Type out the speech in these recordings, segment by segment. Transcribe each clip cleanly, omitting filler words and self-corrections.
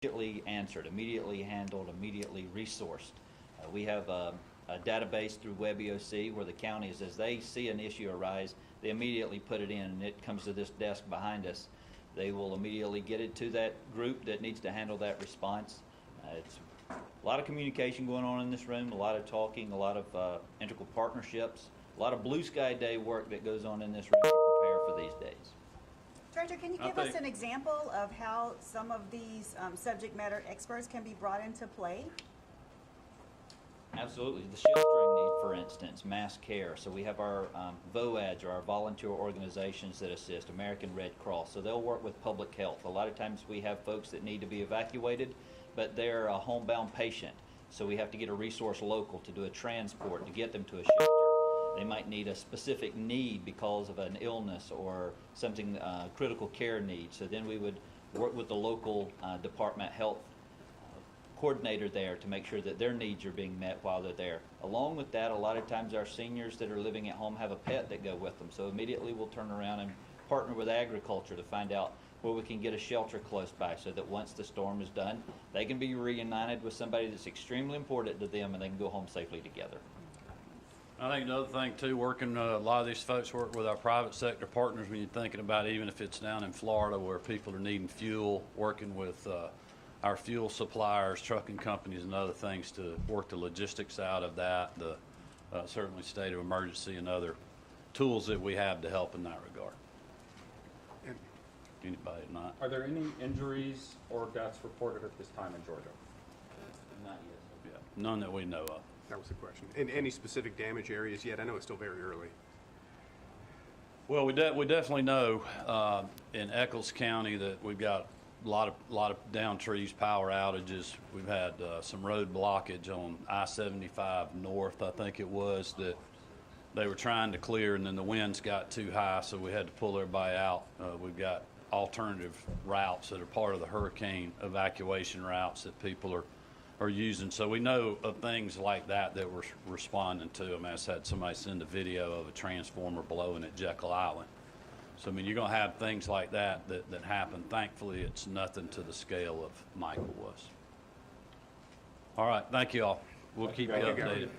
immediately answered, immediately handled, immediately resourced. We have a database through WebEOC where the counties, as they see an issue arise, they immediately put it in, and it comes to this desk behind us. They will immediately get it to that group that needs to handle that response. It's a lot of communication going on in this room, a lot of talking, a lot of integral partnerships, a lot of blue sky day work that goes on in this room to prepare for these days. Director, can you give us an example of how some of these subject matter experts can be brought into play? Absolutely. The sheltering need, for instance, mass care. So we have our VOADs, or our volunteer organizations that assist, American Red Cross. So they'll work with public health. A lot of times we have folks that need to be evacuated, but they're a homebound patient. So we have to get a resource local to do a transport to get them to a shelter. They might need a specific need because of an illness or something, critical care need. So then we would work with the local department health coordinator there to make sure that their needs are being met while they're there. Along with that, a lot of times our seniors that are living at home have a pet that go with them. So immediately we'll turn around and partner with agriculture to find out where we can get a shelter close by so that once the storm is done, they can be reunited with somebody that's extremely important to them and they can go home safely together. I think another thing too, working, a lot of these folks work with our private sector partners when you're thinking about, even if it's down in Florida where people are needing fuel, working with our fuel suppliers, trucking companies and other things to work the logistics out of that, the certainly state of emergency and other tools that we have to help in that regard. Anybody not? Are there any injuries or deaths reported at this time in Georgia? Not yet. Yeah, none that we know of. That was the question. And any specific damage areas yet? I know it's still very early. Well, we definitely know in Eccles County that we've got a lot of down trees, power outages. We've had some road blockage on I-75 north, I think it was, that they were trying to clear, and then the winds got too high, so we had to pull everybody out. We've got alternative routes that are part of the hurricane evacuation routes that people are using. So we know of things like that that we're responding to. I mean, I just had somebody send a video of a transformer blowing at Jekyll Island. So, I mean, you're going to have things like that happen. Thankfully, it's nothing to the scale of Michael was. All right, thank you all. We'll keep you updated.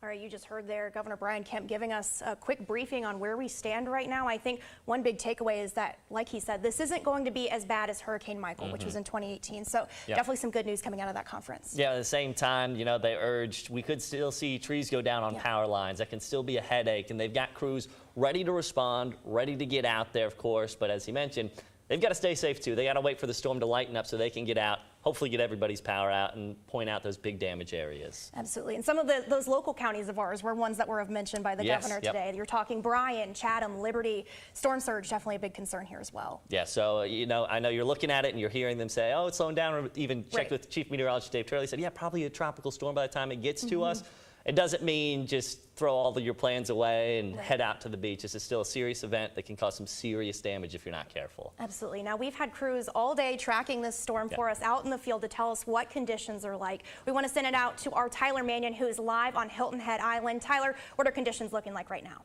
All right, you just heard there Governor Brian Kemp giving us a quick briefing on where we stand right now. I think one big takeaway is that, like he said, this isn't going to be as bad as Hurricane Michael, which was in 2018. So definitely some good news coming out of that conference. Yeah, at the same time, you know, they urged we could still see trees go down on power lines. That can still be a headache, and they've got crews ready to respond, ready to get out there, of course. But as he mentioned, they've got to stay safe too. They got to wait for the storm to lighten up so they can get out, hopefully get everybody's power out and point out those big damage areas. Absolutely. And some of those local counties of ours were ones that were mentioned by the governor today. You're talking Bryan, Chatham, Liberty. Storm surge, definitely a big concern here as well. Yeah, so, you know, I know you're looking at it and you're hearing them say, oh, it's slowing down. Or even checked with Chief Meteorologist Dave Turley, said, yeah, probably a tropical storm by the time it gets to us. It doesn't mean just throw all of your plans away and head out to the beach. This is still a serious event that can cause some serious damage if you're not careful. Absolutely. Now, we've had crews all day tracking this storm for us out in the field to tell us what conditions are like. We want to send it out to our Tyler Mannion, who is live on Hilton Head Island. Tyler, what are conditions looking like right now?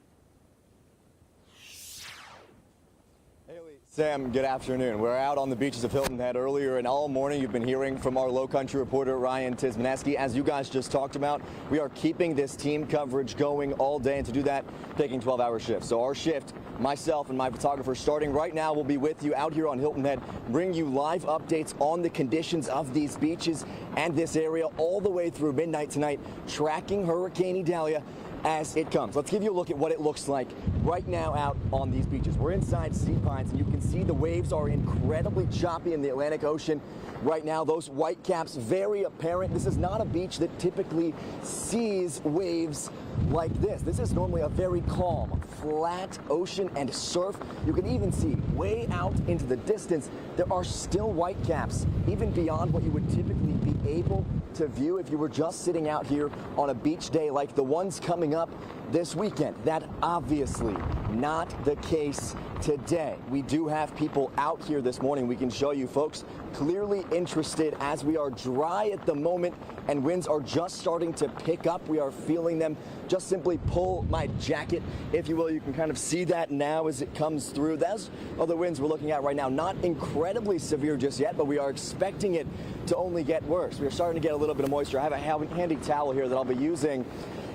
Sam, good afternoon. We're out on the beaches of Hilton Head earlier, and all morning you've been hearing from our low country reporter Ryan Tismaneski. As you guys just talked about, we are keeping this team coverage going all day, and to do that, taking 12-hour shifts. So our shift, myself and my photographer, starting right now, will be with you out here on Hilton Head, bring you live updates on the conditions of these beaches and this area all the way through midnight tonight, tracking Hurricane Idalia as it comes. Let's give you a look at what it looks like right now out on these beaches. We're inside Sea Pines, and you can see the waves are incredibly choppy in the Atlantic Ocean right now. Those white caps very apparent. This is not a beach that typically sees waves like this. This is normally a very calm, flat ocean and surf. You can even see way out into the distance, there are still white caps, even beyond what you would typically be able to view if you were just sitting out here on a beach day like the ones coming up this weekend. That obviously not the case today. We do have people out here this morning. We can show you folks clearly interested as we are dry at the moment and winds are just starting to pick up. We are feeling them. Just simply pull my jacket, if you will. You can kind of see that now as it comes through. Those are the winds we're looking at right now. Not incredibly severe just yet, but we are expecting it to only get worse. We are starting to get a little bit of moisture. I have a handy towel here that I'll be using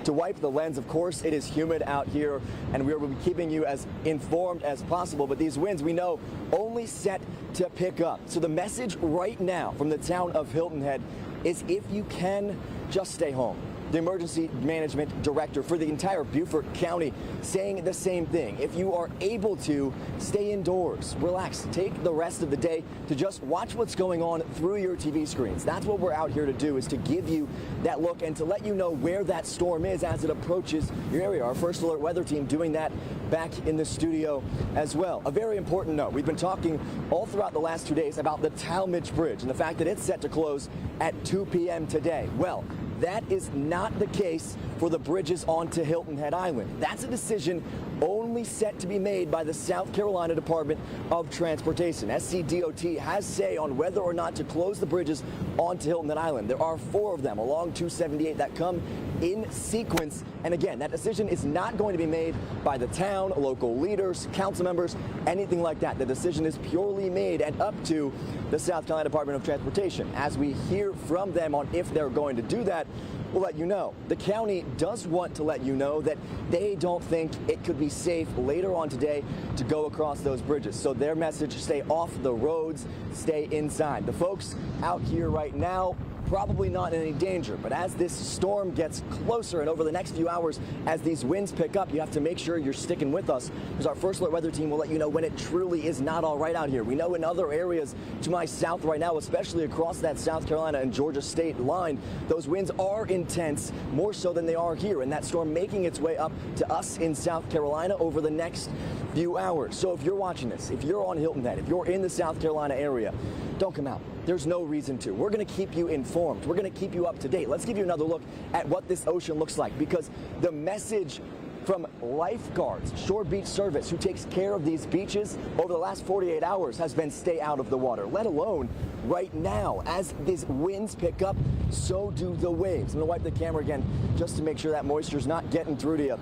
to wipe the lens. Of course, it is humid out here, and we will be keeping you as informed as possible. But these winds, we know, only set to pick up. So the message right now from the town of Hilton Head is, if you can, just stay home. The emergency management director for the entire Beaufort County saying the same thing. If you are able to, stay indoors, relax, take the rest of the day to just watch what's going on through your TV screens. That's what we're out here to do, is to give you that look and to let you know where that storm is as it approaches your area. Our first alert weather team doing that back in the studio as well. A very important note, we've been talking all throughout the last 2 days about the Talmadge Bridge and the fact that it's set to close at 2 p.m. today. Well, that is not the case for the bridges onto Hilton Head Island. That's a decision only set to be made by the South Carolina Department of Transportation. SCDOT has say on whether or not to close the bridges onto Hilton Head Island. There are 4 of them along 278 that come in sequence. And again, that decision is not going to be made by the town, local leaders, council members, anything like that. The decision is purely made and up to the South Carolina Department of Transportation. As we hear from them on if they're going to do that, we'll let you know. The county does want to let you know that they don't think it could be safe later on today to go across those bridges. So their message, stay off the roads, stay inside. The folks out here right now, probably not in any danger, but as this storm gets closer and over the next few hours, as these winds pick up, you have to make sure you're sticking with us, because our first alert weather team will let you know when it truly is not all right out here. We know in other areas to my south right now, especially across that South Carolina and Georgia state line, those winds are intense, more so than they are here, and that storm making its way up to us in South Carolina over the next few hours. So if you're watching this, if you're on Hilton Head, if you're in the South Carolina area, don't come out. There's no reason to. We're going to keep you informed. We're going to keep you up to date. Let's give you another look at what this ocean looks like, because the message from lifeguards, Shore Beach Service, who takes care of these beaches over the last 48 hours, has been stay out of the water, let alone right now. As these winds pick up, so do the waves. I'm going to wipe the camera again just to make sure that moisture's not getting through to you.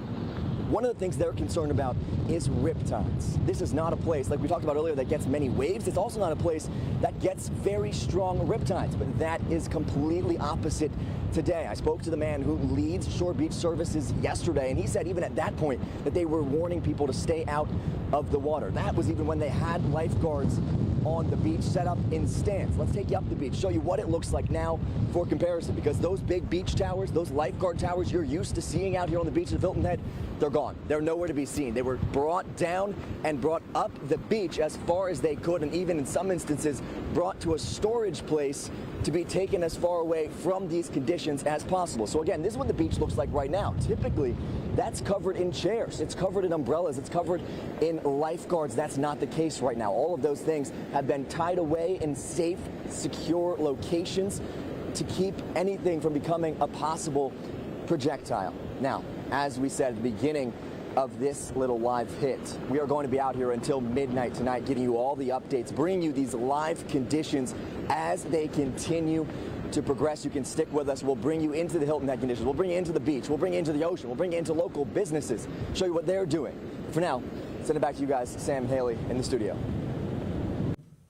One of the things they're concerned about is riptides. This is not a place, like we talked about earlier, that gets many waves. It's also not a place that gets very strong riptides, but that is completely opposite today. I spoke to the man who leads Shore Beach Services yesterday, and he said even at that point that they were warning people to stay out of the water. That was even when they had lifeguards on the beach set up in stands. Let's take you up the beach, show you what it looks like now for comparison, because those big beach towers, those lifeguard towers you're used to seeing out here on the beach of Hilton Head, they're gone. They're nowhere to be seen. They were brought down and brought up the beach as far as they could, and even in some instances brought to a storage place to be taken as far away from these conditions as possible. So again, this is what the beach looks like right now. Typically, that's covered in chairs, it's covered in umbrellas, it's covered in lifeguards. That's not the case right now. All of those things have been tied away in safe, secure locations to keep anything from becoming a possible projectile. Now, as we said at the beginning of this little live hit, we are going to be out here until midnight tonight, giving you all the updates, bringing you these live conditions as they continue to progress. You can stick with us. We'll bring you into the Hilton Head conditions. We'll bring you into the beach. We'll bring you into the ocean. We'll bring you into local businesses, show you what they're doing. For now, send it back to you guys, Sam and Haley in the studio.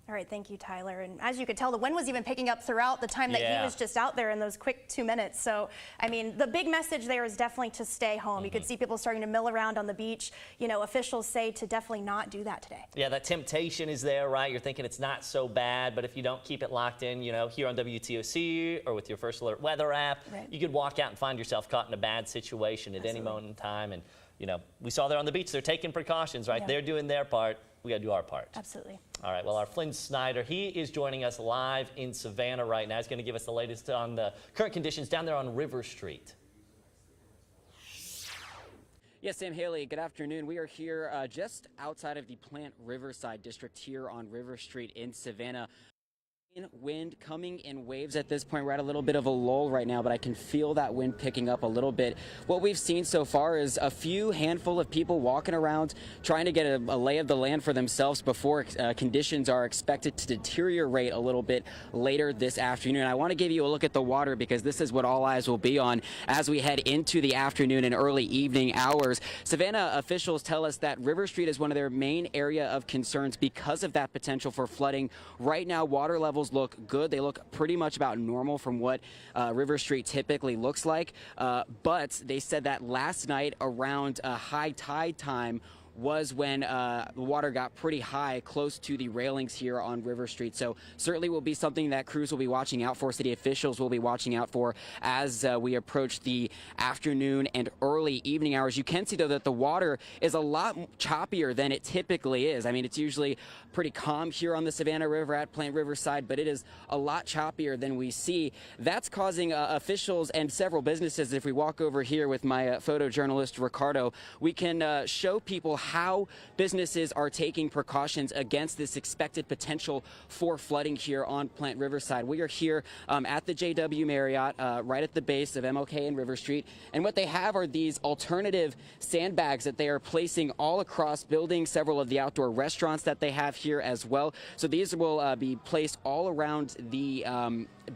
All right, thank you, Tyler. And as you could tell, the wind was even picking up throughout the time that he was just out there in those quick 2 minutes. So, I mean, the big message there is definitely to stay home. You could see people starting to mill around on the beach. You know, officials say to definitely not do that today. Yeah, that temptation is there, right? You're thinking it's not so bad, but if you don't keep it locked in, you know, here on WTOC or with your First Alert weather app, you could walk out and find yourself caught in a bad situation at any moment in time. And, you know, we saw there on the beach, they're taking precautions, right? They're doing their part. We got to do our part. Absolutely. All right, well, our Flynn Snyder, he is joining us live in Savannah right now. He's going to give us the latest on the current conditions down there on River Street. Yes, Sam, Haley, good afternoon. We are here just outside of the Plant Riverside district here on River Street in Savannah. Wind coming in waves at this point. We're at a little bit of a lull right now, but I can feel that wind picking up a little bit. What we've seen so far is a few handful of people walking around trying to get a lay of the land for themselves before conditions are expected to deteriorate a little bit later this afternoon. I want to give you a look at the water because this is what all eyes will be on as we head into the afternoon and early evening hours. Savannah officials tell us that River Street is one of their main area of concerns because of that potential for flooding. Right now, water levels look good. They look pretty much about normal from what River Street typically looks like. But they said that last night around high tide time was when the water got pretty high close to the railings here on River Street. So certainly will be something that crews will be watching out for, city officials will be watching out for as we approach the afternoon and early evening hours. You can see, though, that the water is a lot choppier than it typically is. I mean, it's usually pretty calm here on the Savannah River at Plant Riverside, but it is a lot choppier than we see. That's causing officials and several businesses. If we walk over here with my photojournalist Ricardo, we can show people how businesses are taking precautions against this expected potential for flooding here on Plant Riverside. We are here at the JW Marriott, right at the base of MLK and River Street. And what they have are these alternative sandbags that they are placing all across buildings, several of the outdoor restaurants that they have here as well. So these will be placed all around the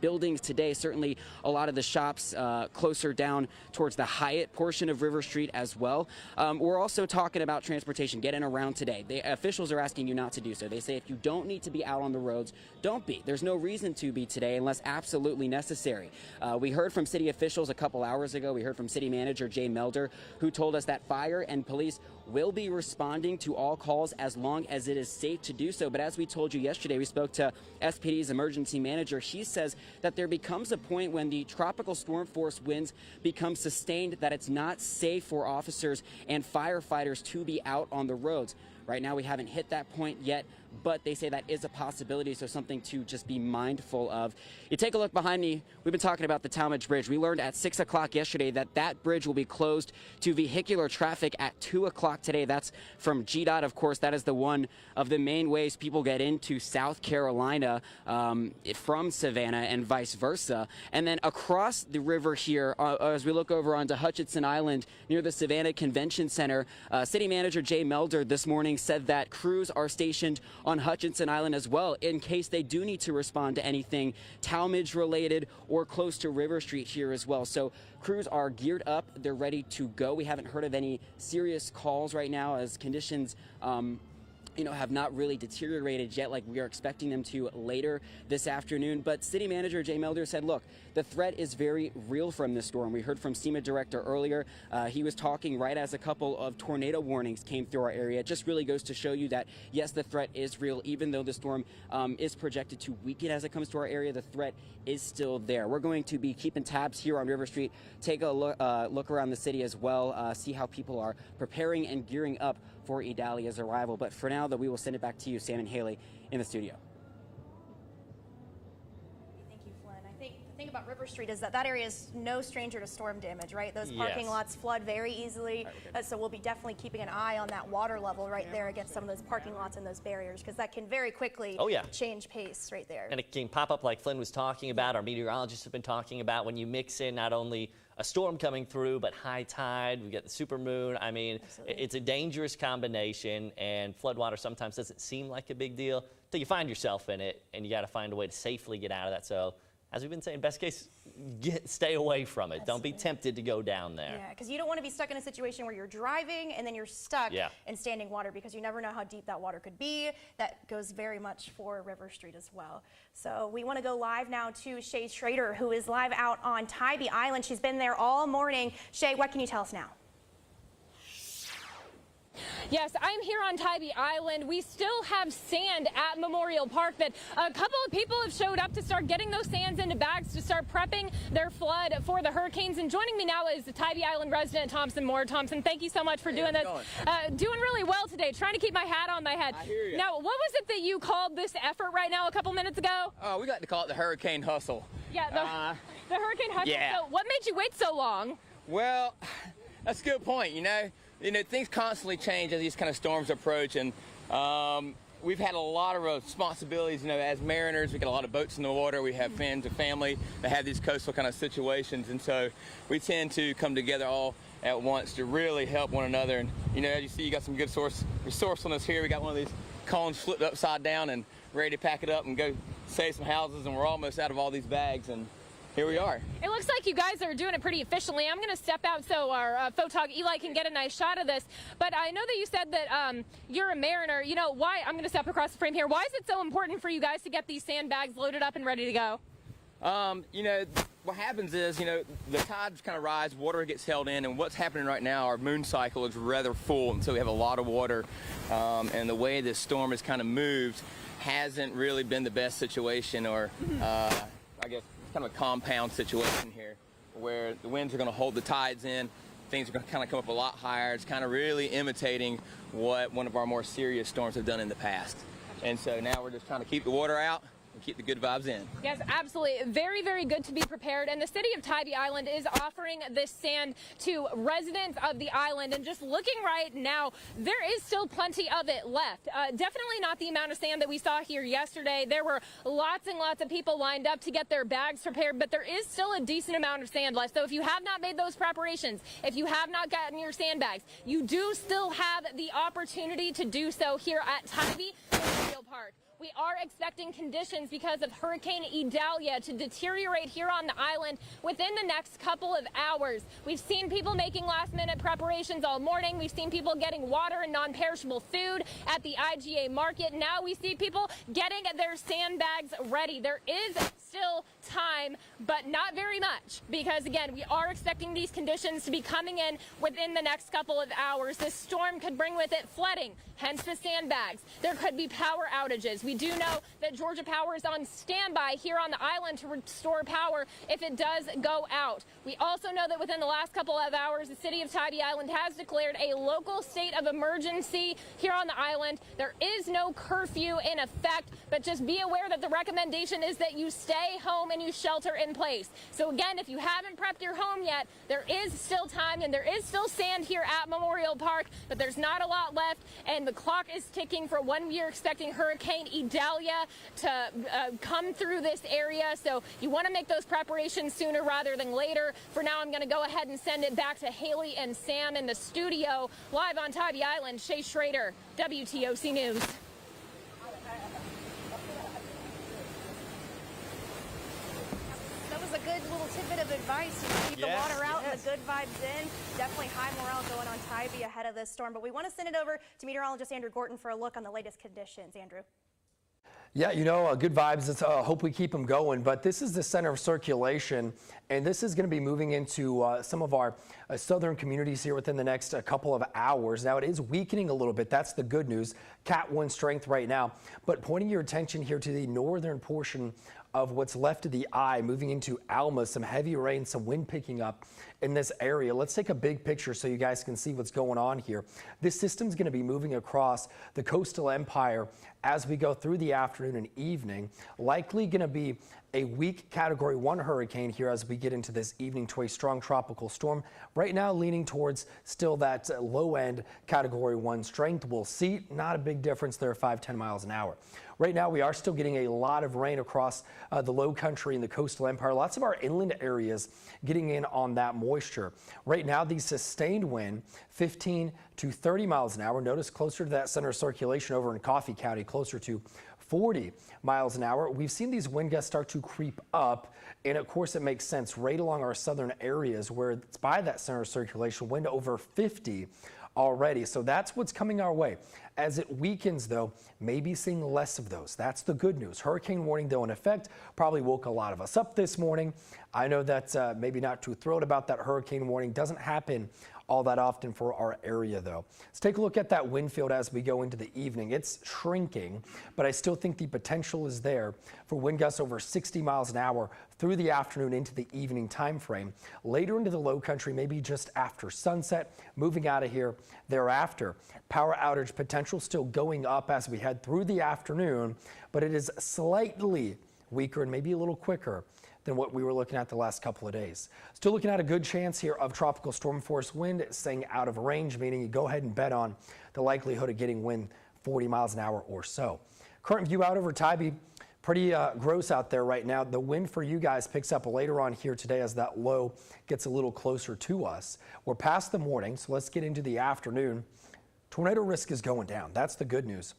buildings today. Certainly a lot of the shops closer down towards the Hyatt portion of River Street as well. We're also talking about transportation, getting around today. The officials are asking you not to do so. They say if you don't need to be out on the roads, don't be. There's no reason to be today unless absolutely necessary. We heard from city officials a couple hours ago. We heard from city manager Jay Melder, who told us that fire and police will be responding to all calls as long as it is safe to do so. But as we told you yesterday, we spoke to SPD's emergency manager. He says that there becomes a point when the tropical storm force winds become sustained that it's not safe for officers and firefighters to be out on the roads. Right now, we haven't hit that point yet, but they say that is a possibility, so something to just be mindful of. You take a look behind me. We've been talking about the Talmadge Bridge. We learned at 6 o'clock yesterday that that bridge will be closed to vehicular traffic at 2 o'clock today. That's from GDOT, of course. That is the one of the main ways people get into South Carolina from Savannah and vice versa. And then across the river here, as we look over onto Hutchinson Island near the Savannah Convention Center, City Manager Jay Melder this morning said that crews are stationed on Hutchinson Island as well in case they do need to respond to anything Talmadge related or close to River Street here as well. So crews are geared up. They're ready to go. We haven't heard of any serious calls right now as conditions have not really deteriorated yet like we are expecting them to later this afternoon. But City Manager Jay Melder said, look, the threat is very real from this storm. We heard from SEMA Director earlier. He was talking right as a couple of tornado warnings came through our area. It just really goes to show you that, yes, the threat is real. Even though the storm is projected to weaken as it comes to our area, the threat is still there. We're going to be keeping tabs here on River Street, take a look around the city as well, see how people are preparing and gearing up for Idalia's arrival. But for now, we will send it back to you, Sam and Haley, in the studio. Thank you, Flynn. I think the thing about River Street is that area is no stranger to storm damage, right? Those parking lots flood very easily, so we'll be definitely keeping an eye on that water level right there against some of those parking lots and those barriers, because that can very quickly change pace right there. And it can pop up like Flynn was talking about, our meteorologists have been talking about, when you mix in not only a storm coming through, but high tide, we get the supermoon. I mean, it's a dangerous combination, and floodwater sometimes doesn't seem like a big deal until you find yourself in it, and you got to find a way to safely get out of that. So, as we've been saying, best case, stay away from it. Don't be tempted to go down there. Yeah, because you don't want to be stuck in a situation where you're driving and then you're stuck in standing water, because you never know how deep that water could be. That goes very much for River Street as well. So we want to go live now to Shay Schrader, who is live out on Tybee Island. She's been there all morning. Shay, what can you tell us now? Yes, I'm here on Tybee Island. We still have sand at Memorial Park that a couple of people have showed up to start getting those sands into bags to start prepping their flood for the hurricanes. And joining me now is the Tybee Island resident, Thompson Moore. Thompson, thank you so much for doing this. Doing really well today, trying to keep my hat on my head. I hear you. Now, what was it that you called this effort right now a couple minutes ago? We like to call it the hurricane hustle. Yeah, the hurricane hustle. Yeah. So what made you wait so long? Well, that's a good point, you know, things constantly change as these kind of storms approach, and we've had a lot of responsibilities, you know, as mariners. We got a lot of boats in the water. We have friends and family that have these coastal kind of situations, and so we tend to come together all at once to really help one another. And you know, as you see, you got some good resourcefulness here. We got one of these cones flipped upside down and ready to pack it up and go save some houses, and we're almost out of all these bags, and here we are. It looks like you guys are doing it pretty efficiently. I'm going to step out so our photog Eli can get a nice shot of this. But I know that you said that you're a mariner. You know, why? I'm going to step across the frame here. Why is it so important for you guys to get these sandbags loaded up and ready to go? You know, what happens is, you know, the tides kind of rise, water gets held in, and what's happening right now, our moon cycle is rather full, and so we have a lot of water, and the way this storm has kind of moved hasn't really been the best situation, or I guess kind of a compound situation here, where the winds are going to hold the tides in, things are going to kind of come up a lot higher. It's kind of really imitating what one of our more serious storms have done in the past. And so now we're just trying to keep the water out and keep the good vibes in. Yes, absolutely. Very, very good to be prepared. And the city of Tybee Island is offering this sand to residents of the island. And just looking right now, there is still plenty of it left. Definitely not the amount of sand that we saw here yesterday. There were lots and lots of people lined up to get their bags prepared, but there is still a decent amount of sand left. So if you have not made those preparations, if you have not gotten your sandbags, you do still have the opportunity to do so here at Tybee Memorial Park. We are expecting conditions because of Hurricane Idalia to deteriorate here on the island within the next couple of hours. We've seen people making last-minute preparations all morning. We've seen people getting water and non-perishable food at the IGA market. Now we see people getting their sandbags ready. There is still time, but not very much, because again, we are expecting these conditions to be coming in within the next couple of hours. This storm could bring with it flooding, hence the sandbags. There could be power outages. We do know that Georgia Power is on standby here on the island to restore power if it does go out. We also know that within the last couple of hours, the city of Tybee Island has declared a local state of emergency here on the island. There is no curfew in effect, but just be aware that the recommendation is that you stay home and you shelter in place. So again, if you haven't prepped your home yet, there is still time, and there is still sand here at Memorial Park, but there's not a lot left, and the clock is ticking for when we are expecting Hurricane Idalia to come through this area. So you want to make those preparations sooner rather than later. For now, I'm going to go ahead and send it back to Haley and Sam in the studio. Live on Tybee Island, Shay Schrader, WTOC News. That was a good little tidbit of advice. Keep the water out and the good vibes in. Definitely high morale going on Tybee ahead of this storm. But we want to send it over to meteorologist Andrew Gorton for a look on the latest conditions. Andrew. Yeah, you know, good vibes. Let's hope we keep them going. But this is the center of circulation, and this is going to be moving into some of our southern communities here within the next couple of hours. Now, it is weakening a little bit. That's the good news. Cat 1 strength right now. But pointing your attention here to the northern portion of what's left of the eye, moving into Alma, some heavy rain, some wind picking up in this area. Let's take a big picture so you guys can see what's going on here. This system's going to be moving across the coastal empire as we go through the afternoon and evening. Likely going to be a weak Category 1 hurricane here as we get into this evening to a strong tropical storm. Right now leaning towards still that low-end Category 1 strength. We'll see not a big difference there, 5-10 miles an hour. Right now we are still getting a lot of rain across the low country and the coastal empire. Lots of our inland areas getting in on that moisture. Right now the sustained wind 15 to 30 miles an hour. Notice closer to that center of circulation over in Coffee County, closer to 40 miles an hour. We've seen these wind gusts start to creep up, and of course it makes sense right along our southern areas where it's by that center of circulation, wind over 50 already. So that's what's coming our way. As it weakens, though, maybe seeing less of those. That's the good news. Hurricane warning, though, in effect, probably woke a lot of us up this morning. I know that maybe not too thrilled about that hurricane warning. Doesn't happen all that often for our area, though. Let's take a look at that wind field as we go into the evening. It's shrinking, but I still think the potential is there for wind gusts over 60 miles an hour through the afternoon into the evening time frame. Later into the low country, maybe just after sunset, moving out of here thereafter. Power outage potential still going up as we head through the afternoon, but it is slightly weaker and maybe a little quicker than what we were looking at the last couple of days. Still looking at a good chance here of tropical storm force wind staying out of range, meaning you go ahead and bet on the likelihood of getting wind 40 miles an hour or so. Current view out over Tybee, pretty gross out there right now. The wind for you guys picks up later on here today as that low gets a little closer to us. We're past the morning, so let's get into the afternoon. Tornado risk is going down. That's the good news.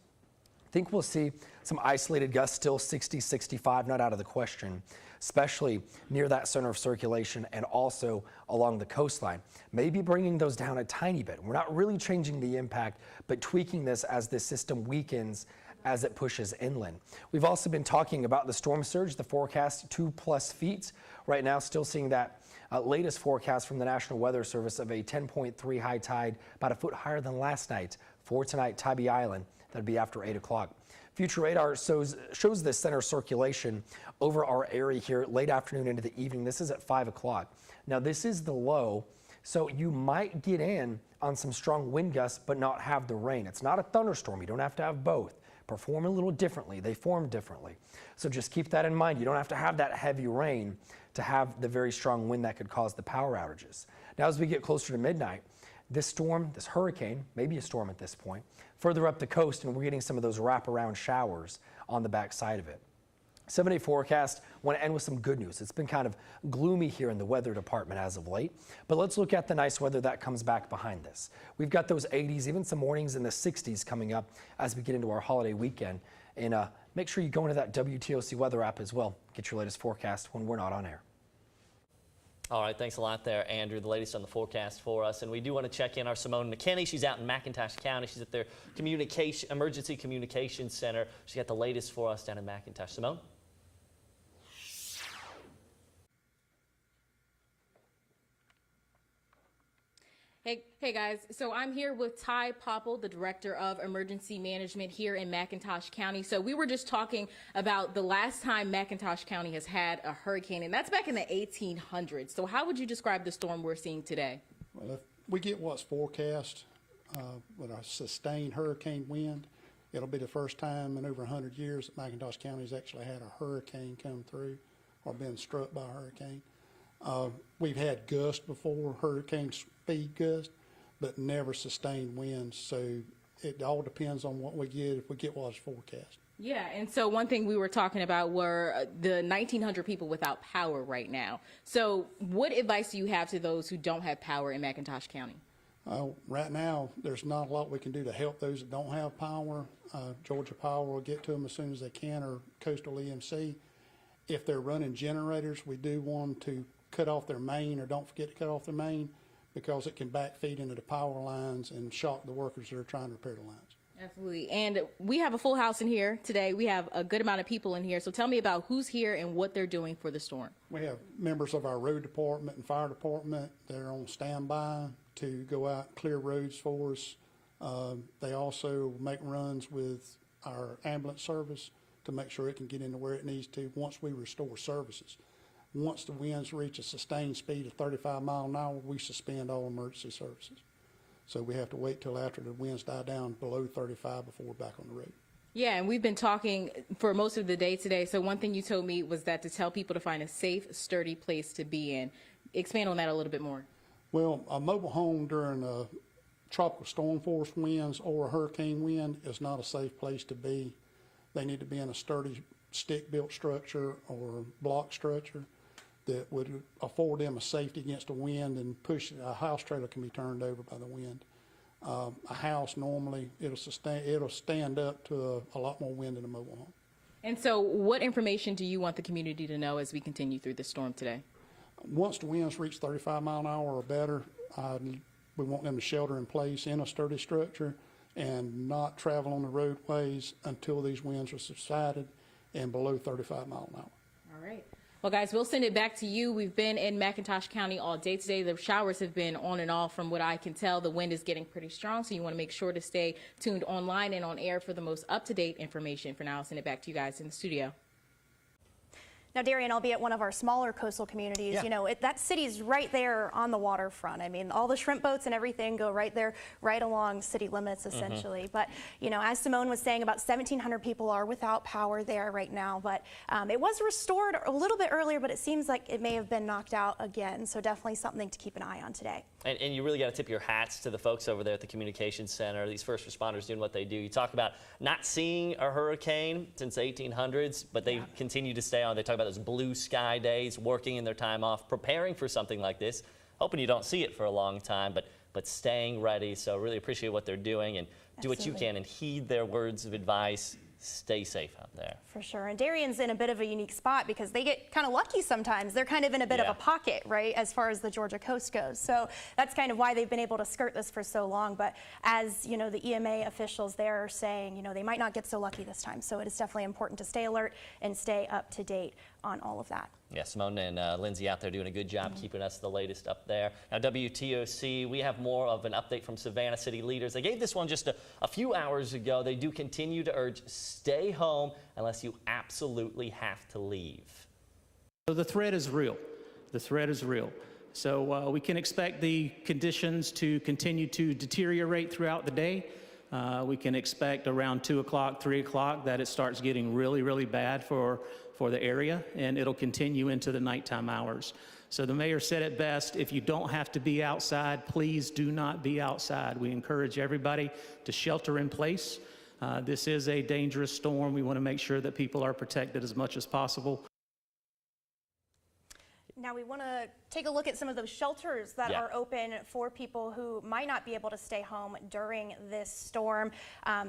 I think we'll see some isolated gusts, still 60, 65, not out of the question, especially near that center of circulation and also along the coastline. Maybe bringing those down a tiny bit. We're not really changing the impact, but tweaking this as the system weakens as it pushes inland. We've also been talking about the storm surge, the forecast 2+ feet. Right now, still seeing that latest forecast from the National Weather Service of a 10.3 high tide, about a foot higher than last night for tonight, Tybee Island. That'd be after 8 o'clock. Future radar shows the center circulation over our area here late afternoon into the evening. This is at 5 o'clock. Now this is the low, so you might get in on some strong wind gusts but not have the rain. It's not a thunderstorm. You don't have to have both. Perform a little differently. They form differently. So just keep that in mind. You don't have to have that heavy rain to have the very strong wind that could cause the power outages. Now as we get closer to midnight, this storm, this hurricane, maybe a storm at this point, further up the coast, and we're getting some of those wraparound showers on the back side of it. 7-day forecast, want to end with some good news. It's been kind of gloomy here in the weather department as of late, but let's look at the nice weather that comes back behind this. We've got those 80s, even some mornings in the 60s coming up as we get into our holiday weekend. And make sure you go into that WTOC weather app as well. Get your latest forecast when we're not on air. All right, thanks a lot there, Andrew. The latest on the forecast for us. And we do want to check in our Simone McKinney. She's out in McIntosh County. She's at their emergency communications center. She's got the latest for us down in McIntosh. Simone? Hey guys, so I'm here with Ty Popple, the Director of Emergency Management here in McIntosh County. So we were just talking about the last time McIntosh County has had a hurricane, and that's back in the 1800s. So how would you describe the storm we're seeing today? Well, if we get what's forecast with a sustained hurricane wind, it'll be the first time in over 100 years that McIntosh County's actually had a hurricane come through or been struck by a hurricane. We've had gusts before, hurricane speed gusts, but never sustained winds. So it all depends on what we get, if we get what's forecast. Yeah, and so one thing we were talking about were the 1,900 people without power right now. So what advice do you have to those who don't have power in McIntosh County? Right now, there's not a lot we can do to help those that don't have power. Georgia Power will get to them as soon as they can, or Coastal EMC. If they're running generators, we do want them to cut off their main, or don't forget to cut off their main, because it can backfeed into the power lines and shock the workers that are trying to repair the lines. Absolutely. And we have a full house in here today. We have a good amount of people in here. So tell me about who's here and what they're doing for the storm. We have members of our road department and fire department that are on standby to go out and clear roads for us. They also make runs with our ambulance service to make sure it can get into where it needs to once we restore services. Once the winds reach a sustained speed of 35 miles an hour, we suspend all emergency services. So we have to wait till after the winds die down below 35 before we're back on the road. Yeah, and we've been talking for most of the day today. So one thing you told me was that to tell people to find a safe, sturdy place to be in. Expand on that a little bit more. Well, a mobile home during a tropical storm force winds or a hurricane wind is not a safe place to be. They need to be in a sturdy stick-built structure or block structure that would afford them a safety against the wind, and a house trailer can be turned over by the wind. A house normally, it'll stand up to a lot more wind than a mobile home. And so what information do you want the community to know as we continue through the storm today? Once the winds reach 35 mile an hour or better, we want them to shelter in place in a sturdy structure and not travel on the roadways until these winds are subsided and below 35 mile an hour. All right. Well, guys, we'll send it back to you. We've been in McIntosh County all day today. The showers have been on and off from what I can tell. The wind is getting pretty strong, so you want to make sure to stay tuned online and on air for the most up-to-date information. For now, I'll send it back to you guys in the studio. Now, Darian, albeit one of our smaller coastal communities, you know, that city's right there on the waterfront. I mean, all the shrimp boats and everything go right there, right along city limits, essentially. But, you know, as Simone was saying, about 1,700 people are without power there right now. But it was restored a little bit earlier, but it seems like it may have been knocked out again. So definitely something to keep an eye on today. And you really got to tip your hats to the folks over there at the communications center, these first responders doing what they do. You talk about not seeing a hurricane since the 1800s, but they continue to stay on. They talk about those blue sky days, working in their time off, preparing for something like this, hoping you don't see it for a long time, but staying ready. So really appreciate what they're doing, and do what you can and heed their words of advice. Stay safe out there. For sure. And Darien's in a bit of a unique spot because they get kind of lucky sometimes. They're kind of in a bit of a pocket, right, as far as the Georgia coast goes. So that's kind of why they've been able to skirt this for so long. But as, you know, the EMA officials there are saying, you know, they might not get so lucky this time. So it is definitely important to stay alert and stay up to date on all of that. Yeah, Simone and Lindsay out there doing a good job keeping us the latest up there. Now, WTOC, we have more of an update from Savannah city leaders. They gave this one just a few hours ago. They do continue to urge stay home unless you absolutely have to leave. So the threat is real. The threat is real. So we can expect the conditions to continue to deteriorate throughout the day. We can expect around 2 o'clock, 3 o'clock that it starts getting really, really bad for the area, and it'll continue into the nighttime hours. So the mayor said it best, if you don't have to be outside, please do not be outside. We encourage everybody to shelter in place. This is a dangerous storm. We want to make sure that people are protected as much as possible. Now we want to take a look at some of those shelters that are open for people who might not be able to stay home during this storm.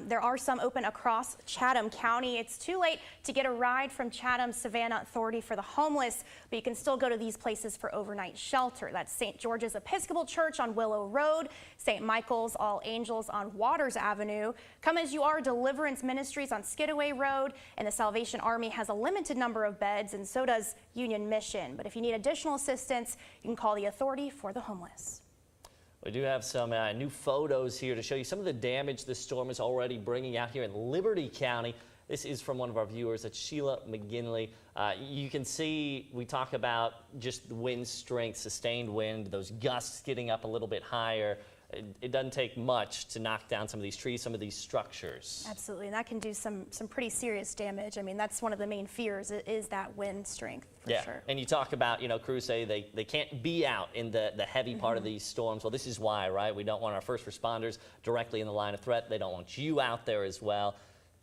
There are some open across Chatham County. It's too late to get a ride from Chatham Savannah Authority for the Homeless, but you can still go to these places for overnight shelter. That's St. George's Episcopal Church on Willow Road, St. Michael's All Angels on Waters Avenue, Come As You Are Deliverance Ministries on Skidaway Road, and the Salvation Army has a limited number of beds, and so does Union Mission. But if you need additional assistance, you can call the Authority for the Homeless. We do have some new photos here to show you some of the damage this storm is already bringing out here in Liberty County. This is from one of our viewers, that's Sheila McGinley. You can see we talk about just the wind strength, sustained wind, those gusts getting up a little bit higher. It doesn't take much to knock down some of these trees, some of these structures. Absolutely, and that can do some pretty serious damage. I mean, that's one of the main fears is that wind strength, for sure. And you talk about, you know, crews say they can't be out in the heavy part of these storms. Well, this is why, right? We don't want our first responders directly in the line of threat. They don't want you out there as well.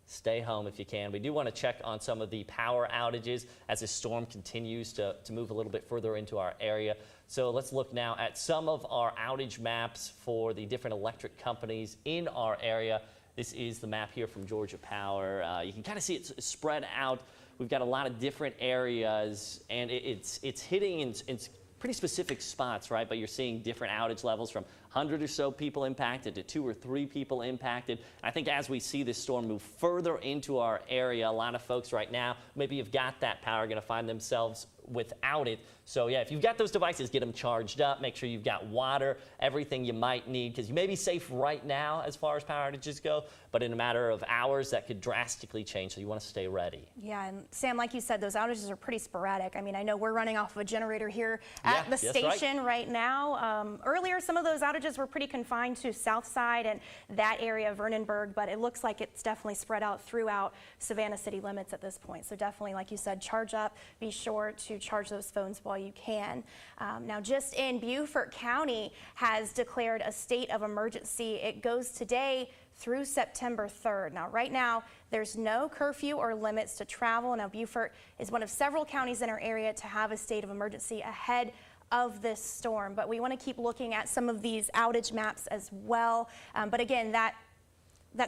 Stay home if you can. We do want to check on some of the power outages as this storm continues to move a little bit further into our area. So let's look now at some of our outage maps for the different electric companies in our area. This is the map here from Georgia Power. You can kind of see it's spread out. We've got a lot of different areas, and it's hitting in pretty specific spots, right? But you're seeing different outage levels from 100 or so people impacted to 2 or 3 people impacted. I think as we see this storm move further into our area, a lot of folks right now maybe have got that power going to find themselves without it. So yeah, if you've got those devices, get them charged up, make sure you've got water, everything you might need, because you may be safe right now as far as power outages go, but in a matter of hours that could drastically change, so you want to stay ready. Yeah, and Sam, like you said, those outages are pretty sporadic. I mean, I know we're running off of a generator here at the station right now. Earlier, some of those outages were pretty confined to South Side and that area of Vernonburg, but it looks like it's definitely spread out throughout Savannah city limits at this point. So definitely, like you said, charge up, be sure to charge those phones while you can. Now, just in Beaufort County has declared a state of emergency. It goes today through September 3rd. Now, right now, there's no curfew or limits to travel. Now, Beaufort is one of several counties in our area to have a state of emergency ahead of this storm, but we want to keep looking at some of these outage maps as well. But again, that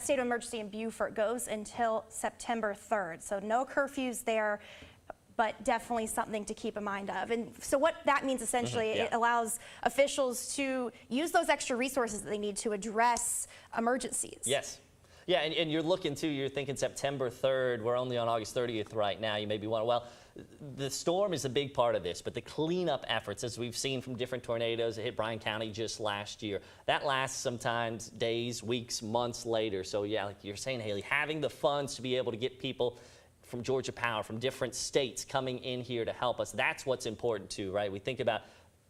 state of emergency in Beaufort goes until September 3rd, so no curfews there, but definitely something to keep in mind of. And so what that means essentially, it allows officials to use those extra resources that they need to address emergencies. Yes. Yeah, and you're looking too, you're thinking September 3rd, we're only on August 30th right now. You may be wondering, well, the storm is a big part of this, but the cleanup efforts, as we've seen from different tornadoes that hit Bryan County just last year, that lasts sometimes days, weeks, months later. So yeah, like you're saying, Haley, having the funds to be able to get people from Georgia Power, from different states coming in here to help us, that's what's important too, right? We think about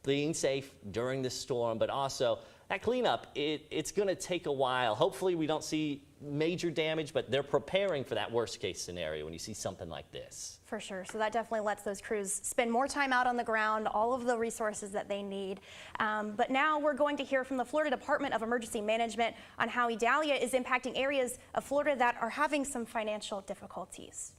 being safe during the storm, but also that cleanup, it's going to take a while. Hopefully we don't see major damage, but they're preparing for that worst case scenario when you see something like this. For sure. So that definitely lets those crews spend more time out on the ground, all of the resources that they need. But now we're going to hear from the Florida Department of Emergency Management on how Idalia is impacting areas of Florida that are having some financial difficulties.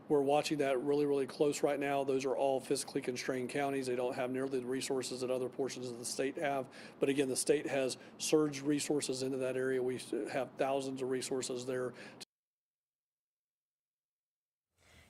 We're watching that really, really close right now. Those are all fiscally constrained counties. They don't have nearly the resources that other portions of the state have. But again, the state has surged resources into that area. We have thousands of resources there.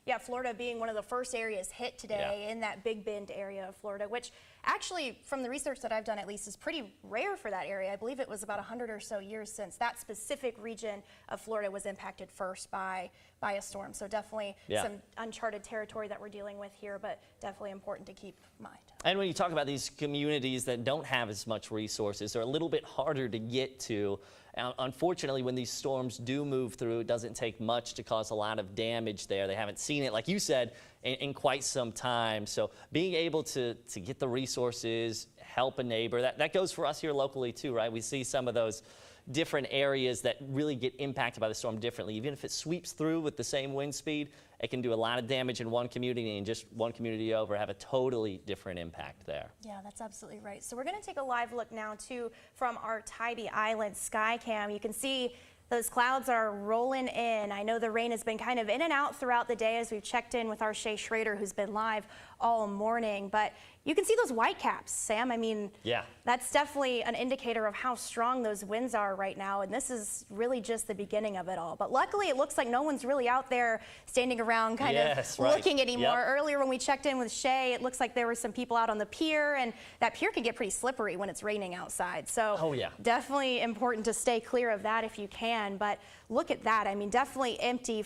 Yeah, Florida being one of the first areas hit today in that Big Bend area of Florida, which actually, from the research that I've done at least, is pretty rare for that area. I believe it was about 100 or so years since that specific region of Florida was impacted first by a storm. So definitely some uncharted territory that we're dealing with here, but definitely important to keep in mind. And when you talk about these communities that don't have as much resources, they're a little bit harder to get to. Unfortunately, when these storms do move through, it doesn't take much to cause a lot of damage there. They haven't seen it, like you said, in quite some time. So being able to get the resources, help a neighbor, that goes for us here locally too, right? We see some of those different areas that really get impacted by the storm differently. Even if it sweeps through with the same wind speed, it can do a lot of damage in one community, and just one community over have a totally different impact there. Yeah, that's absolutely right. So we're going to take a live look now too from our Tybee Island sky cam. You can see those clouds are rolling in. I know the rain has been kind of in and out throughout the day as we've checked in with our Shay Schrader, who's been live all morning, but you can see those white caps, Sam. I mean, that's definitely an indicator of how strong those winds are right now, and this is really just the beginning of it all. But luckily, it looks like no one's really out there standing around kind of looking anymore. Earlier when we checked in with Shay, it looks like there were some people out on the pier, and that pier can get pretty slippery when it's raining outside. So definitely important to stay clear of that if you can. But look at that. I mean, definitely empty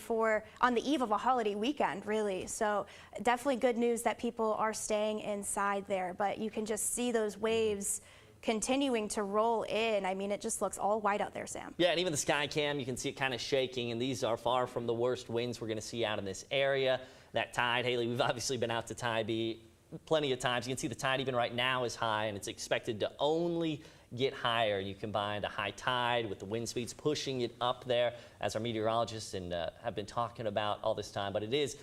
on the eve of a holiday weekend, really. So definitely good news that people are staying inside there, but you can just see those waves continuing to roll in. I mean, it just looks all white out there, Sam. Yeah, and even the sky cam, you can see it kind of shaking, and these are far from the worst winds we're going to see out in this area. That tide, Haley, we've obviously been out to Tybee plenty of times. You can see the tide even right now is high, and it's expected to only get higher. You combine the high tide with the wind speeds pushing it up there, as our meteorologists have been talking about all this time. But it is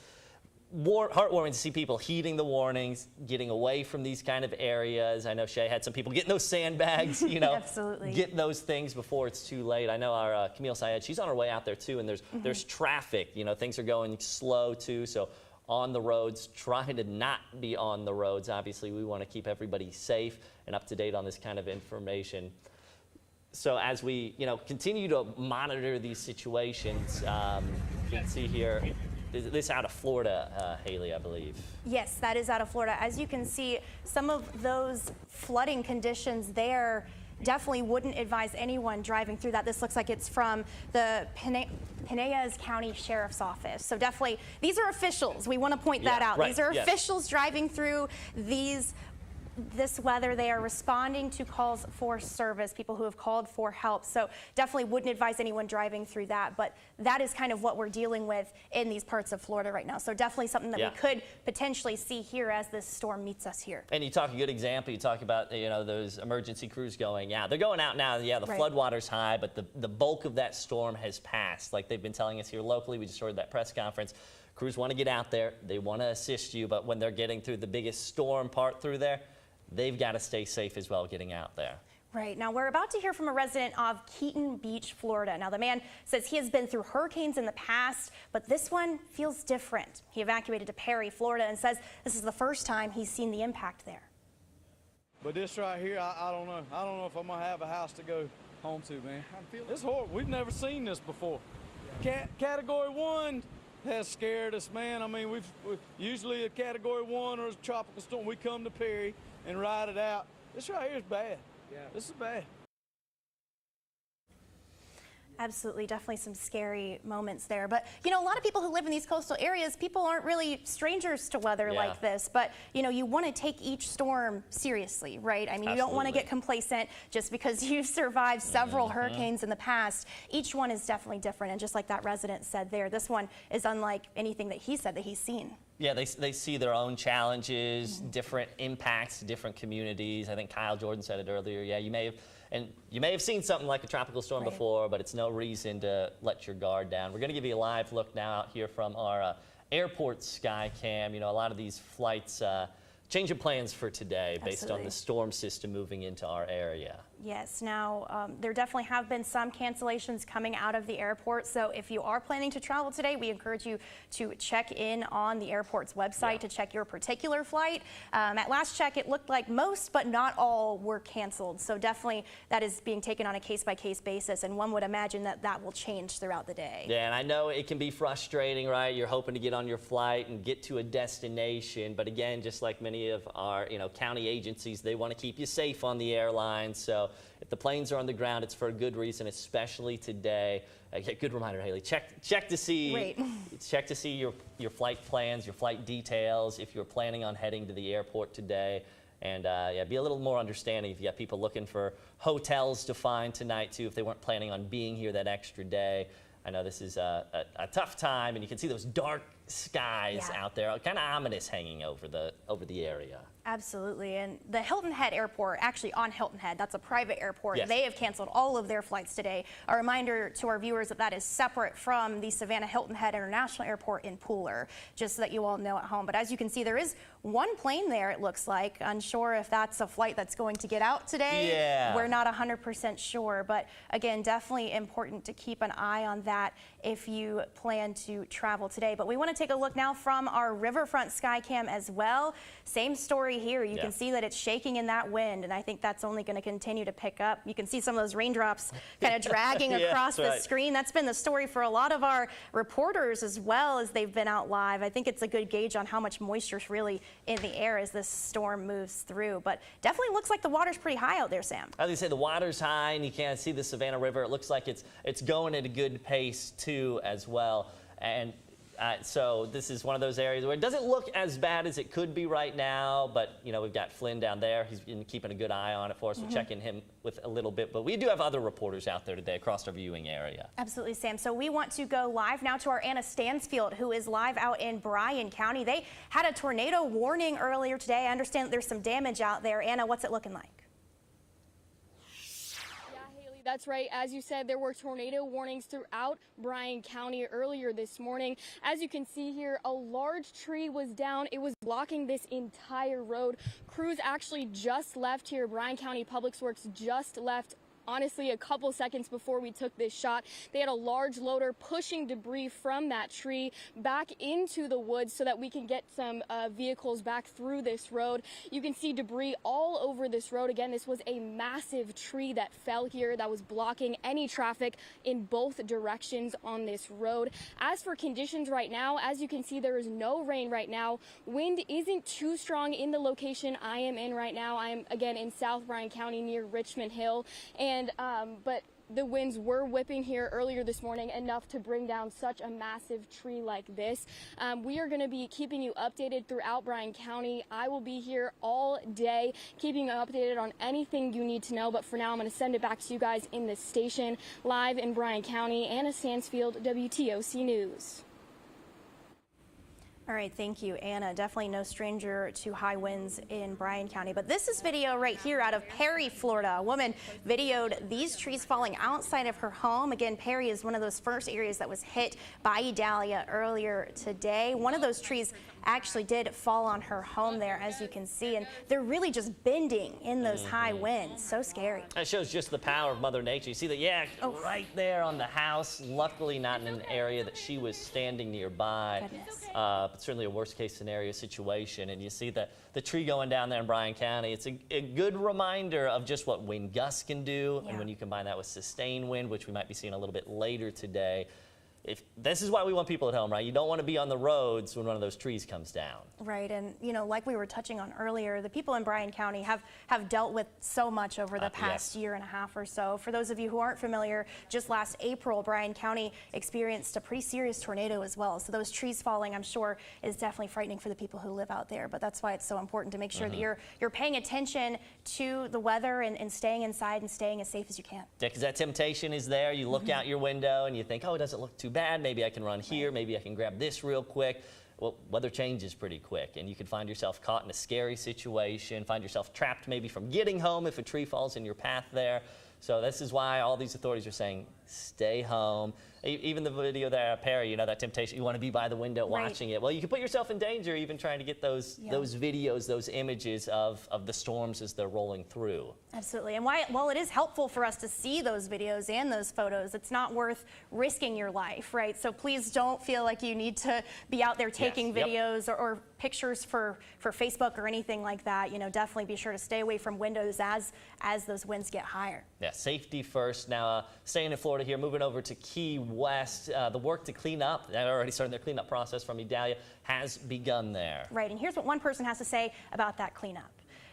heartwarming to see people heeding the warnings, getting away from these kind of areas. I know Shay had some people getting those sandbags, you know, get those things before it's too late. I know our Camille Syed, she's on her way out there too, and there's traffic, you know, things are going slow too. So on the roads, trying to not be on the roads. Obviously, we want to keep everybody safe and up to date on this kind of information. So as we, you know, continue to monitor these situations, you can see here, this out of Florida, Haley, I believe. Yes, that is out of Florida. As you can see, some of those flooding conditions there definitely wouldn't advise anyone driving through that. This looks like it's from the Pinellas County Sheriff's Office. So definitely, these are officials. We want to point that out. These are officials driving through this weather. They are responding to calls for service, people who have called for help. So definitely wouldn't advise anyone driving through that, but that is kind of what we're dealing with in these parts of Florida right now. So definitely something that we could potentially see here as this storm meets us here. And you talk a good example, you talk about, you know, those emergency crews going out. They're going out now, the floodwater's high, but the bulk of that storm has passed. Like they've been telling us here locally, we just heard that press conference. Crews want to get out there, they want to assist you, but when they're getting through the biggest storm part through there, they've got to stay safe as well getting out there. Right. Now, we're about to hear from a resident of Keaton Beach, Florida. Now, the man says he has been through hurricanes in the past, but this one feels different. He evacuated to Perry, Florida, and says this is the first time he's seen the impact there. But this right here, I don't know. I don't know if I'm going to have a house to go home to, man. It's horrible. We've never seen this before. Category 1 has scared us, man. I mean, we've usually a Category 1 or a tropical storm, we come to Perry and ride it out. This right here is bad. This is bad. Absolutely, definitely some scary moments there. But, you know, a lot of people who live in these coastal areas, people aren't really strangers to weather like this. But, you know, you want to take each storm seriously, right? I mean, you don't want to get complacent just because you've survived several hurricanes in the past. Each one is definitely different. And just like that resident said there, this one is unlike anything that he said that he's seen. Yeah, they see their own challenges, different impacts to different communities. I think Kyle Jordan said it earlier. Yeah, you may have seen something like a tropical storm before, but it's no reason to let your guard down. We're going to give you a live look now out here from our airport sky cam. You know, a lot of these flights changing plans for today based on the storm system moving into our area. Yes, now there definitely have been some cancellations coming out of the airport. So if you are planning to travel today, we encourage you to check in on the airport's website to check your particular flight. At last check, it looked like most, but not all, were canceled. So definitely that is being taken on a case-by-case basis, and one would imagine that that will change throughout the day. Yeah, and I know it can be frustrating, right? You're hoping to get on your flight and get to a destination, but again, just like many of our county agencies, they want to keep you safe on the airline. So if the planes are on the ground, it's for a good reason, especially today. Good reminder, Haley. Check to see check to see your flight plans, your flight details, if you're planning on heading to the airport today. And yeah, be a little more understanding if you got people looking for hotels to find tonight too, if they weren't planning on being here that extra day. I know this is a tough time, and you can see those dark skies out there, kind of ominous, hanging over the area. Absolutely, and the Hilton Head Airport, actually on Hilton Head, that's a private airport. Yes. They have canceled all of their flights today. A reminder to our viewers that that is separate from the Savannah Hilton Head International Airport in Pooler, just so that you all know at home. But as you can see, there is one plane there, it looks like. Unsure if that's a flight that's going to get out today. Yeah. We're not 100% sure, but again, definitely important to keep an eye on that if you plan to travel today. But we want to take a look now from our Riverfront Skycam as well. Same story here. You can see that it's shaking in that wind, and I think that's only going to continue to pick up. You can see some of those raindrops kind of dragging across the screen. That's been the story for a lot of our reporters as well as they've been out live. I think it's a good gauge on how much moisture is really in the air as this storm moves through. But definitely looks like the water's pretty high out there, Sam. As you say, the water's high, and you can't see the Savannah River. It looks like it's going at a good pace too as well. And so this is one of those areas where it doesn't look as bad as it could be right now, but we've got Flynn down there. He's been keeping a good eye on it for us. We're checking him with a little bit, but we do have other reporters out there today across our viewing area. Absolutely, Sam. So we want to go live now to our Anna Stansfield, who is live out in Bryan County. They had a tornado warning earlier today. I understand that there's some damage out there. Anna, what's it looking like? That's right. As you said, there were tornado warnings throughout Bryan County earlier this morning. As you can see here, a large tree was down. It was blocking this entire road. Crews actually just left here. Bryan County Public Works just left, honestly, a couple seconds before we took this shot. They had a large loader pushing debris from that tree back into the woods so that we can get some vehicles back through this road. You can see debris all over this road. Again, this was a massive tree that fell here that was blocking any traffic in both directions on this road. As for conditions right now, as you can see, there is no rain right now. Wind isn't too strong in the location I am in right now. I am, again, in South Bryan County near Richmond Hill. But the winds were whipping here earlier this morning, enough to bring down such a massive tree like this. We are going to be keeping you updated throughout Bryan County. I will be here all day, keeping you updated on anything you need to know. But for now, I'm going to send it back to you guys in the station, live in Bryan County. Anna Stansfield, WTOC News. All right, thank you, Anna. Definitely no stranger to high winds in Bryan County. But this is video right here out of Perry, Florida. A woman videoed these trees falling outside of her home. Again, Perry is one of those first areas that was hit by Idalia earlier today. One of those trees actually did fall on her home there, as you can see, and they're really just bending in those high winds. So scary. That shows just the power of Mother Nature. You see that, right there on the house. Luckily not in an area that she was standing nearby. But certainly a worst case scenario situation. And you see the tree going down there in Bryan County. It's a good reminder of just what wind gusts can do. And when you combine that with sustained wind, which we might be seeing a little bit later today, this is why we want people at home, right? You don't want to be on the roads when one of those trees comes down. Right, and like we were touching on earlier, the people in Bryan County have dealt with so much over the past year and a half or so. For those of you who aren't familiar, just last April, Bryan County experienced a pretty serious tornado as well. So those trees falling, I'm sure, is definitely frightening for the people who live out there. But that's why it's so important to make sure that you're paying attention to the weather and staying inside and staying as safe as you can. Yeah, because that temptation is there. You look out your window and you think, oh, it doesn't look too bad. Maybe I can run here. Maybe I can grab this real quick. well, weather changes pretty quick, and you could find yourself caught in a scary situation, find yourself trapped maybe from getting home if a tree falls in your path there. So this is why all these authorities are saying, stay home. Even the video there, Perry, you know, that temptation, you want to be by the window watching it. Well, you can put yourself in danger even trying to get those videos, those images of the storms as they're rolling through. Absolutely. And while it is helpful for us to see those videos and those photos, it's not worth risking your life, right? So please don't feel like you need to be out there taking videos or pictures for Facebook or anything like that. You know, definitely be sure to stay away from windows as those winds get higher. Yeah, safety first. Now, staying in Florida here, moving over to Key West, the work to clean up, they're already starting their cleanup process from Idalia, has begun there. Right, and here's what one person has to say about that cleanup.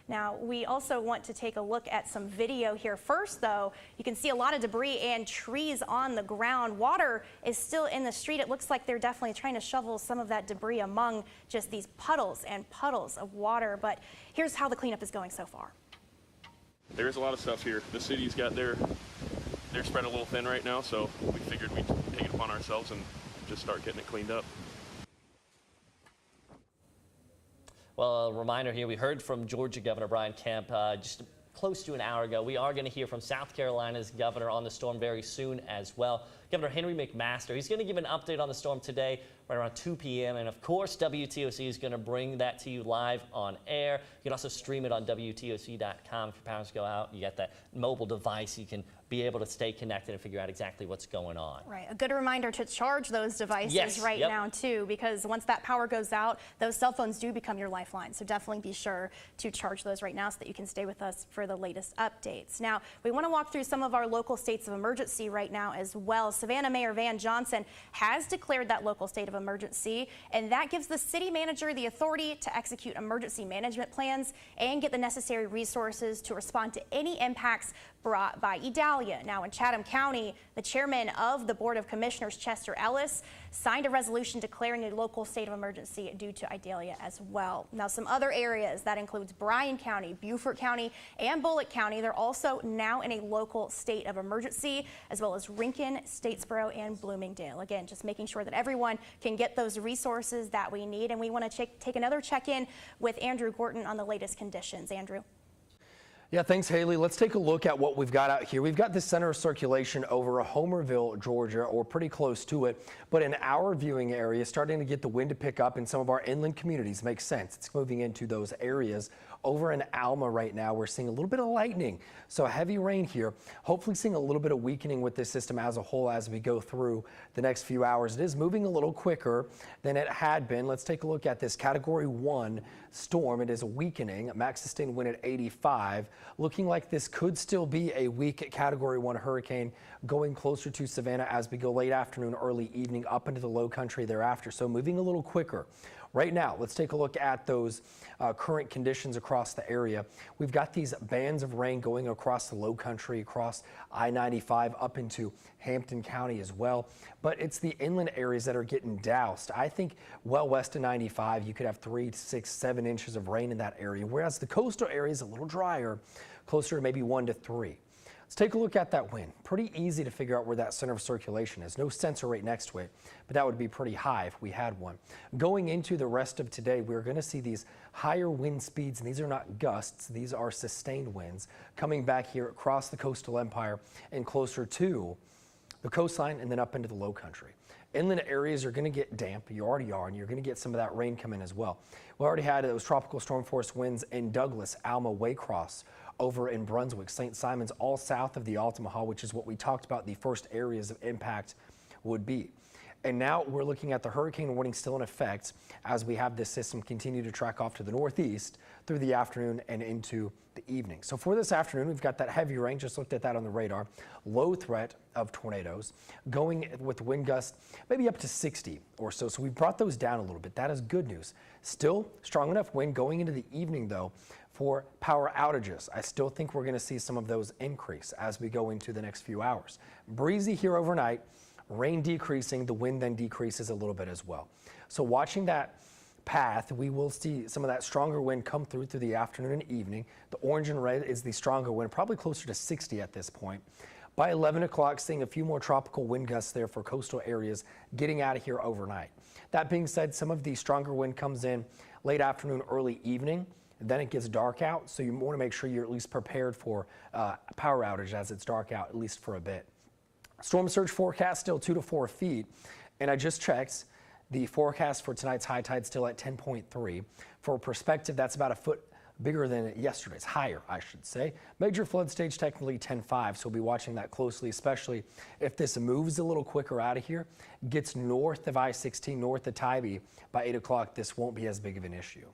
Now, we also want to take a look at some video here. First, though, you can see a lot of debris and trees on the ground. Water is still in the street. It looks like they're definitely trying to shovel some of that debris among just these puddles and puddles of water. But here's how the cleanup is going so far. There's a lot of stuff here. The city's got they're spread a little thin right now, so we figured we'd take it upon ourselves and just start getting it cleaned up. Well, a reminder here, we heard from Georgia Governor Brian Kemp just close to an hour ago. We are going to hear from South Carolina's governor on the storm very soon as well. Governor Henry McMaster, he's going to give an update on the storm today right around 2 p.m. And of course, WTOC is going to bring that to you live on air. You can also stream it on WTOC.com. If your powers go out, you got that mobile device, you can be able to stay connected and figure out exactly what's going on. Right, a good reminder to charge those devices now too, because once that power goes out, those cell phones do become your lifeline. So definitely be sure to charge those right now so that you can stay with us for the latest updates. Now, we want to walk through some of our local states of emergency right now as well. Savannah Mayor Van Johnson has declared that local state of emergency, and that gives the city manager the authority to execute emergency management plans and get the necessary resources to respond to any impacts brought by Idalia. Now in Chatham County, the chairman of the Board of Commissioners, Chester Ellis, signed a resolution declaring a local state of emergency due to Idalia as well. Now some other areas, that includes Bryan County, Beaufort County, and Bullitt County, they're also now in a local state of emergency, as well as Rincon, Statesboro, and Bloomingdale. Again, just making sure that everyone can get those resources that we need. And we want to take another check-in with Andrew Gorton on the latest conditions. Andrew. Yeah, thanks, Haley. Let's take a look at what we've got out here. We've got the center of circulation over Homerville, Georgia, or pretty close to it. But in our viewing area, starting to get the wind to pick up in some of our inland communities. Makes sense. It's moving into those areas. Over in Alma right now, we're seeing a little bit of lightning. So heavy rain here. Hopefully seeing a little bit of weakening with this system as a whole as we go through the next few hours. It is moving a little quicker than it had been. Let's take a look at this Category 1 storm. It is weakening. Max sustained wind at 85. Looking like this could still be a weak Category 1 hurricane going closer to Savannah as we go late afternoon, early evening up into the low country thereafter. So moving a little quicker. Right now, let's take a look at those current conditions across the area. We've got these bands of rain going across the low country, across I-95 up into Hampton County as well. But it's the inland areas that are getting doused. I think well west of 95, you could have 3 to 6, 7 inches of rain in that area, whereas the coastal area is a little drier, closer to maybe 1 to 3. Let's take a look at that wind. Pretty easy to figure out where that center of circulation is. No sensor right next to it, but that would be pretty high if we had one. Going into the rest of today, we're going to see these higher wind speeds, and these are not gusts. These are sustained winds coming back here across the coastal empire and closer to the coastline and then up into the low country. Inland areas are going to get damp. You already are, and you're going to get some of that rain come in as well. We already had those tropical storm force winds in Douglas, Alma, Waycross, over in Brunswick, St. Simons, all south of the Altamaha, which is what we talked about the first areas of impact would be. And now we're looking at the hurricane warning still in effect as we have this system continue to track off to the northeast through the afternoon and into the evening. So for this afternoon, we've got that heavy rain, just looked at that on the radar, low threat of tornadoes, going with wind gusts maybe up to 60 or so. So we brought those down a little bit. That is good news. Still strong enough wind going into the evening though for power outages. I still think we're going to see some of those increase as we go into the next few hours. Breezy here overnight, rain decreasing, the wind then decreases a little bit as well. So watching that path, we will see some of that stronger wind come through the afternoon and evening. The orange and red is the stronger wind, probably closer to 60 at this point. By 11 o'clock, seeing a few more tropical wind gusts there for coastal areas getting out of here overnight. That being said, some of the stronger wind comes in late afternoon, early evening. Then it gets dark out, so you want to make sure you're at least prepared for power outage as it's dark out, at least for a bit. Storm surge forecast still 2 to 4 feet, and I just checked. The forecast for tonight's high tide still at 10.3. For perspective, that's about a foot bigger than yesterday's, higher, I should say. Major flood stage technically 10.5, so we'll be watching that closely, especially if this moves a little quicker out of here, gets north of I-16, north of Tybee. By 8 o'clock, this won't be as big of an issue.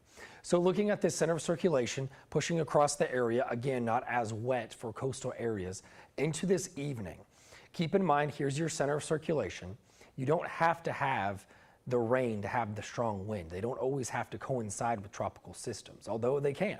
So looking at this center of circulation, pushing across the area, again, not as wet for coastal areas, into this evening. Keep in mind, here's your center of circulation. You don't have to have the rain to have the strong wind. They don't always have to coincide with tropical systems, although they can.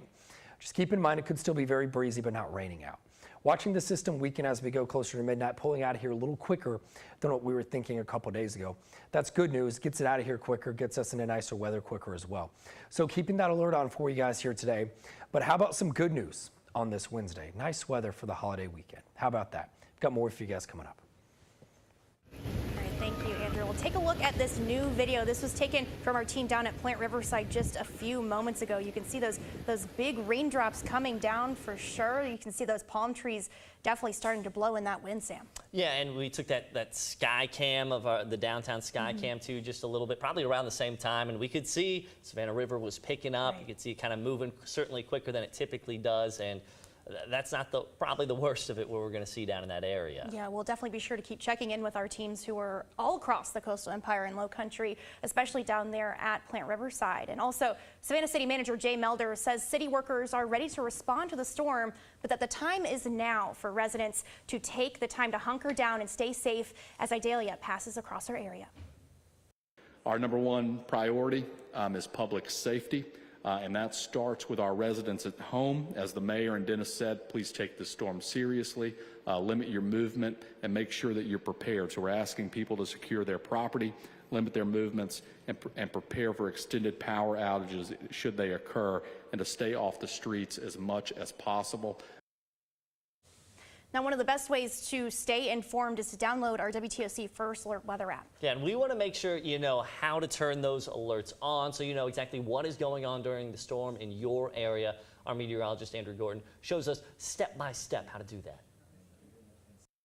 Just keep in mind it could still be very breezy, but not raining out. Watching the system weaken as we go closer to midnight, pulling out of here a little quicker than what we were thinking a couple days ago. That's good news. Gets it out of here quicker, gets us into nicer weather quicker as well. So keeping that alert on for you guys here today. But how about some good news on this Wednesday? Nice weather for the holiday weekend. How about that? We've got more for you guys coming up. Thank you, Andrew. We'll take a look at this new video. This was taken from our team down at Plant Riverside just a few moments ago. You can see those big raindrops coming down for sure. You can see those palm trees definitely starting to blow in that wind, Sam. Yeah, and we took that sky cam of the downtown sky cam too, just a little bit, probably around the same time, and we could see Savannah River was picking up. Right. You could see it kind of moving certainly quicker than it typically does, and that's not probably the worst of it what we're going to see down in that area. Yeah, we'll definitely be sure to keep checking in with our teams who are all across the coastal empire and low country, especially down there at Plant Riverside. And also, Savannah City Manager Jay Melder says city workers are ready to respond to the storm, but that the time is now for residents to take the time to hunker down and stay safe as Idalia passes across our area. Our number one priority is public safety. And that starts with our residents at home. As the mayor and Dennis said, please take this storm seriously, limit your movement, and make sure that you're prepared. So we're asking people to secure their property, limit their movements, and prepare for extended power outages should they occur, and to stay off the streets as much as possible. Now, one of the best ways to stay informed is to download our WTOC First Alert Weather app. Yeah, and we want to make sure you know how to turn those alerts on so you know exactly what is going on during the storm in your area. Our meteorologist, Andrew Gordon, shows us step by step how to do that.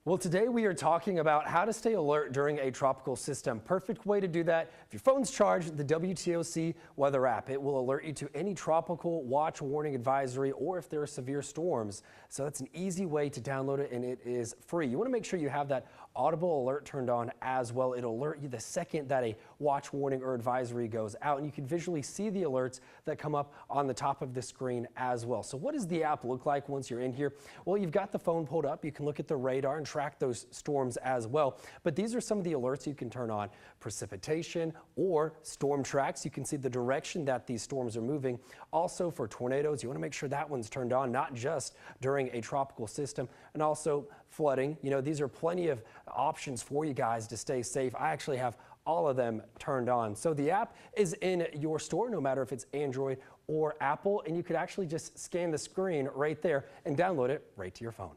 Well, today we are talking about how to stay alert during a tropical system. Perfect way to do that. If your phone's charged, the WTOC weather app. It will alert you to any tropical watch, warning, advisory, or if there are severe storms. So that's an easy way to download it, and it is free. You want to make sure you have that audible alert turned on as well. It'll alert you the second that a watch, warning, or advisory goes out, and you can visually see the alerts that come up on the top of the screen as well. So what does the app look like once you're in here? Well, you've got the phone pulled up. You can look at the radar and track those storms as well. But these are some of the alerts you can turn on: precipitation or storm tracks. You can see the direction that these storms are moving. Also for tornadoes, you want to make sure that one's turned on, not just during a tropical system, and also flooding. You know, these are plenty of options for you guys to stay safe. I actually have all of them turned on. So the app is in your store, no matter if it's Android or Apple, and you could actually just scan the screen right there and download it right to your phone.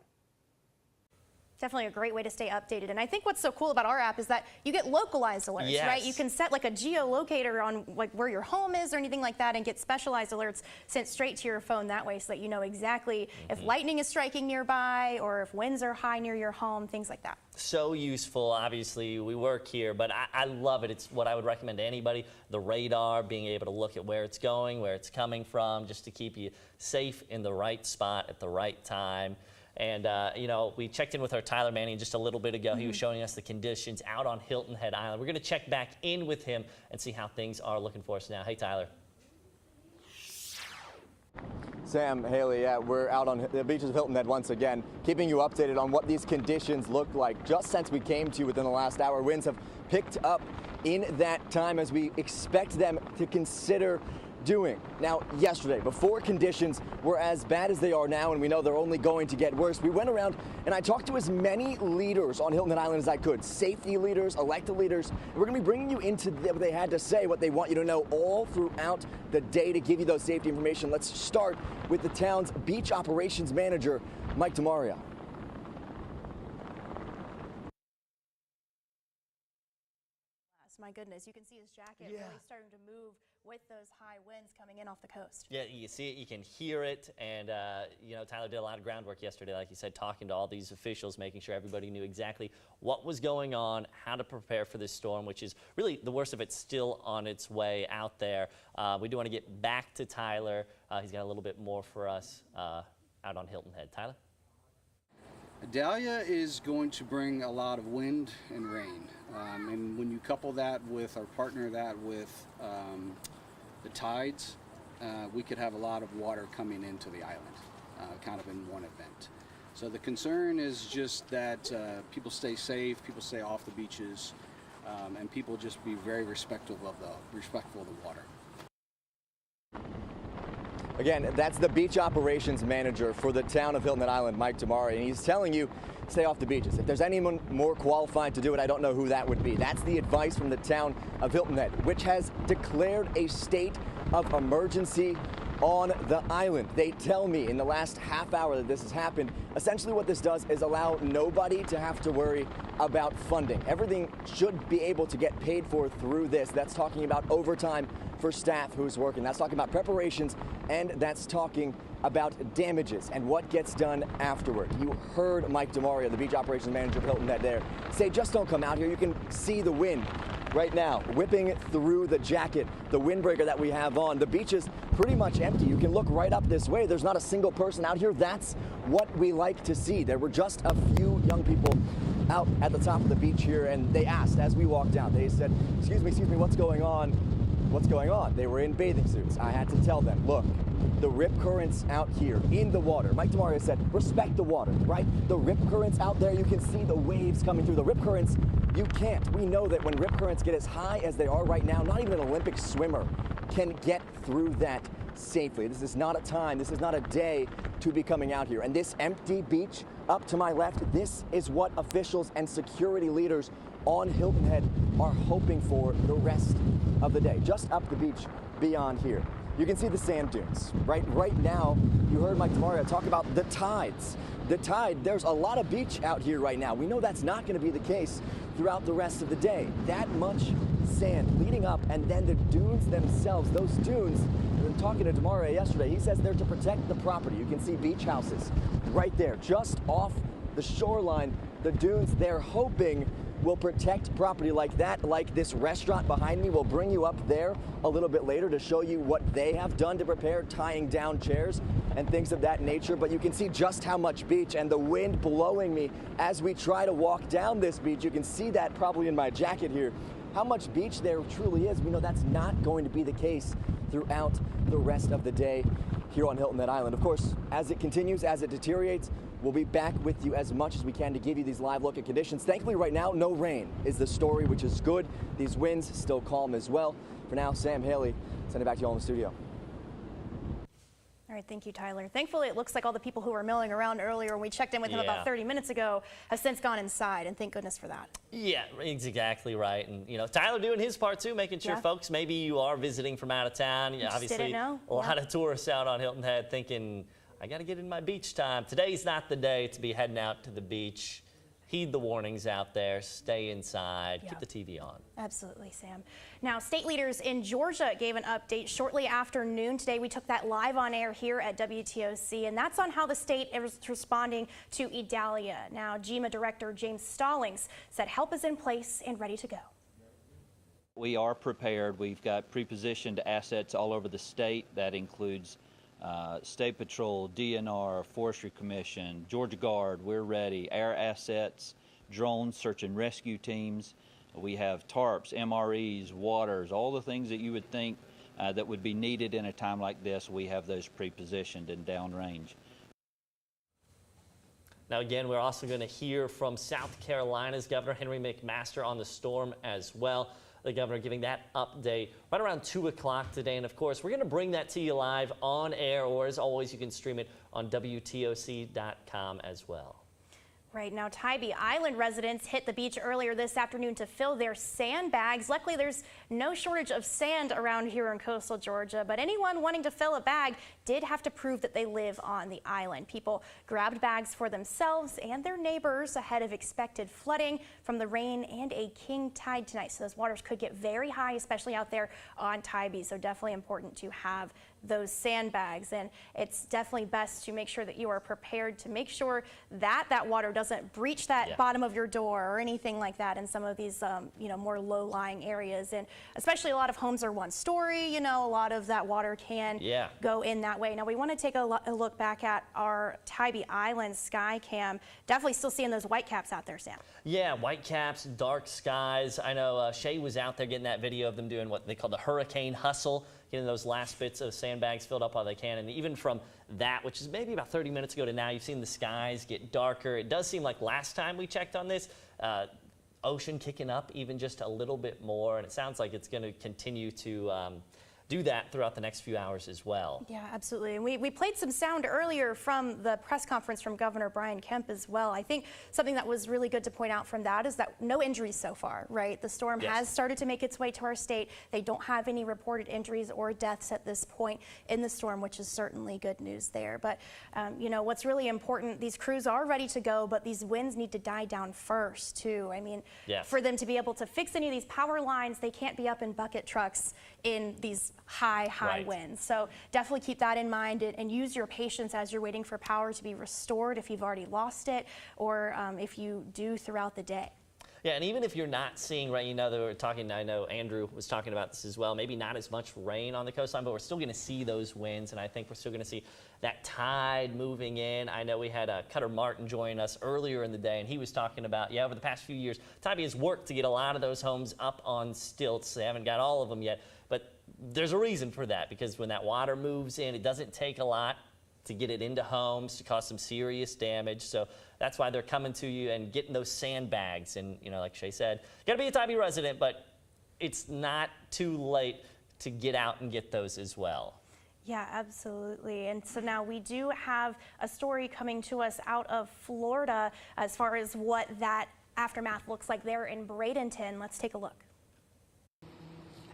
Definitely a great way to stay updated. And I think what's so cool about our app is that you get localized alerts, yes. right? You can set like a geolocator on like where your home is or anything like that and get specialized alerts sent straight to your phone that way so that you know exactly if lightning is striking nearby or if winds are high near your home, things like that. So useful. Obviously, we work here, but I love it. It's what I would recommend to anybody. The radar, being able to look at where it's going, where it's coming from, just to keep you safe in the right spot at the right time. And, you know, we checked in with our Tyler Manning just a little bit ago. He was showing us the conditions out on Hilton Head Island. We're going to check back in with him and see how things are looking for us now. Hey, Tyler. Sam, Haley, yeah, we're out on the beaches of Hilton Head once again, keeping you updated on what these conditions look like. Just since we came to you within the last hour, winds have picked up in that time as we expect them to consider doing. Now, yesterday, before conditions were as bad as they are now, and we know they're only going to get worse, we went around and I talked to as many leaders on Hilton Head Island as I could, safety leaders, elected leaders. And we're going to be bringing you into what they had to say, what they want you to know all throughout the day to give you those safety information. Let's start with the town's beach operations manager, Mike DeMario. fast. My goodness, you can see his jacket really starting to move with those high winds coming in off the coast. Yeah, you see it, you can hear it, and you know, Tyler did a lot of groundwork yesterday, like you said, talking to all these officials, making sure everybody knew exactly what was going on, how to prepare for this storm, which is really the worst of it still on its way out there. We do want to get back to Tyler. He's got a little bit more for us out on Hilton Head. Tyler? Idalia is going to bring a lot of wind and rain, and when you couple that with, or partner that with the tides, we could have a lot of water coming into the island, kind of in one event. So the concern is just that people stay safe, people stay off the beaches, and people just be very respectful of the water. Again, that's the beach operations manager for the town of Hilton Head Island, Mike Tamari, and he's telling you, stay off the beaches. If there's anyone more qualified to do it, I don't know who that would be. That's the advice from the town of Hilton Head, which has declared a state of emergency on the island. They tell me in the last half hour that this has happened. Essentially what this does is allow nobody to have to worry about funding. Everything should be able to get paid for through this. That's talking about overtime for staff who's working. That's talking about preparations, and that's talking about damages and what gets done afterward. You heard Mike DeMario, the beach operations manager of Hilton Head there, say just don't come out here. You can see the wind right now whipping through the jacket, the windbreaker that we have on. The beach is pretty much empty. You can look right up this way. There's not a single person out here. That's what we like to see. There were just a few young people out at the top of the beach here, and they asked as we walked down, they said, excuse me, what's going on? What's going on? They were in bathing suits. I had to tell them, look, the rip currents out here in the water. Mike DeMario said, respect the water, right? The rip currents out there, you can see the waves coming through. The rip currents, you can't. We know that when rip currents get as high as they are right now, not even an Olympic swimmer can get through that safely. This is not a time, this is not a day to be coming out here. And this empty beach up to my left, this is what officials and security leaders on Hilton Head are hoping for the rest of the day. Just up the beach beyond here, you can see the sand dunes. Right now, you heard Mike DeMario talk about the tides. The tide, there's a lot of beach out here right now. We know that's not going to be the case throughout the rest of the day. That much sand leading up, and then the dunes themselves, those dunes, talking to DeMario yesterday, he says they're to protect the property. You can see beach houses right there, just off the shoreline. The dunes, they're hoping will protect property like that, like this restaurant behind me. We'll bring you up there a little bit later to show you what they have done to prepare, tying down chairs and things of that nature. But you can see just how much beach and the wind blowing me as we try to walk down this beach. You can see that probably in my jacket here, how much beach there truly is. We know that's not going to be the case throughout the rest of the day here on Hilton Head Island. Of course, as it continues, as it deteriorates, we'll be back with you as much as we can to give you these live look at conditions. Thankfully, right now, no rain is the story, which is good. These winds still calm as well. For now, Sam Haley, sending it back to you all in the studio. All right, thank you, Tyler. Thankfully, it looks like all the people who were milling around earlier when we checked in with him about 30 minutes ago have since gone inside, and thank goodness for that. Yeah, exactly right. And, you know, Tyler doing his part, too, making sure folks, maybe you are visiting from out of town. You know, obviously, a lot of tourists out on Hilton Head thinking, I got to get in my beach time. Today's not the day to be heading out to the beach. Heed the warnings out there. Stay inside. Keep the TV on. Absolutely, Sam. Now, state leaders in Georgia gave an update shortly after noon today. We took that live on air here at WTOC, and that's on how the state is responding to Idalia. Now, GEMA Director James Stallings said help is in place and ready to go. We are prepared. We've got pre-positioned assets all over the state. That includes State Patrol, DNR, Forestry Commission, Georgia Guard. We're ready. Air assets, drones, search and rescue teams. We have tarps, MREs, waters, all the things that you would think that would be needed in a time like this. We have those pre-positioned and downrange. Now, again, we're also going to hear from South Carolina's Governor Henry McMaster on the storm as well. The governor giving that update right around 2 o'clock today. And of course, we're going to bring that to you live on air, or as always, you can stream it on WTOC.com as well. Right now, Tybee Island residents hit the beach earlier this afternoon to fill their sandbags. Luckily, there's no shortage of sand around here in coastal Georgia, but anyone wanting to fill a bag did have to prove that they live on the island. People grabbed bags for themselves and their neighbors ahead of expected flooding from the rain and a king tide tonight. So those waters could get very high, especially out there on Tybee. So definitely important to have those sandbags, and it's definitely best to make sure that you are prepared to make sure that that water doesn't breach that bottom of your door or anything like that in some of these more low-lying areas. And especially a lot of homes are one story, a lot of that water can go in that way. Now we want to take a look back at our Tybee Island sky cam. Definitely still seeing those white caps out there, Sam. Yeah, white caps, dark skies. I know Shay was out there getting that video of them doing what they call the hurricane hustle, getting those last bits of sandbags filled up while they can. And even from that, which is maybe about 30 minutes ago to now, you've seen the skies get darker. It does seem like last time we checked on this, ocean kicking up even just a little bit more. And it sounds like it's going to continue to do that throughout the next few hours as well. Yeah, absolutely. And we played some sound earlier from the press conference from Governor Brian Kemp as well. I think something that was really good to point out from that is that no injuries so far, right? The storm has started to make its way to our state. They don't have any reported injuries or deaths at this point in the storm, which is certainly good news there. But, what's really important, these crews are ready to go, but these winds need to die down first, too. I mean, for them to be able to fix any of these power lines, they can't be up in bucket trucks in these high winds. So definitely keep that in mind and use your patience as you're waiting for power to be restored if you've already lost it, or if you do throughout the day. Yeah, and even if you're not seeing rain, they were talking, I know Andrew was talking about this as well, maybe not as much rain on the coastline, but we're still going to see those winds, and I think we're still going to see that tide moving in. I know we had Cutter Martin join us earlier in the day, and he was talking about, over the past few years, Tybee has worked to get a lot of those homes up on stilts. They haven't got all of them yet, but there's a reason for that, because when that water moves in, it doesn't take a lot to get it into homes, to cause some serious damage. So that's why they're coming to you and getting those sandbags. And, like Shay said, got to be a Tybee resident, but it's not too late to get out and get those as well. Yeah, absolutely. And so now we do have a story coming to us out of Florida as far as what that aftermath looks like there in Bradenton. Let's take a look.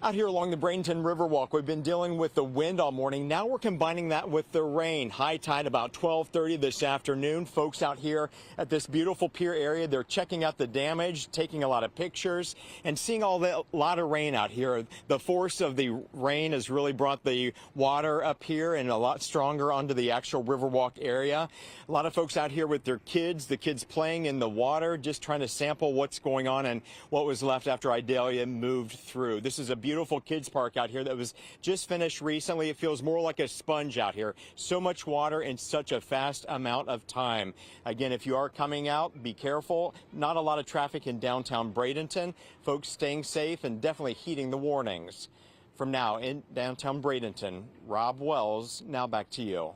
Out here along the Bradenton Riverwalk, we've been dealing with the wind all morning. Now we're combining that with the rain. High tide about 12:30 this afternoon. Folks out here at this beautiful pier area, they're checking out the damage, taking a lot of pictures, and seeing a lot of rain out here. The force of the rain has really brought the water up here and a lot stronger onto the actual Riverwalk area. A lot of folks out here with their kids, the kids playing in the water, just trying to sample what's going on and what was left after Idalia moved through. This is a beautiful kids park out here that was just finished recently. It feels more like a sponge out here. So much water in such a fast amount of time. Again, if you are coming out, be careful. Not a lot of traffic in downtown Bradenton. Folks staying safe and definitely heeding the warnings. From now in downtown Bradenton, Rob Wells, now back to you.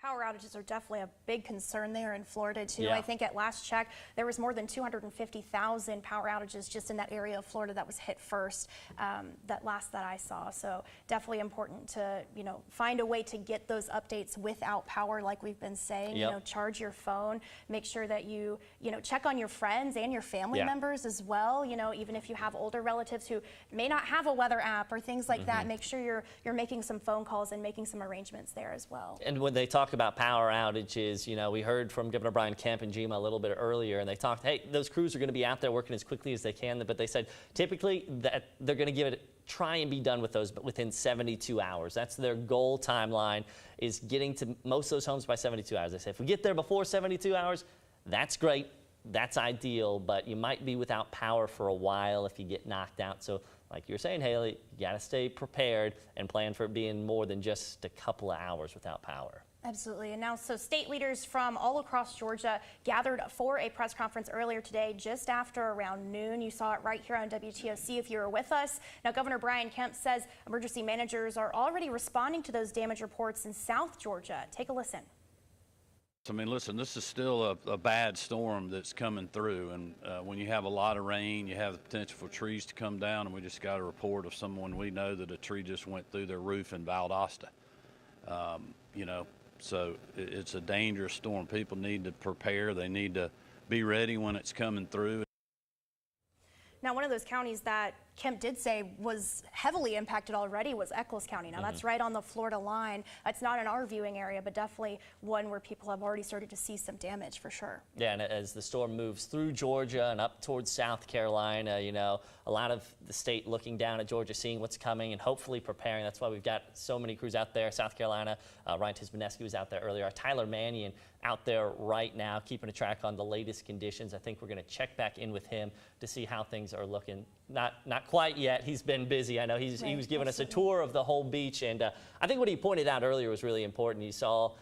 Power outages are definitely a big concern there in Florida, too. I think at last check, there was more than 250,000 power outages just in that area of Florida that was hit first, that I saw. So definitely important to, find a way to get those updates without power, like we've been saying. Charge your phone. Make sure that you, check on your friends and your family members as well. Even if you have older relatives who may not have a weather app or things like that, make sure you're making some phone calls and making some arrangements there as well. And when they talk about power outages, we heard from Governor Brian Kemp and GMA a little bit earlier, and they talked, hey, those crews are going to be out there working as quickly as they can, but they said typically that they're going to try and be done with those, but within 72 hours. That's their goal timeline, is getting to most of those homes by 72 hours. They say if we get there before 72 hours, that's great, that's ideal, but you might be without power for a while if you get knocked out. So like you were saying, Haley, you got to stay prepared and plan for it being more than just a couple of hours without power. Absolutely. And now, so state leaders from all across Georgia gathered for a press conference earlier today, just after around noon. You saw it right here on WTOC if you were with us. Now, Governor Brian Kemp says emergency managers are already responding to those damage reports in South Georgia. Take a listen. I mean, listen, this is still a bad storm that's coming through, and when you have a lot of rain, you have the potential for trees to come down, and we just got a report of someone we know that a tree just went through their roof in Valdosta. So it's a dangerous storm. People need to prepare. They need to be ready when it's coming through. Now, one of those counties that Kemp did say was heavily impacted already was Eccles County. Now, that's right on the Florida line. It's not in our viewing area, but definitely one where people have already started to see some damage for sure. Yeah, and as the storm moves through Georgia and up towards South Carolina, you know, a lot of the state looking down at Georgia, seeing what's coming and hopefully preparing. That's why we've got so many crews out there. South Carolina, Ryan Tismaneski was out there earlier. Tyler Mannion out there right now, keeping a track on the latest conditions. I think we're going to check back in with him to see how things are looking. Not quite yet. He's been busy. I know he was giving us a tour of the whole beach, and I think what he pointed out earlier was really important. You saw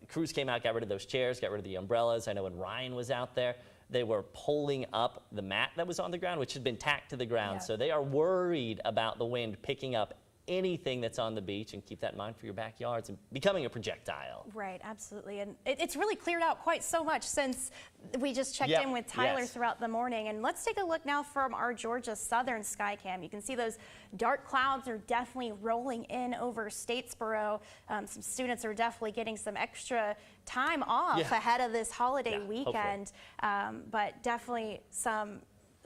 crews came out, got rid of those chairs, got rid of the umbrellas. I know when Ryan was out there, they were pulling up the mat that was on the ground, which had been tacked to the ground. So they are worried about the wind picking up anything that's on the beach, and keep that in mind for your backyards and becoming a projectile. Right, absolutely. And it's really cleared out quite so much since we just checked in with Tyler throughout the morning. And let's take a look now from our Georgia Southern Skycam. You can see those dark clouds are definitely rolling in over Statesboro. Some students are definitely getting some extra time off ahead of this holiday weekend, but definitely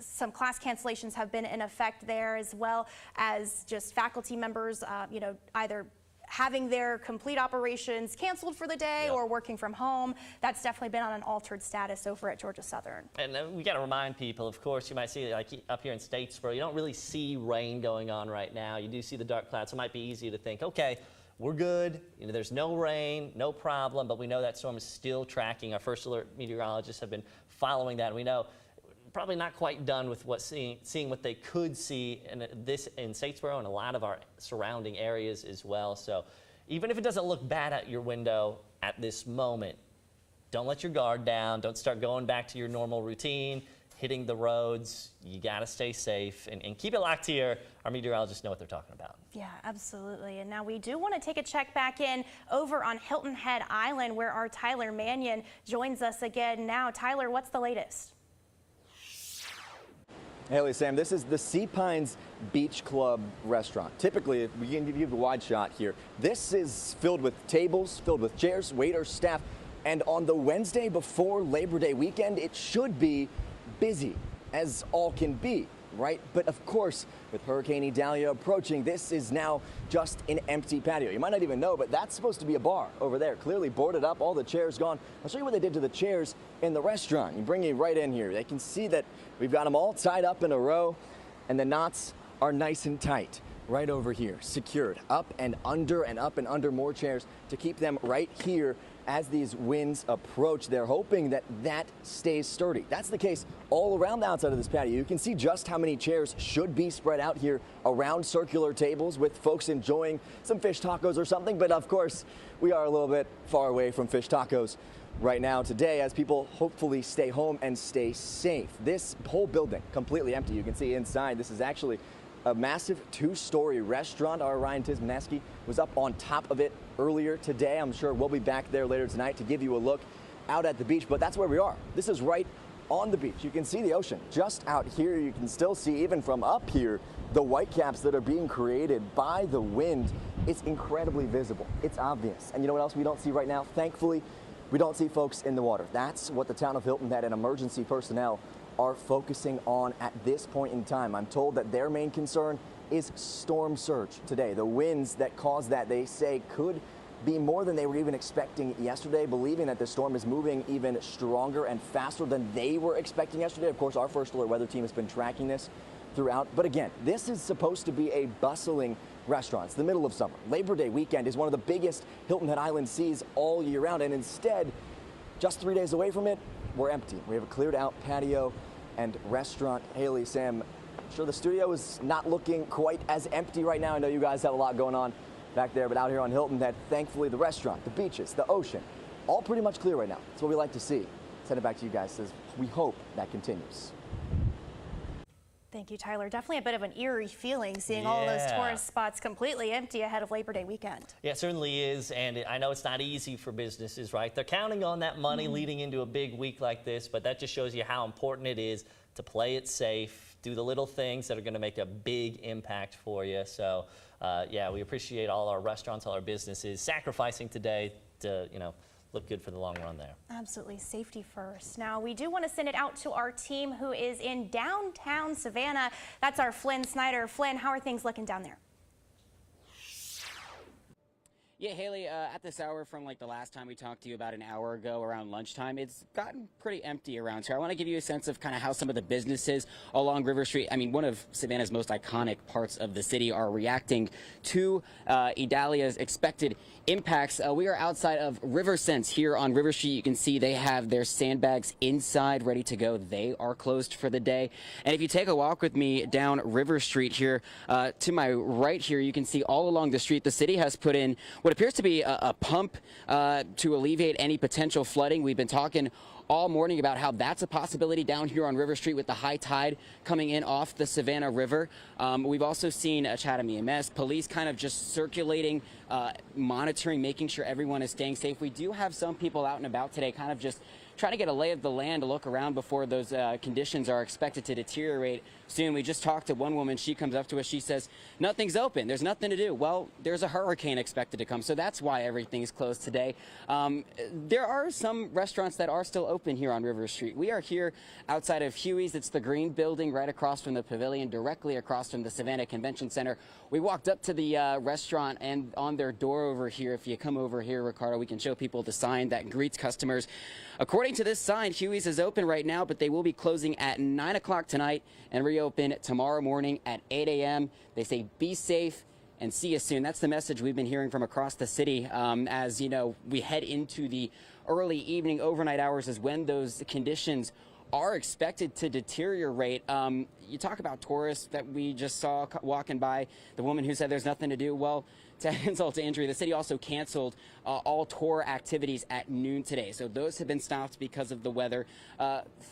some class cancellations have been in effect there, as well as just faculty members, you know, either having their complete operations canceled for the day or working from home. That's definitely been on an altered status over at Georgia Southern. And we got to remind people, of course, you might see like up here in Statesboro, you don't really see rain going on right now. You do see the dark clouds, so it might be easy to think, okay, we're good. You know, there's no rain, no problem, but we know that storm is still tracking. Our first alert meteorologists have been following that, and we know probably not quite done with seeing what they could see in Statesboro and a lot of our surrounding areas as well. So even if it doesn't look bad at your window at this moment, don't let your guard down. Don't start going back to your normal routine, hitting the roads. You got to stay safe and keep it locked here. Our meteorologists know what they're talking about. Yeah, absolutely. And now we do want to take a check back in over on Hilton Head Island, where our Tyler Mannion joins us again now. Tyler, what's the latest? Haley, Sam, this is the Sea Pines Beach Club restaurant. Typically, we can give you the wide shot here. This is filled with tables, filled with chairs, waiters, staff, and on the Wednesday before Labor Day weekend, it should be busy as all can be, right? But of course, with Hurricane Idalia approaching, this is now just an empty patio. You might not even know, but that's supposed to be a bar over there, clearly boarded up, all the chairs gone. I'll show you what they did to the chairs in the restaurant. You bring you right in here. They can see that we've got them all tied up in a row, and the knots are nice and tight right over here, secured up and under more chairs to keep them right here as these winds approach. They're hoping that that stays sturdy. That's the case all around the outside of this patio. You can see just how many chairs should be spread out here around circular tables with folks enjoying some fish tacos or something. But of course, we are a little bit far away from fish tacos right now today as people hopefully stay home and stay safe. This whole building completely empty. You can see inside, this is actually a massive two-story restaurant. Our Ryan Tismaneski was up on top of it earlier today. I'm sure we'll be back there later tonight to give you a look out at the beach, but that's where we are. This is right on the beach. You can see the ocean just out here. You can still see, even from up here, the whitecaps that are being created by the wind. It's incredibly visible. It's obvious. And you know what else we don't see right now? Thankfully, we don't see folks in the water. That's what the town of Hilton Head and emergency personnel are focusing on at this point in time. I'm told that their main concern is storm surge today. The winds that cause that, they say, could be more than they were even expecting yesterday, believing that the storm is moving even stronger and faster than they were expecting yesterday. Of course, our first alert weather team has been tracking this throughout. But again, this is supposed to be a bustling restaurant. It's the middle of summer. Labor Day weekend is one of the biggest Hilton Head Island sees all year round. And instead, just 3 days away from it, we're empty. We have a cleared out patio and restaurant. Haley, Sam, I'm sure the studio is not looking quite as empty right now. I know you guys have a lot going on back there, but out here on Hilton Head, thankfully the restaurant, the beaches, the ocean, all pretty much clear right now. That's what we like to see. Send it back to you guys as we hope that continues. Thank you, Tyler. Definitely a bit of an eerie feeling seeing all those tourist spots completely empty ahead of Labor Day weekend. Yeah, it certainly is, and I know it's not easy for businesses, right? They're counting on that money leading into a big week like this, but that just shows you how important it is to play it safe, do the little things that are going to make a big impact for you. So, yeah, we appreciate all our restaurants, all our businesses sacrificing today look good for the long run there. Absolutely, safety first. Now, we do want to send it out to our team who is in downtown Savannah. That's our Flynn Snyder. Flynn, how are things looking down there? Yeah, Haley, at this hour from like the last time we talked to you about an hour ago around lunchtime, it's gotten pretty empty around here. I want to give you a sense of kind of how some of the businesses along River Street, I mean, one of Savannah's most iconic parts of the city, are reacting to Idalia's expected impacts. We are outside of Riverfront here on River Street. You can see they have their sandbags inside ready to go. They are closed for the day. And if you take a walk with me down River Street here, to my right here, you can see all along the street, the city has put in what appears to be a pump to alleviate any potential flooding. We've been talking all morning about how that's a possibility down here on River Street with the high tide coming in off the Savannah River. We've also seen Chatham EMS, police kind of just circulating, monitoring, making sure everyone is staying safe. We do have some people out and about today kind of just trying to get a lay of the land, to look around before those conditions are expected to deteriorate soon. We just talked to one woman. She comes up to us. She says, nothing's open. There's nothing to do. Well, there's a hurricane expected to come, so that's why everything's closed today. There are some restaurants that are still open here on River Street. We are here outside of Huey's. It's the green building right across from the pavilion, directly across from the Savannah Convention Center. We walked up to the restaurant, and on their door over here, if you come over here, Ricardo, we can show people the sign that greets customers. According to this sign, Huey's is open right now, but they will be closing at 9 o'clock tonight and reopen tomorrow morning at 8 a.m. They say be safe and see you soon. That's the message we've been hearing from across the city. As you know, we head into the early evening overnight hours is when those conditions are expected to deteriorate. You talk about tourists that we just saw walking by, the woman who said there's nothing to do. Well, to insult to injury, the city also canceled all tour activities at noon today. So those have been stopped because of the weather.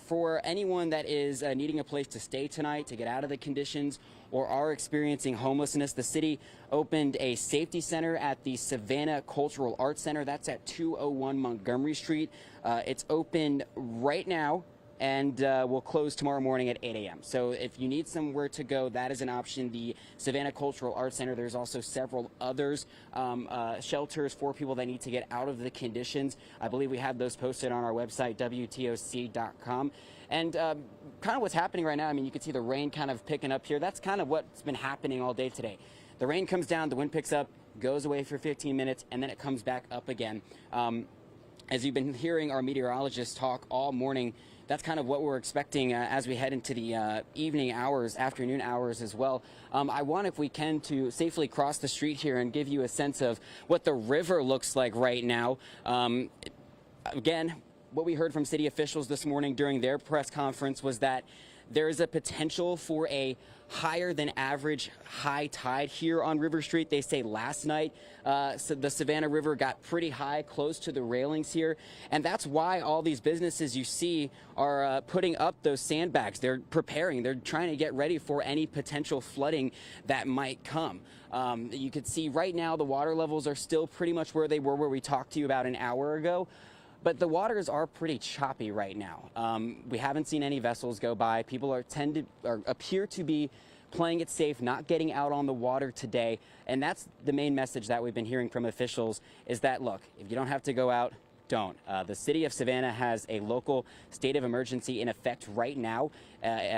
For anyone that is needing a place to stay tonight to get out of the conditions or are experiencing homelessness, the city opened a safety center at the Savannah Cultural Arts Center. That's at 201 Montgomery Street. It's open right now and will close tomorrow morning at 8 a.m. So if you need somewhere to go, that is an option. The Savannah Cultural Arts Center, there's also several others, shelters for people that need to get out of the conditions. I believe we have those posted on our website, WTOC.com. And kind of what's happening right now, I mean, you can see the rain kind of picking up here. That's kind of what's been happening all day today. The rain comes down, the wind picks up, goes away for 15 minutes, and then it comes back up again. As you've been hearing our meteorologists talk all morning, that's kind of what we're expecting as we head into the evening hours, afternoon hours as well. I want, if we can, to safely cross the street here and give you a sense of what the river looks like right now. Again, what we heard from city officials this morning during their press conference was that there is a potential for a higher than average high tide here on River Street. They say last night so the Savannah River got pretty high, close to the railings here, and that's why all these businesses you see are putting up those sandbags. They're preparing, they're trying to get ready for any potential flooding that might come. You could see right now the water levels are still pretty much where they were, where we talked to you about an hour ago. But the waters are pretty choppy right now. We haven't seen any vessels go by. People appear to be playing it safe, not getting out on the water today. And that's the main message that we've been hearing from officials, is that, look, if you don't have to go out, don't. The city of Savannah has a local state of emergency in effect right now.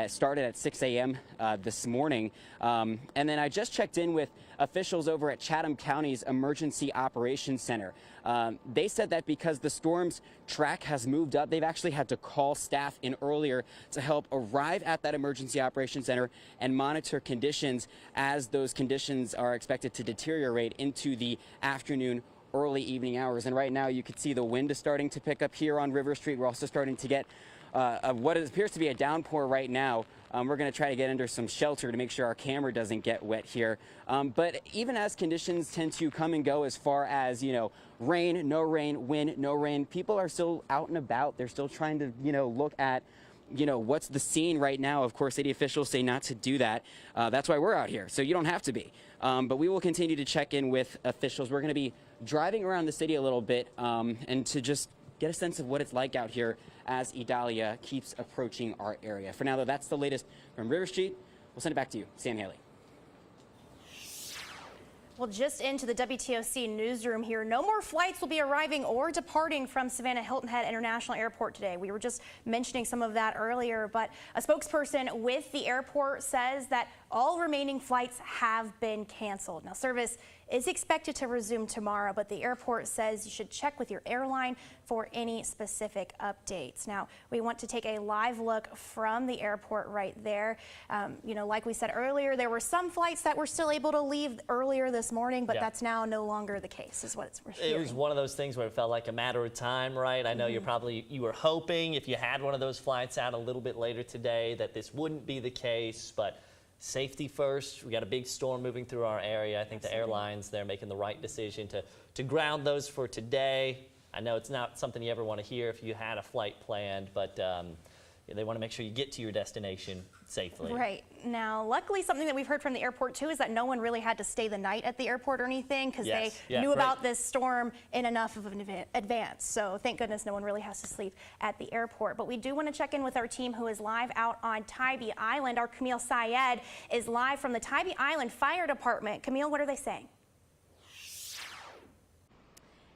Started at 6 a.m. This morning. And then I just checked in with officials over at Chatham County's Emergency Operations Center. They said that because the storm's track has moved up, they've actually had to call staff in earlier to help arrive at that Emergency Operations Center and monitor conditions as those conditions are expected to deteriorate into the afternoon, early evening hours. And right now you can see the wind is starting to pick up here on River Street. We're also starting to get what appears to be a downpour right now. We're going to try to get under some shelter to make sure our camera doesn't get wet here. But even as conditions tend to come and go, as far as, you know, rain, no rain, wind, no rain, people are still out and about. They're still trying to, you know, look at, you know, what's the scene right now. Of course, city officials say not to do that. That's why we're out here, so you don't have to be. But we will continue to check in with officials. We're going to be driving around the city a little bit and to just get a sense of what it's like out here as Idalia keeps approaching our area. For now, though, that's the latest from River Street. We'll send it back to you, Sam Haley. Well, just into the WTOC newsroom here. No more flights will be arriving or departing from Savannah Hilton Head International Airport today. We were just mentioning some of that earlier, but a spokesperson with the airport says that all remaining flights have been canceled. Now, service is expected to resume tomorrow, but the airport says you should check with your airline for any specific updates. Now, we want to take a live look from the airport right there. You know, like we said earlier, there were some flights that were still able to leave earlier this morning, but that's now no longer the case, is what we're hearing. It was one of those things where it felt like a matter of time, right? I know you were hoping if you had one of those flights out a little bit later today that this wouldn't be the case, but safety first. We got a big storm moving through our area. I think the airlines, they're making the right decision to ground those for today. I know it's not something you ever want to hear if you had a flight planned, but they want to make sure you get to your destination safely. Right. Now, luckily, something that we've heard from the airport, too, is that no one really had to stay the night at the airport or anything because they knew about this storm in enough of an advance. So thank goodness no one really has to sleep at the airport. But we do want to check in with our team who is live out on Tybee Island. Our Camille Syed is live from the Tybee Island Fire Department. Camille, what are they saying?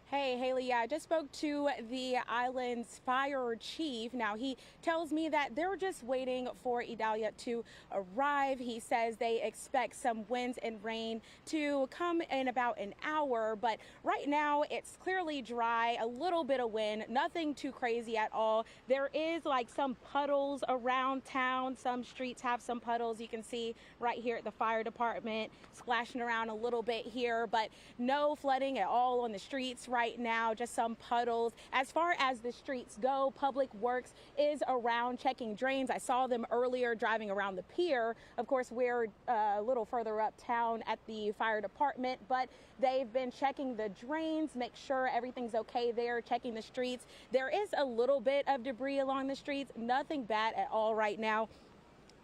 Hey, Haley, I just spoke to the island's fire chief. Now, he tells me that they're just waiting for Idalia to arrive. He says they expect some winds and rain to come in about an hour, but right now it's clearly dry, a little bit of wind, nothing too crazy at all. There is like some puddles around town. Some streets have some puddles. You can see right here at the fire department splashing around a little bit here, but no flooding at all on the streets right now, just some puddles. As far as the streets go, Public Works is around checking drains. I saw them earlier driving around the pier. Of course, we're a little further uptown at the fire department, but they've been checking the drains, make sure everything's okay there, checking the streets. There is a little bit of debris along the streets, nothing bad at all right now.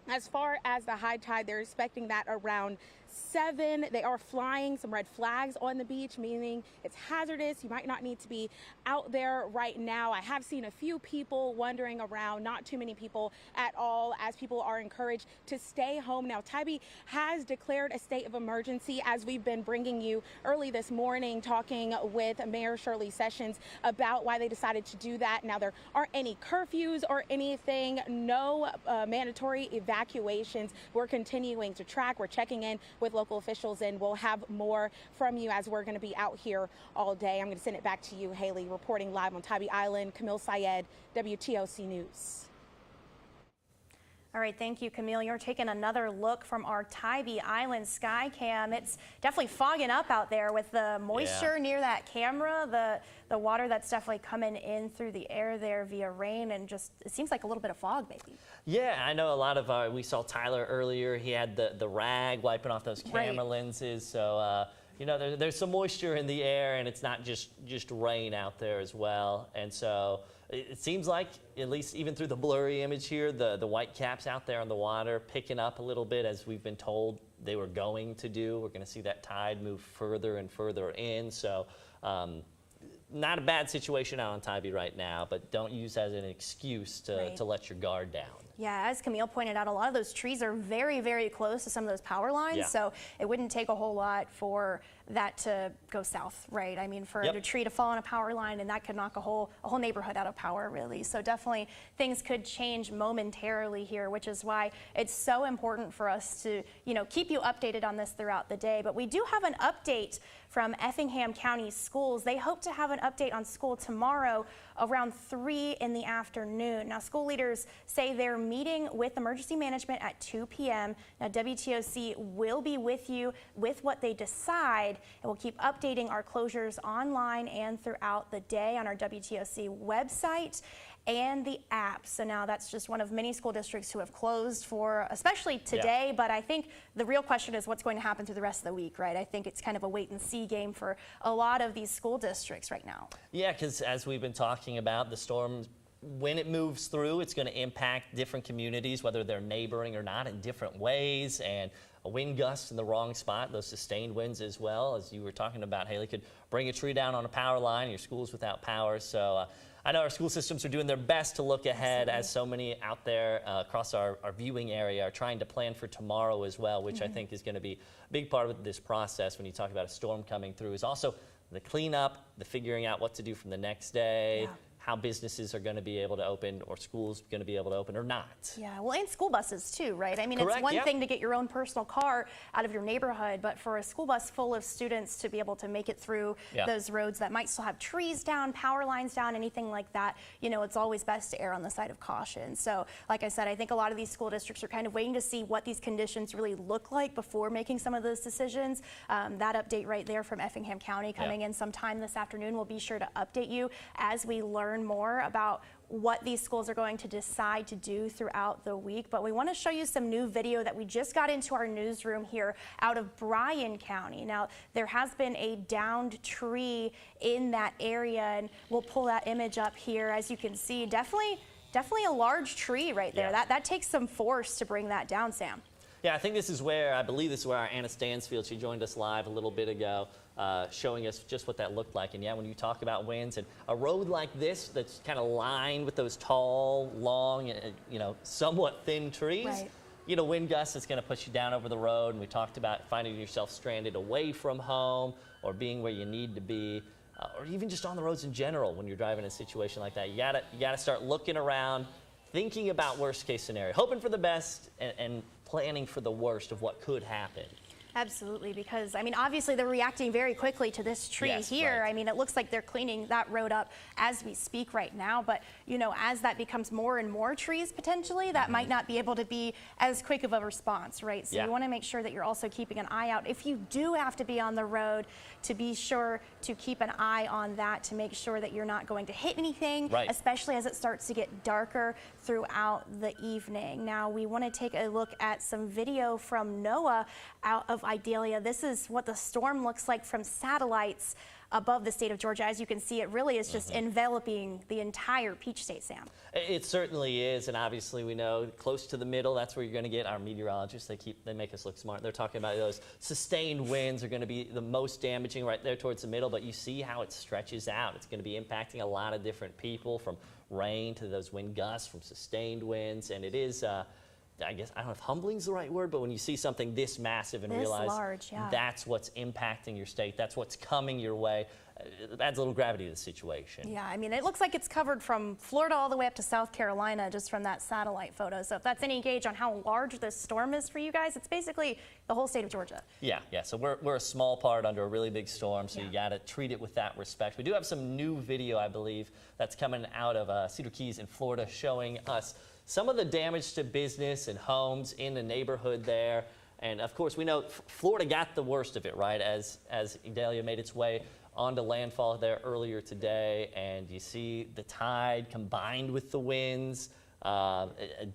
As far as the high tide, they're expecting that around 7. They are flying some red flags on the beach, meaning it's hazardous. You might not need to be out there right now. I have seen a few people wandering around, not too many people at all, as people are encouraged to stay home. Now, Tybee has declared a state of emergency, as we've been bringing you early this morning, talking with Mayor Shirley Sessions about why they decided to do that. Now, there aren't any curfews or anything, no mandatory evacuations. We're continuing to track. We're checking in with local officials, and we'll have more from you as we're going to be out here all day. I'm going to send it back to you, Haley, reporting live on Tybee Island. Camille Syed, WTOC News. All right, thank you, Camille. You're taking another look from our Tybee Island sky cam. It's definitely fogging up out there with the moisture near that camera, the water that's definitely coming in through the air there via rain, and just it seems like a little bit of fog, maybe. Yeah, I know a lot of we saw Tyler earlier. He had the rag wiping off those camera lenses. So you know, there's some moisture in the air, and it's not just rain out there as well. And so it seems like, at least even through the blurry image here, the white caps out there on the water picking up a little bit, as we've been told they were going to do. We're going to see that tide move further and further in. So not a bad situation out on Tybee right now, but don't use that as an excuse to let your guard down. Yeah, as Camille pointed out, a lot of those trees are very, very close to some of those power lines, so it wouldn't take a whole lot for that to go south, right? I mean, for a tree to fall on a power line, and that could knock a whole neighborhood out of power, really. So definitely things could change momentarily here, which is why it's so important for us to, you know, keep you updated on this throughout the day. But we do have an update from Effingham County Schools. They hope to have an update on school tomorrow around 3 in the afternoon. Now, school leaders say they're meeting with emergency management at 2 p.m. Now, WTOC will be with you with what they decide, and we'll keep updating our closures online and throughout the day on our WTOC website and the app. So now that's just one of many school districts who have closed for especially today, but I think the real question is what's going to happen through the rest of the week, right? I think it's kind of a wait and see game for a lot of these school districts right now. Yeah, because as we've been talking about, the storm, when it moves through, it's going to impact different communities, whether they're neighboring or not, in different ways. And a wind gust in the wrong spot, those sustained winds as well, as you were talking about, Haley, could bring a tree down on a power line, your school's without power. So I know our school systems are doing their best to look ahead, as so many out there across our viewing area are trying to plan for tomorrow as well, which I think is going to be a big part of this process when you talk about a storm coming through, is also the cleanup, the figuring out what to do from the next day, how businesses are going to be able to open, or schools going to be able to open or not. Yeah, well, and school buses too, right? I mean, Correct, it's one thing to get your own personal car out of your neighborhood, but for a school bus full of students to be able to make it through those roads that might still have trees down, power lines down, anything like that, you know, it's always best to err on the side of caution. So, like I said, I think a lot of these school districts are kind of waiting to see what these conditions really look like before making some of those decisions. That update right there from Effingham County coming in sometime this afternoon. We'll be sure to update you as we learn more about what these schools are going to decide to do throughout the week. But we want to show you some new video that we just got into our newsroom here out of Bryan County. Now, there has been a downed tree in that area, and we'll pull that image up here. As you can see, definitely a large tree right there. That takes some force to bring that down, Sam. Yeah, I think this is where, I believe this is where our Anna Stansfield, she joined us live a little bit ago, showing us just what that looked like. And yeah, when you talk about winds and a road like this that's kind of lined with those tall, long, you know, somewhat thin trees, you know, wind gusts, it's going to push you down over the road. And we talked about finding yourself stranded away from home or being where you need to be, or even just on the roads in general when you're driving in a situation like that. You gotta start looking around, thinking about worst case scenario, hoping for the best and planning for the worst of what could happen. Absolutely, because I mean, obviously they're reacting very quickly to this tree here. I mean, it looks like they're cleaning that road up as we speak right now, but you know, as that becomes more and more trees potentially, that might not be able to be as quick of a response, right? So you want to make sure that you're also keeping an eye out. If you do have to be on the road, to be sure to keep an eye on that, to make sure that you're not going to hit anything, especially as it starts to get darker throughout the evening. Now, we want to take a look at some video from NOAA out of Idalia. This is what the storm looks like from satellites above the state of Georgia. As you can see, it really is just enveloping the entire Peach State, Sam. It certainly is, and obviously we know close to the middle, that's where you're going to get our meteorologists. They make us look smart. They're talking about those sustained winds are going to be the most damaging right there towards the middle, but you see how it stretches out. It's going to be impacting a lot of different people, from rain to those wind gusts, from sustained winds, and it is I guess, I don't know if humbling is the right word, but when you see something this massive and realize that's what's impacting your state, that's what's coming your way, it adds a little gravity to the situation. Yeah, I mean, it looks like it's covered from Florida all the way up to South Carolina just from that satellite photo. So if that's any gauge on how large this storm is for you guys, it's basically the whole state of Georgia. Yeah. So we're a small part under a really big storm, so you got to treat it with that respect. We do have some new video, I believe, that's coming out of Cedar Keys in Florida, showing us some of the damage to business and homes in the neighborhood there. And of course, we know Florida got the worst of it, right? As Idalia made its way onto landfall there earlier today, and you see the tide combined with the winds. A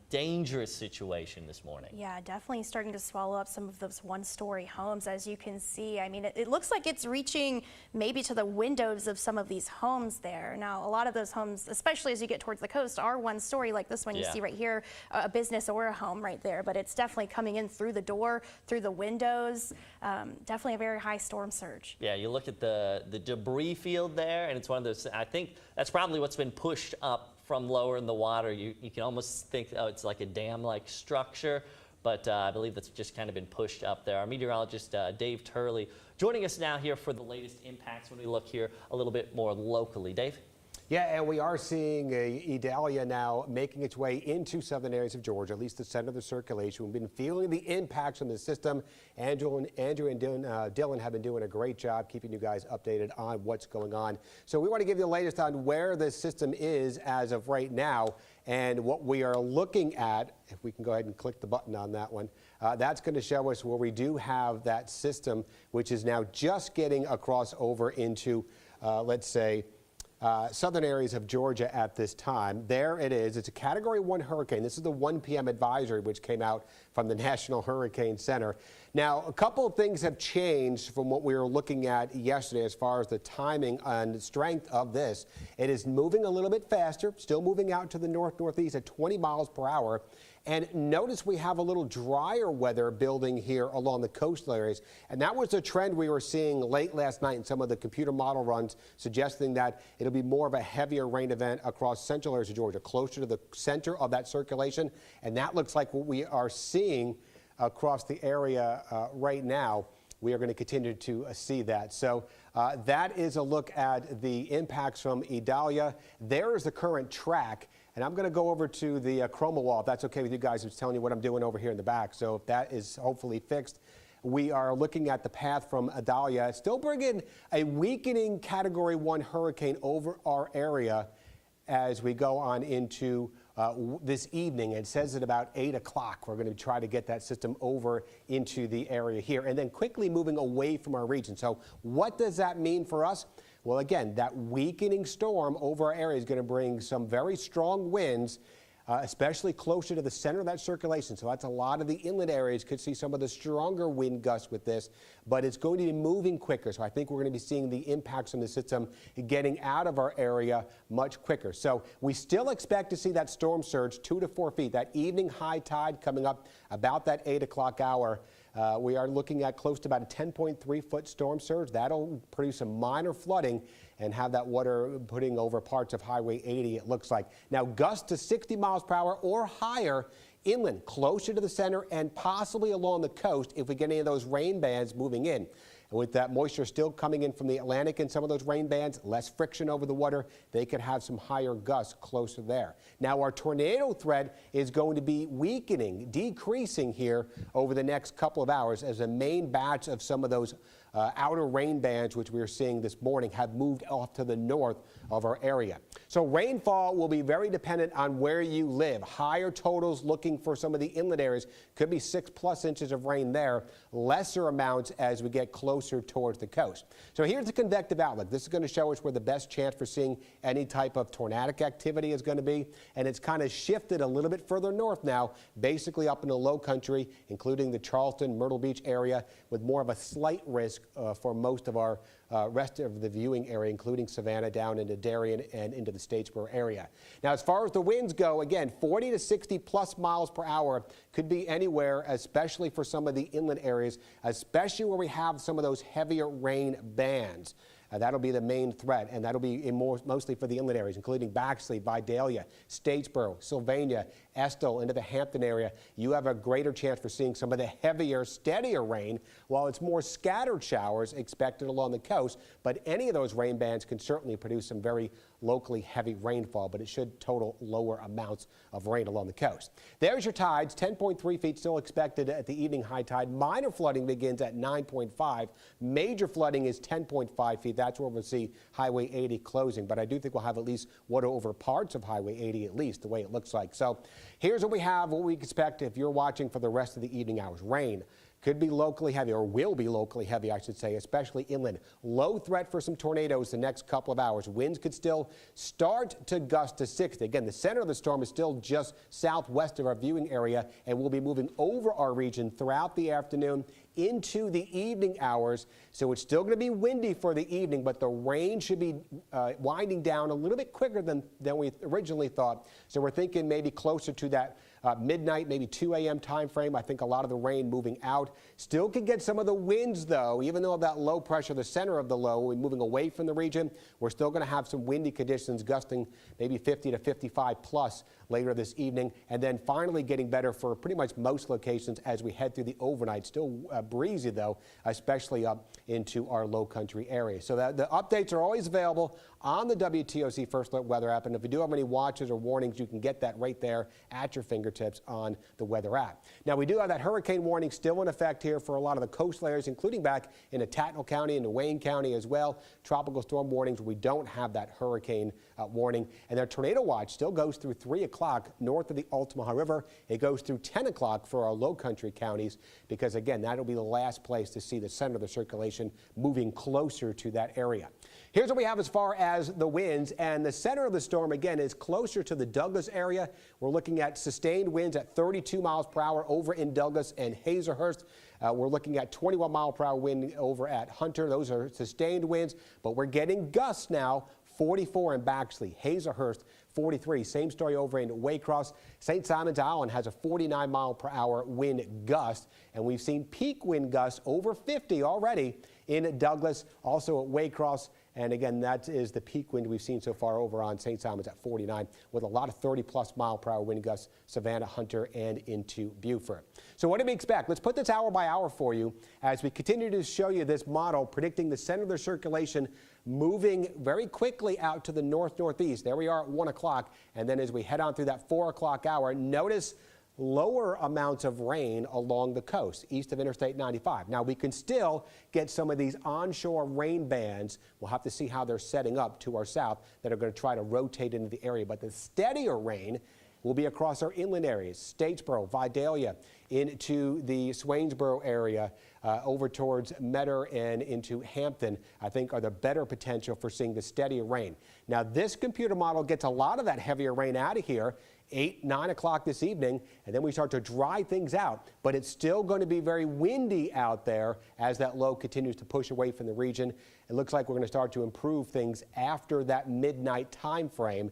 dangerous situation this morning. Yeah, definitely starting to swallow up some of those one-story homes, as you can see. I mean, it looks like it's reaching maybe to the windows of some of these homes there. Now, a lot of those homes, especially as you get towards the coast, are one-story, like this one you see right here, a business or a home right there. But it's definitely coming in through the door, through the windows. Definitely a very high storm surge. Yeah, you look at the debris field there, and it's one of those, I think that's probably what's been pushed up from lower in the water. You can almost think, oh, it's like a dam-like structure, but I believe that's just kind of been pushed up there. Our meteorologist, Dave Turley, joining us now here for the latest impacts when we look here a little bit more locally. Dave? Yeah, and we are seeing Idalia now making its way into southern areas of Georgia, at least the center of the circulation. We've been feeling the impacts on the system. Andrew and Dylan have been doing a great job keeping you guys updated on what's going on. So we want to give you the latest on where the system is as of right now, and what we are looking at. If we can go ahead and click the button on that one, that's going to show us where we do have that system, which is now just getting across over into, let's say, southern areas of Georgia at this time. There it is. It's a Category 1 hurricane. This is the 1 p.m. advisory, which came out from the National Hurricane Center. Now, a couple of things have changed from what we were looking at yesterday as far as the timing and strength of this. It is moving a little bit faster, still moving out to the north-northeast at 20 miles per hour. And notice we have a little drier weather building here along the coastal areas. And that was a trend we were seeing late last night in some of the computer model runs, suggesting that it'll be more of a heavier rain event across central areas of Georgia, closer to the center of that circulation. And that looks like what we are seeing across the area right now. We are going to continue to see that. So that is a look at the impacts from Idalia. There is the current track. And I'm going to go over to the chroma wall, if that's okay with you guys. I'm just telling you what I'm doing over here in the back. So if that is hopefully fixed, we are looking at the path from Idalia, still bringing a weakening Category 1 hurricane over our area as we go on into this evening. It says at about 8 o'clock, we're going to try to get that system over into the area here and then quickly moving away from our region. So what does that mean for us? Well, again, that weakening storm over our area is going to bring some very strong winds, especially closer to the center of that circulation. So that's a lot of the inland areas could see some of the stronger wind gusts with this, but it's going to be moving quicker. So I think we're going to be seeing the impacts on the system getting out of our area much quicker. So we still expect to see that storm surge 2 to 4 feet, that evening high tide coming up about that 8 o'clock hour. We are looking at close to about a 10.3-foot storm surge. That'll produce some minor flooding and have that water putting over parts of Highway 80, it looks like. Now, gusts to 60 miles per hour or higher inland, closer to the center and possibly along the coast if we get any of those rain bands moving in. And with that moisture still coming in from the Atlantic and some of those rain bands, less friction over the water, they could have some higher gusts closer there. Now, our tornado threat is going to be weakening, decreasing here over the next couple of hours as a main batch of some of those outer rain bands, which we are seeing this morning, have moved off to the north of our area. So rainfall will be very dependent on where you live. Higher totals looking for some of the inland areas could be 6+ inches of rain there, lesser amounts as we get closer towards the coast. So here's the convective outlook. This is going to show us where the best chance for seeing any type of tornadic activity is going to be, and it's kind of shifted a little bit further north now, basically up in the low country, including the Charleston, Myrtle Beach area, with more of a slight risk for most of our rest of the viewing area, including Savannah down into Darien and into the Statesboro area. Now, as far as the winds go, again, 40 to 60+ miles per hour could be anywhere, especially for some of the inland areas, especially where we have some of those heavier rain bands. That'll be the main threat, and that'll be mostly for the inland areas, including Baxley, Vidalia, Statesboro, Sylvania, Estill, into the Hampton area. You have a greater chance for seeing some of the heavier, steadier rain, while it's more scattered showers expected along the coast. But any of those rain bands can certainly produce some very locally heavy rainfall, but it should total lower amounts of rain along the coast. There's your tides, 10.3 feet still expected at the evening high tide. Minor flooding begins at 9.5. Major flooding is 10.5 feet. That's where we'll see Highway 80 closing, but I do think we'll have at least water over parts of Highway 80, at least the way it looks like. So here's what we have, what we expect if you're watching for the rest of the evening hours. Rain could be locally heavy, or will be locally heavy, I should say, especially inland. Low threat for some tornadoes the next couple of hours. Winds could still start to gust to 60. Again, the center of the storm is still just southwest of our viewing area and will be moving over our region throughout the afternoon into the evening hours. So it's still going to be windy for the evening, but the rain should be winding down a little bit quicker than we originally thought. So we're thinking maybe closer to that midnight, maybe 2 a.m. time frame. I think a lot of the rain moving out. Still can get some of the winds, though, even though that low pressure, the center of the low, will be moving away from the region. We're still going to have some windy conditions, gusting maybe 50 to 55+ later this evening, and then finally getting better for pretty much most locations as we head through the overnight. Still breezy, though, especially up into our low country area. So the updates are always available on the WTOC First Alert Weather app, and if you do have any watches or warnings, you can get that right there at your fingertips on the weather app. Now, we do have that hurricane warning still in effect here for a lot of the coastal areas, including back into Tattnall County and Wayne County as well. Tropical storm warnings, we don't have that hurricane warning, and their tornado watch still goes through 3 o'clock north of the Altamaha River. It goes through 10 o'clock for our low country counties, because again, that'll be the last place to see the center of the circulation moving closer to that area. Here's what we have as far as the winds, and the center of the storm again is closer to the Douglas area. We're looking at sustained winds at 32 miles per hour over in Douglas and Hazlehurst. We're looking at 21 mile per hour wind over at Hunter. Those are sustained winds, but we're getting gusts now. 44 in Baxley, Hazlehurst 43. Same story over in Waycross. St. Simons Island has a 49 mile per hour wind gust, and we've seen peak wind gusts over 50 already in Douglas, also at Waycross And again, that is the peak wind we've seen so far over on St. Simon's at 49, with a lot of 30+ mile-per-hour wind gusts, Savannah, Hunter, and into Beaufort. So what do we expect? Let's put this hour by hour for you as we continue to show you this model predicting the center of the circulation moving very quickly out to the north-northeast. There we are at 1 o'clock. And then as we head on through that 4 o'clock hour, notice lower amounts of rain along the coast east of Interstate 95. Now, we can still get some of these onshore rain bands. We'll have to see how they're setting up to our south that are going to try to rotate into the area. But the steadier rain will be across our inland areas, Statesboro, Vidalia, into the Swainsboro area, over towards Metter and into Hampton, I think are the better potential for seeing the steadier rain. Now, this computer model gets a lot of that heavier rain out of here 8, 9 o'clock this evening, and then we start to dry things out. But it's still going to be very windy out there as that low continues to push away from the region. It looks like we're going to start to improve things after that midnight time frame,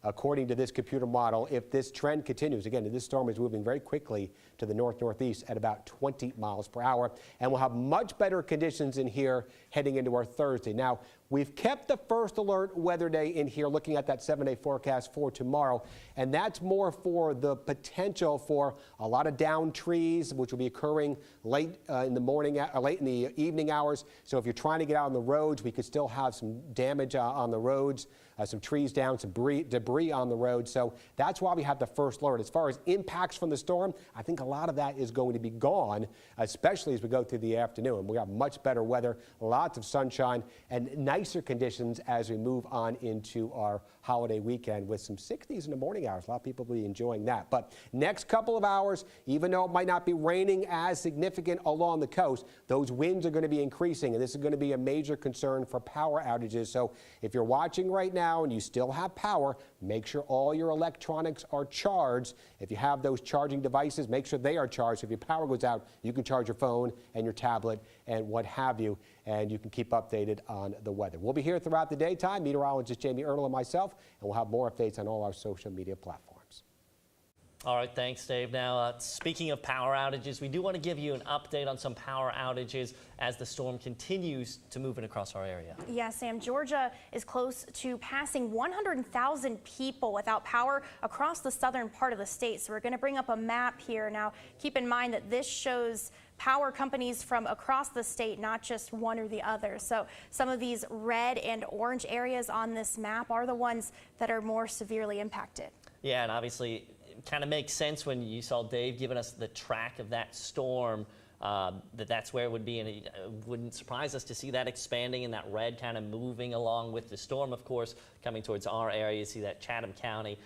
according to this computer model, if this trend continues. Again, this storm is moving very quickly to the north-northeast at about 20 miles per hour, and we'll have much better conditions in here heading into our Thursday. Now, we've kept the first alert weather day in here, looking at that 7-day forecast for tomorrow, and that's more for the potential for a lot of downed trees, which will be occurring late in the morning, late in the evening hours. So if you're trying to get out on the roads, we could still have some damage on the roads. Some trees down, some debris on the road. So that's why we have the first alert. As far as impacts from the storm, I think a lot of that is going to be gone, especially as we go through the afternoon. We have much better weather, lots of sunshine, and nicer conditions as we move on into our holiday weekend with some 60s in the morning hours. A lot of people will be enjoying that. But next couple of hours, even though it might not be raining as significant along the coast, those winds are going to be increasing, and this is going to be a major concern for power outages. So if you're watching right now and you still have power, make sure all your electronics are charged. If you have those charging devices, make sure they are charged. If your power goes out, you can charge your phone and your tablet and what have you, and you can keep updated on the weather. We'll be here throughout the daytime. Meteorologist Jamie Ernle and myself, and we'll have more updates on all our social media platforms. All right, thanks, Dave. Now, speaking of power outages, we do want to give you an update on some power outages as the storm continues to move in across our area. Yeah, Sam, Georgia is close to passing 100,000 people without power across the southern part of the state. So we're going to bring up a map here. Now, keep in mind that this shows power companies from across the state, not just one or the other. So some of these red and orange areas on this map are the ones that are more severely impacted. Yeah, and obviously kind of makes sense when you saw Dave giving us the track of that storm, that's where it would be, and it wouldn't surprise us to see that expanding and that red kind of moving along with the storm, of course, coming towards our area. You see that Chatham County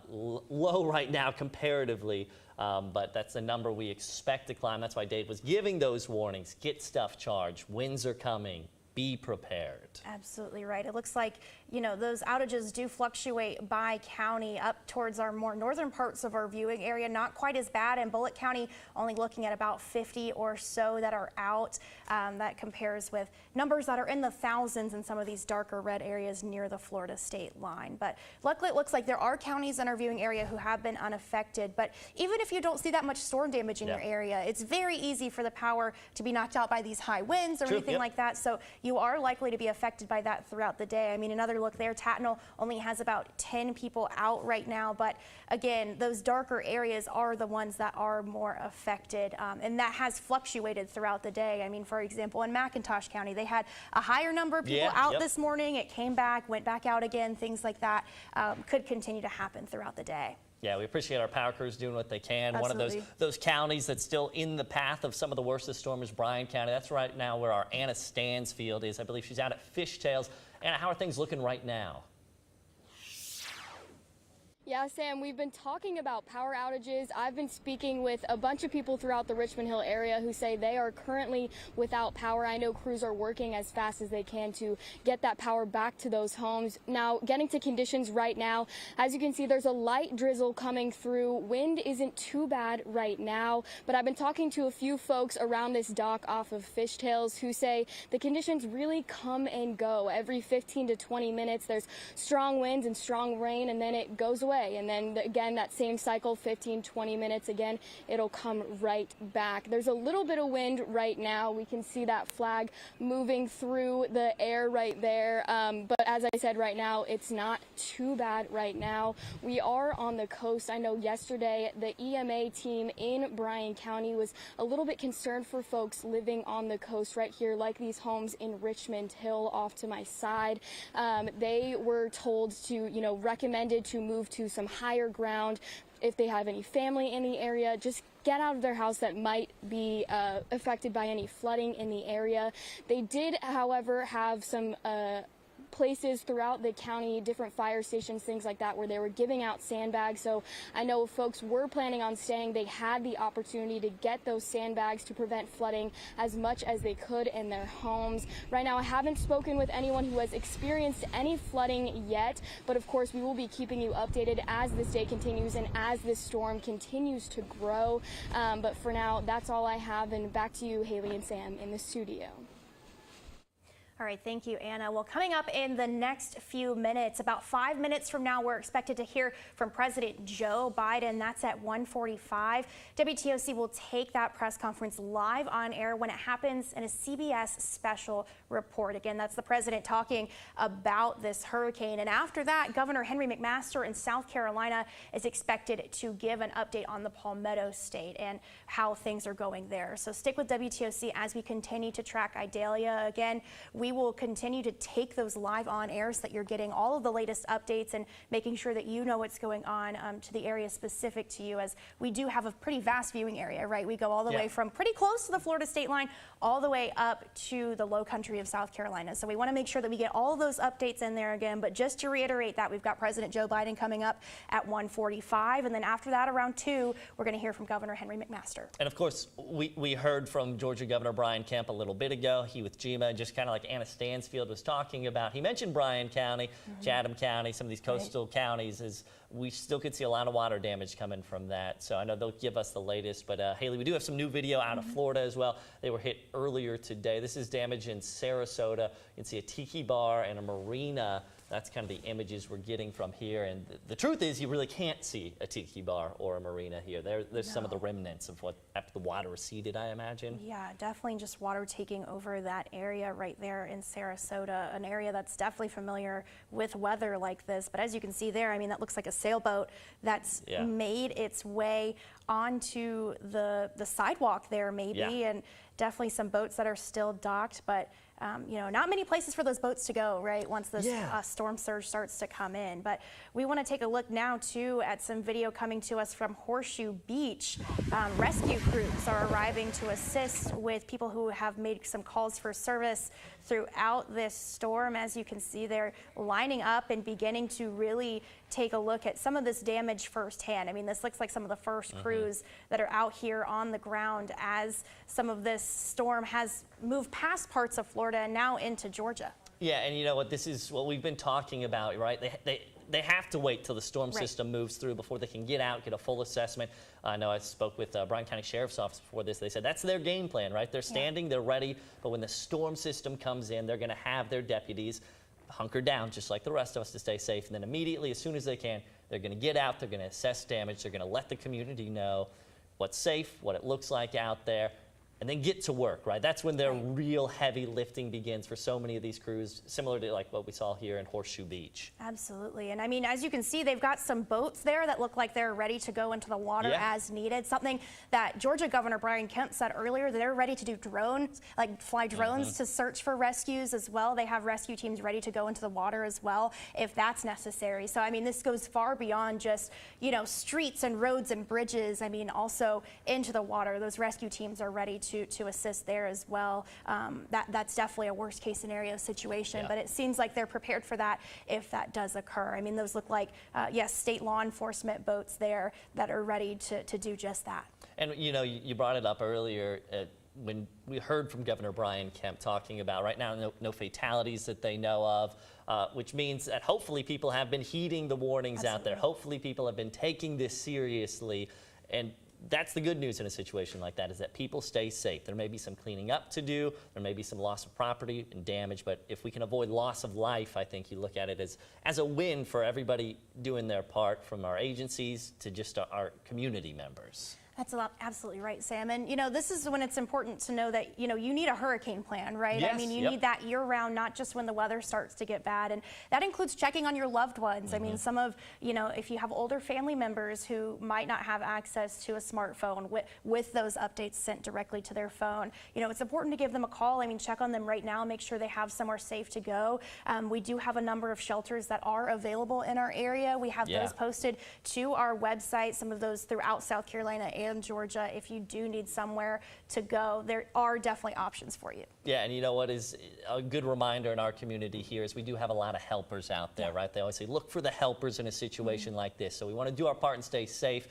low right now comparatively, but that's the number we expect to climb. That's why Dave was giving those warnings. Get stuff charged. Winds are coming. Be prepared. Absolutely right. It looks like, you know, those outages do fluctuate by county up towards our more northern parts of our viewing area. Not quite as bad in Bullitt County, only looking at about 50 or so that are out. That compares with numbers that are in the thousands in some of these darker red areas near the Florida state line. But luckily, it looks like there are counties in our viewing area who have been unaffected. But even if you don't see that much storm damage in your area, it's very easy for the power to be knocked out by these high winds or anything like that. So you are likely to be affected by that throughout the day. I mean, another look there, Tatnall only has about 10 people out right now. But again, those darker areas are the ones that are more affected. And that has fluctuated throughout the day. I mean, for example, in McIntosh County, they had a higher number of people out this morning. It came back, went back out again. Things like that could continue to happen throughout the day. Yeah, we appreciate our power crews doing what they can. Absolutely. One of those counties that's still in the path of some of the worst of the storm is Bryan County. That's right now where our Anna Stansfield is. I believe she's out at Fishtails. Anna, how are things looking right now? Yeah, Sam, we've been talking about power outages. I've been speaking with a bunch of people throughout the Richmond Hill area who say they are currently without power. I know crews are working as fast as they can to get that power back to those homes. Now, getting to conditions right now, as you can see, there's a light drizzle coming through. Wind isn't too bad right now, but I've been talking to a few folks around this dock off of Fishtails who say the conditions really come and go. Every 15 to 20 minutes, there's strong winds and strong rain, and then it goes away. away. And then again, that same cycle, 15, 20 minutes, again, it'll come right back. There's a little bit of wind right now. We can see that flag moving through the air right there. But as I said, right now, it's not too bad right now. We are on the coast. I know yesterday the EMA team in Bryan County was a little bit concerned for folks living on the coast right here, like these homes in Richmond Hill off to my side. They were told to, recommended to move to some higher ground. If they have any family in the area, just get out of their house that might be affected by any flooding in the area. They did, however, have some places throughout the county, different fire stations, things like that, where they were giving out sandbags. So I know folks were planning on staying. They had the opportunity to get those sandbags to prevent flooding as much as they could in their homes. Right now, I haven't spoken with anyone who has experienced any flooding yet, but of course, we will be keeping you updated as this day continues and as this storm continues to grow. But for now, that's all I have. And back to you, Haley and Sam, in the studio. All right, thank you, Anna. Well, coming up in the next few minutes, about 5 minutes from now, we're expected to hear from President Joe Biden. That's at 1:45. WTOC will take that press conference live on air when it happens in a CBS special report. Again, that's the president talking about this hurricane. And after that, Governor Henry McMaster in South Carolina is expected to give an update on the Palmetto State and how things are going there. So stick with WTOC as we continue to track Idalia. Again, we will continue to take those live on air so that you're getting all of the latest updates and making sure that you know what's going on to the area specific to you, as we do have a pretty vast viewing area, right? We go all the way from pretty close to the Florida state line all the way up to the low country of South Carolina. So we want to make sure that we get all of those updates in there again. But just to reiterate that, we've got President Joe Biden coming up at 1:45. And then after that, around 2, we're going to hear from Governor Henry McMaster. And of course, we heard from Georgia Governor Brian Kemp a little bit ago. He with GMA, just kind of like Anna Stansfield was talking about. He mentioned Bryan County, Chatham County, some of these coastal counties. Is we still could see a lot of water damage coming from that. So I know they'll give us the latest. But Haley, we do have some new video out of Florida as well. They were hit earlier today. This is damage in Sarasota. You can see a tiki bar and a marina. That's kind of the images we're getting from here. And the truth is, you really can't see a tiki bar or a marina here. There's some of the remnants of what, after the water receded, I imagine. Yeah, definitely just water taking over that area right there in Sarasota, an area that's definitely familiar with weather like this. But as you can see there, I mean, that looks like a sailboat that's made its way onto the sidewalk there maybe, and definitely some boats that are still docked, but not many places for those boats to go, right, once this storm surge starts to come in. But we want to take a look now, too, at some video coming to us from Horseshoe Beach. Rescue crews are arriving to assist with people who have made some calls for service throughout this storm. As you can see, they're lining up and beginning to really take a look at some of this damage firsthand. I mean, this looks like some of the first crews that are out here on the ground as some of this storm has moved past parts of Florida and now into Georgia. Yeah, and you know what, this is what we've been talking about, right? They have to wait till the storm system moves through before they can get out, get a full assessment. I know I spoke with Bryan County Sheriff's Office before this. They said that's their game plan, right? They're standing, they're ready, but when the storm system comes in, they're going to have their deputies hunker down just like the rest of us to stay safe. And then immediately, as soon as they can, they're going to get out, they're going to assess damage, they're going to let the community know what's safe, what it looks like out there, and then get to work, right? That's when their real heavy lifting begins for so many of these crews, similar to like what we saw here in Horseshoe Beach. Absolutely. And I mean, as you can see, they've got some boats there that look like they're ready to go into the water as needed. Something that Georgia Governor Brian Kemp said earlier, that they're ready to do drones, like fly drones to search for rescues as well. They have rescue teams ready to go into the water as well, if that's necessary. So, I mean, this goes far beyond just, streets and roads and bridges. I mean, also into the water. Those rescue teams are ready to assist there as well. That's definitely a worst case scenario situation, but it seems like they're prepared for that if that does occur. I mean, those look like, state law enforcement boats there that are ready to do just that. And you brought it up earlier when we heard from Governor Brian Kemp talking about right now no fatalities that they know of, which means that hopefully people have been heeding the warnings out there. Hopefully people have been taking this seriously. And that's the good news in a situation like that, is that people stay safe. There may be some cleaning up to do, there may be some loss of property and damage, but if we can avoid loss of life, I think you look at it as a win for everybody doing their part, from our agencies to just our community members. That's absolutely right, Sam. And, you know, this is when it's important to know that, you know, you need a hurricane plan, right? Yes, I mean, you need that year-round, not just when the weather starts to get bad. And that includes checking on your loved ones. I mean, some of, you know, if you have older family members who might not have access to a smartphone with those updates sent directly to their phone, you know, it's important to give them a call. I mean, check on them right now, make sure they have somewhere safe to go. We do have a number of shelters that are available in our area. We have those posted to our website, some of those throughout South Carolina and Georgia. If you do need somewhere to go, there are definitely options for you. Yeah, and you know what is a good reminder in our community here is we do have a lot of helpers out there, right? They always say, look for the helpers in a situation like this. So we want to do our part and stay safe.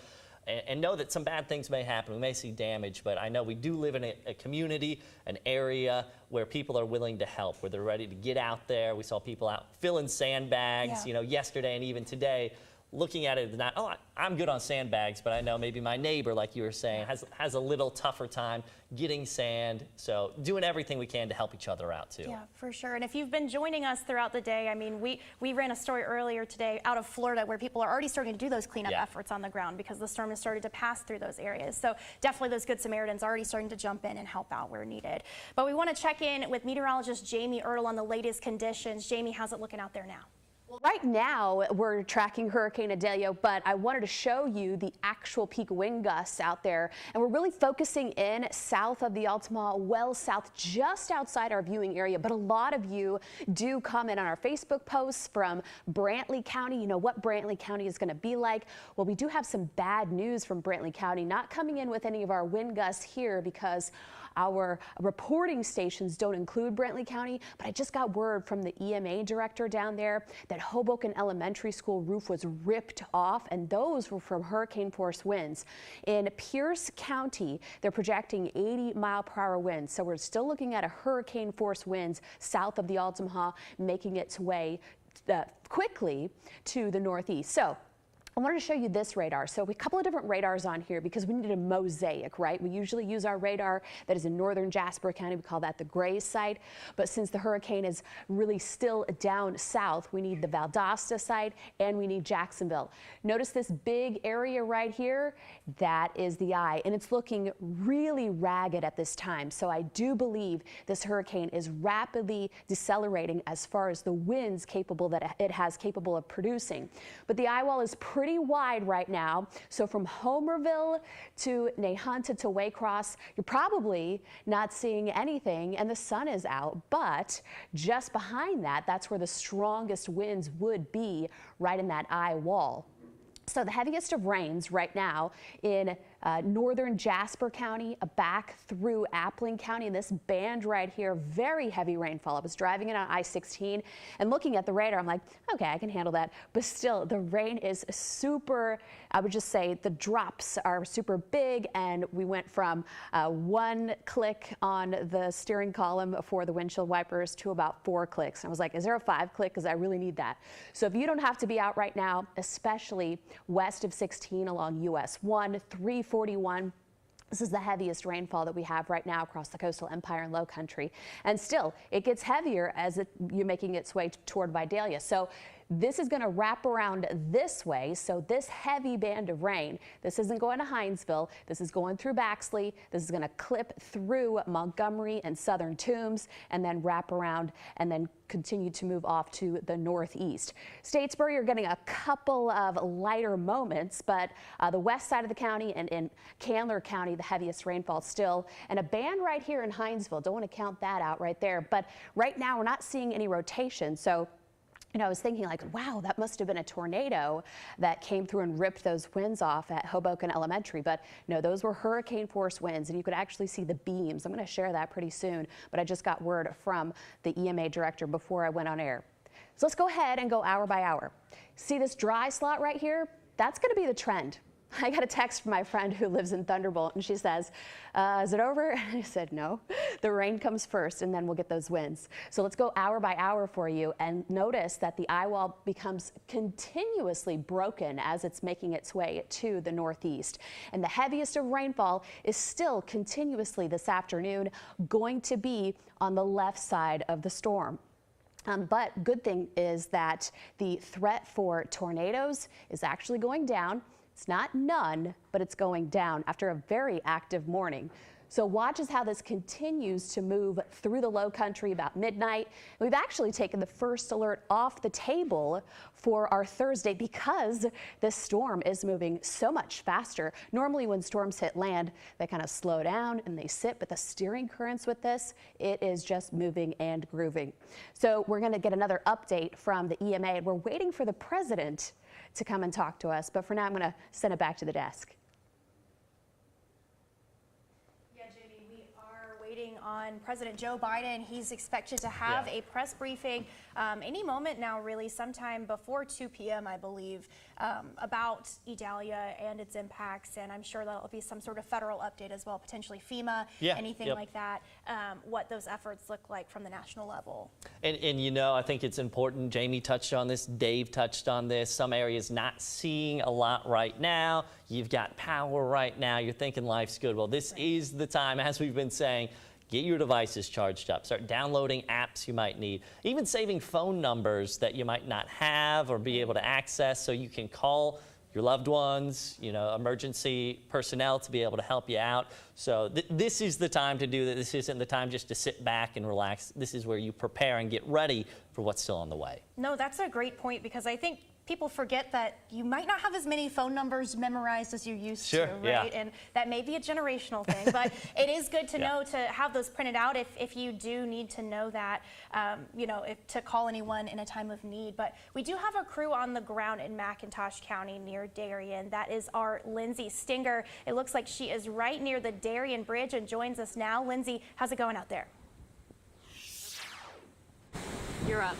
And know that some bad things may happen. We may see damage, but I know we do live in a community, an area where people are willing to help, where they're ready to get out there. We saw people out filling sandbags, you know, yesterday and even today. Looking at it, not, oh, I'm good on sandbags, but I know maybe my neighbor, like you were saying, has a little tougher time getting sand. So doing everything we can to help each other out too. Yeah, for sure. And if you've been joining us throughout the day, I mean, we ran a story earlier today out of Florida where people are already starting to do those cleanup efforts on the ground because the storm has started to pass through those areas. So definitely those Good Samaritans are already starting to jump in and help out where needed. But we want to check in with meteorologist Jamie Ertl on the latest conditions. Jamie, how's it looking out there now? Well, right now we're tracking Hurricane Idalia, but I wanted to show you the actual peak wind gusts out there. And we're really focusing in south of the Altamaha, well south, just outside our viewing area. But a lot of you do comment on our Facebook posts from Brantley County. You know what Brantley County is going to be like. Well, we do have some bad news from Brantley County, not coming in with any of our wind gusts here because our reporting stations don't include Brantley County, but I just got word from the EMA director down there that Hoboken Elementary School roof was ripped off, and those were from hurricane force winds. In Pierce County, they're projecting 80-mile-per-hour winds, so we're still looking at a hurricane force winds south of the Altamaha, making its way quickly to the northeast. So I wanted to show you this radar. So a couple of different radars on here because we needed a mosaic, right? We usually use our radar that is in northern Jasper County. We call that the gray side. But since the hurricane is really still down south, we need the Valdosta side and we need Jacksonville. Notice this big area right here. That is the eye, and it's looking really ragged at this time. So I do believe this hurricane is rapidly decelerating as far as the winds capable of producing. But the eye wall is pretty wide right now. So from Homerville to Nahunta to Waycross, you're probably not seeing anything and the sun is out. But just behind that, that's where the strongest winds would be, right in that eye wall. So the heaviest of rains right now in northern Jasper County, back through Appling County, and this band right here, very heavy rainfall. I was driving it on I-16 and looking at the radar, I'm like, okay, I can handle that. But still, the rain is super, I would just say the drops are super big, and we went from 1 click on the steering column for the windshield wipers to about 4 clicks. And I was like, is there a 5 click? Because I really need that. So if you don't have to be out right now, especially west of 16 along US 1, 341. This is the heaviest rainfall that we have right now across the coastal empire and low country. And still, it gets heavier as you're making its way toward Vidalia. So this is going to wrap around this way. So this heavy band of rain, this isn't going to Hinesville. This is going through Baxley. This is going to clip through Montgomery and Southern Toombs and then wrap around and then continue to move off to the northeast. Statesboro, you're getting a couple of lighter moments, but the west side of the county and in Candler County, the heaviest rainfall still. And a band right here in Hinesville. Don't want to count that out right there. But right now, we're not seeing any rotation. So you know, I was thinking like, wow, that must have been a tornado that came through and ripped those winds off at Hoboken Elementary. But no, those were hurricane force winds, and you could actually see the beams. I'm going to share that pretty soon, but I just got word from the EMA director before I went on air. So let's go ahead and go hour by hour. See this dry slot right here? That's going to be the trend. I got a text from my friend who lives in Thunderbolt, and she says, is it over? And I said, no. The rain comes first, and then we'll get those winds. So let's go hour by hour for you, and notice that the eye wall becomes continuously broken as it's making its way to the northeast. And the heaviest of rainfall is still continuously this afternoon going to be on the left side of the storm. But good thing is that the threat for tornadoes is actually going down. It's not none, but it's going down after a very active morning. So watch as how this continues to move through the low country about midnight. We've actually taken the first alert off the table for our Thursday because this storm is moving so much faster. Normally when storms hit land, they kind of slow down and they sit, but the steering currents with this, it is just moving and grooving. So we're going to get another update from the EMA, and we're waiting for the president to come and talk to us. But for now, I'm going to send it back to the desk. Waiting on President Joe Biden. He's expected to have a press briefing any moment now, really sometime before 2 p.m. I believe, about Idalia and its impacts, and I'm sure that'll be some sort of federal update as well, potentially FEMA, anything like that, what those efforts look like from the national level. And you know, I think it's important, Jamie touched on this, Dave touched on this, some areas not seeing a lot right now. You've got power right now, you're thinking life's good. Well, this is the time, as we've been saying, get your devices charged up. Start downloading apps you might need. Even saving phone numbers that you might not have or be able to access so you can call your loved ones, you know, emergency personnel to be able to help you out. So this is the time to do that. This isn't the time just to sit back and relax. This is where you prepare and get ready for what's still on the way. No, that's a great point, because I think people forget that you might not have as many phone numbers memorized as you used to, right? And that may be a generational thing, but it is good to know to have those printed out if you do need to know that, you know, to call anyone in a time of need. But we do have a crew on the ground in McIntosh County near Darien. That is our Lindsay Stinger. It looks like she is right near the Darien Bridge and joins us now. Lindsay, how's it going out there? You're up.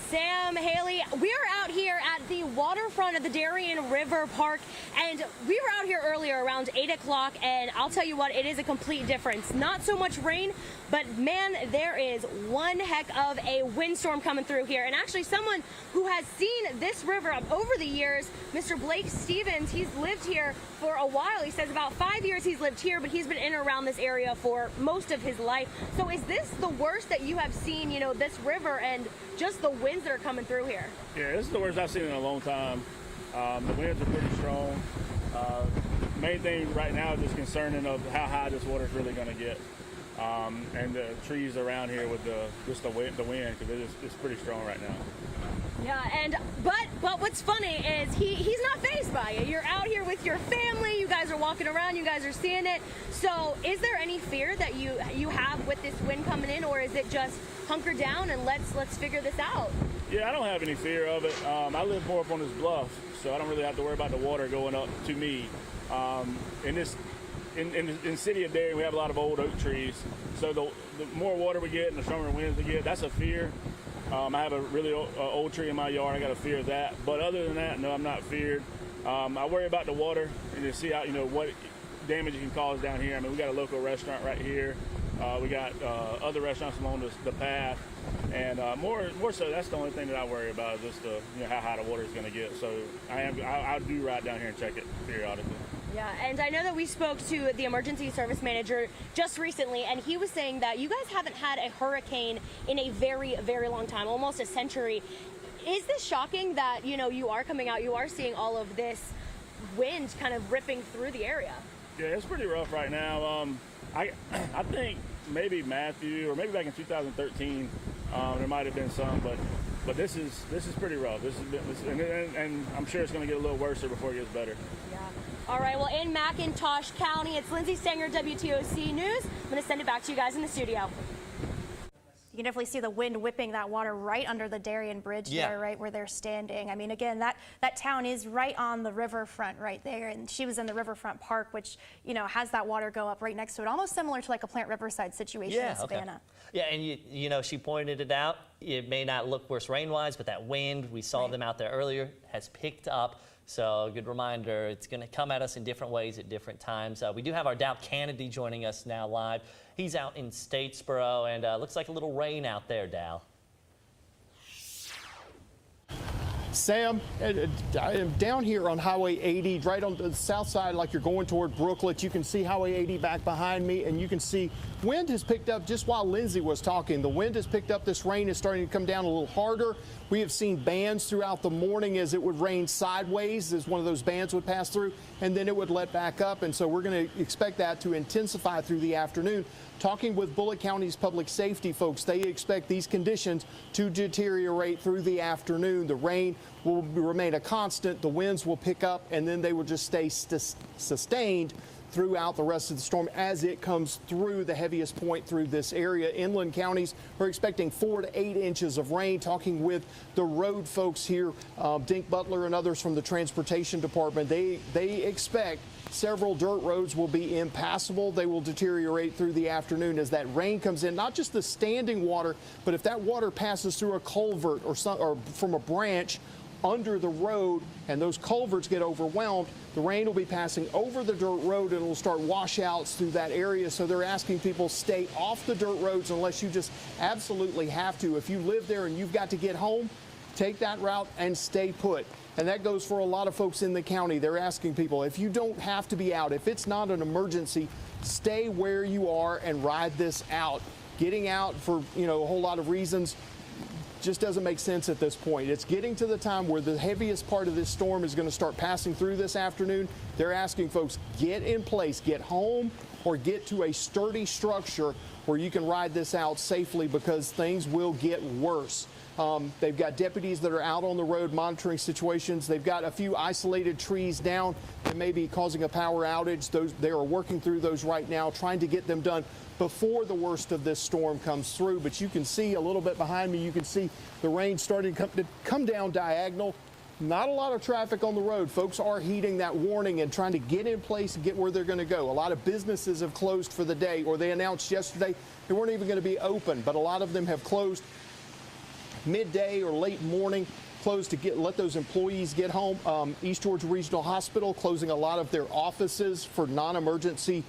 Sam, Haley, we are out here at the waterfront of the Darien River Park, and we were out here earlier around 8 o'clock, and I'll tell you what, it is a complete difference. Not so much rain, but man, there is one heck of a windstorm coming through here. And actually someone who has seen this river over the years, Mr. Blake Stevens, he's lived here for a while. He says about 5 years he's lived here, but he's been in and around this area for most of his life. So is this the worst that you have seen, you know, this river and just the winds that are coming through here? Yeah, this is the worst I've seen in a long time. The winds are pretty strong. Main thing right now is just concerning of how high this water is really going to get. And the trees around here with just the wind, because it's pretty strong right now. Yeah, and but what's funny is he's not fazed by it. You're out here with your family. You guys are walking around. You guys are seeing it. So, is there any fear that you have with this wind coming in, or is it just hunker down and let's figure this out? Yeah, I don't have any fear of it. I live more up on this bluff, so I don't really have to worry about the water going up to me. In the city of Darien, we have a lot of old oak trees. So the more water we get and the stronger winds we get, that's a fear. I have a really old tree in my yard. I got a fear of that. But other than that, no, I'm not feared. I worry about the water and to see how, you know, what damage it can cause down here. I mean, we got a local restaurant right here. We got other restaurants along the path. And more so, that's the only thing that I worry about, is just how high the water is going to get. So I do ride down here and check it periodically. Yeah, and I know that we spoke to the emergency service manager just recently, and he was saying that you guys haven't had a hurricane in a very, very long time, almost a century. Is this shocking that, you know, you are coming out, you are seeing all of this wind kind of ripping through the area? Yeah, it's pretty rough right now. I think maybe Matthew, or maybe back in 2013, there might have been some, but this is pretty rough. And I'm sure it's going to get a little worse before it gets better. Yeah. All right, well, in McIntosh County, it's Lindsay Stanger, WTOC News. I'm going to send it back to you guys in the studio. You can definitely see the wind whipping that water right under the Darien Bridge there, right where they're standing. I mean, again, that town is right on the riverfront right there, and she was in the Riverfront Park, which, you know, has that water go up right next to it, almost similar to like a Plant Riverside situation in Savannah. Yeah, and you know, she pointed it out. it may not look worse rain-wise, but that wind, we saw them out there earlier, has picked up. So a good reminder, it's going to come at us in different ways at different times. We do have our Dow Kennedy joining us now live. He's out in Statesboro, and looks like a little rain out there, Dow. Sam, I am down here on Highway 80, right on the south side, like you're going toward Brooklet. You can see Highway 80 back behind me, and you can see wind has picked up just while Lindsay was talking. The wind has picked up. This rain is starting to come down a little harder. We have seen bands throughout the morning as it would rain sideways, as one of those bands would pass through, and then it would let back up. And so we're going to expect that to intensify through the afternoon. Talking with Bullitt County's public safety folks, they expect these conditions to deteriorate through the afternoon. The rain will remain a constant, the winds will pick up, and then they will just stay sustained throughout the rest of the storm as it comes through the heaviest point through this area. Inland counties are expecting 4 to 8 inches of rain. Talking with the road folks here, Dink Butler and others from the transportation department, they expect several dirt roads will be impassable. They will deteriorate through the afternoon as that rain comes in, not just the standing water, but if that water passes through a culvert or from a branch under the road and those culverts get overwhelmed, the rain will be passing over the dirt road and it will start washouts through that area. So they're asking people stay off the dirt roads unless you just absolutely have to. If you live there and you've got to get home, take that route and stay put. And that goes for a lot of folks in the county. They're asking people, if you don't have to be out, if it's not an emergency, stay where you are and ride this out. Getting out for, a whole lot of reasons just doesn't make sense at this point. It's getting to the time where the heaviest part of this storm is going to start passing through this afternoon. They're asking folks, get in place, get home, or get to a sturdy structure where you can ride this out safely, because things will get worse. They've got deputies that are out on the road monitoring situations. They've got a few isolated trees down that may be causing a power outage. They are working through those right now, trying to get them done before the worst of this storm comes through. But you can see a little bit behind me, you can see the rain starting to come down diagonal. Not a lot of traffic on the road. Folks are heeding that warning and trying to get in place and get where they're going to go. A lot of businesses have closed for the day, or they announced yesterday they weren't even going to be open, but a lot of them have closed midday or late morning, closed to let those employees get home. East Georgia Regional Hospital closing a lot of their offices for non-emergency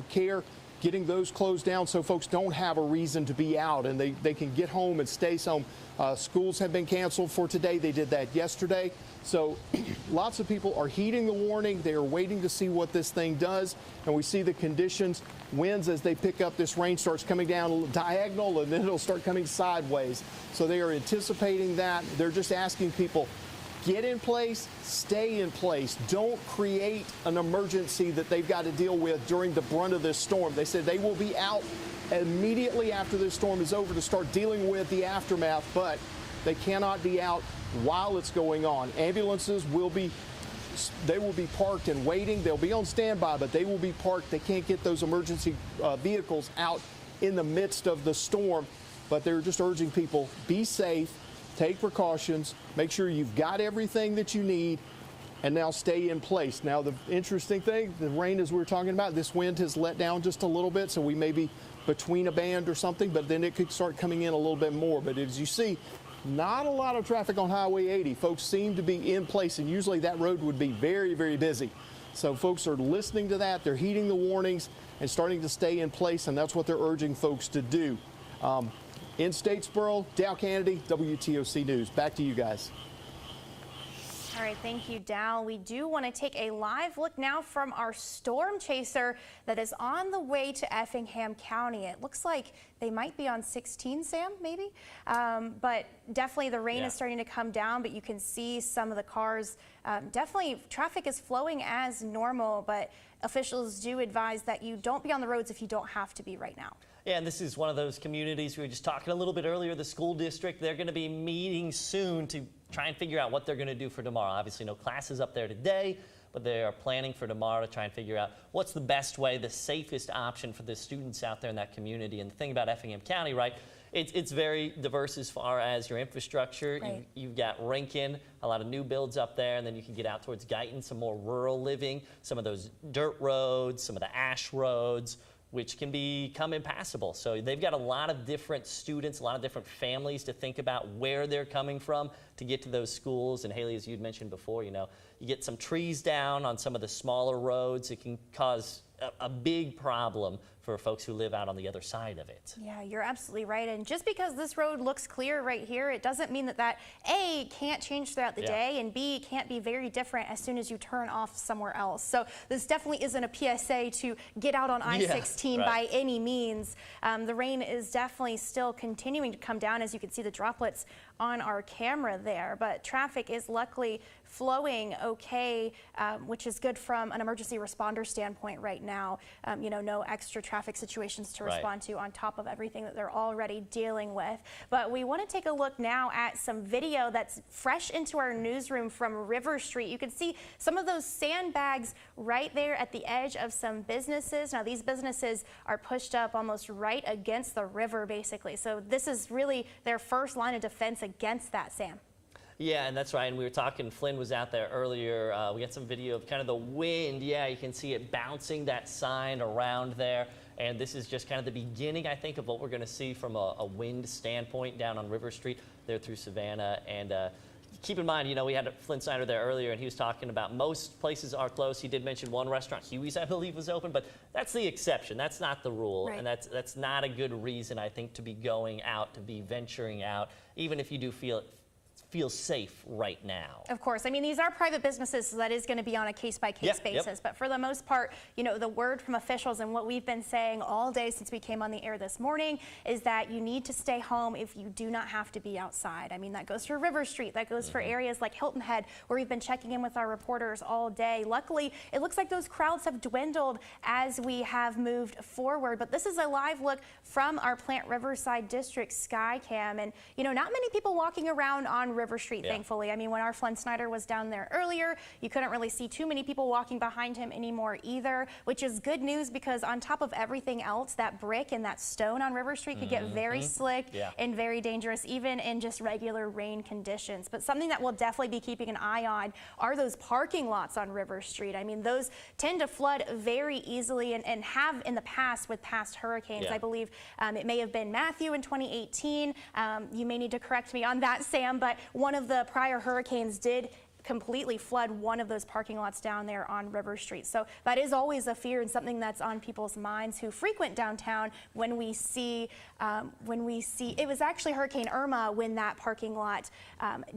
care, getting those closed down so folks don't have a reason to be out and they can get home and stay home. Schools have been canceled for today. They did that yesterday. So lots of people are heeding the warning. They are waiting to see what this thing does. And we see the conditions, winds as they pick up. This rain starts coming down diagonal and then it'll start coming sideways. So they are anticipating that. They're just asking people, get in place, stay in place. Don't create an emergency that they've got to deal with during the brunt of this storm. They said they will be out immediately after this storm is over to start dealing with the aftermath, but they cannot be out while it's going on. Ambulances will be parked and waiting. They'll be on standby, but they will be parked. They can't get those emergency vehicles out in the midst of the storm. But they're just urging people, be safe, take precautions, make sure you've got everything that you need, and now stay in place. Now, the interesting thing, the rain, as we were talking about, this wind has let down just a little bit, so we may be between a band or something, but then it could start coming in a little bit more. But as you see, not a lot of traffic on Highway 80. Folks seem to be in place, and usually that road would be very, very busy. So folks are listening to that. They're heeding the warnings and starting to stay in place, and that's what they're urging folks to do. In Statesboro, Dow Kennedy, WTOC News. Back to you guys. All right, thank you, Dow. We do want to take a live look now from our storm chaser that is on the way to Effingham County. It looks like they might be on 16, Sam, maybe. But definitely the rain is starting to come down, but you can see some of the cars. Definitely traffic is flowing as normal, but officials do advise that you don't be on the roads if you don't have to be right now. Yeah, and this is one of those communities we were just talking a little bit earlier, the school district. They're going to be meeting soon to try and figure out what they're going to do for tomorrow. Obviously, no classes up there today, but they are planning for tomorrow to try and figure out what's the best way, the safest option for the students out there in that community. And the thing about Effingham County, right, it's very diverse as far as your infrastructure. Right. You've got Rankin, a lot of new builds up there, and then you can get out towards Guyton, some more rural living, some of those dirt roads, some of the ash roads. which can become impassable. So they've got a lot of different students, a lot of different families to think about where they're coming from to get to those schools. And Haley, as you'd mentioned before, you get some trees down on some of the smaller roads. It can cause a big problem for folks who live out on the other side of it. Yeah, you're absolutely right. And just because this road looks clear right here, it doesn't mean that A, can't change throughout the day, and B, can't be very different as soon as you turn off somewhere else. So this definitely isn't a PSA to get out on I-16 by any means. The rain is definitely still continuing to come down, as you can see the droplets on our camera there, but traffic is luckily flowing okay, which is good from an emergency responder standpoint right now. No extra traffic situations to respond to on top of everything that they're already dealing with. But we want to take a look now at some video that's fresh into our newsroom from River Street. You can see some of those sandbags right there at the edge of some businesses. Now these businesses are pushed up almost right against the river basically. So this is really their first line of defense against that, Sam. Yeah, and that's right. And we were talking, Flynn was out there earlier. We got some video of kind of the wind. Yeah, you can see it bouncing that sign around there. And this is just kind of the beginning, I think, of what we're going to see from a wind standpoint down on River Street there through Savannah. And keep in mind, we had Flynn Snyder there earlier, and he was talking about most places are closed. He did mention one restaurant, Huey's, I believe, was open, but that's the exception. That's not the rule. Right. And that's not a good reason, I think, to be going out, to be venturing out, even if you do feel safe right now. Of course. I mean, these are private businesses, so that is going to be on a case-by-case basis. But for the most part, the word from officials and what we've been saying all day since we came on the air this morning is that you need to stay home if you do not have to be outside. I mean, that goes for River Street. That goes for areas like Hilton Head, where we've been checking in with our reporters all day. Luckily, it looks like those crowds have dwindled as we have moved forward. But this is a live look from our Plant Riverside District Skycam. And, not many people walking around on River Street, thankfully. I mean, when our Flynn Snyder was down there earlier, you couldn't really see too many people walking behind him anymore either, which is good news because on top of everything else, that brick and that stone on River Street could get very slick and very dangerous, even in just regular rain conditions. But something that we'll definitely be keeping an eye on are those parking lots on River Street. I mean, those tend to flood very easily and have in the past with past hurricanes. I believe it may have been Matthew in 2018. You may need to correct me on that, Sam, but one of the prior hurricanes did completely flood one of those parking lots down there on River Street. So that is always a fear and something that's on people's minds who frequent downtown when we see it was actually Hurricane Irma when that parking lot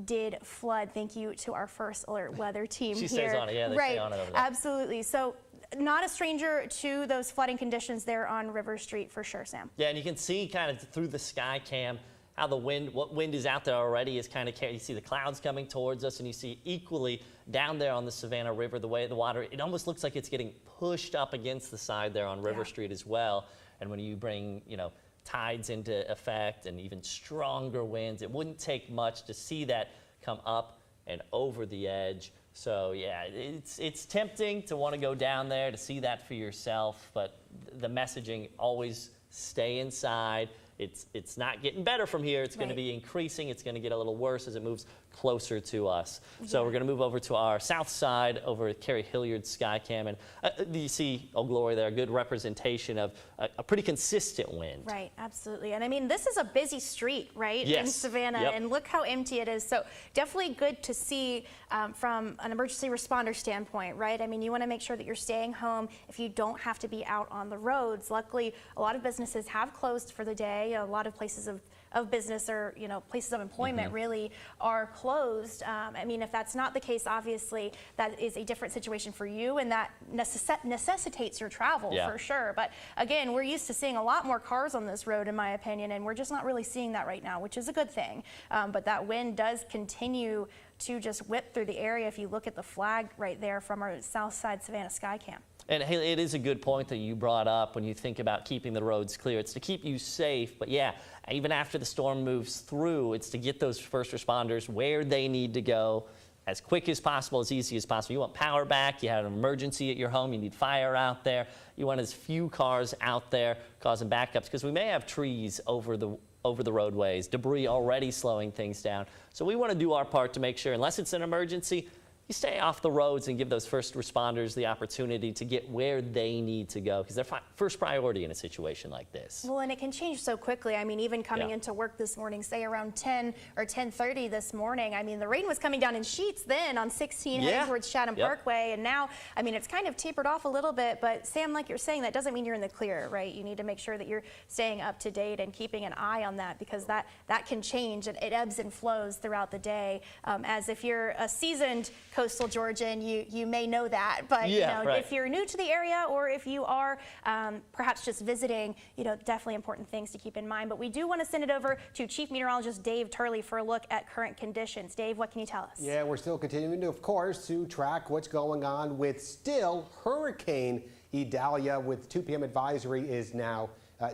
did flood. Thank you to our First Alert weather team she here. stays on it, yeah, they stay on it over there. Absolutely. So not a stranger to those flooding conditions there on River Street for sure, Sam. Yeah, and you can see kind of through the sky cam how what wind is out there already is kind of, you see the clouds coming towards us, and you see equally down there on the Savannah River, the way the water, it almost looks like it's getting pushed up against the side there on River Street as well. And when you bring, tides into effect and even stronger winds, it wouldn't take much to see that come up and over the edge. So yeah, it's tempting to want to go down there to see that for yourself, but the messaging always stay inside. It's not getting better from here. It's going to be increasing. It's going to get a little worse as it moves closer to us. So we're going to move over to our south side over at Carrie Hilliard's Skycam. And you see, oh glory there, a good representation of a pretty consistent wind. Right, absolutely. And I mean, this is a busy street, right, in Savannah, and look how empty it is. So definitely good to see from an emergency responder standpoint, right? I mean, you want to make sure that you're staying home if you don't have to be out on the roads. Luckily, a lot of businesses have closed for the day. A lot of places of business or places of employment really are closed. I mean, if that's not the case, obviously that is a different situation for you, and that necessitates your travel for sure. But again, we're used to seeing a lot more cars on this road, in my opinion, and we're just not really seeing that right now, which is a good thing. But that wind does continue to just whip through the area if you look at the flag right there from our south side Savannah Skycam. And Haley, it is a good point that you brought up when you think about keeping the roads clear. It's to keep you safe, but yeah, even after the storm moves through, it's to get those first responders where they need to go as quick as possible, as easy as possible. You want power back, you have an emergency at your home, you need fire out there, you want as few cars out there causing backups, because we may have trees over the roadways, debris already slowing things down. So we want to do our part to make sure, unless it's an emergency, you stay off the roads and give those first responders the opportunity to get where they need to go, because they're first priority in a situation like this. Well, and it can change so quickly. I mean, even coming into work this morning, say around 10 or 10:30 this morning, I mean, the rain was coming down in sheets then on 16 heading towards Chatham Parkway, and now, I mean, it's kind of tapered off a little bit, but Sam, like you're saying, that doesn't mean you're in the clear, right? You need to make sure that you're staying up to date and keeping an eye on that, because that can change, and it ebbs and flows throughout the day. As if you're a seasoned coastal Georgian, you may know that, but you know, if you're new to the area or if you are perhaps just visiting, you know, definitely important things to keep in mind. But we do want to send it over to Chief Meteorologist Dave Turley for a look at current conditions. Dave, what can you tell us? Yeah, we're still continuing to, of course, to track what's going on with still Hurricane Idalia, with 2 p.m. advisory is now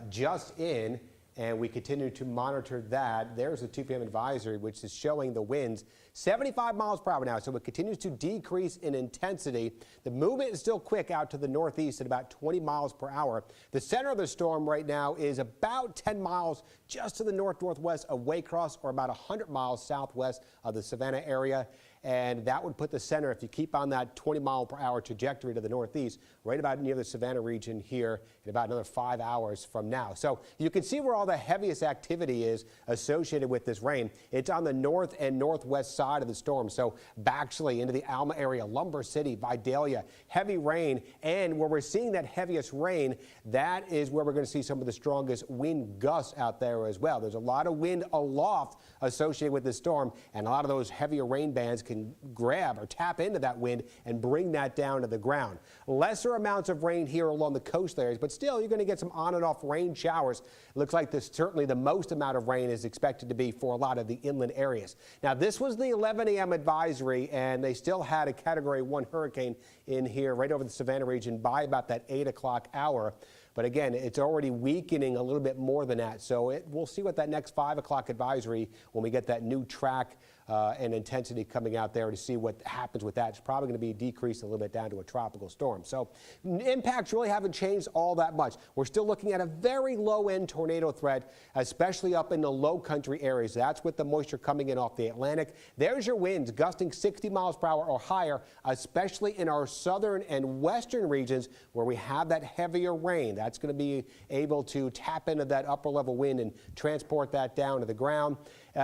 just in. And we continue to monitor that. There's a 2 p.m. advisory, which is showing the winds 75 miles per hour now. So it continues to decrease in intensity. The movement is still quick out to the northeast at about 20 miles per hour. The center of the storm right now is about 10 miles just to the north-northwest of Waycross, or about 100 miles southwest of the Savannah area. And that would put the center, if you keep on that 20 mile per hour trajectory to the northeast, right about near the Savannah region here in about another 5 hours from now. So you can see where all the heaviest activity is associated with this rain. It's on the north and northwest side of the storm. So actually into the Alma area, Lumber City, Vidalia, heavy rain. And where we're seeing that heaviest rain, that is where we're going to see some of the strongest wind gusts out there as well. There's a lot of wind aloft associated with this storm, and a lot of those heavier rain bands can grab or tap into that wind and bring that down to the ground. Lesser amounts of rain here along the coast areas, but still you're going to get some on and off rain showers. It looks like this certainly the most amount of rain is expected to be for a lot of the inland areas. Now, this was the 11 a.m. advisory, and they still had a Category 1 hurricane in here right over the Savannah region by about that 8 o'clock hour. But again, it's already weakening a little bit more than that. So we'll see what that next 5 o'clock advisory, when we get that new track and intensity coming out there to see what happens with that. It's probably going to be decreased a little bit down to a tropical storm. So impacts really haven't changed all that much. We're still looking at a very low-end tornado threat, especially up in the low country areas. That's with the moisture coming in off the Atlantic. There's your winds gusting 60 miles per hour or higher, especially in our southern and western regions where we have that heavier rain. That's going to be able to tap into that upper level wind and transport that down to the ground.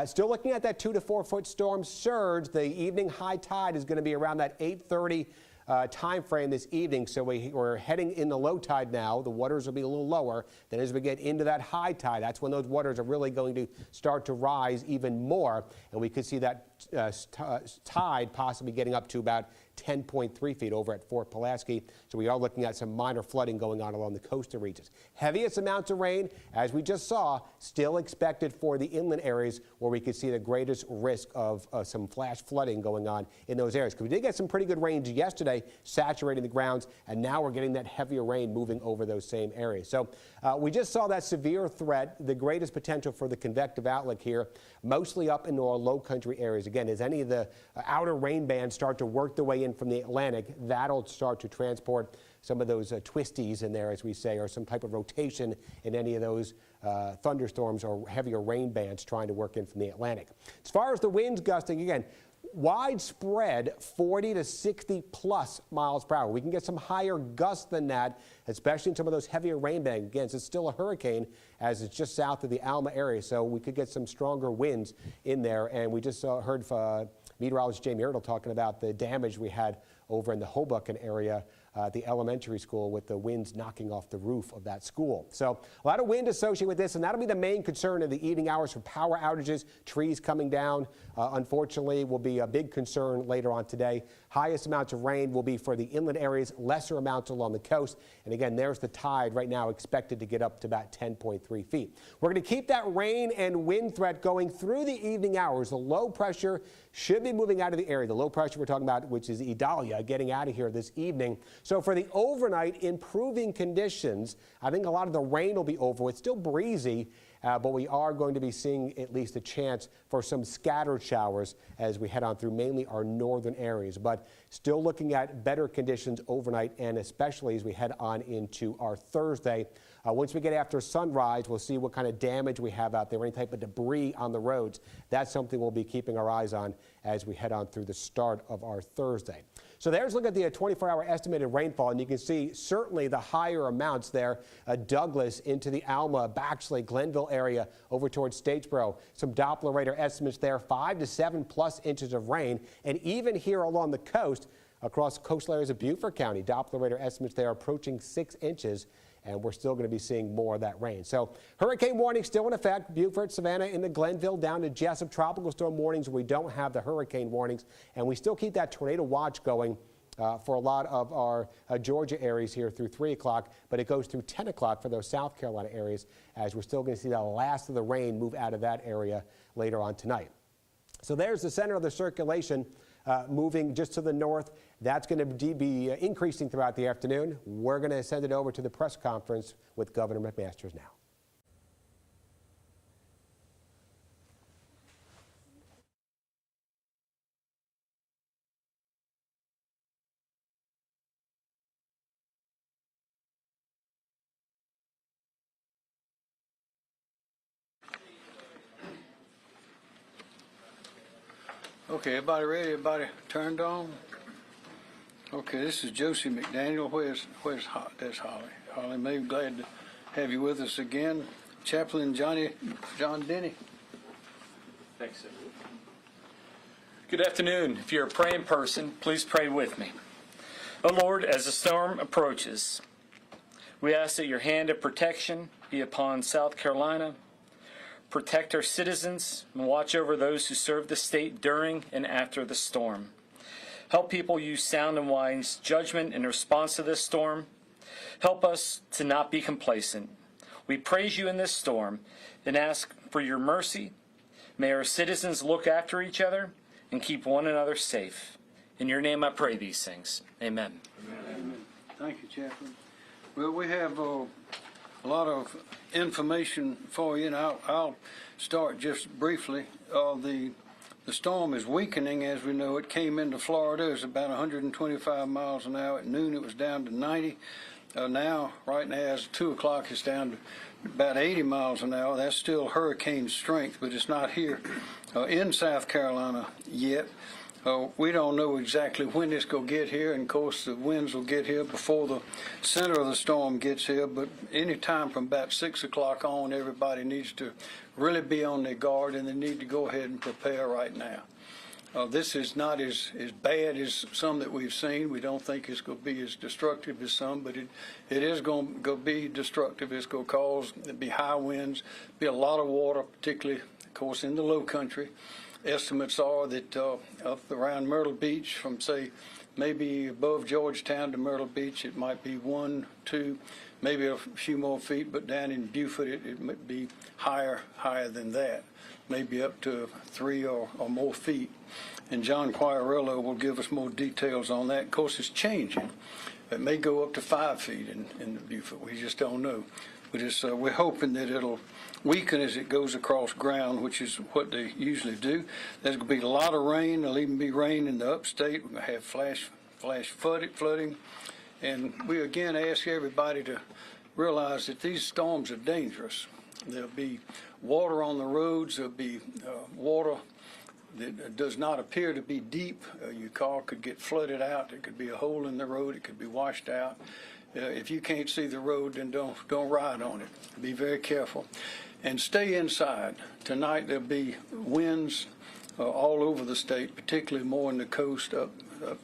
Still looking at that 2 to 4 foot storm surge. The evening high tide is going to be around that 8:30 time frame this evening. So we're heading in the low tide now. The waters will be a little lower. Then as we get into that high tide, that's when those waters are really going to start to rise even more. And we could see that tide possibly getting up to about 10.3 feet over at Fort Pulaski. So we are looking at some minor flooding going on along the coastal regions. Heaviest amounts of rain, as we just saw, still expected for the inland areas where we could see the greatest risk of some flash flooding going on in those areas. Because we did get some pretty good rains yesterday, saturating the grounds, and now we're getting that heavier rain moving over those same areas. So we just saw that severe threat, the greatest potential for the convective outlook here, mostly up into our low country areas. Again, as any of the outer rain bands start to work their way in from the Atlantic, that'll start to transport some of those twisties in there, as we say, or some type of rotation in any of those thunderstorms or heavier rain bands trying to work in from the Atlantic. As far as the winds gusting, again, widespread 40 to 60 plus miles per hour. We can get some higher gusts than that, especially in some of those heavier rain bands. Again, it's still a hurricane as it's just south of the Alma area, so we could get some stronger winds in there. And we just heard meteorologist Jamie Ertl talking about the damage we had over in the Hoboken area, the elementary school, with the winds knocking off the roof of that school. So a lot of wind associated with this, and that'll be the main concern in the evening hours for power outages. Trees coming down, unfortunately, will be a big concern later on today. Highest amounts of rain will be for the inland areas, lesser amounts along the coast. And again, there's the tide right now expected to get up to about 10.3 feet. We're going to keep that rain and wind threat going through the evening hours. The low pressure should be moving out of the area. The low pressure we're talking about, which is Idalia, getting out of here this evening. So for the overnight, improving conditions. I think a lot of the rain will be over. It's still breezy, but we are going to be seeing at least a chance for some scattered showers as we head on through mainly our northern areas. But still looking at better conditions overnight, and especially as we head on into our Thursday. Once we get after sunrise, we'll see what kind of damage we have out there, any type of debris on the roads. That's something we'll be keeping our eyes on as we head on through the start of our Thursday. So there's a look at the 24-hour estimated rainfall, and you can see certainly the higher amounts there. Douglas into the Alma, Baxley, Glenville area over towards Statesboro. Some Doppler radar estimates there, 5 to 7+ inches of rain. And even here along the coast, across coastal areas of Beaufort County, Doppler radar estimates there approaching 6 inches. And we're still going to be seeing more of that rain. So hurricane warning still in effect. Beaufort, Savannah, into Glenville, down to Jessup. Tropical storm warnings. We don't have the hurricane warnings. And we still keep that tornado watch going for a lot of our Georgia areas here through 3 o'clock. But it goes through 10 o'clock for those South Carolina areas, as we're still going to see the last of the rain move out of that area later on tonight. So there's the center of the circulation. Moving just to the north. That's going to be increasing throughout the afternoon. We're going to send it over to the press conference with Governor McMasters now. Okay, everybody ready? Everybody turned on? Okay, this is Josie McDaniel. Where's there's Holly. Holly May, glad to have you with us again. Chaplain John Denny. Thanks, sir. Good afternoon. If you're a praying person, please pray with me. Oh Lord, as the storm approaches, we ask that your hand of protection be upon South Carolina. Protect our citizens and watch over those who serve the state during and after the storm. Help people use sound and wise judgment in response to this storm. Help us to not be complacent. We praise you in this storm and ask for your mercy. May our citizens look after each other and keep one another safe. In your name I pray these things. Amen. Amen. Thank you, Chaplain. Well, we have a lot of information for you, and I'll start just briefly. The storm is weakening, as we know. It came into Florida. It was about 125 miles an hour. At noon, it was down to 90. Now, right now, as 2 o'clock, it's down to about 80 miles an hour. That's still hurricane strength, but it's not here in South Carolina yet. We don't know exactly when it's going to get here, and of course the winds will get here before the center of the storm gets here, but any time from about 6 o'clock on, everybody needs to really be on their guard, and they need to go ahead and prepare right now. This is not as bad as some that we've seen. We don't think it's going to be as destructive as some, but it is going to be destructive. It's going to cause, there'll be high winds, be a lot of water, particularly, of course, in the low country. Estimates are that up around Myrtle Beach, from say maybe above Georgetown to Myrtle Beach, it might be 1, 2, maybe a few more feet, but down in Beaufort it might be higher than that, maybe up to 3 or more feet. And John Quirello will give us more details on that. Of course, it's changing. It may go up to 5 feet in Beaufort. We just don't know. But we're hoping that it'll weaken as it goes across ground, which is what they usually do. There's going to be a lot of rain. There'll even be rain in the upstate. We're going to have flash flooding. And we again ask everybody to realize that these storms are dangerous. There'll be water on the roads. There'll be water that does not appear to be deep. Your car could get flooded out. There could be a hole in the road. It could be washed out. If you can't see the road, then don't ride on it. Be very careful. And stay inside. Tonight there'll be winds all over the state, particularly more in the coast up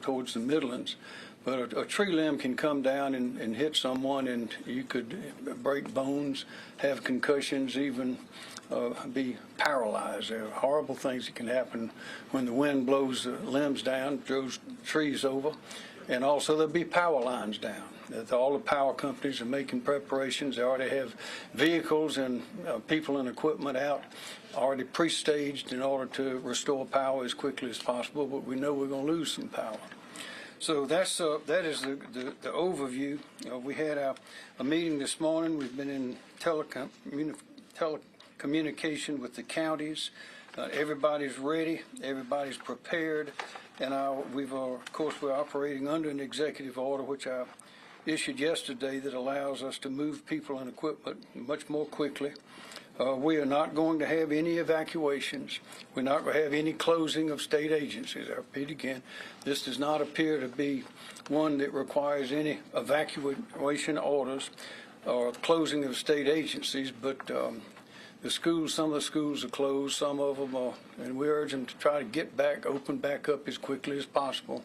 towards the Midlands. But a tree limb can come down and hit someone, and you could break bones, have concussions, even be paralyzed. There are horrible things that can happen when the wind blows the limbs down, throws trees over. And also there'll be power lines down. All the power companies are making preparations. They already have vehicles and people and equipment out already pre-staged in order to restore power as quickly as possible, but we know we're going to lose some power. So that is the overview. We had a meeting this morning. We've been in telecommunication with the counties. Everybody's ready. Everybody's prepared. And of course, we're operating under an executive order, which I issued yesterday that allows us to move people and equipment much more quickly. We are not going to have any evacuations. We're not going to have any closing of state agencies. I repeat again, this does not appear to be one that requires any evacuation orders or closing of state agencies, but the schools, some of the schools are closed, some of them are, and we urge them to try to get back, open back up as quickly as possible.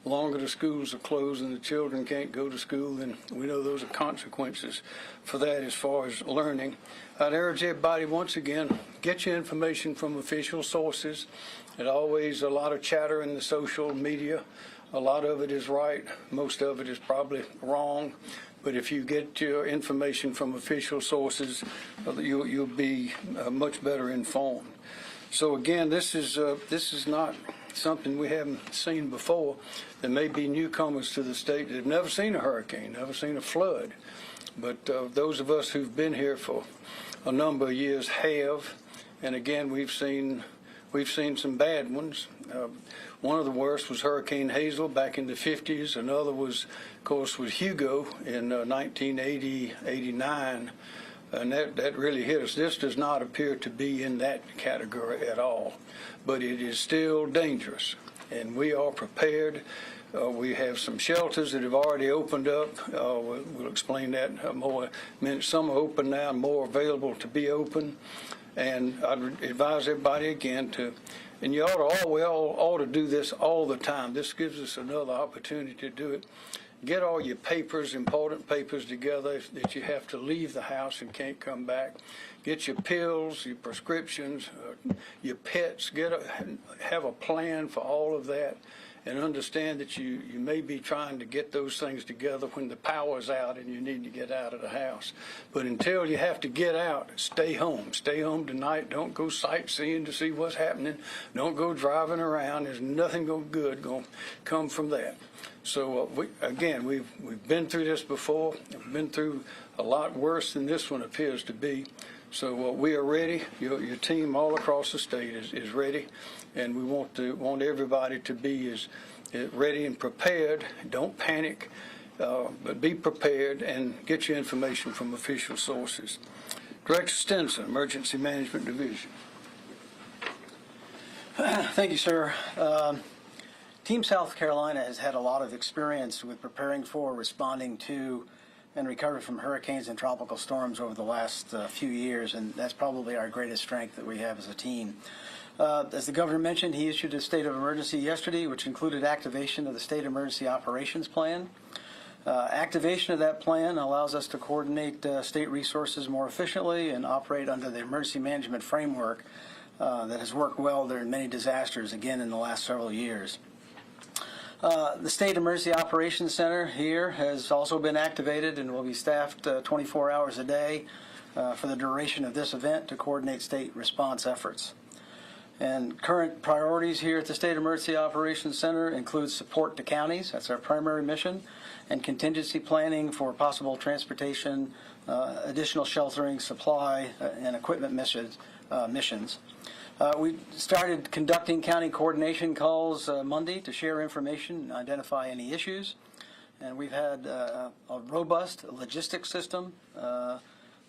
The longer the schools are closed and the children can't go to school, then we know those are consequences for that as far as learning. I'd urge everybody, once again, get your information from official sources. There's always a lot of chatter in the social media. A lot of it is right. Most of it is probably wrong. But if you get your information from official sources, you'll be much better informed. So again, this is not something we haven't seen before. There may be newcomers to the state that have never seen a hurricane, never seen a flood. But those of us who've been here for a number of years have. And again, we've seen some bad ones. One of the worst was Hurricane Hazel back in the 50s. Another was, of course, was Hugo in 1980-89. And that really hit us. This does not appear to be in that category at all, but it is still dangerous, and we are prepared. We have some shelters that have already opened up. We'll explain that more in a minute. Some are open now and more available to be open. And I'd advise everybody again to, and we all ought to do this all the time. This gives us another opportunity to do it. Get all your papers, important papers together that you have to leave the house and can't come back. Get your pills, your prescriptions, your pets. Have a plan for all of that, and understand that you may be trying to get those things together when the power's out and you need to get out of the house. But until you have to get out, stay home. Stay home tonight. Don't go sightseeing to see what's happening. Don't go driving around. There's nothing good going to come from that. So we've been through this before. We've been through a lot worse than this one appears to be. So we are ready. Your team all across the state is ready, and we want everybody to be as ready and prepared. Don't panic, but be prepared and get your information from official sources. Director Stinson, Emergency Management Division. Thank you, sir. Team South Carolina has had a lot of experience with preparing for, responding to, and recovering from hurricanes and tropical storms over the last few years, and that's probably our greatest strength that we have as a team. As the governor mentioned, he issued a state of emergency yesterday, which included activation of the State Emergency Operations Plan. Activation of that plan allows us to coordinate state resources more efficiently and operate under the emergency management framework that has worked well during many disasters, again, in the last several years. The State Emergency Operations Center here has also been activated and will be staffed 24 hours a day for the duration of this event to coordinate state response efforts. And current priorities here at the State Emergency Operations Center include support to counties, that's our primary mission, and contingency planning for possible transportation, additional sheltering, supply, and equipment missions. We started conducting county coordination calls Monday to share information and identify any issues. And we've had a robust logistics system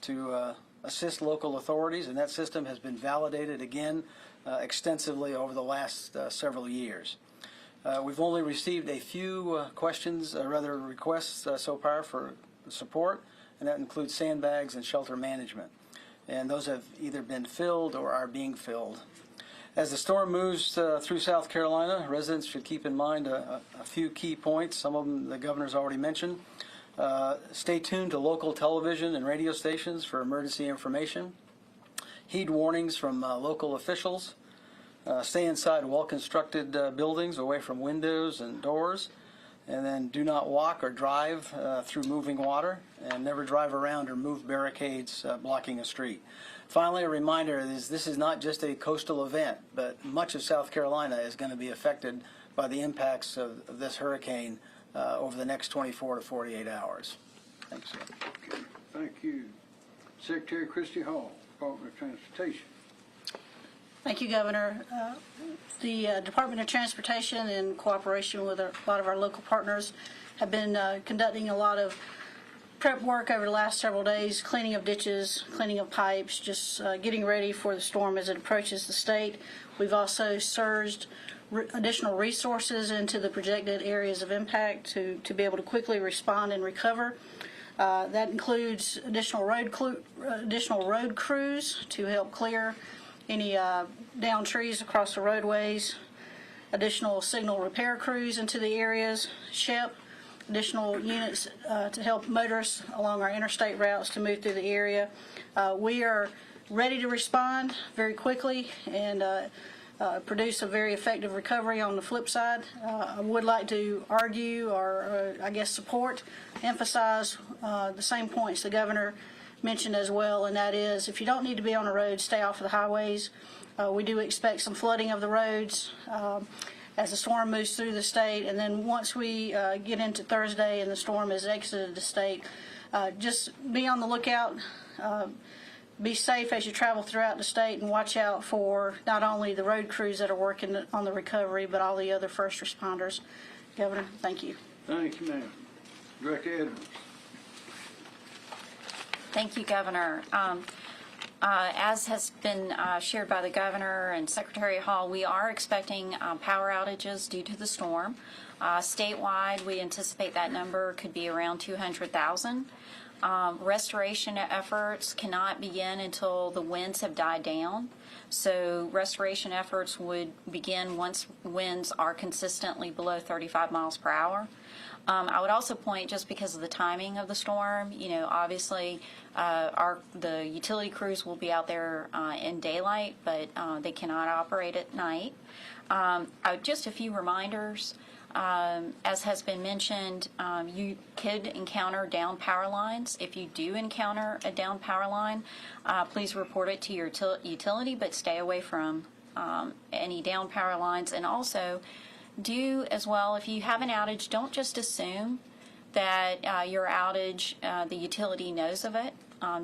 to assist local authorities, and that system has been validated again extensively over the last several years. We've only received a few requests so far for support, and that includes sandbags and shelter management. And those have either been filled or are being filled. As the storm moves through South Carolina, residents should keep in mind a few key points. Some of them the governor's already mentioned. Stay tuned to local television and radio stations for emergency information. Heed warnings from local officials. Stay inside well-constructed buildings away from windows and doors. And then do not walk or drive through moving water, and never drive around or move barricades blocking a street. Finally, a reminder is this is not just a coastal event, but much of South Carolina is going to be affected by the impacts of this hurricane over the next 24 to 48 hours. Thanks, sir. Okay. Thank you. Secretary Christy Hall, Department of Transportation. Thank you, Governor. The Department of Transportation, in cooperation with a lot of our local partners, have been conducting a lot of prep work over the last several days, cleaning of ditches, cleaning of pipes, just getting ready for the storm as it approaches the state. We've also surged additional resources into the projected areas of impact to be able to quickly respond and recover. That includes additional road crews to help clear any downed trees across the roadways, additional signal repair crews into the areas, SHIP, additional units to help motorists along our interstate routes to move through the area. We are ready to respond very quickly and produce a very effective recovery on the flip side. I would like to argue or I guess support, emphasize the same points the Governor mentioned as well, and that is if you don't need to be on the road, stay off of the highways. We do expect some flooding of the roads as the storm moves through the state, and then once we get into Thursday and the storm has exited the state, just be on the lookout. Be safe as you travel throughout the state and watch out for not only the road crews that are working on the recovery, but all the other first responders. Governor, thank you. Thank you, ma'am. Director Edwards. Thank you, Governor. As has been shared by the Governor and Secretary Hall, we are expecting power outages due to the storm. Statewide, we anticipate that number could be around 200,000. Restoration efforts cannot begin until the winds have died down. So restoration efforts would begin once winds are consistently below 35 miles per hour. I would also point, just because of the timing of the storm, obviously the utility crews will be out there in daylight, but they cannot operate at night. Just a few reminders. As has been mentioned, you could encounter down power lines. If you do encounter a down power line, please report it to your utility, but stay away from any down power lines. And also, do as well, if you have an outage, don't just assume that your outage, the utility knows of it.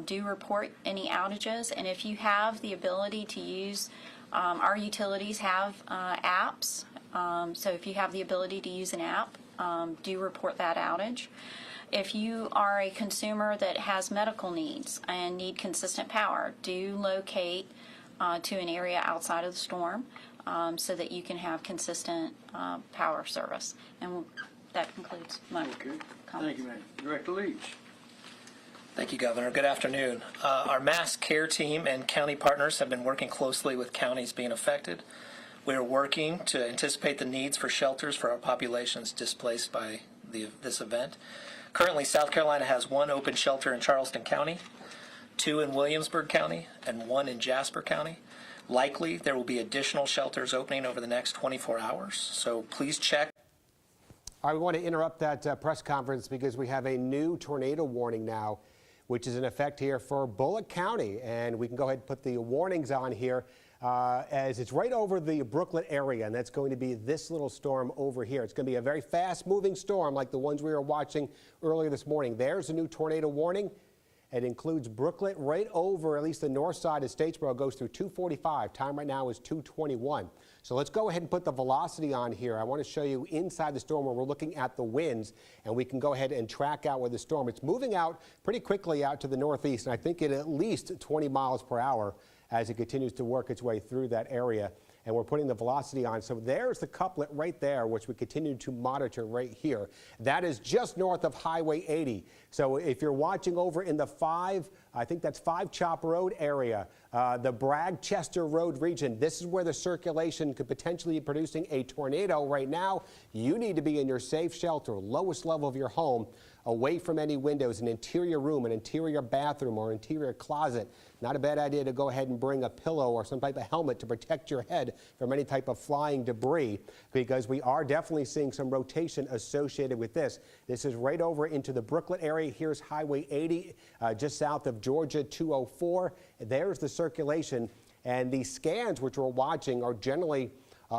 Do report any outages, and if you have the ability to use, our utilities have apps. So if you have the ability to use an app, do report that outage. If you are a consumer that has medical needs and need consistent power, do locate to an area outside of the storm so that you can have consistent power service. And that concludes my comments. Thank you, ma'am. Director Leach. Thank you, Governor. Good afternoon. Our mass care team and county partners have been working closely with counties being affected. We are working to anticipate the needs for shelters for our populations displaced by this event. Currently, South Carolina has 1 open shelter in Charleston County, 2 in Williamsburg County, and 1 in Jasper County. Likely, there will be additional shelters opening over the next 24 hours, so please check. I want to interrupt that press conference because we have a new tornado warning now, which is in effect here for Bullock County, and we can go ahead and put the warnings on here. As it's right over the Brooklyn area, and that's going to be this little storm over here. It's going to be a very fast-moving storm like the ones we were watching earlier this morning. There's a new tornado warning. It includes Brooklyn right over, at least the north side of Statesboro, goes through 245. Time right now is 221. So let's go ahead and put the velocity on here. I want to show you inside the storm where we're looking at the winds, and we can go ahead and track out where the storm. It's moving out pretty quickly out to the northeast, and I think at least 20 miles per hour as it continues to work its way through that area. And we're putting the velocity on. So there's the couplet right there, which we continue to monitor right here. That is just north of Highway 80. So if you're watching over in the 5 Chop Road area, the Bragg-Chester Road region, this is where the circulation could potentially be producing a tornado right now. You need to be in your safe shelter, lowest level of your home, away from any windows, an interior room, an interior bathroom, or interior closet. Not a bad idea to go ahead and bring a pillow or some type of helmet to protect your head from any type of flying debris, because we are definitely seeing some rotation associated with this. This is right over into the Brooklyn area. Here's Highway 80, just south of Georgia 204. There's the circulation, and the scans which we're watching are generally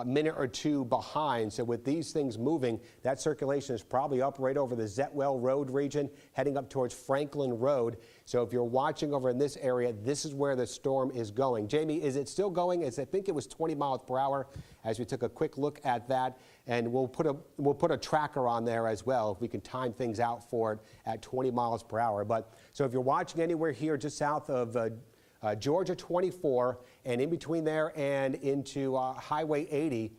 minute or two behind. So with these things moving, that circulation is probably up right over the Zetwell Road region, heading up towards Franklin Road. So if you're watching over in this area, this is where the storm is going. Jamie, is it still going? I think it was 20 miles per hour as we took a quick look at that. And we'll put a tracker on there as well if we can time things out for it at 20 miles per hour. But so if you're watching anywhere here just south of Georgia 24 and in between there and into Highway 80,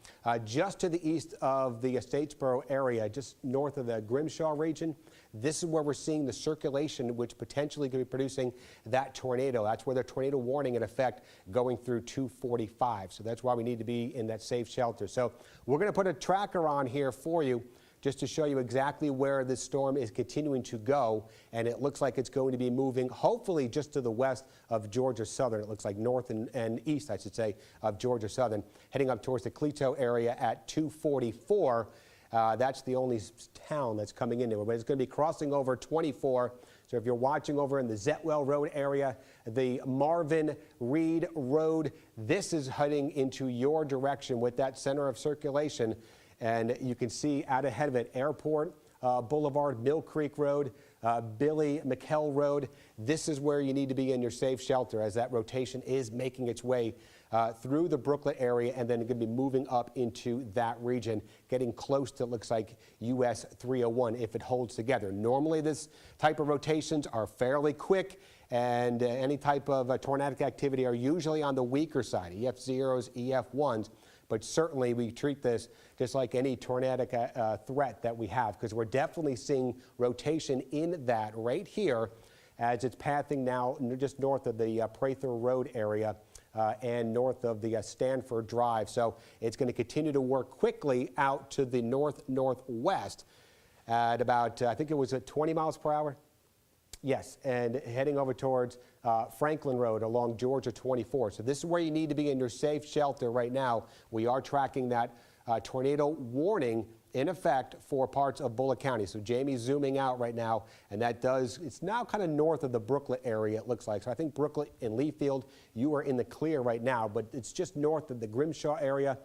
just to the east of the Statesboro area, just north of the Grimshaw region, this is where we're seeing the circulation which potentially could be producing that tornado. That's where the tornado warning in effect going through 245. So that's why we need to be in that safe shelter. So we're going to put a tracker on here for you just to show you exactly where this storm is continuing to go. And it looks like it's going to be moving, hopefully, just to the west of Georgia Southern. It looks like north and east, I should say, of Georgia Southern, heading up towards the Cleto area at 244. That's the only town that's coming into it, but it's going to be crossing over 24. So if you're watching over in the Zetwell Road area, the Marvin Reed Road, this is heading into your direction with that center of circulation. And you can see out ahead of it, Airport Boulevard, Mill Creek Road, Billy McKell Road. This is where you need to be in your safe shelter as that rotation is making its way through the Brooklet area and then going to be moving up into that region, getting close to, it looks like, US 301 if it holds together. Normally this type of rotations are fairly quick, and any type of tornadic activity are usually on the weaker side, EF0s, EF1s. But certainly we treat this just like any tornadic threat that we have, because we're definitely seeing rotation in that right here as it's pathing now just north of the Prather Road area and north of the Stanford Drive. So it's going to continue to work quickly out to the north-northwest at about, I think it was at 20 miles per hour. Yes, and heading over towards Franklin Road along Georgia 24. So this is where you need to be in your safe shelter right now. We are tracking that tornado warning in effect for parts of Bullock County. So Jamie's zooming out right now, and that it's now kind of north of the Brooklet area, it looks like. So I think Brooklet and Leafield, you are in the clear right now, but it's just north of the Grimshaw area.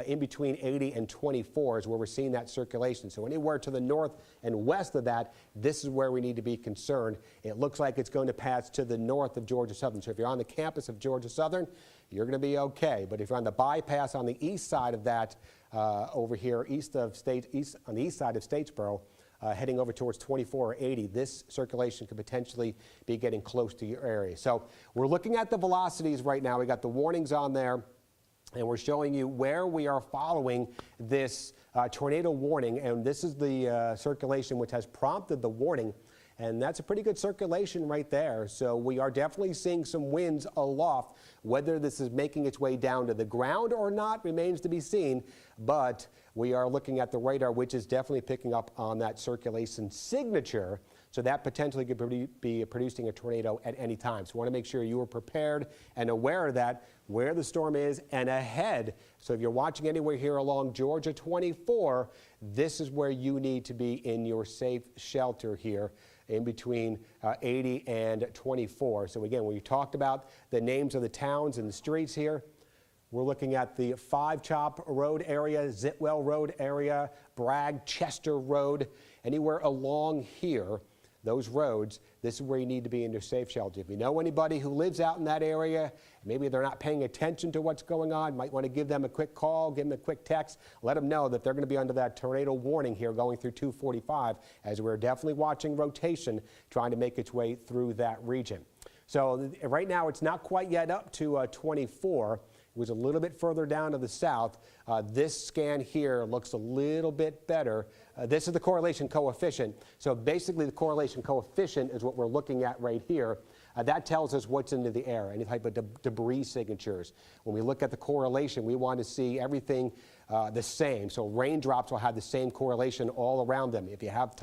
In between 80 and 24 is where we're seeing that circulation. So anywhere to the north and west of that, this is where we need to be concerned. It looks like it's going to pass to the north of Georgia Southern. So if you're on the campus of Georgia Southern, you're going to be okay. But if you're on the bypass on the east side of that, over here, on the east side of Statesboro, heading over towards 24 or 80, this circulation could potentially be getting close to your area. So we're looking at the velocities right now. We got the warnings on there. And we're showing you where we are following this tornado warning. And this is the circulation which has prompted the warning. And that's a pretty good circulation right there. So we are definitely seeing some winds aloft. Whether this is making its way down to the ground or not remains to be seen. But we are looking at the radar, which is definitely picking up on that circulation signature. So that potentially could be producing a tornado at any time. So we want to make sure you are prepared and aware of that, where the storm is and ahead. So if you're watching anywhere here along Georgia 24, this is where you need to be in your safe shelter here in between 80 and 24. So again, when you talked about the names of the towns and the streets here, we're looking at the Five Chop Road area, Zitwell Road area, Bragg, Chester Road, anywhere along here. Those roads, this is where you need to be in your safe shelter. If you know anybody who lives out in that area, maybe they're not paying attention to what's going on, might want to give them a quick call, give them a quick text, let them know that they're going to be under that tornado warning here going through 245, as we're definitely watching rotation trying to make its way through that region. So right now it's not quite yet up to 24. It was a little bit further down to the south. This scan here looks a little bit better. This is the correlation coefficient. So basically the correlation coefficient is what we're looking at right here. That tells us what's into the air, any type of debris signatures. When we look at the correlation, we want to see everything the same. So raindrops will have the same correlation all around them. If you have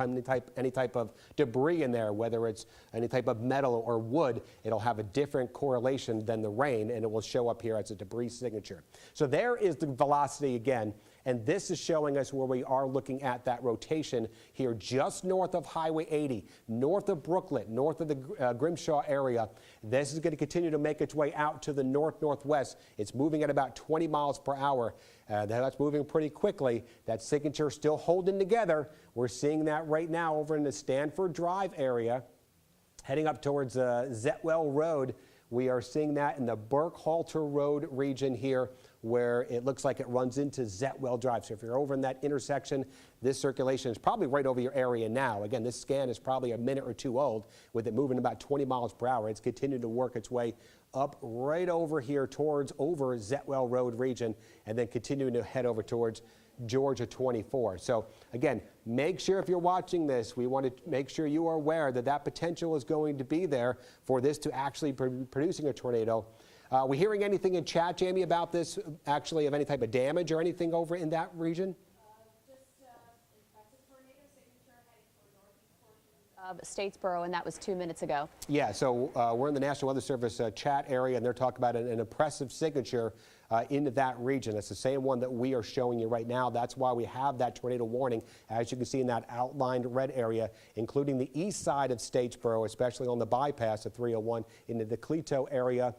any type of debris in there, whether it's any type of metal or wood, it'll have a different correlation than the rain, and it will show up here as a debris signature. So there is the velocity again And this is showing us where we are looking at that rotation here just north of Highway 80, north of Brooklet, north of the Grimshaw area. This is going to continue to make its way out to the north-northwest. It's moving at about 20 miles per hour. That's moving pretty quickly. That signature still holding together. We're seeing that right now over in the Stanford Drive area, heading up towards Zetwell Road. We are seeing that in the Burkhalter Road region here, where it looks like it runs into Zetwell Drive. So if you're over in that intersection, this circulation is probably right over your area now. Again, this scan is probably a minute or two old, with it moving about 20 miles per hour. It's continuing to work its way up right over here towards over Zetwell Road region, and then continuing to head over towards Georgia 24. So again, make sure if you're watching this, we want to make sure you are aware that that potential is going to be there for this to actually be producing a tornado. We hearing anything in chat, Jamie, about this actually of any type of damage or anything over in that region? Of Statesboro, and that was 2 minutes ago. Yeah, so we're in the National Weather Service chat area, and they're talking about an impressive signature into that region. It's the same one that we are showing you right now. That's why we have that tornado warning, as you can see in that outlined red area, including the east side of Statesboro, especially on the bypass of 301 into the Cleto area,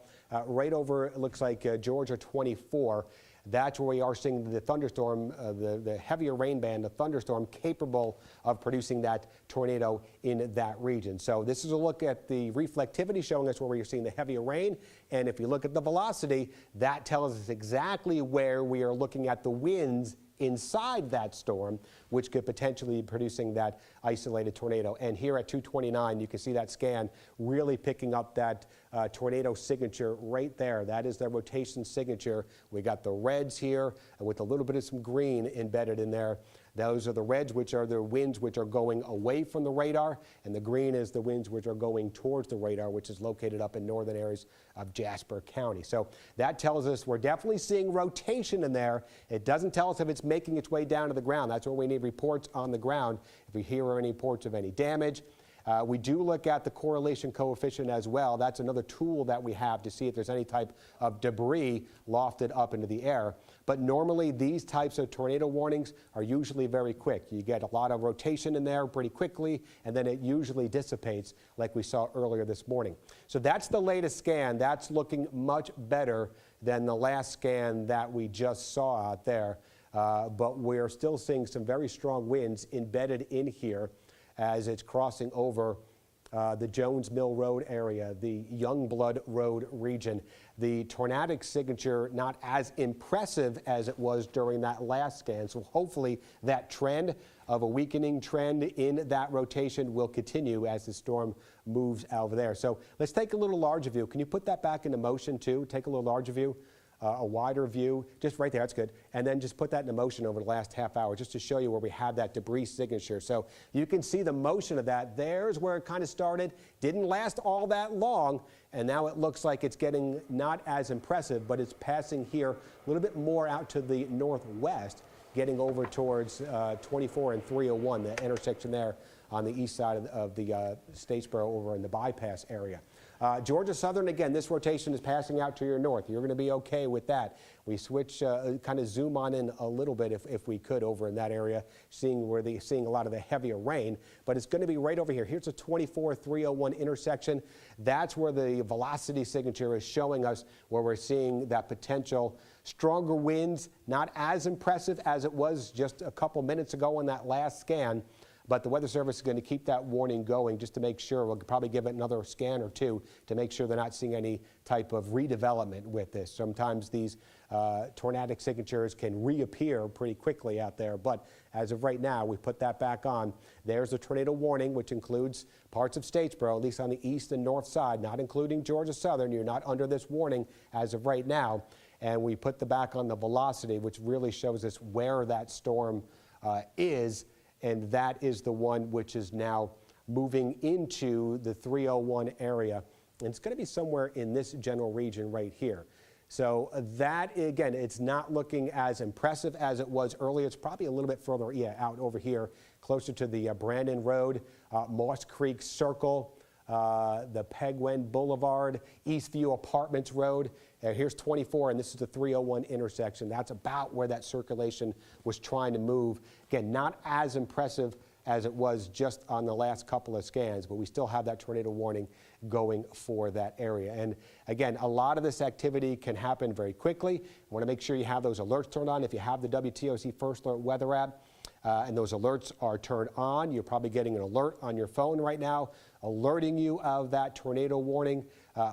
right over, it looks like Georgia 24. That's where we are seeing the thunderstorm, the heavier rain band, the thunderstorm capable of producing that tornado in that region. So this is a look at the reflectivity showing us where we're seeing the heavier rain. And if you look at the velocity, that tells us exactly where we are looking at the winds inside that storm, which could potentially be producing that isolated tornado. And here at 229, you can see that scan really picking up that tornado signature right there. That is the rotation signature. We got the reds here with a little bit of some green embedded in there. Those are the reds, which are the winds which are going away from the radar, and the green is the winds which are going towards the radar, which is located up in northern areas of Jasper County. So that tells us we're definitely seeing rotation in there. It doesn't tell us if it's making its way down to the ground. That's where we need reports on the ground if we hear any reports of any damage. We do look at the correlation coefficient as well. That's another tool that we have to see if there's any type of debris lofted up into the air. But normally these types of tornado warnings are usually very quick. You get a lot of rotation in there pretty quickly, and then it usually dissipates like we saw earlier this morning. So that's the latest scan. That's looking much better than the last scan that we just saw out there. But we're still seeing some very strong winds embedded in here as it's crossing over the Jones Mill Road area, the Youngblood Road region. The tornadic signature not as impressive as it was during that last scan. So hopefully that trend of a weakening trend in that rotation will continue as the storm moves over there. So let's take a little larger view. Can you put that back into motion too? Take a little larger view. A wider view, just right there, that's good. And then just put that into motion over the last half hour just to show you where we have that debris signature. So you can see the motion of that. There's where it kind of started. Didn't last all that long, and now it looks like it's getting not as impressive, but it's passing here a little bit more out to the northwest, getting over towards 24 and 301, the intersection there on the east side of the Statesboro over in the bypass area. Georgia Southern, again, this rotation is passing out to your north. You're going to be okay with that. We switch, kind of zoom on in a little bit if we could over in that area, seeing a lot of the heavier rain. But it's going to be right over here. Here's a 24-301 intersection. That's where the velocity signature is showing us where we're seeing that potential stronger winds, not as impressive as it was just a couple minutes ago on that last scan. But the Weather Service is going to keep that warning going just to make sure. We'll probably give it another scan or two to make sure they're not seeing any type of redevelopment with this. Sometimes these tornadic signatures can reappear pretty quickly out there. But as of right now, we put that back on. There's a tornado warning, which includes parts of Statesboro, at least on the east and north side, not including Georgia Southern. You're not under this warning as of right now. And we put the back on the velocity, which really shows us where that storm is. And that is the one which is now moving into the 301 area. And it's going to be somewhere in this general region right here. So that, again, it's not looking as impressive as it was earlier. It's probably a little bit further out over here, closer to the Brandon Road, Moss Creek Circle, the Pegwin Boulevard, Eastview Apartments Road. Here's 24, and this is the 301 intersection. That's about where that circulation was trying to move. Again, not as impressive as it was just on the last couple of scans, but we still have that tornado warning going for that area. And again, a lot of this activity can happen very quickly. You want to make sure you have those alerts turned on. If you have the WTOC First Alert weather app, and those alerts are turned on, you're probably getting an alert on your phone right now, alerting you of that tornado warning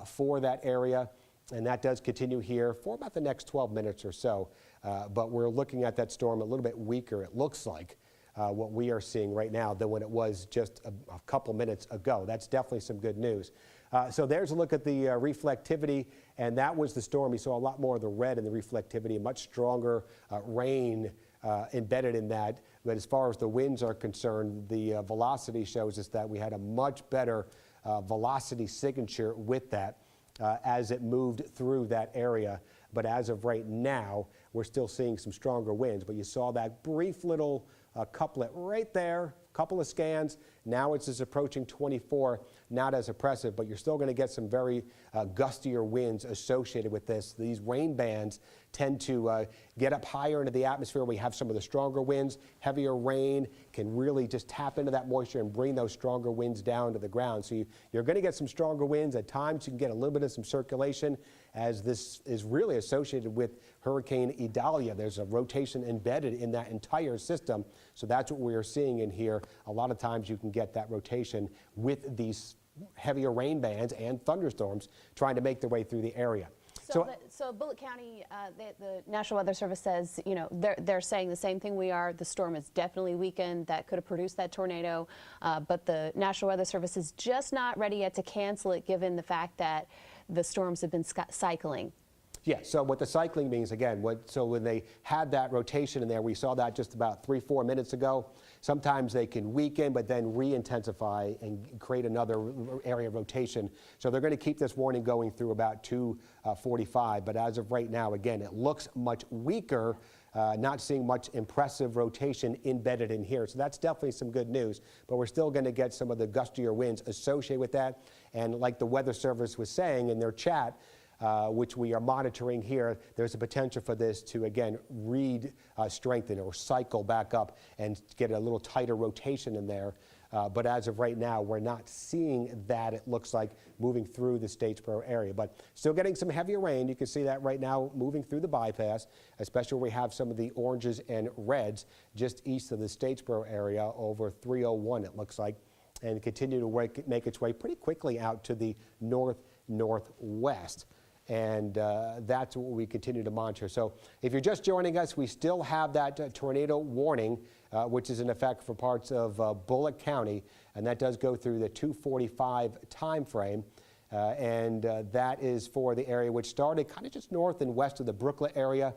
for that area. And that does continue here for about the next 12 minutes or so. But we're looking at that storm a little bit weaker, it looks like, what we are seeing right now than when it was just a couple minutes ago. That's definitely some good news. So there's a look at the reflectivity, and that was the storm. You saw a lot more of the red in the reflectivity, much stronger rain embedded in that. But as far as the winds are concerned, the velocity shows us that we had a much better velocity signature with that as it moved through that area. But as of right now, we're still seeing some stronger winds. But you saw that brief little couplet right there, couple of scans. Now it's just approaching 24, not as oppressive, but you're still going to get some very gustier winds associated with this. These rain bands tend to get up higher into the atmosphere. We have some of the stronger winds. Heavier rain can really just tap into that moisture and bring those stronger winds down to the ground. So you're going to get some stronger winds. At times you can get a little bit of some circulation, as this is really associated with Hurricane Idalia. There's a rotation embedded in that entire system. So that's what we are seeing in here. A lot of times you can get that rotation with these heavier rain bands and thunderstorms trying to make their way through the area. So Bullitt County, the National Weather Service says, you know, they're saying the same thing we are. The storm is definitely weakened. That could have produced that tornado. But the National Weather Service is just not ready yet to cancel it, given the fact that the storms have been cycling. Yeah, so what the cycling means, again, so when they had that rotation in there, we saw that just about 3-4 minutes ago. Sometimes they can weaken, but then re-intensify and create another area of rotation. So they're going to keep this warning going through about 2:45. But as of right now, again, it looks much weaker, not seeing much impressive rotation embedded in here. So that's definitely some good news. But we're still going to get some of the gustier winds associated with that. And like the Weather Service was saying in their chat, which we are monitoring here, there's a potential for this to, again, strengthen or cycle back up and get a little tighter rotation in there. But as of right now, we're not seeing that, it looks like, moving through the Statesboro area. But still getting some heavier rain. You can see that right now moving through the bypass, especially where we have some of the oranges and reds just east of the Statesboro area over 301, it looks like, and continue to make its way pretty quickly out to the northwest. And that's what we continue to monitor. So if you're just joining us, we still have that tornado warning, which is in effect for parts of Bullitt County, and that does go through the 2:45 time frame. And that is for the area which started kind of just north and west of the Brooklet area,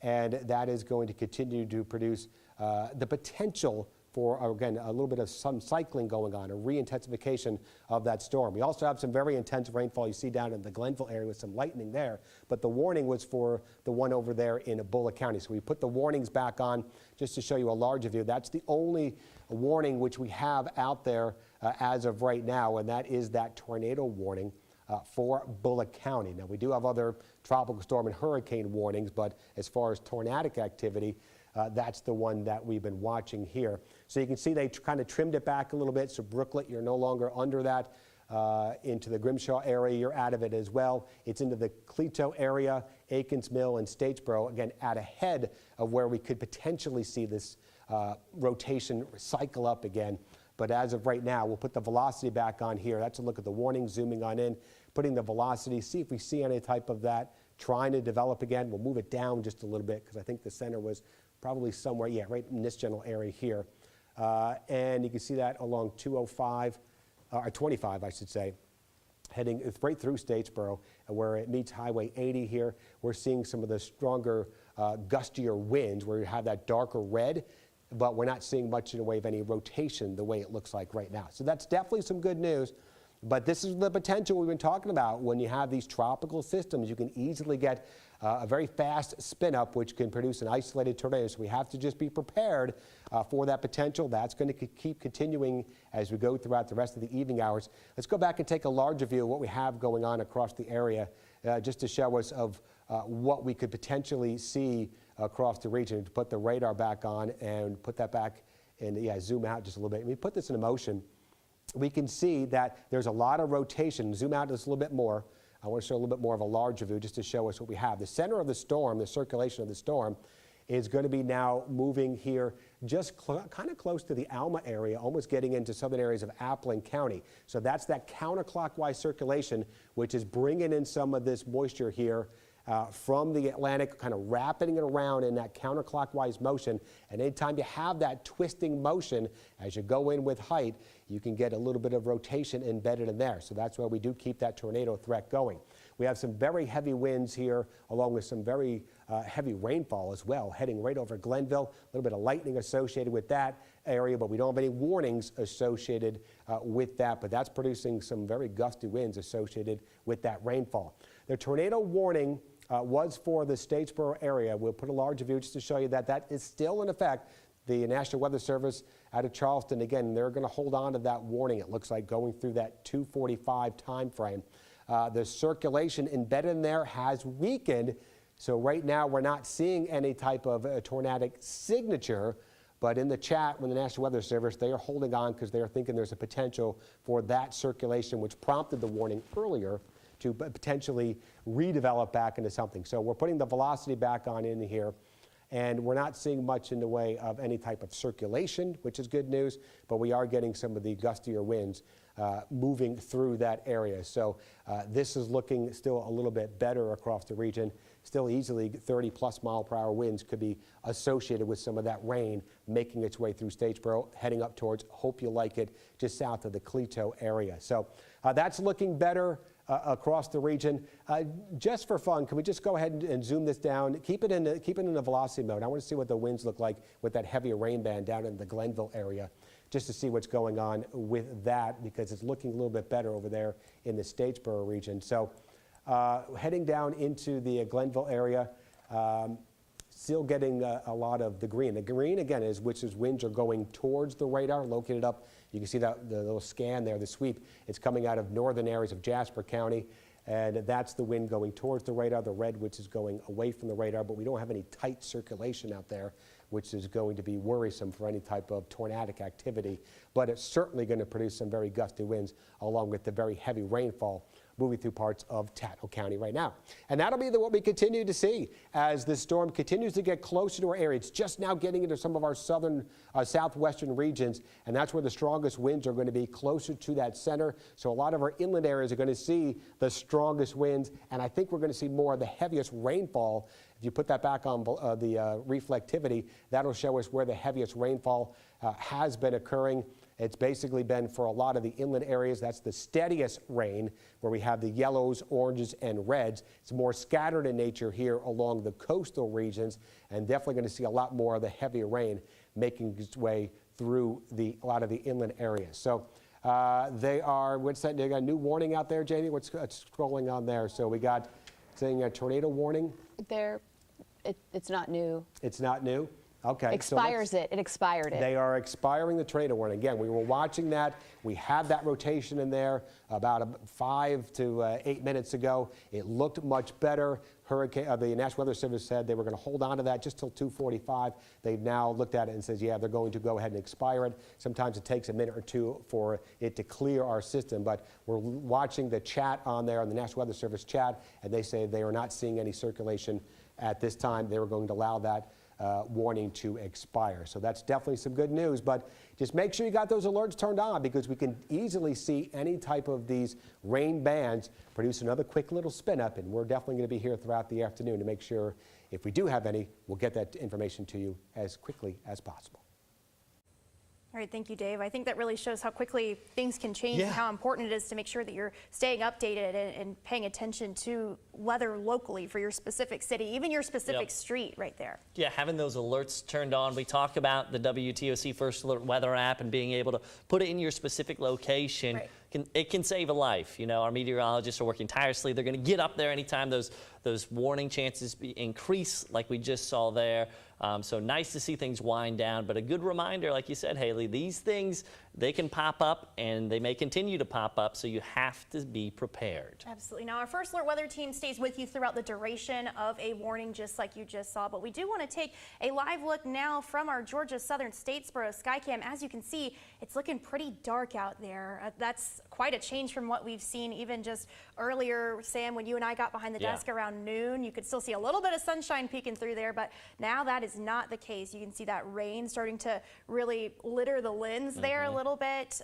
and that is going to continue to produce the potential for, again, a little bit of some cycling going on, a re-intensification of that storm. We also have some very intense rainfall you see down in the Glenville area with some lightning there, but the warning was for the one over there in Bullitt County. So we put the warnings back on just to show you a larger view. That's the only warning which we have out there as of right now, and that is that tornado warning for Bullitt County. Now, we do have other tropical storm and hurricane warnings, but as far as tornadic activity, that's the one that we've been watching here. So you can see they kind of trimmed it back a little bit. So Brooklet, you're no longer under that. Into the Grimshaw area, you're out of it as well. It's into the Cleto area, Aikens Mill, and Statesboro, again, out ahead of where we could potentially see this rotation cycle up again. But as of right now, we'll put the velocity back on here. That's a look at the warning, zooming on in, putting the velocity, see if we see any type of that trying to develop again. We'll move it down just a little bit because I think the center was probably somewhere, yeah, right in this general area here. And you can see that along 205, or 25, I should say, heading right through Statesboro, and where it meets Highway 80 here. We're seeing some of the stronger, gustier winds where you have that darker red, but we're not seeing much in the way of any rotation the way it looks like right now. So that's definitely some good news. But this is the potential we've been talking about. When you have these tropical systems, you can easily get a very fast spin up, which can produce an isolated tornado. So we have to just be prepared for that potential. That's going to keep continuing as we go throughout the rest of the evening hours. Let's go back and take a larger view of what we have going on across the area just to show us of what we could potentially see across the region. To put the radar back on and put that back and zoom out just a little bit. We put this in motion. We can see that there's a lot of rotation. Zoom out just a little bit more. I want to show a little bit more of a larger view just to show us what we have. The center of the storm, the circulation of the storm, is going to be now moving here just kind of close to the Alma area, almost getting into southern areas of Appling County. So that's that counterclockwise circulation, which is bringing in some of this moisture here from the Atlantic, kind of wrapping it around in that counterclockwise motion. And anytime you have that twisting motion, as you go in with height, you can get a little bit of rotation embedded in there. So that's why we do keep that tornado threat going. We have some very heavy winds here, along with some very heavy rainfall as well, heading right over Glenville. A little bit of lightning associated with that area, but we don't have any warnings associated with that. But that's producing some very gusty winds associated with that rainfall. The tornado warning was for the Statesboro area. We'll put a larger view just to show you that that is still in effect. The National Weather Service out of Charleston, again, they're going to hold on to that warning, it looks like, going through that 2:45 time frame. The circulation embedded in there has weakened, so right now we're not seeing any type of tornadic signature, but in the chat with the National Weather Service, they are holding on because they are thinking there's a potential for that circulation, which prompted the warning earlier, to potentially redevelop back into something. So we're putting the velocity back on in here, and we're not seeing much in the way of any type of circulation, which is good news, but we are getting some of the gustier winds moving through that area. So this is looking still a little bit better across the region. Still easily 30+ mile-per-hour winds could be associated with some of that rain making its way through Statesboro, heading up towards Hope You Like It, just south of the Cleto area. So that's looking better across the region. Just for fun, can we just go ahead and zoom this down? Keep it in the velocity mode. I want to see what the winds look like with that heavier rain band down in the Glenville area, just to see what's going on with that, because it's looking a little bit better over there in the Statesboro region. So heading down into the Glenville area, still getting a lot of the green. The green, again, is winds are going towards the radar, located up. You can see that the little scan there, the sweep. It's coming out of northern areas of Jasper County, and that's the wind going towards the radar. The red, which is going away from the radar, but we don't have any tight circulation out there, which is going to be worrisome for any type of tornadic activity. But it's certainly going to produce some very gusty winds, along with the very heavy rainfall moving through parts of Tattnall County right now. And that'll be what we continue to see as this storm continues to get closer to our area. It's just now getting into some of our southern, southwestern regions, and that's where the strongest winds are going to be, closer to that center. So a lot of our inland areas are going to see the strongest winds, and I think we're going to see more of the heaviest rainfall. If you put that back on the reflectivity, that'll show us where the heaviest rainfall has been occurring. It's basically been for a lot of the inland areas. That's the steadiest rain, where we have the yellows, oranges, and reds. It's more scattered in nature here along the coastal regions, and definitely going to see a lot more of the heavier rain making its way through a lot of the inland areas. So they got a new warning out there, Jamie? What's scrolling on there? So we got saying a tornado warning. It's not new. It's not new? Okay. It expired it. They are expiring the tornado warning. Again, we were watching that. We had that rotation in there about 5 to 8 minutes ago. It looked much better. The National Weather Service said they were going to hold on to that just till 2:45. They've now looked at it and says, yeah, they're going to go ahead and expire it. Sometimes it takes a minute or two for it to clear our system, but we're watching the chat on there, on the National Weather Service chat, and they say they are not seeing any circulation at this time. They were going to allow that warning to expire. So that's definitely some good news, but just make sure you got those alerts turned on, because we can easily see any type of these rain bands produce another quick little spin up, and we're definitely going to be here throughout the afternoon to make sure if we do have any, we'll get that information to you as quickly as possible. All right, thank you, Dave. I think that really shows how quickly things can change and how important it is to make sure that you're staying updated and paying attention to weather locally for your specific city, even your specific street right there. Yeah, having those alerts turned on. We talk about the WTOC First Alert weather app and being able to put it in your specific location. Right. It can save a life. You know, our meteorologists are working tirelessly. They're going to get up there anytime those warning chances increase, like we just saw there. So nice to see things wind down, but a good reminder, like you said, Haley, these things, they can pop up, and they may continue to pop up, so you have to be prepared. Absolutely. Now, our First Alert Weather team stays with you throughout the duration of a warning, just like you just saw, but we do want to take a live look now from our Georgia Southern Statesboro Skycam. As you can see, it's looking pretty dark out there. That's quite a change from what we've seen even just earlier, Sam, when you and I got behind the desk around noon. You could still see a little bit of sunshine peeking through there, but now that is not the case. You can see that rain starting to really litter the lens there a little bit.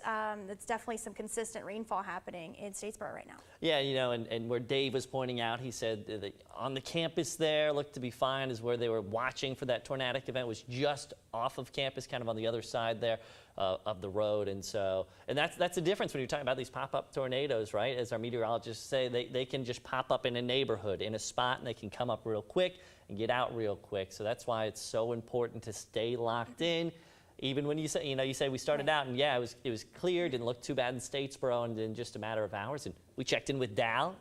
It's definitely some consistent rainfall happening in Statesboro right now. Yeah, you know, and where Dave was pointing out, he said that on the campus there, looked to be fine, is where they were watching for that tornadic event, was just off of campus, kind of on the other side there of the road. And so, and that's the difference when you're talking about these pop-up tornadoes, right? As our meteorologists say, they can just pop up in a neighborhood, in a spot, and they can come up real quick and get out real quick. So that's why it's so important to stay locked in. Even when you say we started out and it was clear, didn't look too bad in Statesboro, and in just a matter of hours, and we checked in with Dal,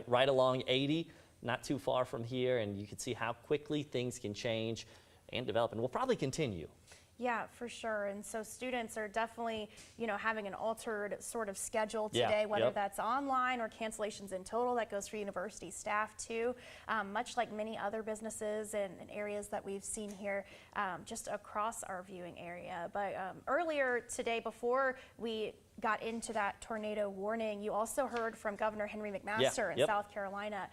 right along 80, not too far from here, and you can see how quickly things can change and develop, and will probably continue. Yeah, for sure. And so students are definitely, having an altered sort of schedule today, whether that's online or cancellations in total. That goes for university staff too, much like many other businesses and areas that we've seen here just across our viewing area. But earlier today, before we got into that tornado warning, you also heard from Governor Henry McMaster in South Carolina.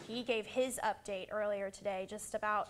He gave his update earlier today just about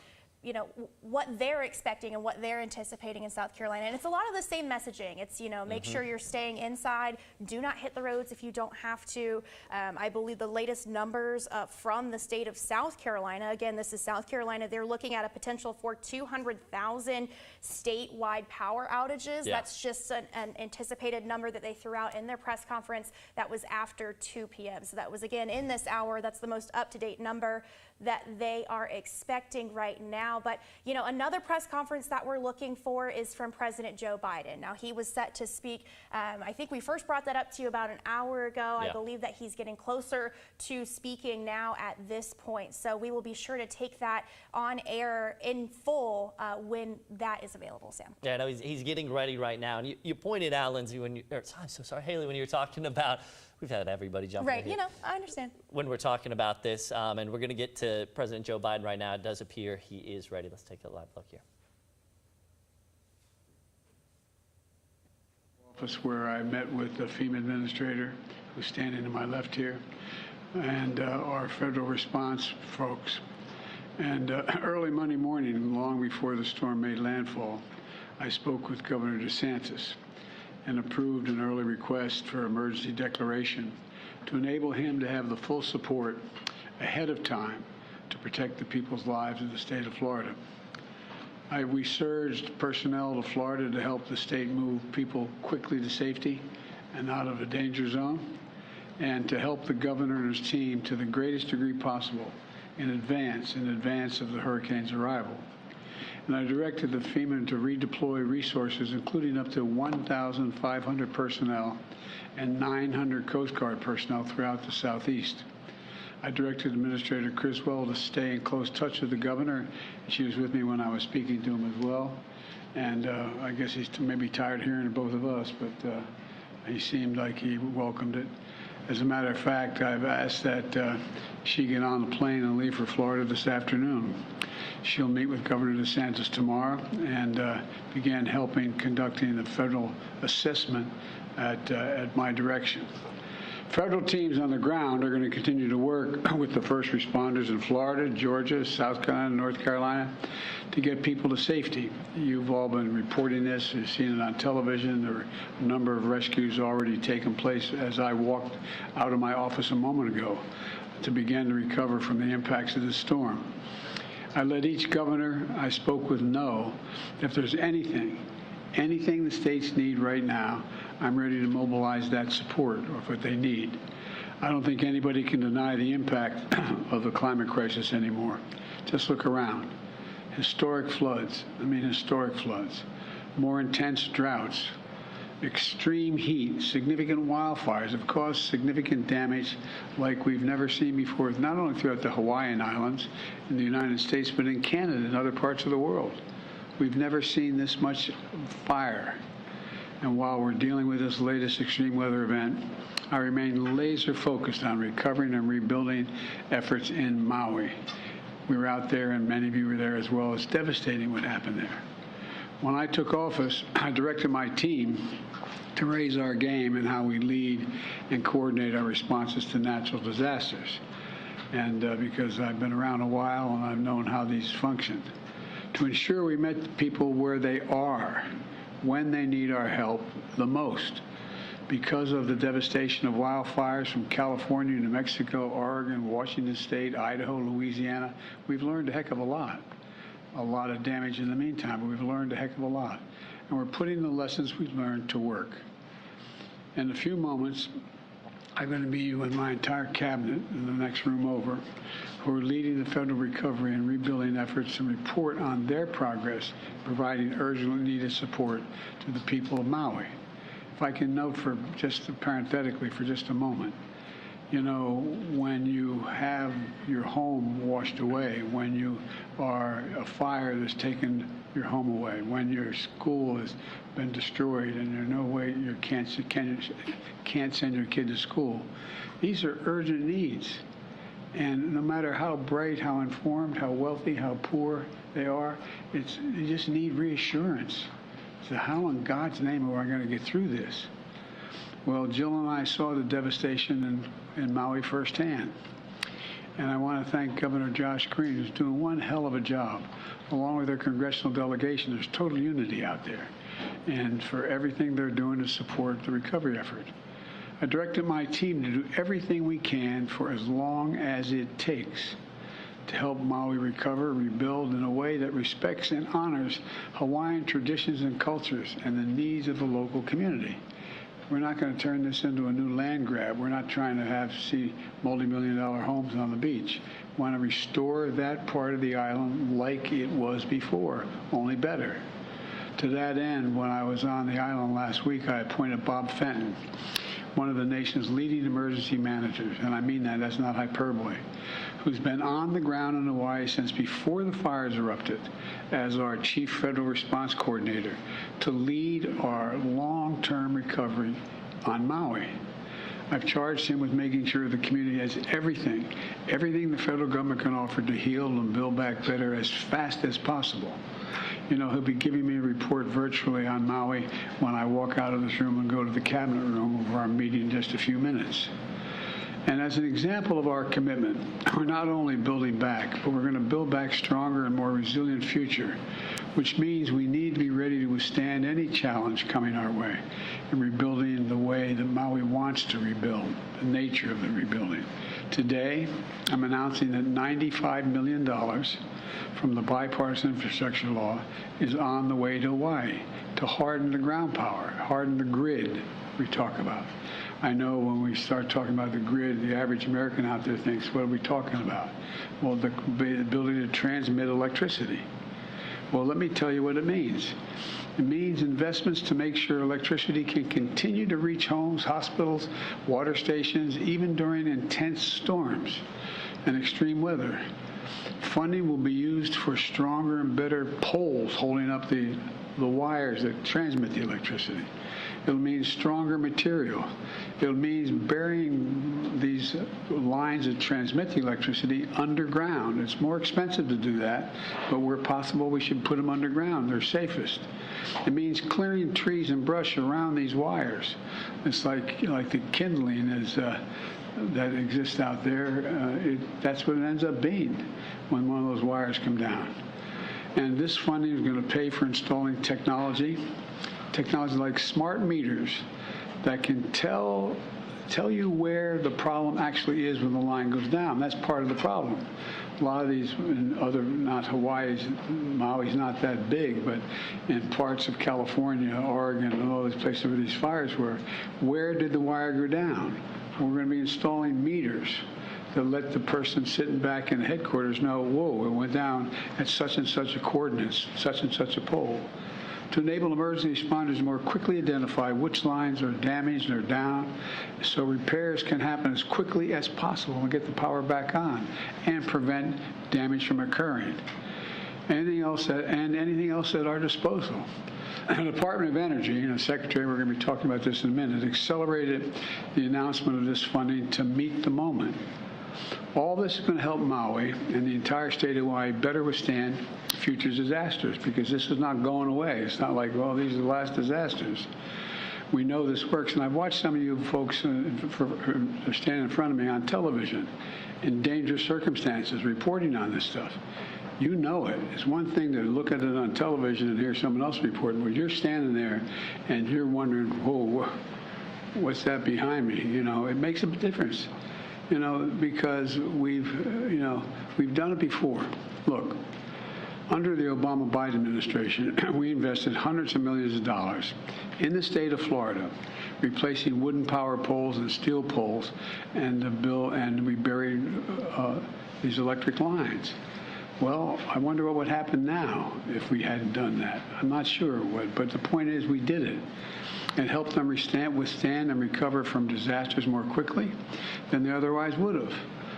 what they're expecting and what they're anticipating in South Carolina. And it's a lot of the same messaging. It's, make sure you're staying inside. Do not hit the roads if you don't have to. I believe the latest numbers from the state of South Carolina, again, this is South Carolina, they're looking at a potential for 200,000 statewide power outages. That's just an anticipated number that they threw out in their press conference. That was after 2 p.m. So that was, again, in this hour. That's the most up-to-date number that they are expecting right now. But, another press conference that we're looking for is from President Joe Biden. Now, he was set to speak, I think we first brought that up to you about an hour ago. I believe that he's getting closer to speaking now at this point. So we will be sure to take that on air in full when that is available, Sam. Yeah, no, he's getting ready right now. And you pointed out, Lindsay, I'm so sorry, Haley, when you were talking about, we've had everybody jump in here. I understand. When we're talking about this, and we're going to get to President Joe Biden right now. It does appear he is ready. Let's take a live look here. Office where I met with the FEMA administrator, who's standing to my left here, and our federal response folks. And early Monday morning, long before the storm made landfall, I spoke with Governor DeSantis and approved an early request for emergency declaration to enable him to have the full support ahead of time to protect the people's lives in the state of Florida. We surged personnel to Florida to help the state move people quickly to safety and out of a danger zone, and to help the governor and his team to the greatest degree possible in advance of the hurricane's arrival. And I directed the FEMA to redeploy resources, including up to 1,500 personnel and 900 Coast Guard personnel throughout the Southeast. I directed Administrator Criswell to stay in close touch with the governor. She was with me when I was speaking to him as well. And I guess he's maybe tired of hearing both of us, but he seemed like he welcomed it. As a matter of fact, I've asked that she get on the plane and leave for Florida this afternoon. She'll meet with Governor DeSantis tomorrow and begin conducting the federal assessment at my direction. Federal teams on the ground are going to continue to work with the first responders in Florida, Georgia, South Carolina, North Carolina to get people to safety. You've all been reporting this. You've seen it on television. There are a number of rescues already taking place as I walked out of my office a moment ago to begin to recover from the impacts of this storm. I let each governor I spoke with know if there's anything the states need right now, I'm ready to mobilize that support or what they need. I don't think anybody can deny the impact of the climate crisis anymore. Just look around. Historic floods, more intense droughts, extreme heat, significant wildfires have caused significant damage like we've never seen before, not only throughout the Hawaiian Islands in the United States, but in Canada and other parts of the world. We've never seen this much fire. And while we're dealing with this latest extreme weather event, I remain laser focused on recovering and rebuilding efforts in Maui. We were out there, and many of you were there as well. It's devastating what happened there. When I took office, I directed my team to raise our game in how we lead and coordinate our responses to natural disasters. And because I've been around a while and I've known how these function, to ensure we met people where they are when they need our help the most. Because of the devastation of wildfires from California, New Mexico, Oregon, Washington State, Idaho, Louisiana, we've learned a heck of a lot. A lot of damage in the meantime, but we've learned a heck of a lot. And we're putting the lessons we've learned to work. In a few moments, I'm going to be with my entire cabinet in the next room over, who are leading the federal recovery and rebuilding efforts and report on their progress, providing urgently needed support to the people of Maui. If I can note for just parenthetically for just a moment, you know, when you have your home washed away, when you are a fire that's taken your home away, when your school has been destroyed and there's no way you can't send your kid to school, these are urgent needs. And no matter how bright, how informed, how wealthy, how poor they are, they just need reassurance. So how in God's name are I going to get through this? Well, Jill and I saw the devastation in Maui firsthand. And I want to thank Governor Josh Green, who's doing one hell of a job. Along with their congressional delegation, there's total unity out there. And for everything they're doing to support the recovery effort. I directed my team to do everything we can for as long as it takes to help Maui recover, rebuild in a way that respects and honors Hawaiian traditions and cultures and the needs of the local community. We're not going to turn this into a new land grab. We're not trying to see multi-million-dollar homes on the beach. We want to restore that part of the island like it was before, only better. To that end, when I was on the island last week, I appointed Bob Fenton, one of the nation's leading emergency managers, and I mean that, that's not hyperbole, who's been on the ground in Hawaii since before the fires erupted as our chief federal response coordinator to lead our long-term recovery on Maui. I've charged him with making sure the community has everything the federal government can offer to heal and build back better as fast as possible. You know, he'll be giving me a report virtually on Maui when I walk out of this room and go to the cabinet room where I'm meeting in just a few minutes. And as an example of our commitment, we're not only building back, but we're going to build back stronger and more resilient future, which means we need to be ready to withstand any challenge coming our way in rebuilding the way that Maui wants to rebuild, the nature of the rebuilding. Today, I'm announcing that $95 million from the bipartisan infrastructure law is on the way to Hawaii to harden the ground power, harden the grid we talk about. I know when we start talking about the grid, the average American out there thinks, what are we talking about? Well, the ability to transmit electricity. Well, let me tell you what it means. It means investments to make sure electricity can continue to reach homes, hospitals, water stations, even during intense storms and extreme weather. Funding will be used for stronger and better poles holding up the wires that transmit the electricity. It'll mean stronger material. It'll mean burying these lines that transmit the electricity underground. It's more expensive to do that, but where possible, we should put them underground. They're safest. It means clearing trees and brush around these wires. It's like the kindling is that exists out there. That's what it ends up being when one of those wires come down. And this funding is going to pay for installing technology like smart meters that can tell you where the problem actually is when the line goes down. That's part of the problem. A lot of these in other, not Hawaii's, Maui's not that big, but in parts of California, Oregon, and all these places where these fires were, where did the wire go down? We're going to be installing meters to let the person sitting back in the headquarters know, whoa, it went down at such and such a coordinates, such and such a pole. To enable emergency responders to more quickly identify which lines are damaged or down so repairs can happen as quickly as possible and get the power back on and prevent damage from occurring. anything else at our disposal. The Department of Energy, Secretary, we're going to be talking about this in a minute, accelerated the announcement of this funding to meet the moment. All this is going to help Maui and the entire state of Hawaii better withstand future disasters, because this is not going away. It's not like, well, these are the last disasters. We know this works, and I've watched some of you folks standing in front of me on television in dangerous circumstances reporting on this stuff. You know it. It's one thing to look at it on television and hear someone else report, but you're standing there and you're wondering, whoa, what's that behind me? It makes a difference, because we've done it before. Look, under the Obama-Biden administration, we invested hundreds of millions of dollars in the state of Florida, replacing wooden power poles and steel poles, and we buried these electric lines. Well, I wonder what would happen now if we hadn't done that. I'm not sure what, but the point is we did it. It helped them withstand and recover from disasters more quickly than they otherwise would have.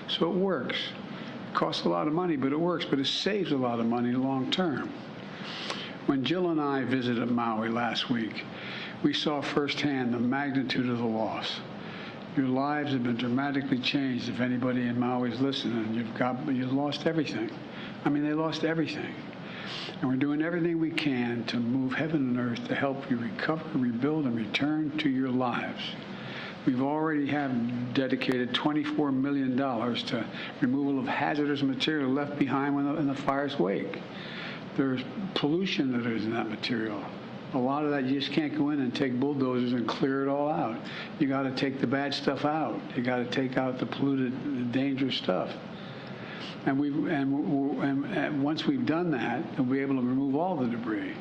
So it works. It costs a lot of money, but it works. But it saves a lot of money long term. When Jill and I visited Maui last week, we saw firsthand the magnitude of the loss. Your lives have been dramatically changed if anybody in Maui is listening. You've lost everything. I mean, they lost everything. And we're doing everything we can to move heaven and earth to help you recover, rebuild, and return to your lives. We've already dedicated $24 million to removal of hazardous material left behind in the fire's wake. There's pollution that is in that material. A lot of that you just can't go in and take bulldozers and clear it all out. You got to take the bad stuff out. You got to take out the polluted, dangerous stuff. And once we've done that, we'll be able to remove all the debris.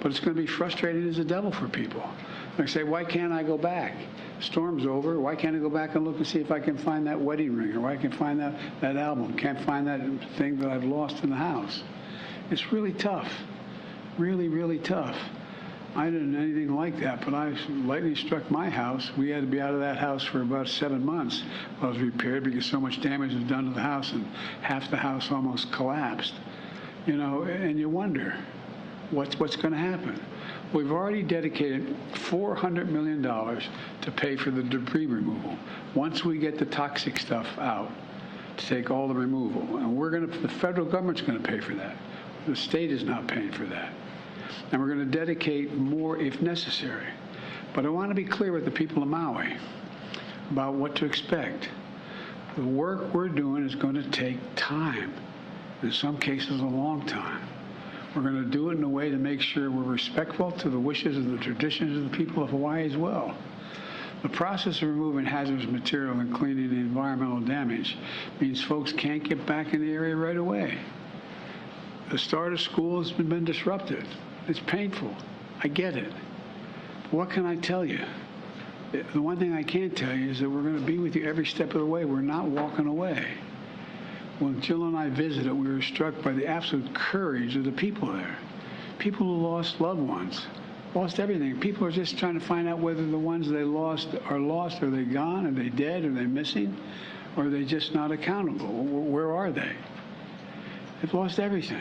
But it's going to be frustrating as the devil for people. They say, why can't I go back? Storm's over. Why can't I go back and look and see if I can find that wedding ring, or why I can find that album? Can't find that thing that I've lost in the house. It's really tough. Really, really tough. I didn't anything like that, but lightning struck my house. We had to be out of that house for about 7 months while it was repaired, because so much damage was done to the house and half the house almost collapsed. And you wonder what's going to happen. We've already dedicated $400 million to pay for the debris removal. Once we get the toxic stuff out, to take all the removal, and the federal government's going to pay for that. The state is not paying for that. And we're going to dedicate more if necessary. But I want to be clear with the people of Maui about what to expect. The work we're doing is going to take time, in some cases a long time. We're going to do it in a way to make sure we're respectful to the wishes and the traditions of the people of Hawaii as well. The process of removing hazardous material and cleaning the environmental damage means folks can't get back in the area right away. The start of school has been disrupted. It's painful. I get it. But what can I tell you? The one thing I can tell you is that we're going to be with you every step of the way. We're not walking away. When Jill and I visited, we were struck by the absolute courage of the people there. People who lost loved ones, lost everything. People are just trying to find out whether the ones they lost. Are they gone? Are they dead? Are they missing? Or are they just not accountable? Where are they? They've lost everything.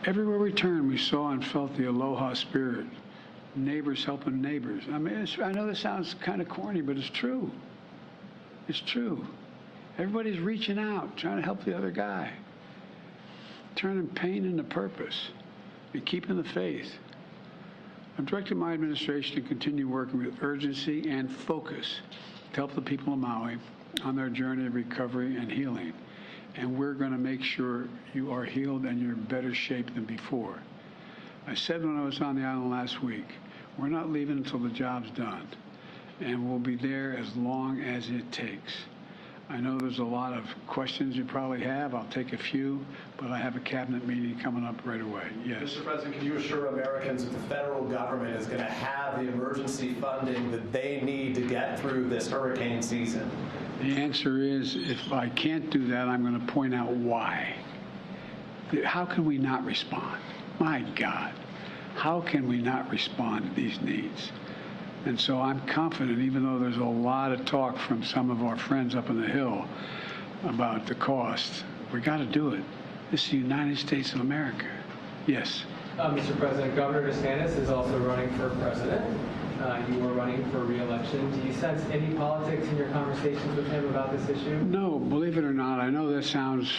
Everywhere we turned, we saw and felt the aloha spirit. Neighbors helping neighbors. I mean, I know this sounds kind of corny, but it's true. It's true. Everybody's reaching out, trying to help the other guy. Turning pain into purpose and keeping the faith. I've directed my administration to continue working with urgency and focus to help the people of Maui on their journey of recovery and healing. And we're going to make sure you are healed and you're in better shape than before. I said when I was on the island last week, we're not leaving until the job's done. And we'll be there as long as it takes. I know there's a lot of questions you probably have. I'll take a few, but I have a cabinet meeting coming up right away. Yes. Mr. President, can you assure Americans that the federal government is going to have the emergency funding that they need to get through this hurricane season? The answer is, if I can't do that, I'm going to point out why. How can we not respond? My God, how can we not respond to these needs? And so I'm confident, even though there's a lot of talk from some of our friends up on the Hill about the cost, we got to do it. This is the United States of America. Yes. Mr. President, Governor DeSantis is also running for president. You are running for re-election. Do you sense any politics in your conversations with him about this issue? No, believe it or not, I know that sounds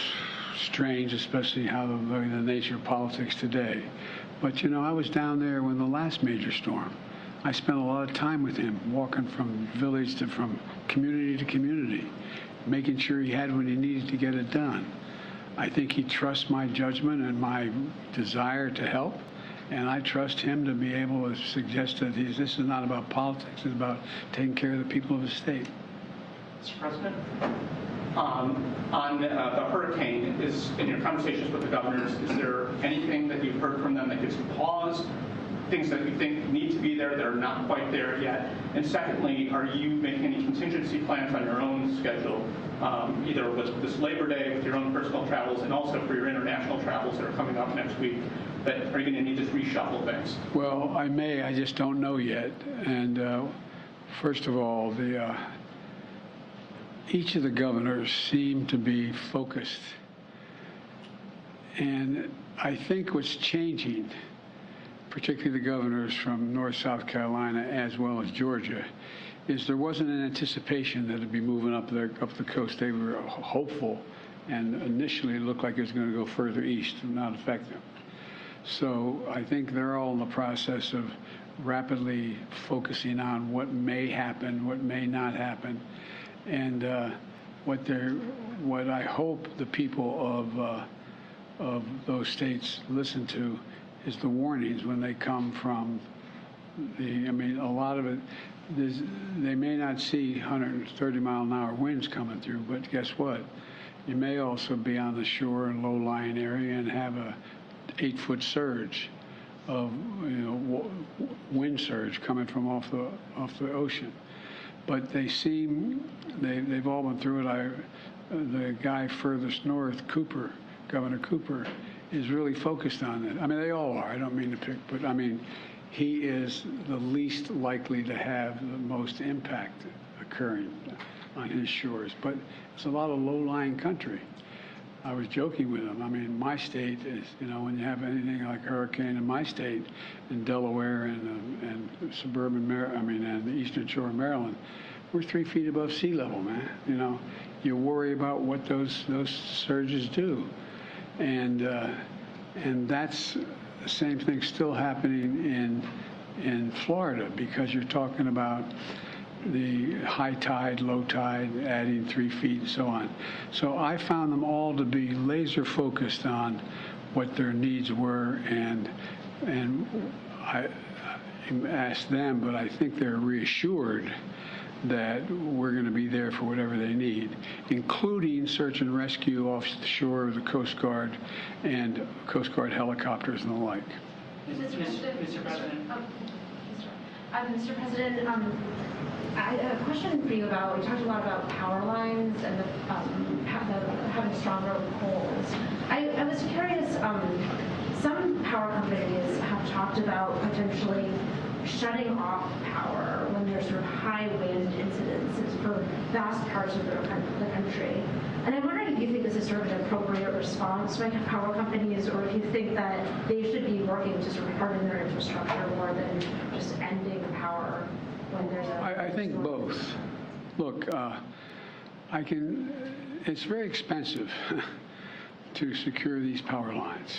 strange, especially how the nature of politics today. But you know, I was down there when the last major storm. I spent a lot of time with him, walking from village to from community to community, making sure he had what he needed to get it done. I think he trusts my judgment and my desire to help, and I trust him to be able to suggest that this is not about politics, it's about taking care of the people of the state. Mr. President, on the hurricane, in your conversations with the governors, is there anything that you've heard from them that gives you pause? Things that you think need to be there that are not quite there yet? And secondly, are you making any contingency plans on your own schedule, either with this Labor Day, with your own personal travels, and also for your international travels that are coming up next week? That are you going to need to reshuffle things? Well, I may. I just don't know yet. And first of all, each of the governors seem to be focused. And I think what's changing, particularly the governors from North South Carolina as well as Georgia, is there wasn't an anticipation that it'd be moving up the coast. They were hopeful, and initially it looked like it was going to go further east and not affect them. So I think they're all in the process of rapidly focusing on what may happen, what may not happen, and what I hope the people of those states listen to is the warnings when they come from I mean, a lot of it, they may not see 130-mile-an-hour winds coming through, but guess what? You may also be on the shore and low-lying area and have a 8-foot surge of wind surge coming from off the ocean. But they've all been through it. The guy furthest north, Governor Cooper, is really focused on it. I mean, they all are. I don't mean to pick, but I mean, he is the least likely to have the most impact occurring on his shores. But it's a lot of low-lying country. I was joking with him. I mean, my state is, when you have anything like a hurricane in my state, in Delaware and suburban and the eastern shore of Maryland, we're 3 feet above sea level, man. You worry about what those surges do. And that's the same thing still happening in Florida, because you're talking about the high tide, low tide, adding 3 feet and so on. So I found them all to be laser focused on what their needs were, and I asked them, but I think they're reassured that we're going to be there for whatever they need, including search and rescue off the shore of the Coast Guard and Coast Guard helicopters and the like. Mr. President. Mr. President, I have a question for you about, we talked a lot about power lines and having stronger poles. I was curious, some power companies have talked about potentially shutting off power when there's sort of high wind incidences for vast parts of the country. And I'm wondering if you think this is sort of an appropriate response by power companies, or if you think that they should be working to sort of harden their infrastructure more than just ending power when there's a... I think both. Look, it's very expensive to secure these power lines.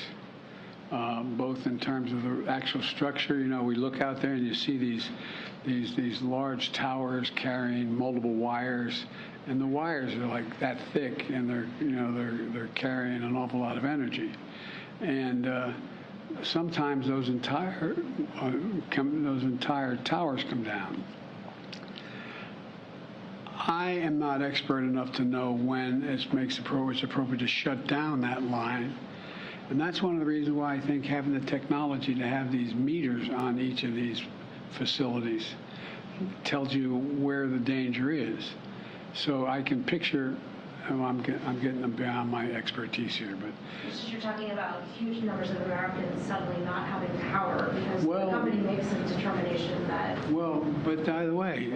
Both in terms of the actual structure. We look out there and you see these large towers carrying multiple wires, and the wires are like that thick, and they're carrying an awful lot of energy. And sometimes those entire towers come down. I am not expert enough to know when it's appropriate to shut down that line. And that's one of the reasons why I think having the technology to have these meters on each of these facilities tells you where the danger is. So I can picture, I'm getting them beyond my expertise here, but... You're talking about huge numbers of Americans suddenly not having power because the company makes a determination that... Well, but by the way,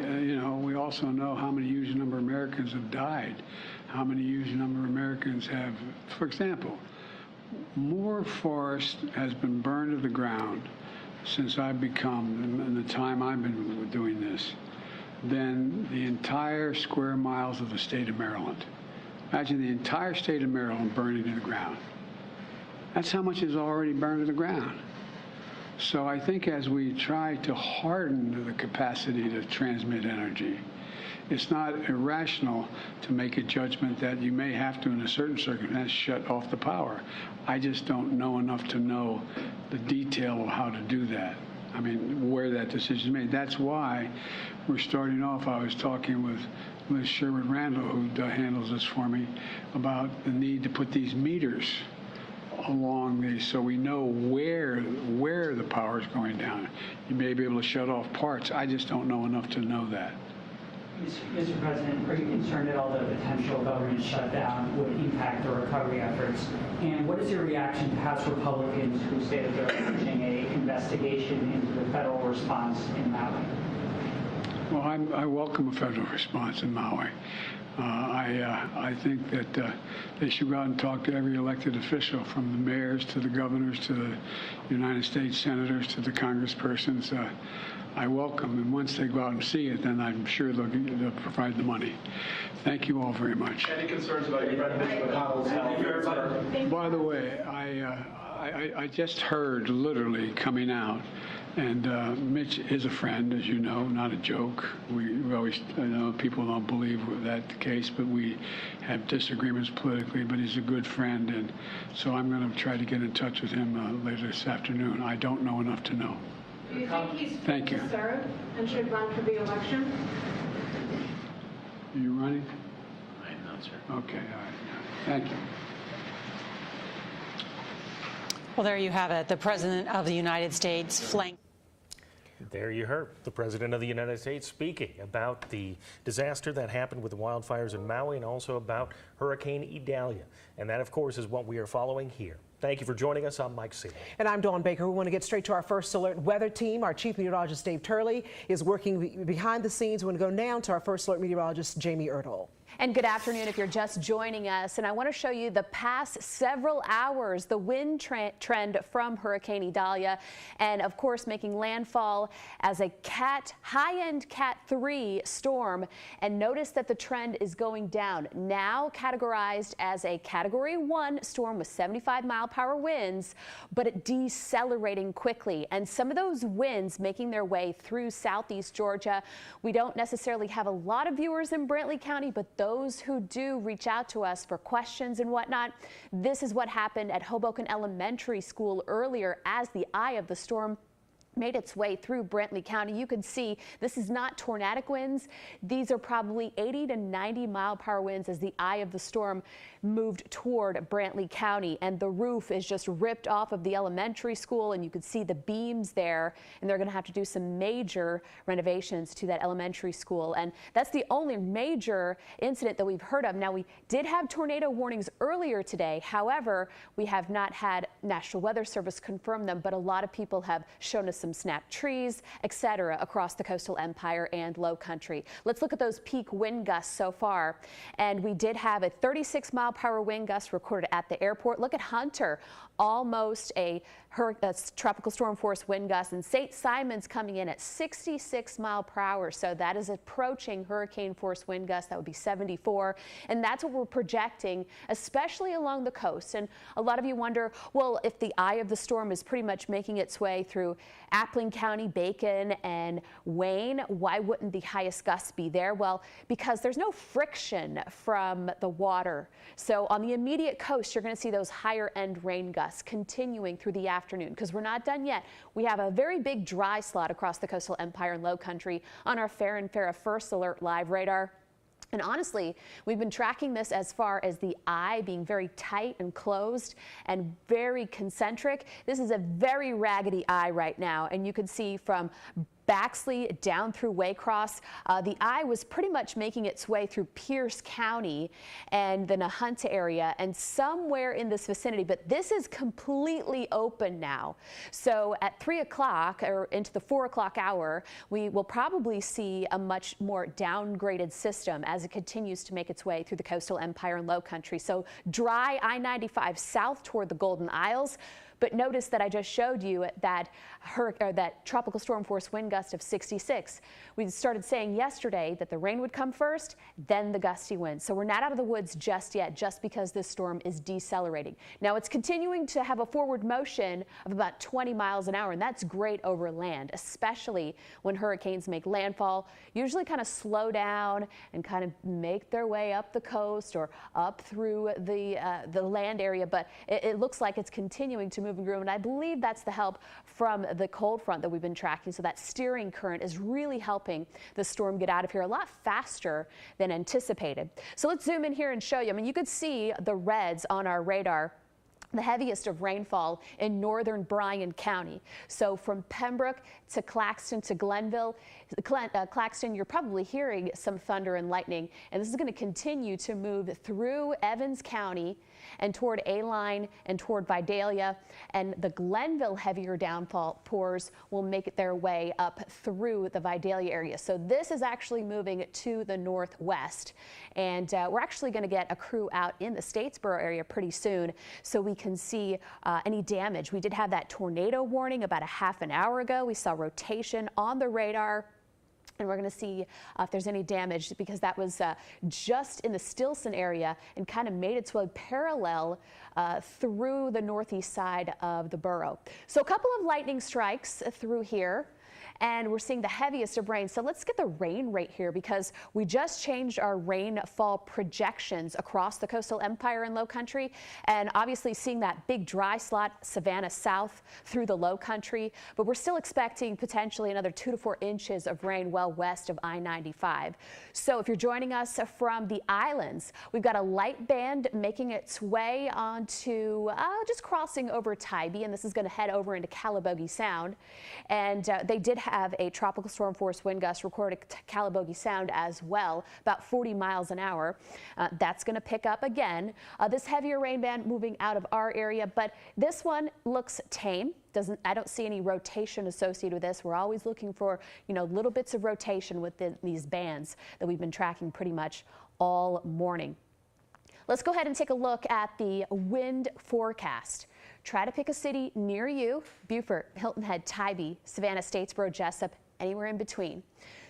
we also know how many huge number of Americans have died, how many huge number of Americans have, for example, more forest has been burned to the ground since I've become, in the time I've been doing this, than the entire square miles of the state of Maryland. Imagine the entire state of Maryland burning to the ground. That's how much is already burned to the ground. So I think as we try to harden the capacity to transmit energy, it's not irrational to make a judgment that you may have to, in a certain circumstance, shut off the power. I just don't know enough to know the detail of how to do that. I mean, where that decision is made. That's why we're starting off. I was talking with Liz Sherwood-Randall, who handles this for me, about the need to put these meters along these so we know where the power is going down. You may be able to shut off parts. I just don't know enough to know that. Mr. President, are you concerned at all that a potential government shutdown would impact the recovery efforts? And what is your reaction to House Republicans who say that they're urging an investigation into the federal response in Maui? Well, I welcome a federal response in Maui. I think that they should go out and talk to every elected official, from the mayors to the governors to the United States senators to the congresspersons. I welcome, and once they go out and see it, then I'm sure they'll provide the money. Thank you all very much. Any concerns about your President McConnell's health? By the way, I just heard, literally coming out, and Mitch is a friend, as you know, not a joke. We always, I know people don't believe that's the case, but we have disagreements politically, but he's a good friend, and so I'm going to try to get in touch with him later this afternoon. I don't know enough to know. Do you think he's fit to serve and should run for re-election? Are you running? I am not, sir. Okay, all right. Thank you. Well, there you have it. The President of the United States flanked. There you heard the President of the United States speaking about the disaster that happened with the wildfires in Maui and also about Hurricane Idalia. And that, of course, is what we are following here. Thank you for joining us. I'm Mike Seeley. And I'm Dawn Baker. We want to get straight to our first alert weather team. Our chief meteorologist, Dave Turley, is working behind the scenes. We're going to go now to our first alert meteorologist, Jamie Erdol. And good afternoon if you're just joining us. And I want to show you the past several hours, the wind trend from Hurricane Idalia, and of course making landfall as a high-end Cat 3 storm. And notice that the trend is going down, now categorized as a Category 1 storm with 75-mile-per-hour winds, but it decelerating quickly. And some of those winds making their way through southeast Georgia. We don't necessarily have a lot of viewers in Brantley County, but those who do reach out to us for questions and whatnot. This is what happened at Hoboken Elementary School earlier as the eye of the storm made its way through Brantley County. You can see this is not tornadic winds. These are probably 80 to 90 mile-per-hour winds as the eye of the storm moved toward Brantley County, and the roof is just ripped off of the elementary school, and you can see the beams there, and they're going to have to do some major renovations to that elementary school. And that's the only major incident that we've heard of. Now, we did have tornado warnings earlier today. However, we have not had National Weather Service confirm them, but a lot of people have shown us some snapped trees, etc., across the coastal empire and low country. Let's look at those peak wind gusts so far. And we did have a 36-mile-per-hour wind gust recorded at the airport. Look at Hunter, almost a tropical storm force wind gust, and St. Simon's coming in at 66 mile per hour. So that is approaching hurricane force wind gust. That would be 74. And that's what we're projecting, especially along the coast. And a lot of you wonder, well, if the eye of the storm is pretty much making its way through Appling County, Bacon, and Wayne, why wouldn't the highest gusts be there? Well, because there's no friction from the water. So on the immediate coast, you're going to see those higher end rain gusts continuing through the afternoon, because we're not done yet. We have a very big dry slot across the coastal empire and low country on our Farron Farrah First Alert live radar. And honestly, we've been tracking this as far as the eye being very tight and closed and very concentric. This is a very raggedy eye right now, and you can see from Baxley down through Waycross. The eye was pretty much making its way through Pierce County and the Nahunta area and somewhere in this vicinity, but this is completely open now. So at 3 o'clock or into the 4 o'clock hour, we will probably see a much more downgraded system as it continues to make its way through the coastal empire and low country. So dry I-95 south toward the Golden Isles. But notice that I just showed you that tropical storm force wind gust of 66. We started saying yesterday that the rain would come first, then the gusty winds. So we're not out of the woods just yet, just because this storm is decelerating. Now it's continuing to have a forward motion of about 20 miles an hour, and that's great over land, especially when hurricanes make landfall. Usually kind of slow down and kind of make their way up the coast or up through the land area, but it looks like it's continuing to move and groove, and I believe that's the help from the cold front that we've been tracking. So that steering current is really helping the storm get out of here a lot faster than anticipated. So let's zoom in here and show you. I mean, you could see the reds on our radar. The heaviest of rainfall in northern Bryan County. So from Pembroke to Claxton to Glenville, Claxton, you're probably hearing some thunder and lightning, and this is going to continue to move through Evans County and toward A-Line and toward Vidalia, and the Glenville heavier downfall pours will make their way up through the Vidalia area. So this is actually moving to the northwest, and we're actually going to get a crew out in the Statesboro area pretty soon so we can see any damage. We did have that tornado warning about a half an hour ago. We saw rotation on the radar. And we're going to see if there's any damage, because that was just in the Stilson area and kind of made its way parallel through the northeast side of the borough. So a couple of lightning strikes through here. And we're seeing the heaviest of rain. So let's get the rain rate here, because we just changed our rainfall projections across the coastal empire and low country. And obviously seeing that big dry slot, Savannah south through the low country. But we're still expecting potentially another 2 to 4 inches of rain well west of I-95. So if you're joining us from the islands, we've got a light band making its way onto just crossing over Tybee. And this is going to head over into Calabogie Sound. And they did have a tropical storm force wind gust recorded at Calabogie Sound as well, about 40 miles an hour. That's going to pick up again. This heavier rain band moving out of our area, but this one looks tame. I don't see any rotation associated with this. We're always looking for, little bits of rotation within these bands that we've been tracking pretty much all morning. Let's go ahead and take a look at the wind forecast. Try to pick a city near you: Beaufort, Hilton Head, Tybee, Savannah, Statesboro, Jessup, anywhere in between.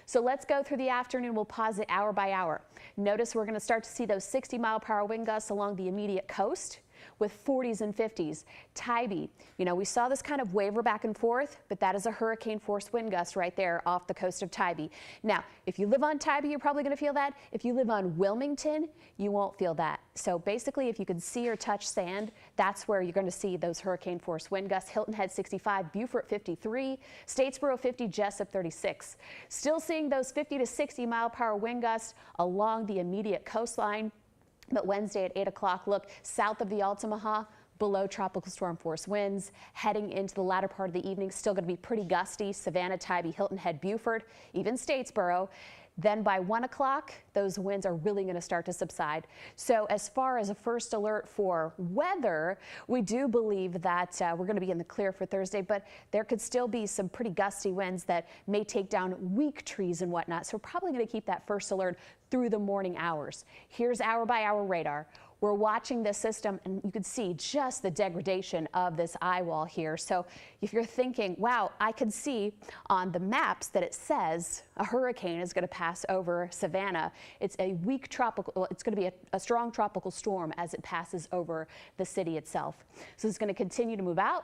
So let's go through the afternoon. We'll pause it hour by hour. Notice we're going to start to see those 60-mile-per-hour wind gusts along the immediate coast, with 40s and 50s. Tybee, we saw this kind of waver back and forth, but that is a hurricane force wind gust right there off the coast of Tybee. Now, if you live on Tybee, you're probably going to feel that. If you live on Wilmington, you won't feel that. So basically, if you can see or touch sand, that's where you're going to see those hurricane force wind gusts. Hilton Head 65, Beaufort 53, Statesboro 50, Jessup 36. Still seeing those 50 to 60 mile-per-hour wind gusts along the immediate coastline. But Wednesday at 8 o'clock, look south of the Altamaha, below tropical storm force winds. Heading into the latter part of the evening, still going to be pretty gusty. Savannah, Tybee, Hilton Head, Beaufort, even Statesboro. Then by 1 o'clock, those winds are really going to start to subside. So as far as a first alert for weather, we do believe that we're going to be in the clear for Thursday, but there could still be some pretty gusty winds that may take down weak trees and whatnot. So we're probably going to keep that first alert through the morning hours. Here's hour by hour radar. We're watching this system, and you can see just the degradation of this eye wall here. So if you're thinking, wow, I can see on the maps that it says a hurricane is going to pass over Savannah, it's a weak tropical, well, it's going to be a strong tropical storm as it passes over the city itself. So it's going to continue to move out.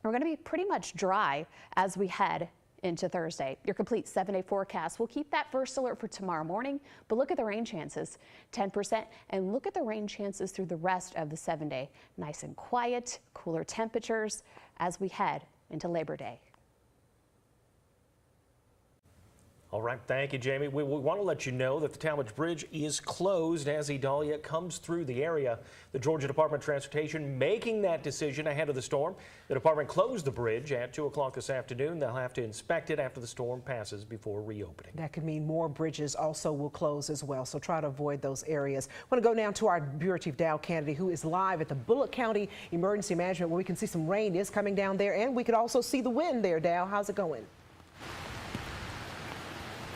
We're going to be pretty much dry as we head into Thursday. Your complete 7-day forecast. We'll keep that first alert for tomorrow morning, but look at the rain chances, 10%, and look at the rain chances through the rest of the 7-day. Nice and quiet, cooler temperatures as we head into Labor Day. All right, thank you, Jamie. We want to let you know that the Talmadge Bridge is closed as Idalia comes through the area. The Georgia Department of Transportation making that decision ahead of the storm. The department closed the bridge at 2 o'clock this afternoon. They'll have to inspect it after the storm passes before reopening. That could mean more bridges also will close as well, so try to avoid those areas. I want to go now to our Bureau Chief Dow Kennedy, who is live at the Bullock County Emergency Management, where we can see some rain is coming down there, and we could also see the wind there. Dow, how's it going?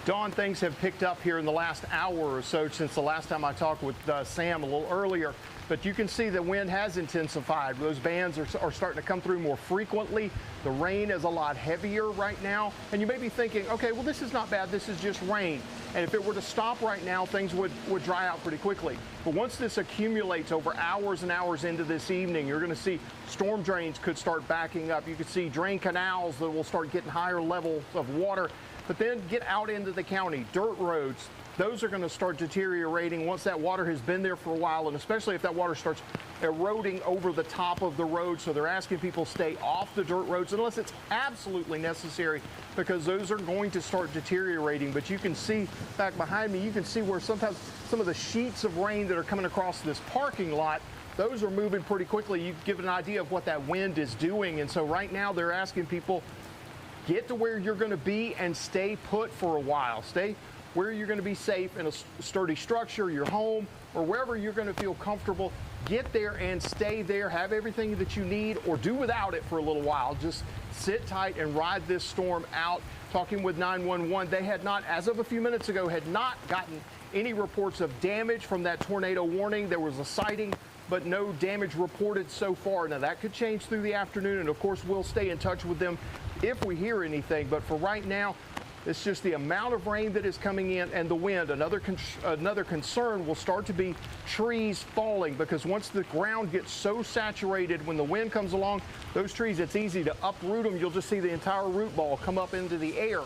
Dawn, things have picked up here in the last hour or so since the last time I talked with Sam a little earlier. But you can see the wind has intensified. Those bands are starting to come through more frequently. The rain is a lot heavier right now. And you may be thinking, okay, well, this is not bad. This is just rain. And if it were to stop right now, things would dry out pretty quickly. But once this accumulates over hours and hours into this evening, you're going to see storm drains could start backing up. You could see drain canals that will start getting higher levels of water. But then get out into the county, dirt roads, those are going to start deteriorating once that water has been there for a while, and especially if that water starts eroding over the top of the road. So they're asking people stay off the dirt roads unless it's absolutely necessary, because those are going to start deteriorating. But you can see back behind me, you can see where sometimes some of the sheets of rain that are coming across this parking lot, those are moving pretty quickly. You give an idea of what that wind is doing. And so right now they're asking people, get to where you're going to be and stay put for a while. Stay where you're going to be safe in a sturdy structure, your home, or wherever you're going to feel comfortable. Get there and stay there. Have everything that you need, or do without it for a little while. Just sit tight and ride this storm out. Talking with 911, they had not, as of a few minutes ago, had not gotten any reports of damage from that tornado warning. There was a sighting, but no damage reported so far. Now, that could change through the afternoon, and of course, we'll stay in touch with them if we hear anything. But for right now, it's just the amount of rain that is coming in and the wind. Another concern will start to be trees falling, because once the ground gets so saturated, when the wind comes along, those trees, it's easy to uproot them. You'll just see the entire root ball come up into the air.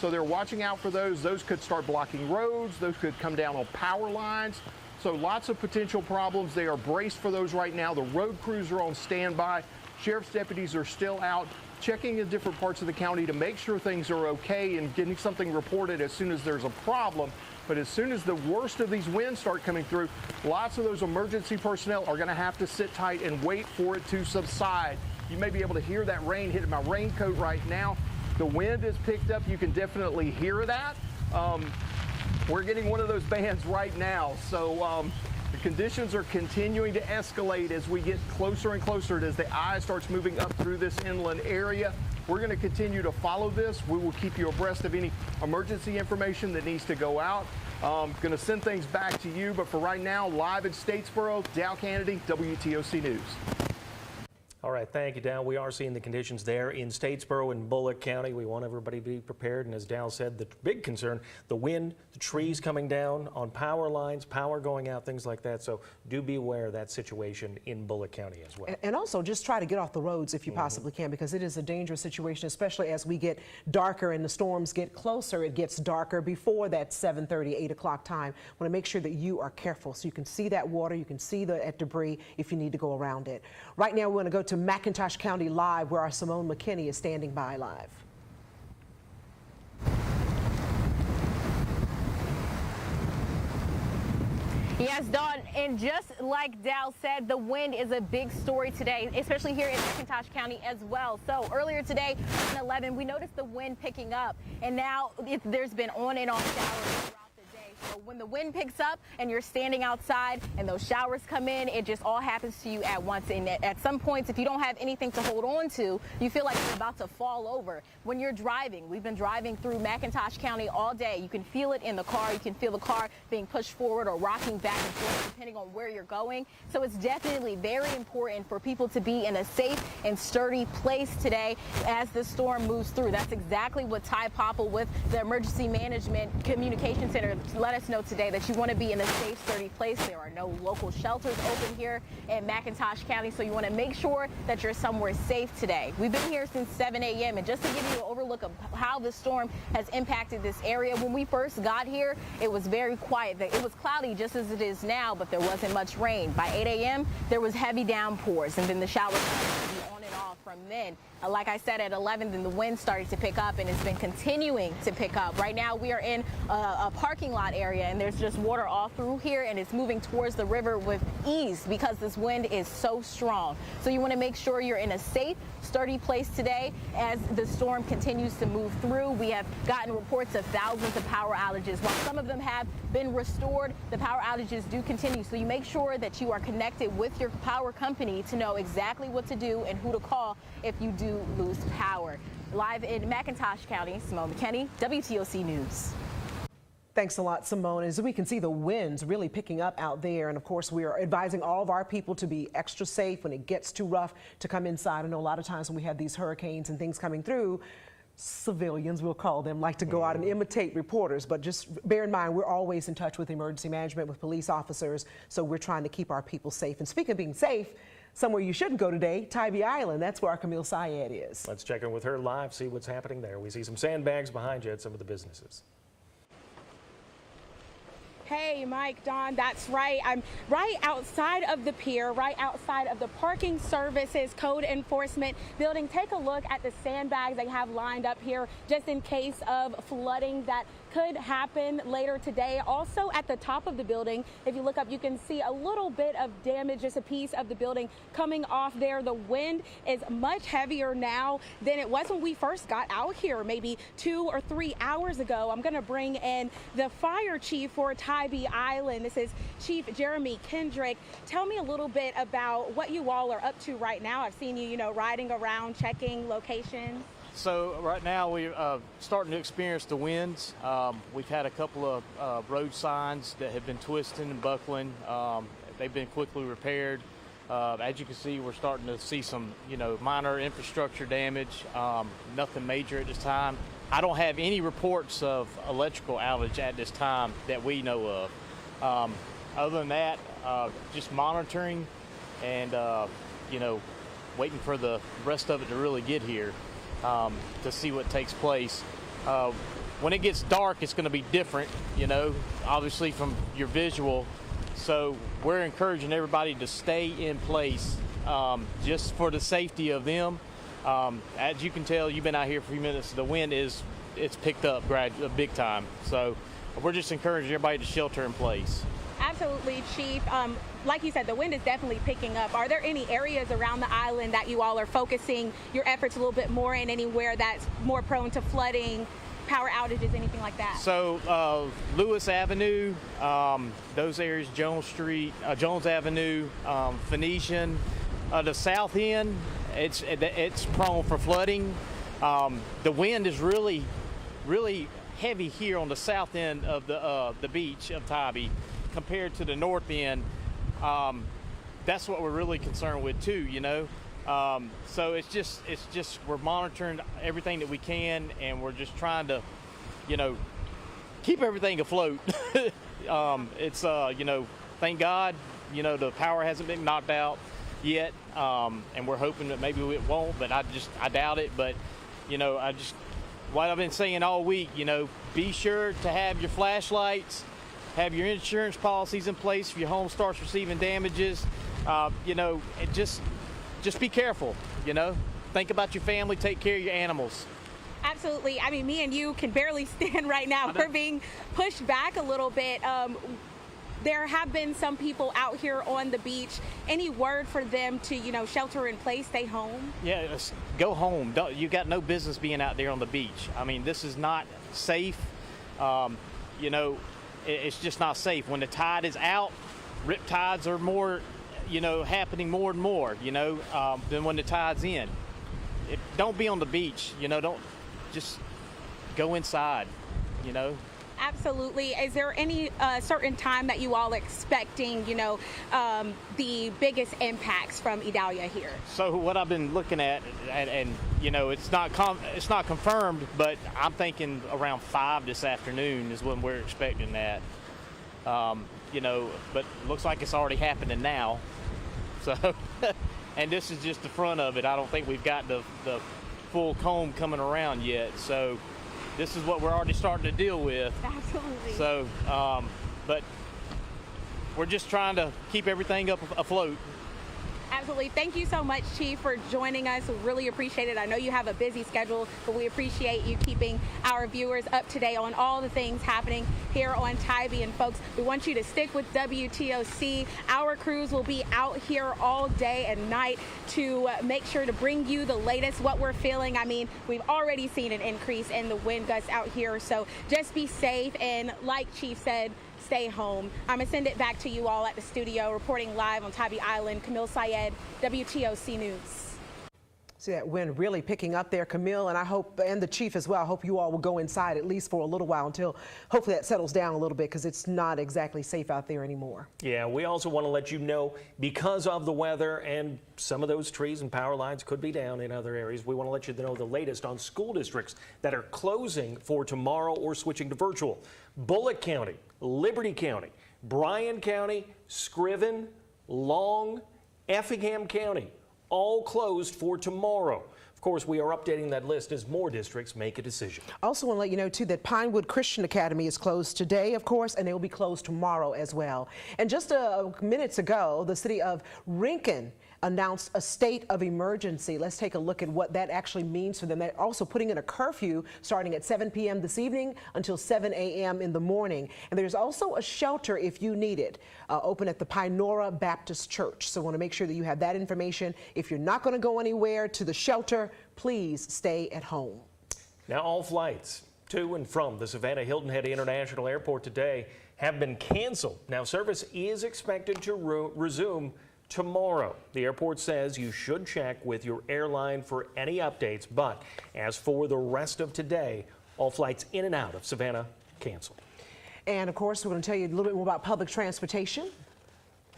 So they're watching out for those. Those could start blocking roads. Those could come down on power lines. So lots of potential problems. They are braced for those right now. The road crews are on standby. Sheriff's deputies are still out checking in different parts of the county to make sure things are okay and getting something reported as soon as there's a problem. But as soon as the worst of these winds start coming through, lots of those emergency personnel are going to have to sit tight and wait for it to subside. You may be able to hear that rain hitting my raincoat right now. The wind is picked up. You can definitely hear that. We're getting one of those bands right now. So the conditions are continuing to escalate as we get closer and closer, as the eye starts moving up through this inland area. We're going to continue to follow this. We will keep you abreast of any emergency information that needs to go out. Going to send things back to you, but for right now, live in Statesboro, Dow Kennedy, WTOC News. All right, thank you, Dow. We are seeing the conditions there in Statesboro and Bullock County. We want everybody to be prepared, and as Dow said, the big concern, the wind, the trees coming down on power lines, power going out, things like that. So do be aware of that situation in Bullock County as well. And also just try to get off the roads if you possibly can, because it is a dangerous situation, especially as we get darker and the storms get closer. It gets darker before that 7:30, 8 o'clock time. Want to make sure that you are careful so you can see that water, you can see the debris if you need to go around it. Right now, we're going to go to McIntosh County live, where our Simone McKinney is standing by live. Yes, Dawn, and just like Dal said, the wind is a big story today, especially here in McIntosh County as well. So earlier today, on 11, we noticed the wind picking up, and now there's been on and off showers throughout the day. So when the wind picks up and you're standing outside and those showers come in, it just all happens to you at once. And at some points, if you don't have anything to hold on to, you feel like you're about to fall over. When you're driving, we've been driving through McIntosh County all day. You can feel it in the car. You can feel the car being pushed forward or rocking back and forth depending on where you're going. So it's definitely very important for people to be in a safe and sturdy place today as the storm moves through. That's exactly what Ty Popple with the Emergency Management Communication Center let us know today, that you want to be in a safe, sturdy place. There are no local shelters open here in McIntosh County, so you want to make sure that you're somewhere safe today. We've been here since 7 a.m. and just to give you an overlook of how the storm has impacted this area, when we first got here, it was very quiet. It was cloudy just as it is now, but there wasn't much rain. By 8 a.m., there was heavy downpours, and then the showers started to be on and off from then. like I said, at 11, then the wind started to pick up, and it's been continuing to pick up. Right now, we are in a parking lot area, and there's just water all through here, and it's moving towards the river with ease because this wind is so strong. So you want to make sure you're in a safe, sturdy place today as the storm continues to move through. We have gotten reports of thousands of power outages. While some of them have been restored, the power outages do continue. So you make sure that you are connected with your power company to know exactly what to do and who to call if you do lose power. Live in McIntosh County, Simone McKinney, WTOC News. Thanks a lot, Simone. As we can see, the winds really picking up out there. And of course, we are advising all of our people to be extra safe when it gets too rough to come inside. I know a lot of times when we have these hurricanes and things coming through, civilians, we'll call them, like to go out and imitate reporters. But just bear in mind, we're always in touch with emergency management, with police officers. So we're trying to keep our people safe. And speaking of being safe, somewhere you shouldn't go today, Tybee Island. That's where our Camille Syed is. Let's check in with her live, see what's happening there. We see some sandbags behind you at some of the businesses. Hey, Mike, Dawn, that's right. I'm right outside of the pier, right outside of the Parking Services Code Enforcement building. Take a look at the sandbags they have lined up here just in case of flooding that could happen later today. Also at the top of the building, if you look up, you can see a little bit of damage, just a piece of the building coming off there. The wind is much heavier now than it was when we first got out here, maybe 2 or 3 hours ago. I'm going to bring in the fire chief for Tybee Island. This is Chief Jeremy Kendrick. Tell me a little bit about what you all are up to right now. I've seen you, riding around, checking locations. So right now we're starting to experience the winds. We've had a couple of road signs that have been twisting and buckling. They've been quickly repaired. As you can see, we're starting to see some, minor infrastructure damage. Nothing major at this time. I don't have any reports of electrical outage at this time that we know of. Other than that, just monitoring and, waiting for the rest of it to really get here. To see what takes place. When it gets dark, it's going to be different, obviously from your visual. So we're encouraging everybody to stay in place just for the safety of them. As you can tell, you've been out here for a few minutes. The wind it's picked up big time. So we're just encouraging everybody to shelter in place. Absolutely, Chief. Like you said, the wind is definitely picking up. Are there any areas around the island that you all are focusing your efforts a little bit more in, anywhere that's more prone to flooding, power outages, anything like that? So Lewis Avenue, those areas, Jones Street, Jones Avenue, Phoenician, the south end, it's prone for flooding. The wind is really, really heavy here on the south end of the beach of Tybee compared to the north end. That's what we're really concerned with too, so it's just we're monitoring everything that we can, and we're just trying to keep everything afloat. Thank God the power hasn't been knocked out yet, and we're hoping that maybe it won't, but I doubt it. But what I've been saying all week, be sure to have your flashlights, have your insurance policies in place if your home starts receiving damages. Just be careful, Think about your family, take care of your animals. Absolutely. I mean, me and you can barely stand right now. We're being pushed back a little bit. There have been some people out here on the beach. Any word for them to, shelter in place, stay home? Yeah, go home. You got no business being out there on the beach. I mean, this is not safe. It's just not safe. When the tide is out, rip tides are more, happening more and more, than when the tide's in. Don't be on the beach, don't just go inside, Absolutely. Is there any certain time that you all are expecting, the biggest impacts from Idalia here? So what I've been looking at, and it's not confirmed, but I'm thinking around 5 this afternoon is when we're expecting that. But looks like it's already happening now. So, and this is just the front of it. I don't think we've got the full comb coming around yet. So this is what we're already starting to deal with. Absolutely. So, but we're just trying to keep everything up afloat. Absolutely. Thank you so much, Chief, for joining us. We really appreciate it. I know you have a busy schedule, but we appreciate you keeping our viewers up to date on all the things happening here on Tybee. And folks, we want you to stick with WTOC. Our crews will be out here all day and night to make sure to bring you the latest, what we're feeling. I mean, we've already seen an increase in the wind gusts out here, so just be safe. And like Chief said, stay home. I'm going to send it back to you all at the studio. Reporting live on Tybee Island, Camille Syed, WTOC News. See that wind really picking up there, Camille, and I hope, and the Chief as well, I hope you all will go inside at least for a little while until hopefully that settles down a little bit, because it's not exactly safe out there anymore. Yeah, we also want to let you know, because of the weather and some of those trees and power lines could be down in other areas, we want to let you know the latest on school districts that are closing for tomorrow or switching to virtual. Bullock County, Liberty County, Bryan County, Scriven, Long, Effingham County, all closed for tomorrow. Of course, we are updating that list as more districts make a decision. Also want to let you know, too, that Pinewood Christian Academy is closed today, of course, and they will be closed tomorrow as well. And just minutes ago, the city of Rincon announced a state of emergency. Let's take a look at what that actually means for them. They're also putting in a curfew starting at 7 p.m. this evening until 7 a.m. in the morning. And there's also a shelter if you need it, open at the Pinora Baptist Church. So I want to make sure that you have that information. If you're not going to go anywhere to the shelter, please stay at home. Now, all flights to and from the Savannah Hilton Head International Airport today have been canceled. Now, service is expected to resume tomorrow. The airport says you should check with your airline for any updates, but as for the rest of today, all flights in and out of Savannah canceled. And of course, we're going to tell you a little bit more about public transportation.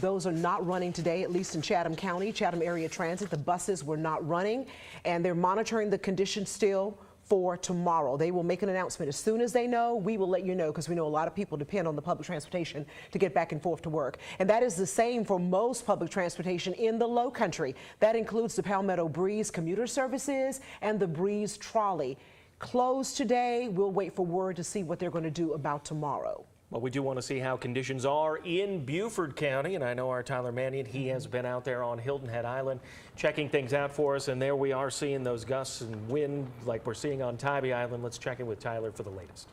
Those are not running today, at least in Chatham County, Chatham Area Transit. The buses were not running, and they're monitoring the conditions still for tomorrow. They will make an announcement as soon as they know. We will let you know, because we know a lot of people depend on the public transportation to get back and forth to work. And that is the same for most public transportation in the Low Country. That includes the Palmetto Breeze commuter services and the Breeze trolley. Closed today. We'll wait for word to see what they're going to do about tomorrow. Well, we do want to see how conditions are in Beaufort County, and I know our Tyler Mannion, he has been out there on Hilton Head Island checking things out for us, and there we are seeing those gusts and wind like we're seeing on Tybee Island. Let's check in with Tyler for the latest.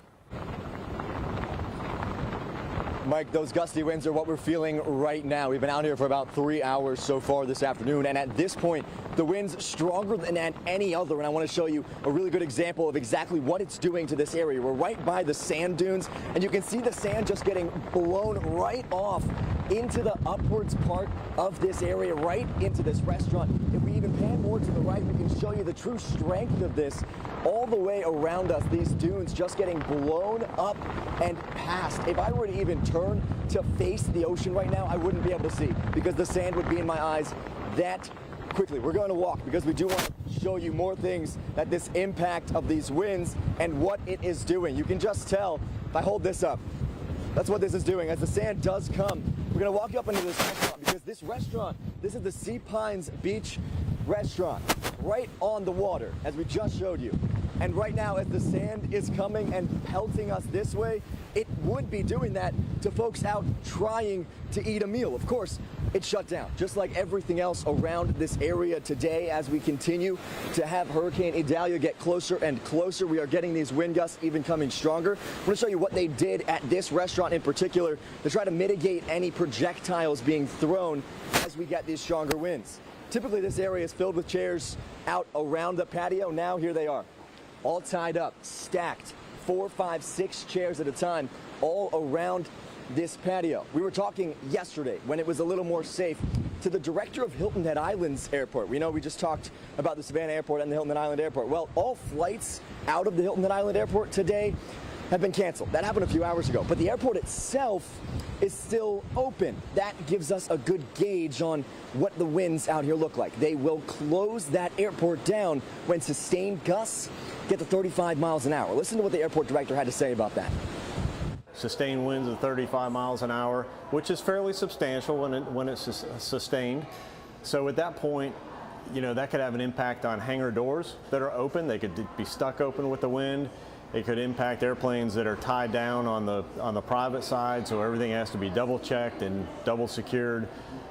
Mike, those gusty winds are what we're feeling right now. We've been out here for about 3 hours so far this afternoon, and at this point, the wind's stronger than at any other, and I want to show you a really good example of exactly what it's doing to this area. We're right by the sand dunes, and you can see the sand just getting blown right off into the upwards part of this area, right into this restaurant. If we even pan more to the right, we can show you the true strength of this all the way around us. These dunes just getting blown up and past. If I were to even turn to face the ocean right now, I wouldn't be able to see, because the sand would be in my eyes that quickly. We're going to walk, because we do want to show you more things that this impact of these winds and what it is doing. You can just tell if I hold this up. That's what this is doing. As the sand does come, we're going to walk you up into this restaurant, because this restaurant, this is the Sea Pines Beach restaurant, right on the water, as we just showed you. And right now, as the sand is coming and pelting us this way, it would be doing that to folks out trying to eat a meal. Of course, it's shut down, just like everything else around this area today. As we continue to have Hurricane Idalia get closer and closer, we are getting these wind gusts even coming stronger. I'm going to show you what they did at this restaurant in particular to try to mitigate any projectiles being thrown as we get these stronger winds. Typically, this area is filled with chairs out around the patio. Now, here they are, all tied up, stacked, 4, 5, 6 chairs at a time, all around this patio. We were talking yesterday, when it was a little more safe, to the director of Hilton Head Island's airport. We know we just talked about the Savannah airport and the Hilton Head Island airport. Well, all flights out of the Hilton Head Island airport today have been canceled. That happened a few hours ago, but the airport itself is still open. That gives us a good gauge on what the winds out here look like. They will close that airport down when sustained gusts get to 35 miles an hour. Listen to what the airport director had to say about that. Sustained winds of 35 miles an hour, which is fairly substantial when it's sustained. So at that point, you know, that could have an impact on hangar doors that are open. They could be stuck open with the wind. It could impact airplanes that are tied down on the private side, so everything has to be double checked and double secured.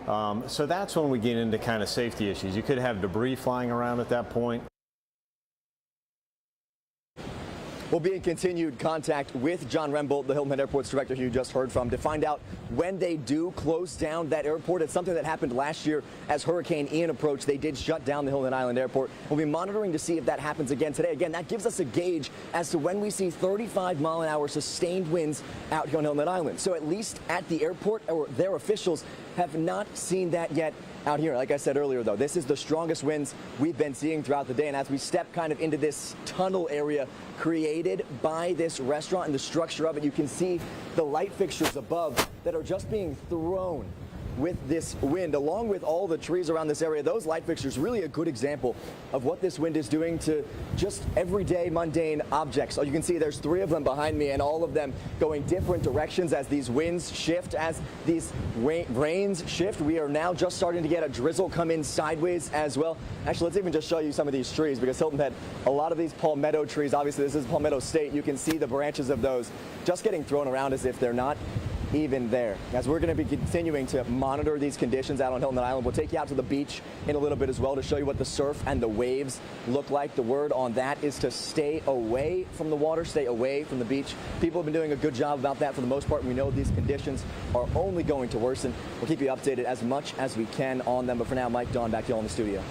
So that's when we get into kind of safety issues. You could have debris flying around at that point. We'll be in continued contact with John Rembolt, the Hilton Head Airport's director who you just heard from, to find out when they do close down that airport. It's something that happened last year as Hurricane Ian approached. They did shut down the Hilton Island Airport. We'll be monitoring to see if that happens again today. Again, that gives us a gauge as to when we see 35-mile-an-hour sustained winds out here on Hilton Head Island. So at least at the airport, or their officials have not seen that yet out here. Like I said earlier, though, this is the strongest winds we've been seeing throughout the day. And as we step kind of into this tunnel area created by this restaurant and the structure of it, you can see the light fixtures above that are just being thrown with this wind, along with all the trees around this area. Those light fixtures, really a good example of what this wind is doing to just everyday mundane objects. So you can see there's 3 of them behind me, and all of them going different directions as these winds shift, as these rains shift. We are now just starting to get a drizzle come in sideways as well. Actually, let's even just show you some of these trees, because Hilton Head, a lot of these palmetto trees, obviously this is Palmetto State, you can see the branches of those just getting thrown around as if they're not even there. As we're going to be continuing to monitor these conditions out on Hilton Island, we'll take you out to the beach in a little bit as well to show you what the surf and the waves look like. The word on that is to stay away from the water, stay away from the beach. People have been doing a good job about that for the most part. We know these conditions are only going to worsen. We'll keep you updated as much as we can on them. But for now, Mike, Dawn, back to you all in the studio.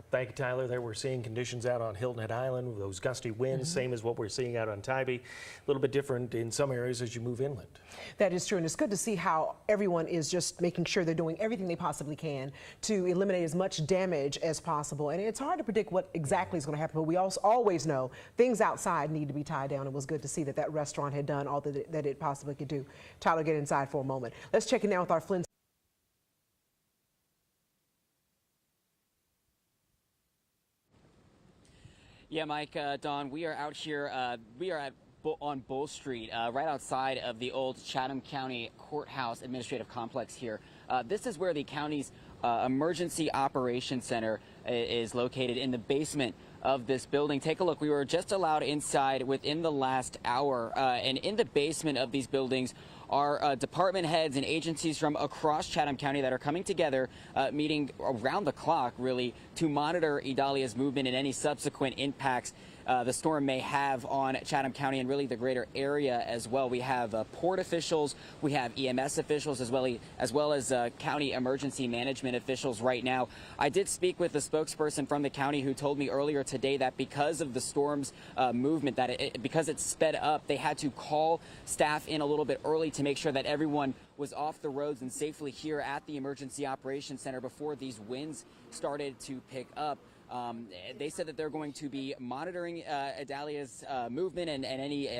Thank you, Tyler. There we're seeing conditions out on Hilton Head Island with those gusty winds, same as what we're seeing out on Tybee. A little bit different in some areas as you move inland. That is true, and it's good to see how everyone is just making sure they're doing everything they possibly can to eliminate as much damage as possible. And it's hard to predict what exactly is going to happen, but we also always know things outside need to be tied down. It was good to see that that restaurant had done all that it possibly could do. Tyler, get inside for a moment. Let's check in now with our Flint. Yeah, Mike, Dawn, we are out here. We are on Bull Street, right outside of the old Chatham County Courthouse Administrative Complex here. This is where the county's Emergency Operations Center is located, in the basement of this building. Take a look. We were just allowed inside within the last hour, and in the basement of these buildings are department heads and agencies from across Chatham County that are coming together, meeting around the clock, really, to monitor Idalia's movement and any subsequent impacts the storm may have on Chatham County and really the greater area as well. We have port officials, we have EMS officials, as well as county emergency management officials right now. I did speak with the spokesperson from the county who told me earlier today that because of the storm's movement, because it sped up, they had to call staff in a little bit early to make sure that everyone was off the roads and safely here at the Emergency Operations Center before these winds started to pick up. They said that they're going to be monitoring Idalia's movement and any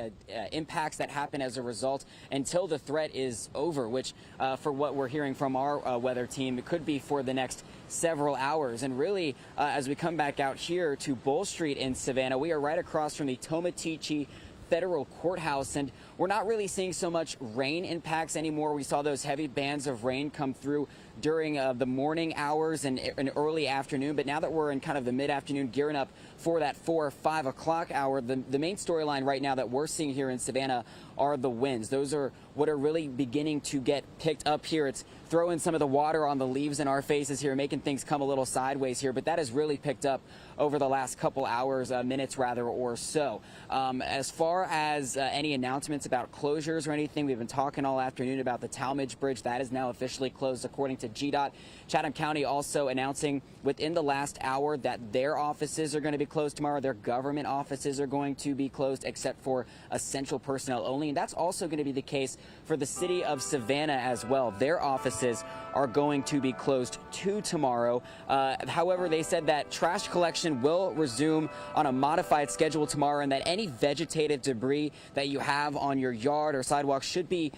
impacts that happen as a result until the threat is over, which for what we're hearing from our weather team, it could be for the next several hours. And really, as we come back out here to Bull Street in Savannah, we are right across from the Talmadge Federal Courthouse, and we're not really seeing so much rain impacts anymore. We saw those heavy bands of rain come through during the morning hours and early afternoon, but now that we're in kind of the mid-afternoon, gearing up for that 4 or 5 o'clock hour, the main storyline right now that we're seeing here in Savannah are the winds. Those are what are really beginning to get picked up here. It's throwing some of the water on the leaves in our faces here, making things come a little sideways here, but that has really picked up over the last couple hours, minutes rather, or so. As far as any announcements about closures or anything, we've been talking all afternoon about the Talmadge Bridge. That is now officially closed according to GDOT. Chatham County also announcing within the last hour that their offices are going to be closed tomorrow. Their government offices are going to be closed except for essential personnel only. And that's also going to be the case for the city of Savannah as well. Their offices are going to be closed too tomorrow. However, they said that trash collection will resume on a modified schedule tomorrow, and that any vegetative debris that you have on your yard or sidewalk should be,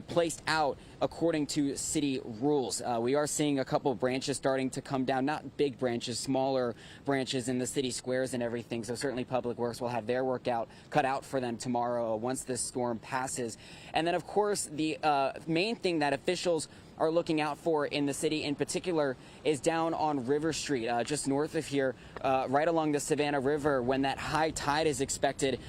placed out according to city rules. We are seeing a couple of branches starting to come down, not big branches, smaller branches in the city squares and everything. So certainly Public Works will have their work cut out for them tomorrow once this storm passes. And then, of course, the main thing that officials are looking out for in the city in particular is down on River Street, just north of here. right along the Savannah River when that high tide is expected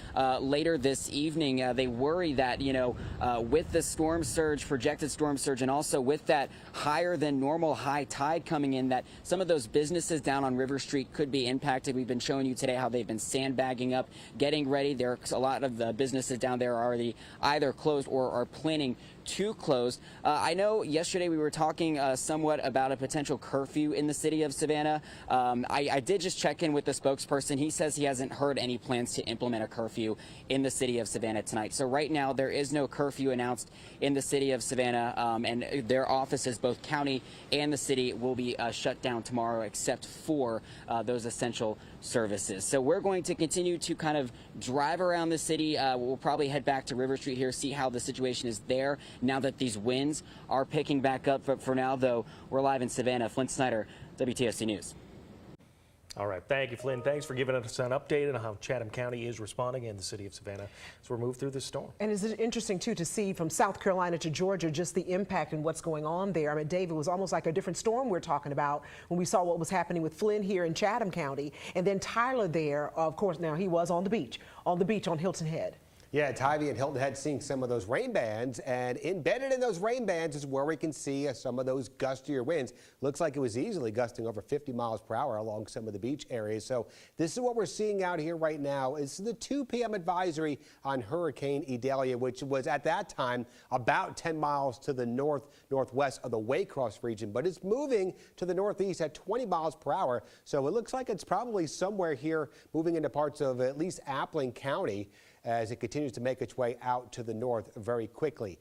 later this evening. They worry that, with the storm surge, projected storm surge, and also with that higher than normal high tide coming in, that some of those businesses down on River Street could be impacted. We've been showing you today how they've been sandbagging up, getting ready. There's a lot of the businesses down there are already either closed or are planning to close. I know yesterday we were talking somewhat about a potential curfew in the city of Savannah. I did just check in with the spokesperson. He says he hasn't heard any plans to implement a curfew in the city of Savannah tonight. So right now there is no curfew announced in the city of Savannah, and their offices, both county and the city, will be shut down tomorrow except for those essential services. So we're going to continue to kind of drive around the city. We'll probably head back to River Street here, see how the situation is there now that these winds are picking back up. But for now, though, we're live in Savannah. Flint Snyder, WTOC News. All right. Thank you, Flynn. Thanks for giving us an update on how Chatham County is responding in the city of Savannah as we move through this storm. And it's interesting, too, to see from South Carolina to Georgia just the impact and what's going on there. I mean, Dave, it was almost like a different storm we're talking about when we saw what was happening with Flynn here in Chatham County. And then Tyler there, of course, now he was on the beach on Hilton Head. Yeah, Tybee and Hilton Head seeing some of those rain bands, and embedded in those rain bands is where we can see some of those gustier winds. Looks like it was easily gusting over 50 miles per hour along some of the beach areas. So this is what we're seeing out here right now. This is the 2 p.m. advisory on Hurricane Idalia, which was at that time about 10 miles to the northwest of the Waycross region, but it's moving to the northeast at 20 miles per hour. So it looks like it's probably somewhere here moving into parts of at least Appling County as it continues to make its way out to the north very quickly.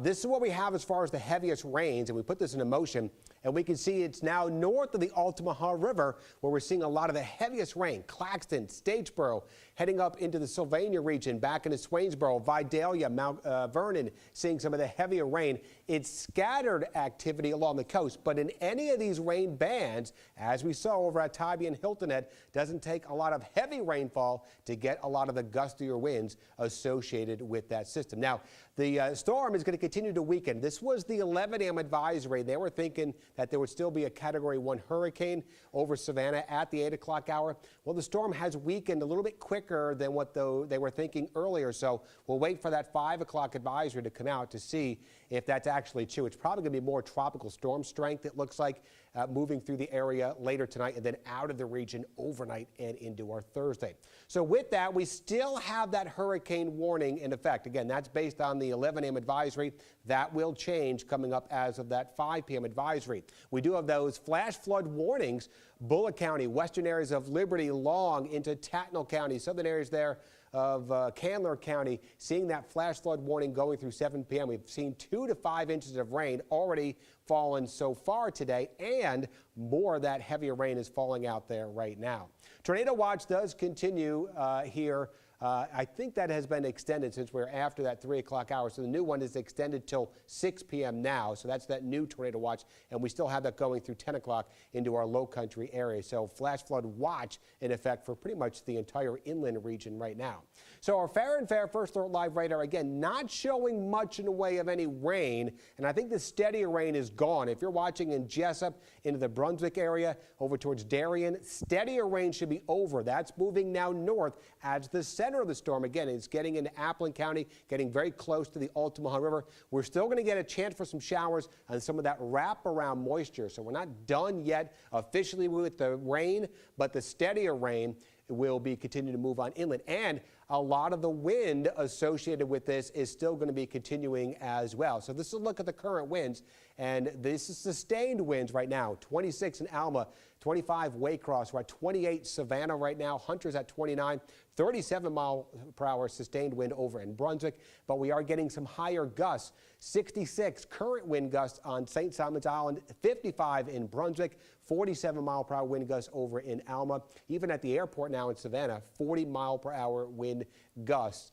This is what we have as far as the heaviest rains, and we put this into motion, and we can see it's now north of the Altamaha River where we're seeing a lot of the heaviest rain. Claxton, Statesboro, heading up into the Sylvania region, back into Swainsboro, Vidalia, Mount Vernon, seeing some of the heavier rain. It's scattered activity along the coast, but in any of these rain bands, as we saw over at Tybee and Hilton Head, doesn't take a lot of heavy rainfall to get a lot of the gustier winds associated with that system. Now, the storm is going to continue to weaken. This was the 11 a.m. advisory. They were thinking that there would still be a Category 1 hurricane over Savannah at the 8 o'clock hour. Well, the storm has weakened a little bit quicker than what they were thinking earlier. So we'll wait for that 5 o'clock advisory to come out to see if that's actually true. It's probably going to be more tropical storm strength, it looks like, moving through the area later tonight and then out of the region overnight and into our Thursday. So with that, we still have that hurricane warning in effect. Again, that's based on the 11 a.m. advisory. That will change coming up as of that 5 p.m. advisory. We do have those flash flood warnings. Bullock County, western areas of Liberty, Long into Tattnall County, southern areas there of Candler County, seeing that flash flood warning going through 7 p.m. We've seen 2 to 5 inches of rain already fallen so far today, and more of that heavier rain is falling out there right now. Tornado watch does continue here. I think that has been extended since we're after that 3 o'clock hour. So the new one is extended till 6 p.m. now. So that's that new tornado watch. And we still have that going through 10 o'clock into our low country area. So flash flood watch in effect for pretty much the entire inland region right now. So our Fair and Fair First Alert Live radar, again, not showing much in the way of any rain. And I think the steadier rain is gone. If you're watching in Jessup into the Brunswick area over towards Darien, steadier rain should be over. That's moving now north as the center of the storm, again, is getting into Appling County, getting very close to the Altamaha River. We're still going to get a chance for some showers and some of that wraparound moisture. So we're not done yet officially with the rain, but the steadier rain will be continuing to move on inland. And a lot of the wind associated with this is still going to be continuing as well. So this is a look at the current winds, and this is sustained winds right now. 26 in Alma, 25 Waycross. We're at 28 Savannah right now. Hunter's at 29. 37 mile per hour sustained wind over in Brunswick, but we are getting some higher gusts. 66 current wind gusts on St. Simon's Island, 55 in Brunswick, 47 mile per hour wind gusts over in Alma. Even at the airport now in Savannah, 40 mile per hour wind gusts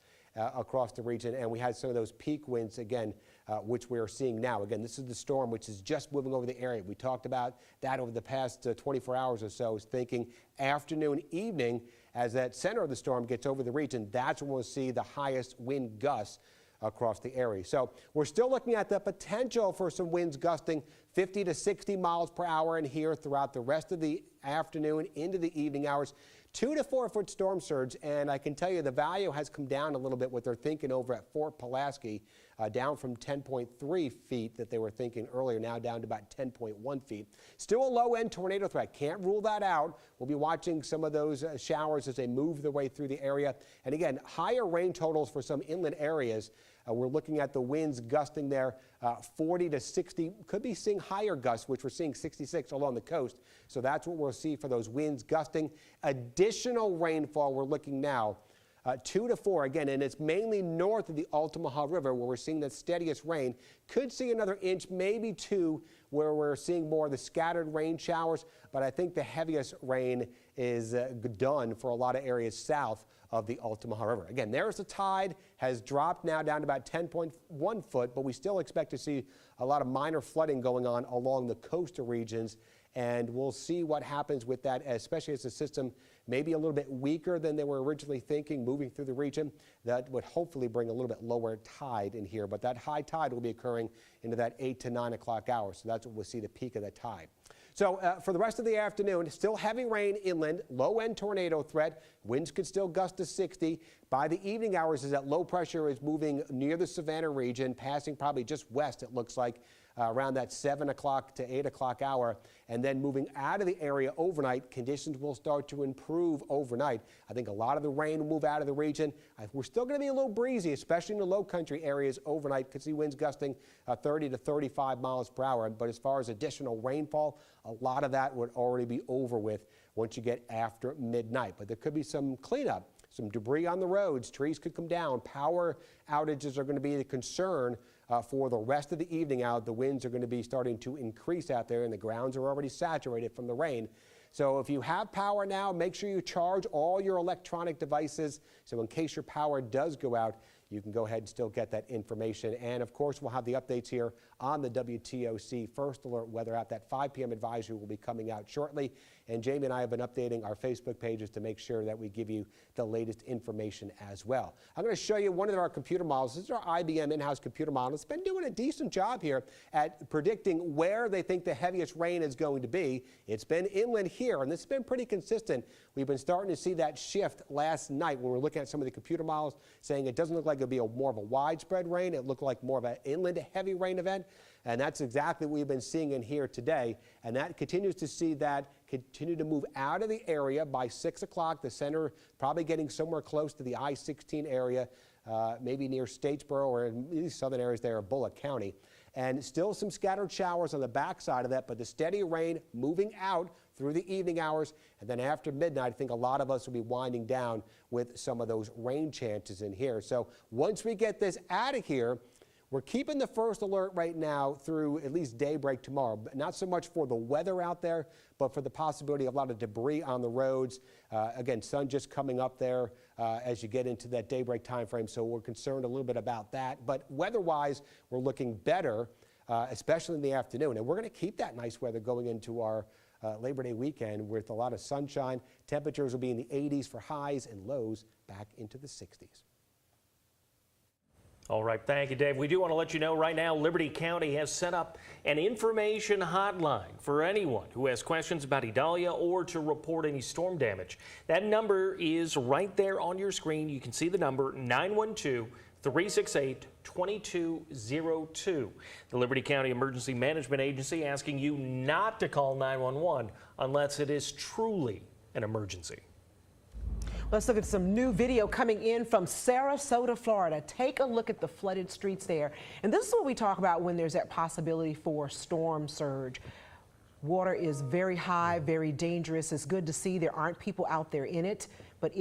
across the region. And we had some of those peak winds again, which we're seeing now. Again, this is the storm which is just moving over the area. We talked about that over the past 24 hours or so, thinking afternoon, evening, as that center of the storm gets over the region, that's when we'll see the highest wind gusts across the area. So we're still looking at the potential for some winds gusting 50 to 60 miles per hour in here throughout the rest of the afternoon into the evening hours. 2 to 4 foot storm surge, and I can tell you the value has come down a little bit, what they're thinking over at Fort Pulaski, down from 10.3 feet that they were thinking earlier, now down to about 10.1 feet. Still a low-end tornado threat. Can't rule that out. We'll be watching some of those showers as they move their way through the area. And again, higher rain totals for some inland areas. We're looking at the winds gusting there 40 to 60. Could be seeing higher gusts, which we're seeing 66 along the coast. So that's what we'll see for those winds gusting. Additional rainfall we're looking now. 2 to 4 again, and it's mainly north of the Altamaha River where we're seeing the steadiest rain. Could see another inch, maybe 2, where we're seeing more of the scattered rain showers, but I think the heaviest rain is done for a lot of areas south of the Altamaha River. Again, there's the tide, has dropped now down to about 10.1 foot, but we still expect to see a lot of minor flooding going on along the coastal regions, and we'll see what happens with that, especially as the system maybe a little bit weaker than they were originally thinking moving through the region. That would hopefully bring a little bit lower tide in here, but that high tide will be occurring into that 8 to 9 o'clock hour, so that's when we'll see the peak of the tide. So for the rest of the afternoon, still heavy rain inland, low-end tornado threat. Winds could still gust to 60. By the evening hours, as that low pressure is moving near the Savannah region, passing probably just west, it looks like, around that 7 o'clock to 8 o'clock hour, and then moving out of the area overnight. Conditions will start to improve overnight. I think a lot of the rain will move out of the region. We're still going to be a little breezy, especially in the low country areas overnight. Could see winds gusting 30 to 35 miles per hour. But as far as additional rainfall, a lot of that would already be over with once you get after midnight. But there could be some cleanup, some debris on the roads. Trees could come down. Power outages are going to be the concern for the rest of the evening out. The winds are going to be starting to increase out there, and the grounds are already saturated from the rain. So if you have power now, make sure you charge all your electronic devices, so in case your power does go out, you can go ahead and still get that information. And of course, we'll have the updates here on the WTOC First Alert Weather app. That 5 p.m. advisory will be coming out shortly. And Jamie and I have been updating our Facebook pages to make sure that we give you the latest information as well. I'm going to show you one of our computer models. This is our IBM in-house computer model. It's been doing a decent job here at predicting where they think the heaviest rain is going to be. It's been inland here, and this has been pretty consistent. We've been starting to see that shift last night when we're looking at some of the computer models, saying it doesn't look like it'll be more of a widespread rain. It looked like more of an inland heavy rain event. And that's exactly what we've been seeing in here today. And that continues to see that continue to move out of the area by 6 o'clock. The center probably getting somewhere close to the I-16 area, maybe near Statesboro or in these southern areas there of Bullock County. And still some scattered showers on the backside of that, but the steady rain moving out through the evening hours. And then after midnight, I think a lot of us will be winding down with some of those rain chances in here. So once we get this out of here, we're keeping the first alert right now through at least daybreak tomorrow. But not so much for the weather out there, but for the possibility of a lot of debris on the roads. Again, sun just coming up there as you get into that daybreak time frame. So we're concerned a little bit about that. But weather-wise, we're looking better, especially in the afternoon. And we're going to keep that nice weather going into our Labor Day weekend with a lot of sunshine. Temperatures will be in the 80s for highs and lows back into the 60s. All right, thank you, Dave. We do want to let you know right now, Liberty County has set up an information hotline for anyone who has questions about Idalia or to report any storm damage. That number is right there on your screen. You can see the number, 912-368-2202. The Liberty County Emergency Management Agency asking you not to call 911 unless it is truly an emergency. Let's look at some new video coming in from Sarasota, Florida. Take a look at the flooded streets there. And this is what we talk about when there's that possibility for storm surge. Water is very high, very dangerous. It's good to see there aren't people out there in it, but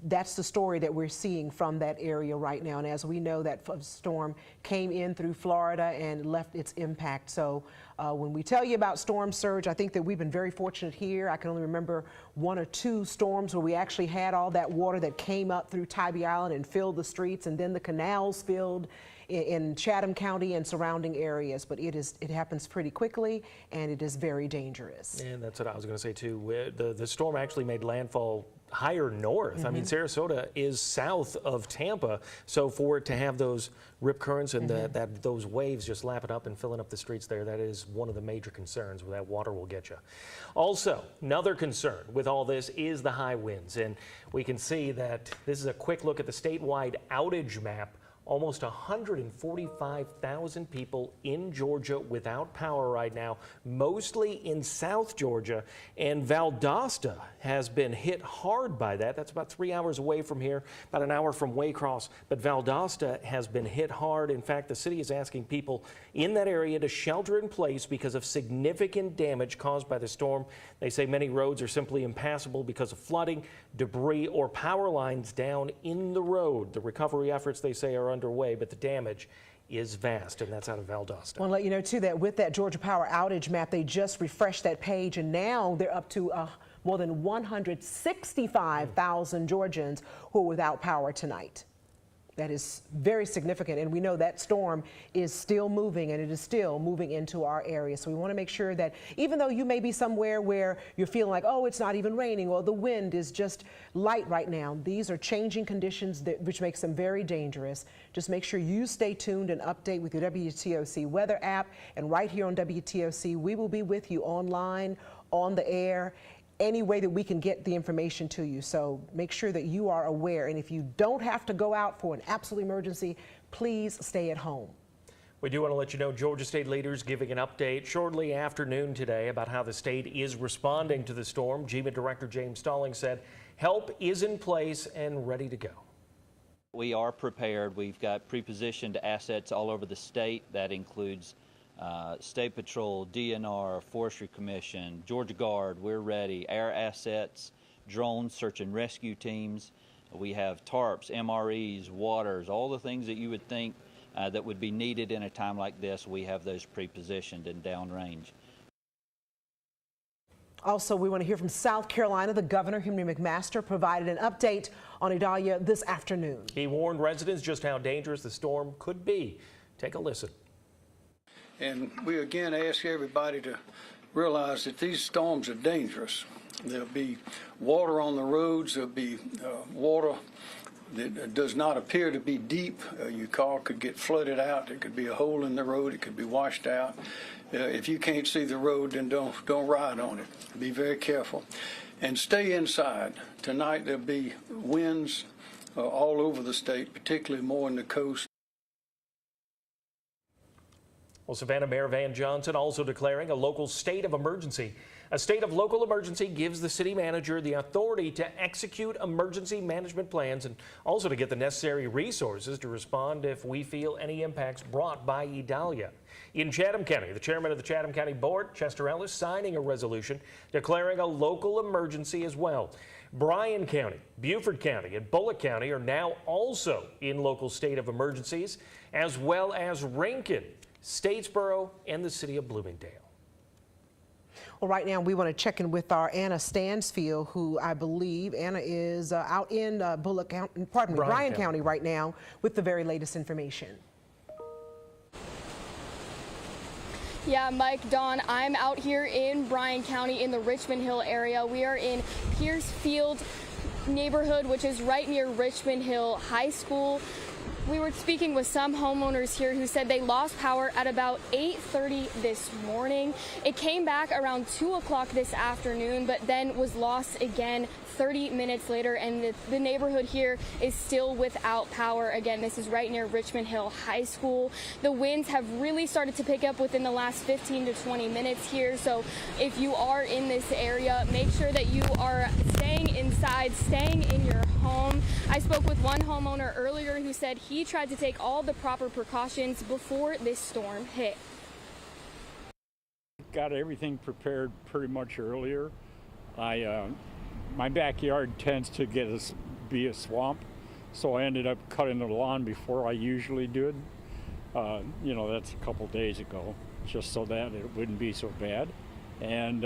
that's the story that we're seeing from that area right now. And as we know, that storm came in through Florida and left its impact. So when we tell you about storm surge, I think that we've been very fortunate here. I can only remember 1 or 2 storms where we actually had all that water that came up through Tybee Island and filled the streets, and then the canals filled in Chatham County and surrounding areas. But it happens pretty quickly, and it is very dangerous. And that's what I was going to say too. The storm actually made landfall higher north. I mean, Sarasota is south of Tampa, so for it to have those rip currents and those waves just lapping up and filling up the streets there, that is one of the major concerns where that water will get you. Also, another concern with all this is the high winds, and we can see that this is a quick look at the statewide outage map. Almost 145,000 people in Georgia without power right now, mostly in South Georgia, and Valdosta has been hit hard by that. That's about 3 hours away from here, about an hour from Waycross, but Valdosta has been hit hard. In fact, the city is asking people in that area to shelter in place because of significant damage caused by the storm. They say many roads are simply impassable because of flooding, debris, or power lines down in the road. The recovery efforts, they say, are underway, but the damage is vast, and that's out of Valdosta. I want to let you know, too, that with that Georgia Power outage map, they just refreshed that page, and now they're up to more than 165,000 Georgians who are without power tonight. That is very significant, and we know that storm is still moving, and it is still moving into our area. So we want to make sure that even though you may be somewhere where you're feeling like, oh, it's not even raining, or the wind is just light right now, these are changing conditions which makes them very dangerous. Just make sure you stay tuned and update with your WTOC weather app, and right here on WTOC, we will be with you online, on the air, any way that we can get the information to you. So make sure that you are aware, and if you don't have to go out for an absolute emergency, please stay at home. We do want to let you know Georgia state leaders giving an update shortly after noon today about how the state is responding to the storm. GMA Director James Stalling said help is in place and ready to go. We are prepared. We've got pre-positioned assets all over the state. That includes State Patrol, DNR, Forestry Commission, Georgia Guard. We're ready. Air assets, drones, search and rescue teams. We have tarps, MREs, waters, all the things that you would think that would be needed in a time like this. We have those pre-positioned and downrange. Also, we want to hear from South Carolina. The governor, Henry McMaster, provided an update on Idalia this afternoon. He warned residents just how dangerous the storm could be. Take a listen. And we again ask everybody to realize that these storms are dangerous. There'll be water on the roads. There'll be water that does not appear to be deep. Your car could get flooded out. There could be a hole in the road. It could be washed out. If you can't see the road, then don't ride on it. Be very careful. And stay inside. Tonight there'll be winds all over the state, particularly more in the coast. Well, Savannah Mayor Van Johnson also declaring a local state of emergency. A state of local emergency gives the city manager the authority to execute emergency management plans and also to get the necessary resources to respond if we feel any impacts brought by Idalia. In Chatham County, the chairman of the Chatham County Board, Chester Ellis, signing a resolution declaring a local emergency as well. Bryan County, Beaufort County, and Bullock County are now also in local state of emergencies, as well as Rankin, Statesboro, and the city of Bloomingdale. Well, right now we want to check in with our Anna Stansfield, who I believe Anna is out in Bryan County right now with the very latest information. Yeah, Mike, Dawn, I'm out here in Bryan County in the Richmond Hill area. We are in Piercefield neighborhood, which is right near Richmond Hill High School. We were speaking with some homeowners here who said they lost power at about 8:30 this morning. It came back around 2 o'clock this afternoon, but then was lost again 30 minutes later, and the neighborhood here is still without power. Again, this is right near Richmond Hill High School. The winds have really started to pick up within the last 15 to 20 minutes here, so if you are in this area, make sure that you are staying inside, staying in your home. I spoke with one homeowner earlier who said he tried to take all the proper precautions before this storm hit. Got everything prepared pretty much earlier. My backyard tends to be a swamp, so I ended up cutting the lawn before I usually did. That's a couple days ago, just so that it wouldn't be so bad. And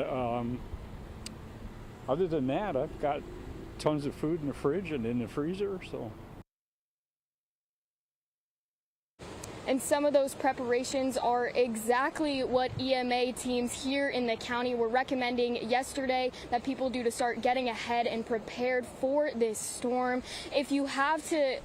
other than that, I've got tons of food in the fridge and in the freezer, so. And some of those preparations are exactly what EMA teams here in the county were recommending yesterday that people do to start getting ahead and prepared for this storm. If you have to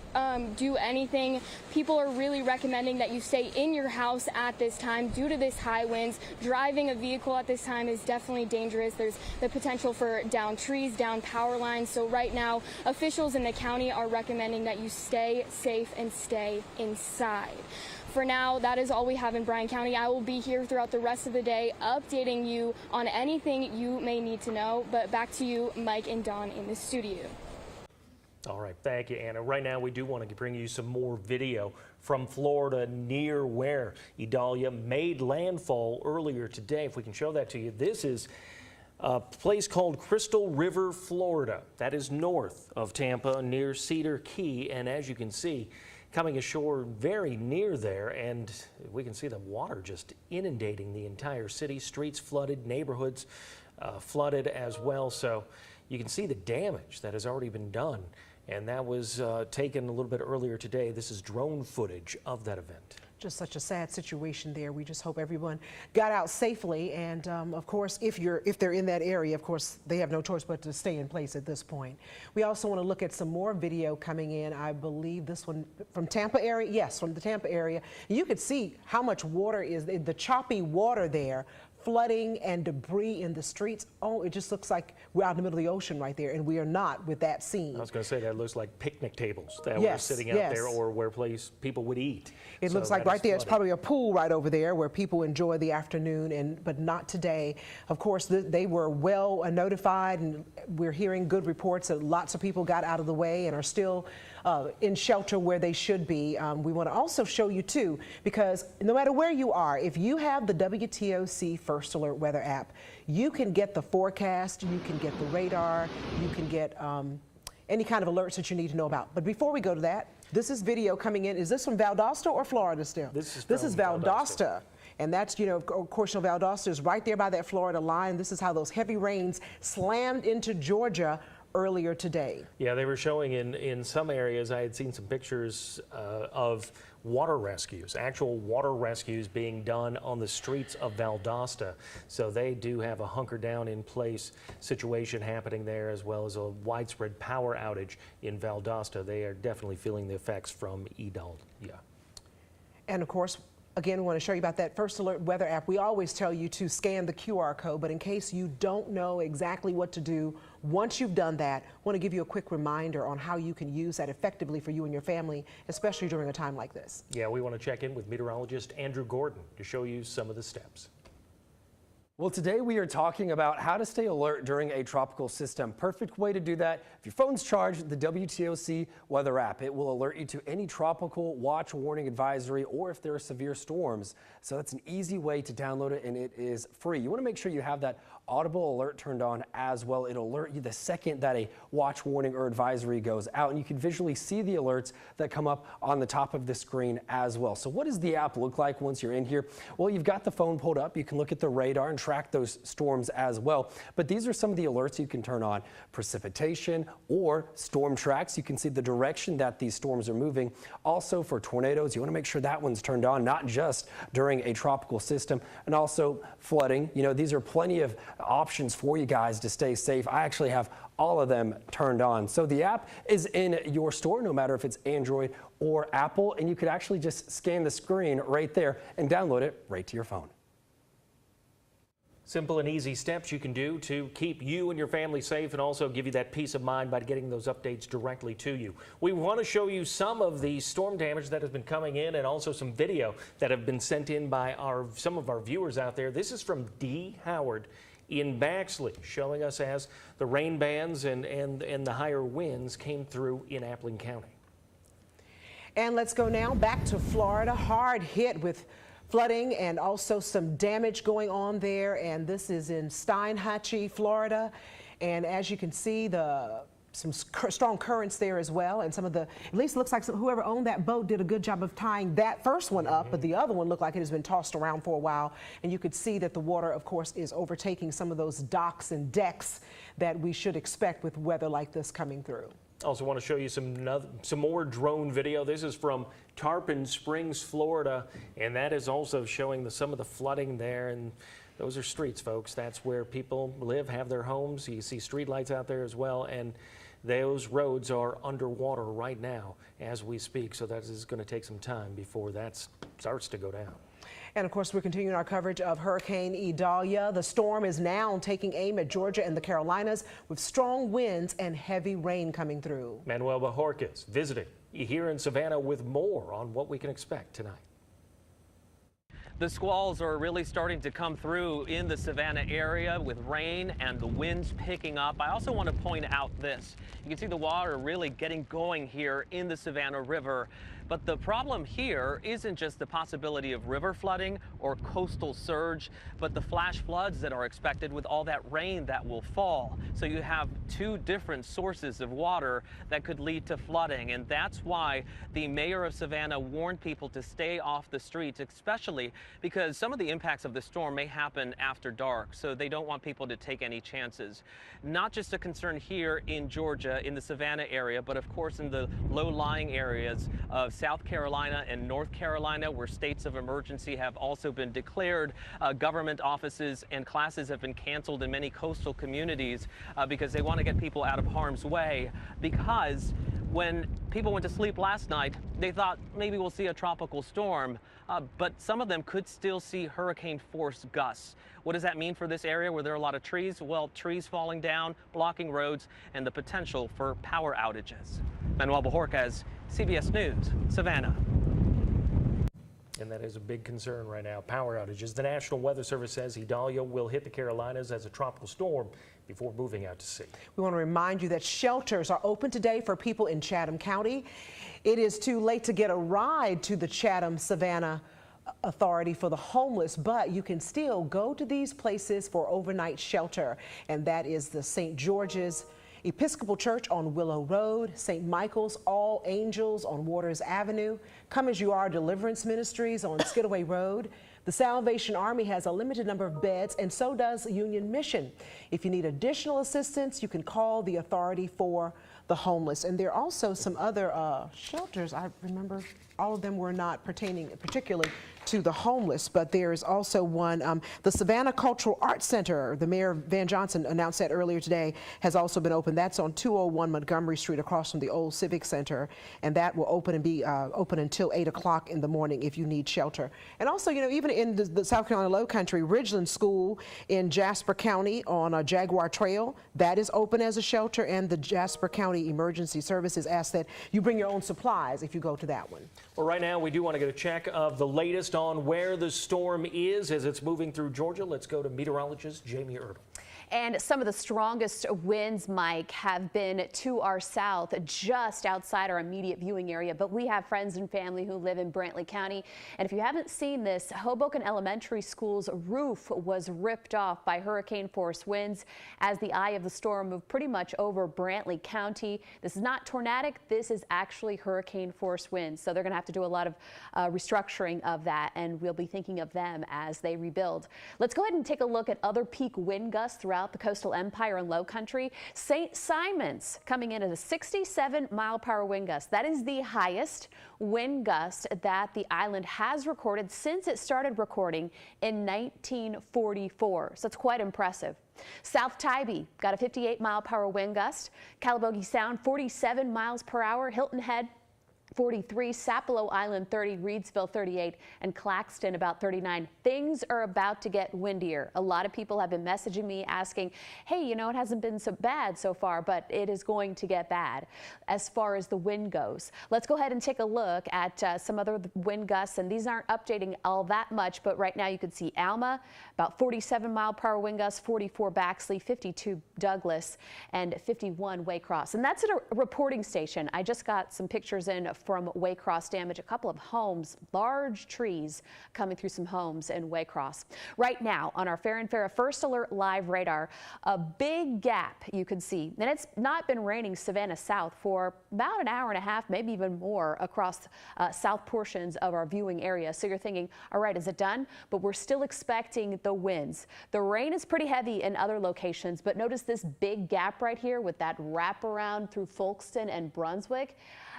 do anything, people are really recommending that you stay in your house at this time due to this high winds. Driving a vehicle at this time is definitely dangerous. There's the potential for down trees, down power lines. So right now, officials in the county are recommending that you stay safe and stay inside. For now, that is all we have in Bryan County. I will be here throughout the rest of the day updating you on anything you may need to know. But back to you, Mike and Dawn in the studio. All right, thank you, Anna. Right now, we do want to bring you some more video from Florida near where Idalia made landfall earlier today. If we can show that to you, this is a place called Crystal River, Florida. That is north of Tampa near Cedar Key. And as you can see, coming ashore very near there, and we can see the water just inundating the entire city. Streets flooded, neighborhoods flooded as well. So you can see the damage that has already been done. And that was taken a little bit earlier today. This is drone footage of that event. Just such a sad situation there. We just hope everyone got out safely. And of course, if they're in that area, of course, they have no choice but to stay in place at this point. We also want to look at some more video coming in. I believe this one from Tampa area. Yes, from the Tampa area. You could see how much water is, the choppy water there, flooding and debris in the streets. Oh, it just looks like we're out in the middle of the ocean right there, and we are not with that scene. I was going to say that looks like picnic tables that were sitting out there, or where people would eat. It looks like right there, it's probably a pool right over there where people enjoy the afternoon, but not today. Of course, they were well notified, and we're hearing good reports that lots of people got out of the way and are still in shelter where they should be. We want to also show you too, because no matter where you are, if you have the WTOC First Alert weather app, you can get the forecast, you can get the radar, you can get any kind of alerts that you need to know about. But before we go to that, this is video coming in. Is this from Valdosta or Florida still? This is Valdosta. And that's, you know, of course, Valdosta is right there by that Florida line. This is how those heavy rains slammed into Georgia earlier today. Yeah, they were showing in some areas, I had seen some pictures of water rescues, actual water rescues being done on the streets of Valdosta. So they do have a hunker down in place situation happening there, as well as a widespread power outage in Valdosta. They are definitely feeling the effects from Idalia. And of course, again, we want to show you about that First Alert weather app. We always tell you to scan the QR code, but in case you don't know exactly what to do, once you've done that, I want to give you a quick reminder on how you can use that effectively for you and your family, especially during a time like this. Yeah, we want to check in with meteorologist Andrew Gordon to show you some of the steps. Well, today we are talking about how to stay alert during a tropical system. Perfect way to do that. If your phone's charged, the WTOC weather app. It will alert you to any tropical watch, warning, advisory, or if there are severe storms. So that's an easy way to download it, and it is free. You want to make sure you have that audible alert turned on as well. It'll alert you the second that a watch, warning, or advisory goes out, and you can visually see the alerts that come up on the top of the screen as well. So what does the app look like once you're in here? Well, you've got the phone pulled up. You can look at the radar and track those storms as well. But these are some of the alerts you can turn on: precipitation or storm tracks. You can see the direction that these storms are moving. Also for tornadoes, you want to make sure that one's turned on, not just during a tropical system. And also flooding. You know, these are plenty of options for you guys to stay safe. I actually have all of them turned on. So the app is in your store, no matter if it's Android or Apple, and you could actually just scan the screen right there and download it right to your phone. Simple and easy steps you can do to keep you and your family safe, and also give you that peace of mind by getting those updates directly to you. We want to show you some of the storm damage that has been coming in, and also some video that have been sent in by some of our viewers out there. This is from D. Howard in Baxley, showing us as the rain bands and the higher winds came through in Appling County. And let's go now back to Florida. Hard hit with flooding and also some damage going on there. And this is in Steinhatchee, Florida. And as you can see, some strong currents there as well, and some of the, at least looks like whoever owned that boat did a good job of tying that first one up, but the other one looked like it has been tossed around for a while, and you could see that the water, of course, is overtaking some of those docks and decks that we should expect with weather like this coming through. Also want to show you some more drone video. This is from Tarpon Springs, Florida, and that is also showing some of the flooding there. And those are streets, folks. That's where people live, have their homes. You see street lights out there as well, and those roads are underwater right now as we speak. So that is going to take some time before that starts to go down. And of course, we're continuing our coverage of Hurricane Idalia. The storm is now taking aim at Georgia and the Carolinas with strong winds and heavy rain coming through. Manuel Bajorquez visiting here in Savannah with more on what we can expect tonight. The squalls are really starting to come through in the Savannah area with rain and the winds picking up. I also want to point out this. You can see the water really getting going here in the Savannah River. But the problem here isn't just the possibility of river flooding or coastal surge, but the flash floods that are expected with all that rain that will fall. So you have two different sources of water that could lead to flooding. And that's why the mayor of Savannah warned people to stay off the streets, especially because some of the impacts of the storm may happen after dark. So they don't want people to take any chances. Not just a concern here in Georgia, in the Savannah area, but of course in the low-lying areas of South Carolina and North Carolina, where states of emergency have also been declared. Government offices and classes have been canceled in many coastal communities because they want to get people out of harm's way. Because when people went to sleep last night, they thought maybe we'll see a tropical storm, but some of them could still see hurricane force gusts. What does that mean for this area where there are a lot of trees? Well, trees falling down, blocking roads, and the potential for power outages. Manuel Bajorquez, CBS News, Savannah. And that is a big concern right now, power outages. The National Weather Service says Idalia will hit the Carolinas as a tropical storm before moving out to sea. We want to remind you that shelters are open today for people in Chatham County. It is too late to get a ride to the Chatham-Savannah Authority for the homeless, but you can still go to these places for overnight shelter, and that is the St. George's Episcopal Church on Willow Road, St. Michael's All Angels on Waters Avenue, Come As You Are Deliverance Ministries on Skidaway Road. The Salvation Army has a limited number of beds, and so does Union Mission. If you need additional assistance, you can call the Authority for the Homeless. And there are also some other shelters. I remember all of them were not pertaining particularly to the homeless, but there is also one, the Savannah Cultural Arts Center. The Mayor Van Johnson announced that earlier today, has also been open. That's on 201 Montgomery Street across from the old Civic Center, and that will open and be open until 8 o'clock in the morning if you need shelter. And also, you know, even in the South Carolina Low Country, Ridgeland School in Jasper County on Jaguar Trail, that is open as a shelter, and the Jasper County Emergency Services ask that you bring your own supplies if you go to that one. Well, right now we do want to get a check of the latest on where the storm is as it's moving through Georgia. Let's go to meteorologist Jamie Ertel. And some of the strongest winds, Mike, have been to our south, just outside our immediate viewing area. But we have friends and family who live in Brantley County. And if you haven't seen this, Hoboken Elementary School's roof was ripped off by hurricane force winds as the eye of the storm moved pretty much over Brantley County. This is not tornadic. This is actually hurricane force winds. So they're going to have to do a lot of restructuring of that. And we'll be thinking of them as they rebuild. Let's go ahead and take a look at other peak wind gusts throughout the coastal empire and low country. St. Simon's coming in at a 67-mile-per-hour wind gust. That is the highest wind gust that the island has recorded since it started recording in 1944. So it's quite impressive. South Tybee got a 58-mile-per-hour wind gust. Calabogie Sound 47 miles per hour. Hilton Head 43, Sapelo Island 30, Reedsville 38, and Claxton about 39. Things are about to get windier. A lot of people have been messaging me asking, hey, you know, it hasn't been so bad so far, but it is going to get bad as far as the wind goes. Let's go ahead and take a look at some other wind gusts, and these aren't updating all that much, but right now you can see Alma, about 47-mile-per-hour wind gusts, 44 Baxley, 52 Douglas, and 51 Waycross. And that's at a reporting station. I just got some pictures in from Waycross damage a couple of homes, large trees coming through some homes in Waycross. Right now on our Farron Farrah First Alert Live radar, a big gap you can see, and it's not been raining Savannah South for about an hour and a half, maybe even more across south portions of our viewing area. So you're thinking, all right, is it done? But we're still expecting the winds. The rain is pretty heavy in other locations, but notice this big gap right here with that wraparound through Folkston and Brunswick.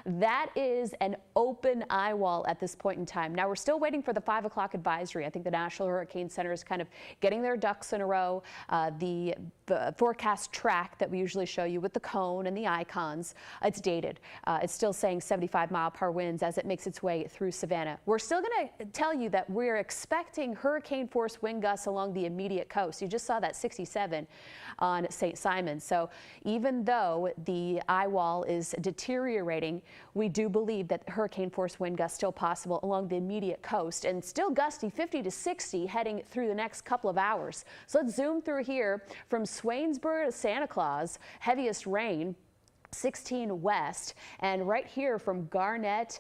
That is an open eye wall at this point in time. Now we're still waiting for the 5 o'clock advisory. I think the National Hurricane Center is kind of getting their ducks in a row. The forecast track that we usually show you with the cone and the icons, it's dated. It's still saying 75-mile-per-hour winds as it makes its way through Savannah. We're still going to tell you that we're expecting hurricane-force wind gusts along the immediate coast. You just saw that 67 on St. Simon. So even though the eye wall is deteriorating, we do believe that hurricane-force wind gusts still possible along the immediate coast and still gusty 50 to 60 heading through the next couple of hours. So let's zoom through here from Swainsboro to Santa Claus, heaviest rain 16 west, and right here from Garnett,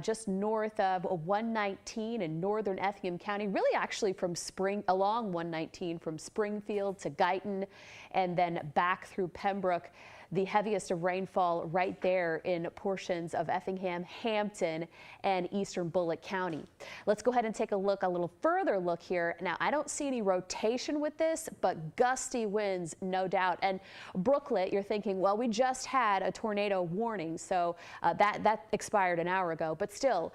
just north of 119 in northern Effingham County, really actually from along 119 from Springfield to Guyton and then back through Pembroke. The heaviest of rainfall right there in portions of Effingham, Hampton, and eastern Bullock County. Let's go ahead and take a little further look here. Now, I don't see any rotation with this, but gusty winds, no doubt. And Brooklet, you're thinking, well, we just had a tornado warning, so that expired an hour ago, but still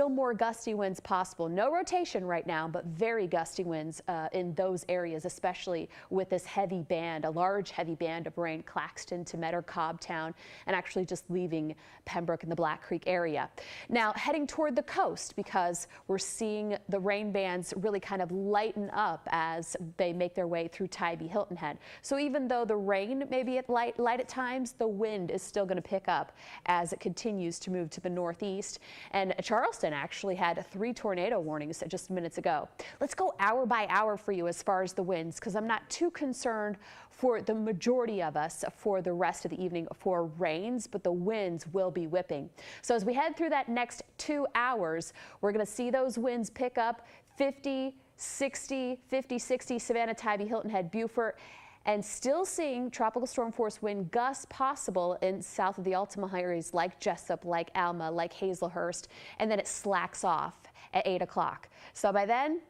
more gusty winds possible. No rotation right now, but very gusty winds in those areas, especially with this heavy band, a large heavy band of rain, Claxton to Metter, Cobbtown, and actually just leaving Pembroke in the Black Creek area. Now heading toward the coast, because we're seeing the rain bands really kind of lighten up as they make their way through Tybee, Hilton Head. So even though the rain may be at light at times, the wind is still going to pick up as it continues to move to the northeast. And Charleston actually had 3 tornado warnings just minutes ago. Let's go hour by hour for you as far as the winds, because I'm not too concerned for the majority of us for the rest of the evening for rains, but the winds will be whipping. So as we head through that next 2 hours, we're going to see those winds pick up 50, 60, 50, 60, Savannah, Tybee, Hilton Head, Beaufort, and still seeing tropical storm force wind gusts possible in south of the Altima areas like Jessup, like Alma, like Hazelhurst, and then it slacks off at 8 o'clock. So by then,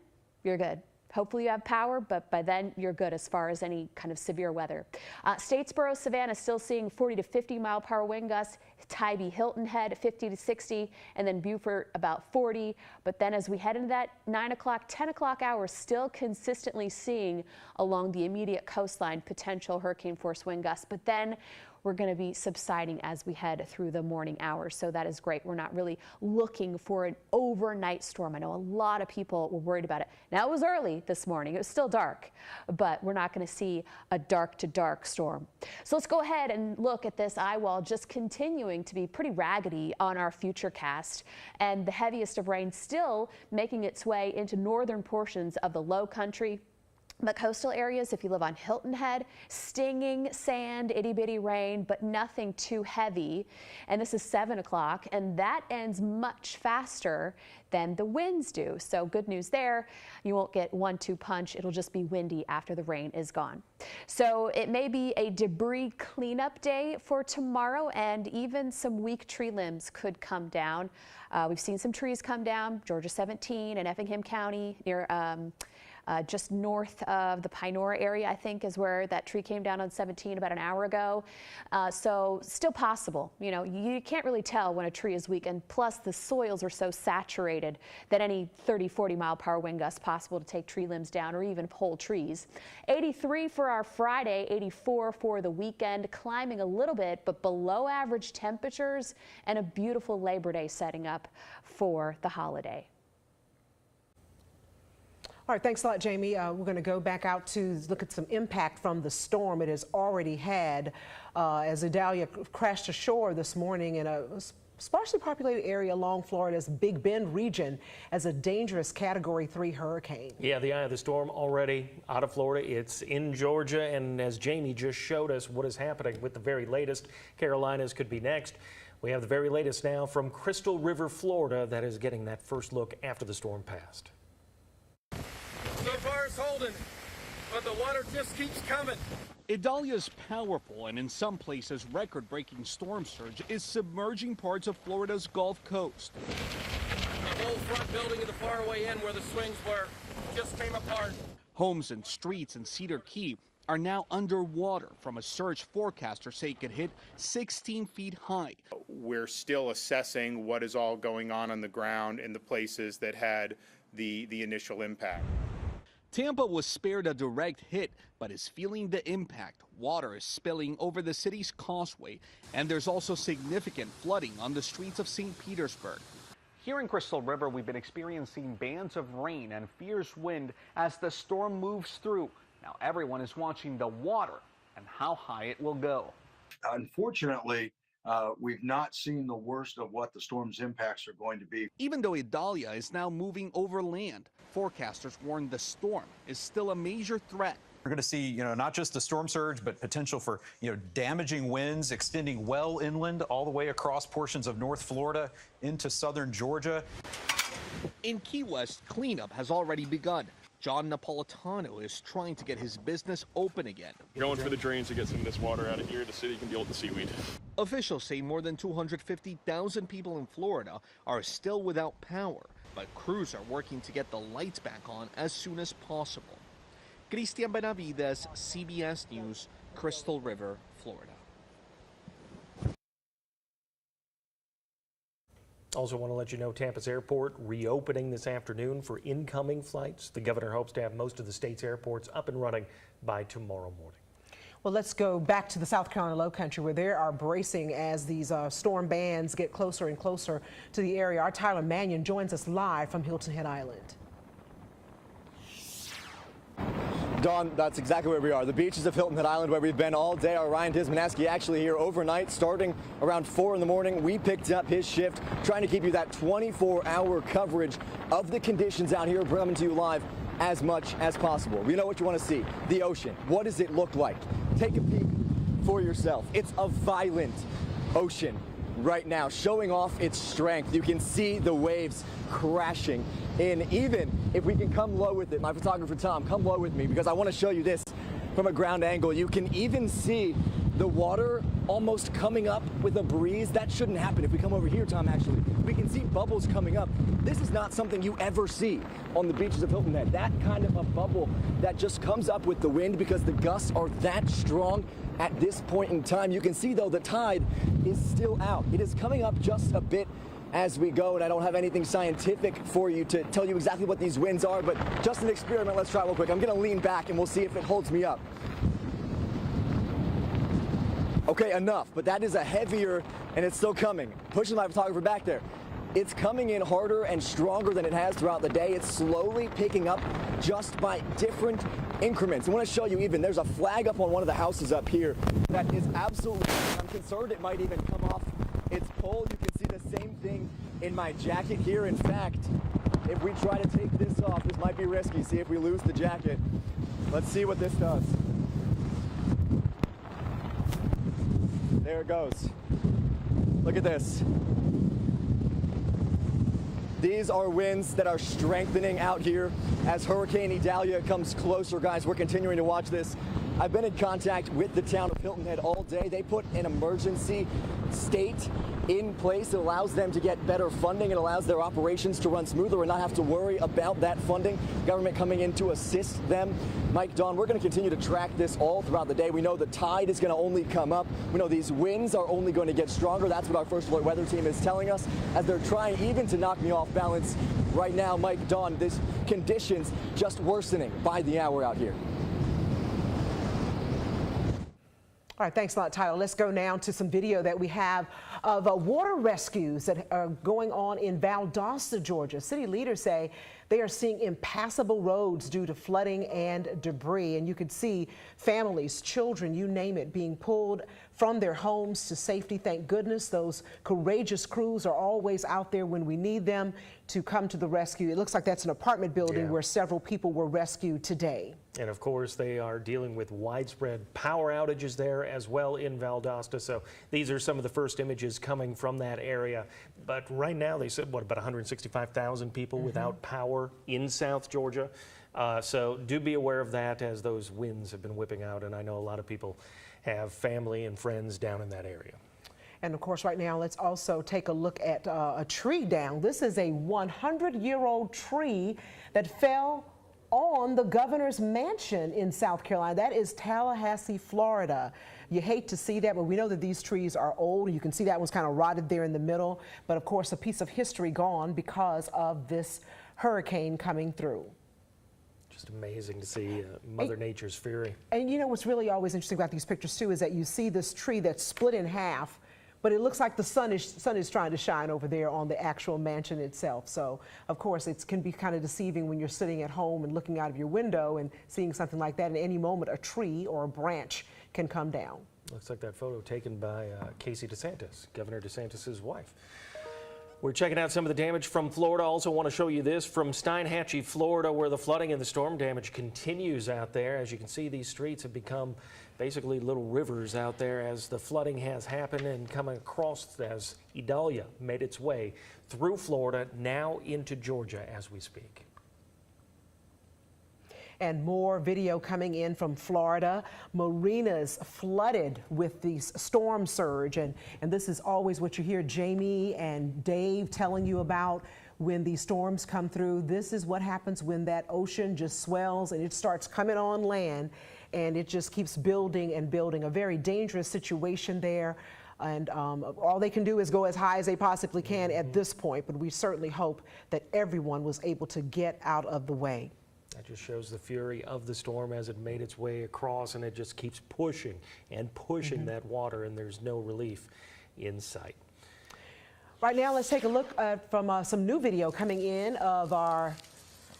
you're good. Hopefully you have power, but by then you're good as far as any kind of severe weather. Statesboro, Savannah still seeing 40 to 50 mile-per-hour wind gusts. Tybee, Hilton Head 50 to 60, and then Beaufort about 40. But then as we head into that 9 o'clock, 10 o'clock hour, still consistently seeing along the immediate coastline potential hurricane force wind gusts. But then we're going to be subsiding as we head through the morning hours. So that is great. We're not really looking for an overnight storm. I know a lot of people were worried about it. Now, it was early this morning. It was still dark, but we're not going to see a dark to dark storm. So let's go ahead and look at this eye wall just continuing to be pretty raggedy on our future cast, and the heaviest of rain still making its way into northern portions of the low country. But coastal areas, if you live on Hilton Head, stinging sand, itty-bitty rain, but nothing too heavy. And this is 7 o'clock, and that ends much faster than the winds do. So good news there. You won't get 1-2 punch. It'll just be windy after the rain is gone. So it may be a debris cleanup day for tomorrow, and even some weak tree limbs could come down. We've seen some trees come down, Georgia 17 in Effingham County near just north of the Pinora area, I think, is where that tree came down on 17 about an hour ago. So still possible. You know, you can't really tell when a tree is weak, and plus the soils are so saturated that any 30, 40 mile-per-hour wind gusts possible to take tree limbs down or even whole trees. 83 for our Friday, 84 for the weekend, climbing a little bit, but below average temperatures, and a beautiful Labor Day setting up for the holiday. All right, thanks a lot, Jamie. We're going to go back out to look at some impact from the storm it has already had as Idalia crashed ashore this morning in a sparsely populated area along Florida's Big Bend region as a dangerous Category 3 hurricane. Yeah, the eye of the storm already out of Florida. It's in Georgia, and as Jamie just showed us what is happening with the very latest, Carolinas could be next. We have the very latest now from Crystal River, Florida, that is getting that first look after the storm passed. So far it's holding, but the water just keeps coming. Idalia's powerful and in some places record-breaking storm surge is submerging parts of Florida's Gulf Coast. The whole front building of the faraway end where the swings were just came apart. Homes and streets in Cedar Key are now underwater from a surge forecasters say could hit 16 feet high. We're still assessing what is all going on the ground in the places that had the initial impact. Tampa was spared a direct hit, but is feeling the impact. Water is spilling over the city's causeway, and there's also significant flooding on the streets of St. Petersburg. Here in Crystal River, we've been experiencing bands of rain and fierce wind as the storm moves through. Now everyone is watching the water and how high it will go. Unfortunately, we've not seen the worst of what the storm's impacts are going to be. Even though Idalia is now moving over land, forecasters warn the storm is still a major threat. We're going to see, not just the storm surge, but potential for, damaging winds extending well inland all the way across portions of North Florida into southern Georgia. In Key West, cleanup has already begun. John Napolitano is trying to get his business open again. Going for the drains to get some of this water out of here. The city can deal with the seaweed. Officials say more than 250,000 people in Florida are still without power, but crews are working to get the lights back on as soon as possible. Cristian Benavides, CBS News, Crystal River, Florida. Also want to let you know Tampa's airport reopening this afternoon for incoming flights. The governor hopes to have most of the state's airports up and running by tomorrow morning. Well, let's go back to the South Carolina Lowcountry where they are bracing as these storm bands get closer and closer to the area. Our Tyler Mannion joins us live from Hilton Head Island. Dawn, that's exactly where we are. The beaches of Hilton Head Island, where we've been all day. Our Ryan Dismanaski actually here overnight, starting around 4 in the morning. We picked up his shift, trying to keep you that 24-hour coverage of the conditions out here, coming to you live as much as possible. We know what you want to see. The ocean. What does it look like? Take a peek for yourself. It's a violent ocean right now, showing off its strength. You can see the waves crashing in. Even if we can come low with it, my photographer Tom, come low with me because I want to show you this from a ground angle. You can even see the water almost coming up with a breeze. That shouldn't happen. If we come over here, Tom, actually, we can see bubbles coming up. This is not something you ever see on the beaches of Hilton Head. That kind of a bubble that just comes up with the wind because the gusts are that strong at this point in time. You can see, though, the tide is still out. It is coming up just a bit as we go, and I don't have anything scientific for you to tell you exactly what these winds are, but just an experiment. Let's try real quick. I'm going to lean back and we'll see if it holds me up. Okay, enough, but that is a heavier, and it's still coming. Pushing my photographer back there. It's coming in harder and stronger than it has throughout the day. It's slowly picking up just by different increments. I want to show you even, there's a flag up on one of the houses up here that is absolutely, I'm concerned it might even come off its pole. You can see the same thing in my jacket here. In fact, if we try to take this off, this might be risky. See if we lose the jacket. Let's see what this does. There it goes. Look at this. These are winds that are strengthening out here as Hurricane Idalia comes closer. Guys, we're continuing to watch this. I've been in contact with the town of Hilton Head all day. They put an emergency state in place. It allows them to get better funding. It allows their operations to run smoother and not have to worry about that funding. Government coming in to assist them. Mike, Dawn, we're going to continue to track this all throughout the day. We know the tide is going to only come up. We know these winds are only going to get stronger. That's what our First Alert weather team is telling us as they're trying even to knock me off balance right now. Mike, Dawn, this conditions just worsening by the hour out here. All right, thanks a lot, Tyler. Let's go now to some video that we have of water rescues that are going on in Valdosta, Georgia. City leaders say they are seeing impassable roads due to flooding and debris. And you could see families, children, you name it, being pulled from their homes to safety. Thank goodness those courageous crews are always out there when we need them to come to the rescue. It looks like that's an apartment building where several people were rescued today. And of course, they are dealing with widespread power outages there as well in Valdosta. So these are some of the first images coming from that area. But right now, they said, what, about 165,000 people without power in South Georgia. So do be aware of that as those winds have been whipping out. And I know a lot of people have family and friends down in that area. And of course, right now, let's also take a look at a tree down. This is a 100-year-old tree that fell on the governor's mansion in South Carolina. That is Tallahassee, Florida. You hate to see that, but we know that these trees are old. You can see that one's kind of rotted there in the middle. But of course, a piece of history gone because of this hurricane coming through. Just amazing to see Mother Nature's fury. And you know what's really always interesting about these pictures too is that you see this tree that's split in half, but it looks like the sun is trying to shine over there on the actual mansion itself. So, of course, it can be kind of deceiving when you're sitting at home and looking out of your window and seeing something like that. At any moment, a tree or a branch can come down. Looks like that photo taken by Casey DeSantis, Governor DeSantis' wife. We're checking out some of the damage from Florida. Also want to show you this from Steinhatchee, Florida, where the flooding and the storm damage continues out there. As you can see, these streets have become basically little rivers out there as the flooding has happened and coming across as Idalia made its way through Florida, now into Georgia as we speak. And more video coming in from Florida. Marinas flooded with the storm surge. And this is always what you hear Jamie and Dave telling you about when these storms come through. This is what happens when that ocean just swells and it starts coming on land and it just keeps building and building. A very dangerous situation there. And all they can do is go as high as they possibly can at this point. But we certainly hope that everyone was able to get out of the way. That just shows the fury of the storm as it made its way across, and it just keeps pushing and pushing that water, and there's no relief in sight. Right now, let's take a look from some new video coming in of our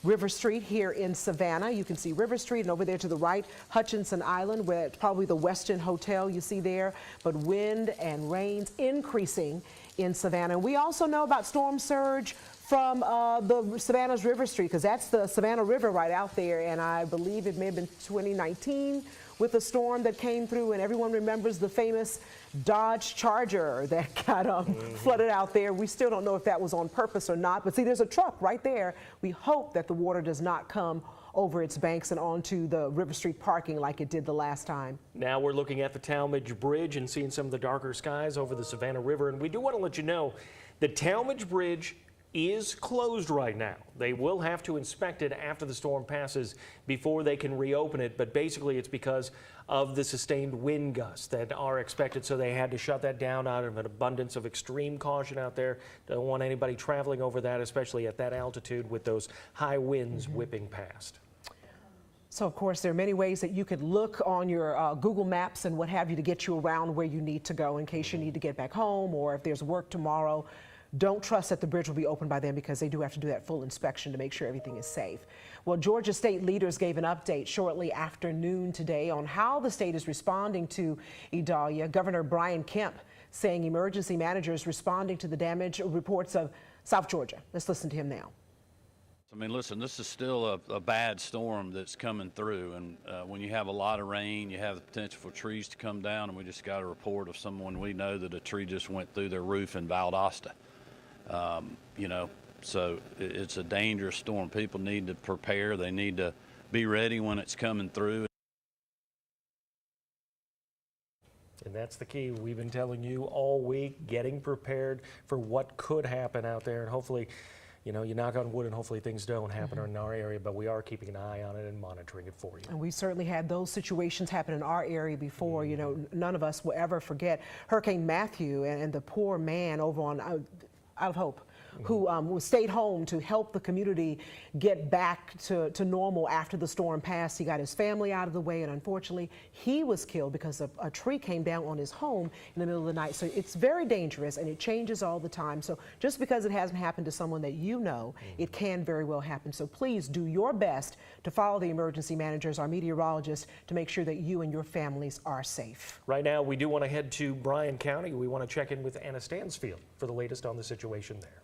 River Street here in Savannah. You can see River Street, and over there to the right, Hutchinson Island, where it's probably the Westin Hotel you see there. But wind and rains increasing in Savannah. And we also know about storm surge from the Savannah's River Street, because that's the Savannah River right out there. And I believe it may have been 2019 with a storm that came through, and everyone remembers the famous Dodge Charger that got flooded out there. We still don't know if that was on purpose or not, but see, there's a truck right there. We hope that the water does not come over its banks and onto the River Street parking like it did the last time. Now we're looking at the Talmadge Bridge and seeing some of the darker skies over the Savannah River, and we do want to let you know the Talmadge Bridge is closed right now. They will have to inspect it after the storm passes before they can reopen it, but basically it's because of the sustained wind gusts that are expected, so they had to shut that down out of an abundance of extreme caution out there. Don't want anybody traveling over that, especially at that altitude with those high winds whipping past. So, of course, there are many ways that you could look on your Google Maps and what have you to get you around where you need to go in case you need to get back home or if there's work tomorrow. Don't trust that the bridge will be open by then, because they do have to do that full inspection to make sure everything is safe. Well, Georgia state leaders gave an update shortly after noon today on how the state is responding to Idalia. Governor Brian Kemp saying emergency managers responding to the damage reports of South Georgia. Let's listen to him now. I mean, listen, this is still a bad storm that's coming through, and when you have a lot of rain, you have the potential for trees to come down, and we just got a report of someone we know that a tree just went through their roof in Valdosta. You know, so it's a dangerous storm. People need to prepare. They need to be ready when it's coming through. And that's the key. We've been telling you all week, getting prepared for what could happen out there. And hopefully, you know, you knock on wood and hopefully things don't happen in our area, but we are keeping an eye on it and monitoring it for you. And we certainly had those situations happen in our area before. You know, none of us will ever forget Hurricane Matthew and the poor man over on Out of Hope, who stayed home to help the community get back to normal after the storm passed. He got his family out of the way, and unfortunately, he was killed because a tree came down on his home in the middle of the night. So it's very dangerous, and it changes all the time. So just because it hasn't happened to someone that you know, it can very well happen. So please do your best to follow the emergency managers, our meteorologists, to make sure that you and your families are safe. Right now, we do want to head to Bryan County. We want to check in with Anna Stansfield for the latest on the situation there.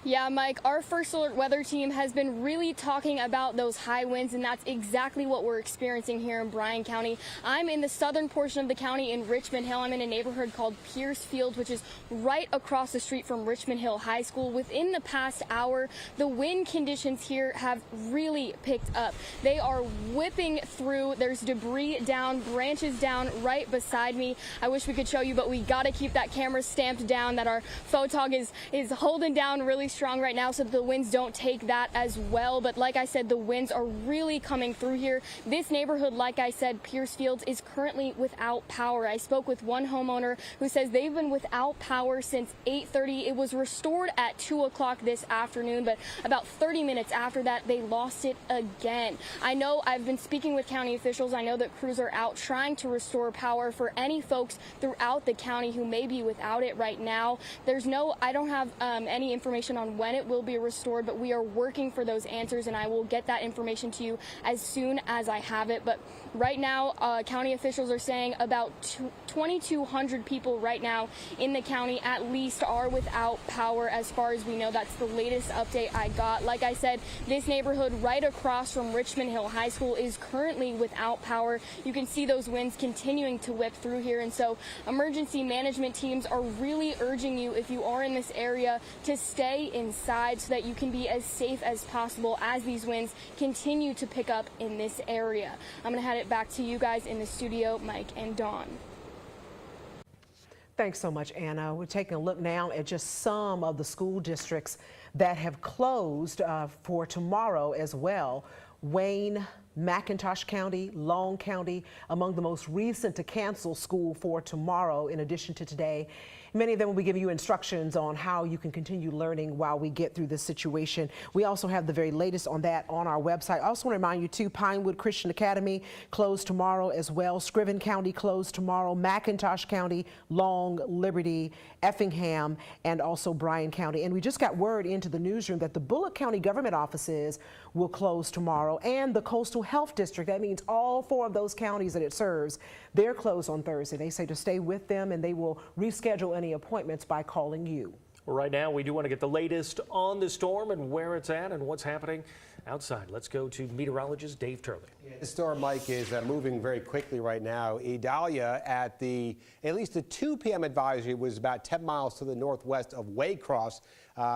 Yeah, Mike, our first alert weather team has been really talking about those high winds, and that's exactly what we're experiencing here in Bryan County. I'm in the southern portion of the county in Richmond Hill. I'm in a neighborhood called Pierce Field, which is right across the street from Richmond Hill High School. Within the past hour, the wind conditions here have really picked up. They are whipping through. There's debris down, branches down right beside me. I wish we could show you, but we got to keep that camera stamped down that our photog is holding down really strong right now so that the winds don't take that as well. But like I said, the winds are really coming through here. This neighborhood, like I said, Pierce Fields, is currently without power. I spoke with one homeowner who says they've been without power since 8:30. It was restored at 2 o'clock this afternoon, but about 30 minutes after that, they lost it again. I know I've been speaking with county officials. I know that crews are out trying to restore power for any folks throughout the county who may be without it right now. I don't have any information on when it will be restored, but we are working for those answers, and I will get that information to you as soon as I have it. But right now, county officials are saying about 2,200 people right now in the county at least are without power. As far as we know, that's the latest update I got. Like I said, this neighborhood right across from Richmond Hill High School is currently without power. You can see those winds continuing to whip through here, and so emergency management teams are really urging you, if you are in this area, to stay inside so that you can be as safe as possible as these winds continue to pick up in this area. I'm going to hand it back to you guys in the studio, Mike and Dawn. Thanks so much, Anna. We're taking a look now at just some of the school districts that have closed for tomorrow as well. Wayne, McIntosh County, Long County, among the most recent to cancel school for tomorrow in addition to today. Many of them will be giving you instructions on how you can continue learning while we get through this situation. We also have the very latest on that on our website. I also want to remind you too, Pinewood Christian Academy closed tomorrow as well. Scriven County closed tomorrow. McIntosh County, Long, Liberty, Effingham, and also Bryan County. And we just got word into the newsroom that the Bullock County government offices will close tomorrow, and the Coastal Health District, that means all 4 of those counties that it serves, they're closed on Thursday. They say to stay with them, and they will reschedule any appointments by calling you. Right now, we do want to get the latest on the storm and where it's at and what's happening outside. Let's go to meteorologist Dave Turley. The storm, Mike, is moving very quickly right now. Idalia at least the 2 p.m. advisory was about 10 miles to the northwest of Waycross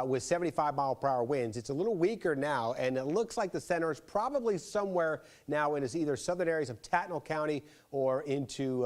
with 75-mile-per-hour winds. It's a little weaker now, and it looks like the center is probably somewhere now in either southern areas of Tattnall County or into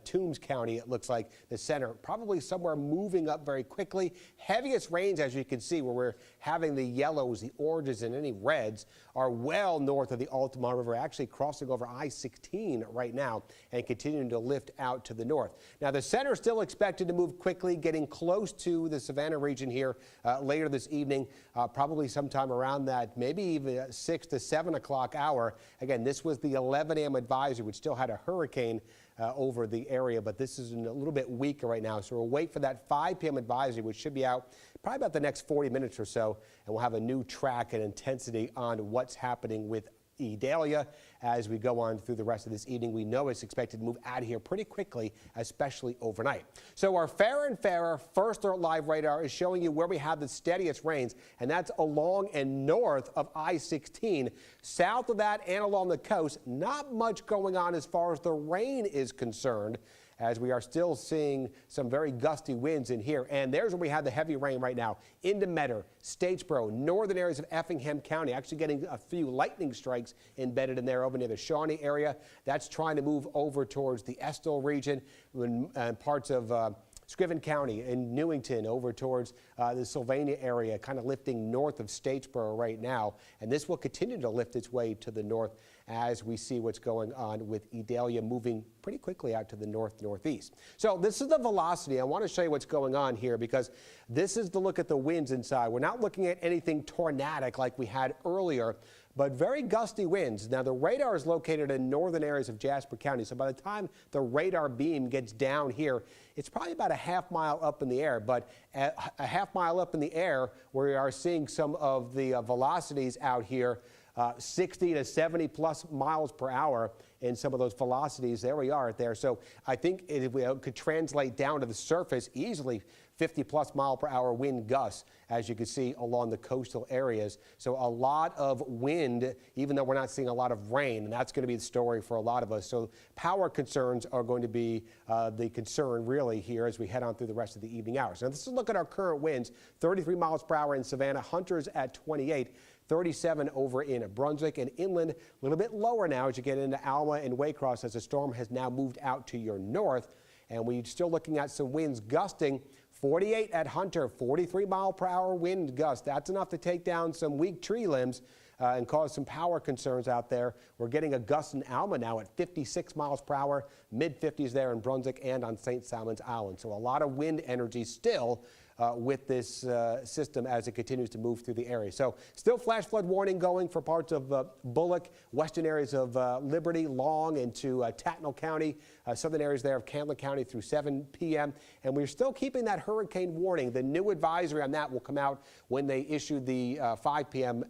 Toombs County. It looks like the center probably somewhere moving up very quickly. Heaviest rains, as you can see, where we're having the yellows, the oranges, and any reds are well north of the Altamont River, actually crossing over I-16 right now and continuing to lift out to the north. Now, the center is still expected to move quickly, getting close to the Savannah region here later this evening, probably sometime around that, maybe even 6 to 7 o'clock hour. Again, this was the 11 a.m. advisory, which still had a hurricane over the area, but this is a little bit weaker right now. So we'll wait for that 5 p.m. advisory, which should be out probably about the next 40 minutes or so, and we'll have a new track and intensity on what's happening with Idalia as we go on through the rest of this evening. We know it's expected to move out of here pretty quickly, especially overnight. So our fairer and fairer first alert live radar is showing you where we have the steadiest rains, and that's along and north of I-16. South of that and along the coast, not much going on as far as the rain is concerned, as we are still seeing some very gusty winds in here. And there's where we have the heavy rain right now. Into Metter, Statesboro, northern areas of Effingham County, actually getting a few lightning strikes embedded in there over near the Shawnee area. That's trying to move over towards the Estill region and parts of Scriven County and Newington over towards the Sylvania area, kind of lifting north of Statesboro right now. And this will continue to lift its way to the north as we see what's going on with Idalia moving pretty quickly out to the northeast. So this is the velocity. I want to show you what's going on here because this is the look at the winds inside. We're not looking at anything tornadic like we had earlier, but very gusty winds. Now, the radar is located in northern areas of Jasper County, so by the time the radar beam gets down here, it's probably about a half mile up in the air, but a half mile up in the air, we are seeing some of the velocities out here, 60 to 70 plus miles per hour in some of those velocities. There we are there. So I think it could translate down to the surface easily 50+ mile-per-hour wind gusts, as you can see along the coastal areas. So a lot of wind, even though we're not seeing a lot of rain, and that's going to be the story for a lot of us. So power concerns are going to be the concern really here as we head on through the rest of the evening hours. Now let's look at our current winds. 33 miles per hour in Savannah, Hunter's at 28. 37 over in Brunswick, and inland a little bit lower now as you get into Alma and Waycross as the storm has now moved out to your north. And we're still looking at some winds gusting. 48 at Hunter, 43 mile per hour wind gust. That's enough to take down some weak tree limbs and cause some power concerns out there. We're getting a gust in Alma now at 56 miles per hour, mid-50s there in Brunswick and on St. Simon's Island. So a lot of wind energy still with this system as it continues to move through the area. So still flash flood warning going for parts of Bullock, western areas of Liberty, Long into Tattnall County, southern areas there of Candler County through 7 p.m. And we're still keeping that hurricane warning. The new advisory on that will come out when they issue the 5 p.m.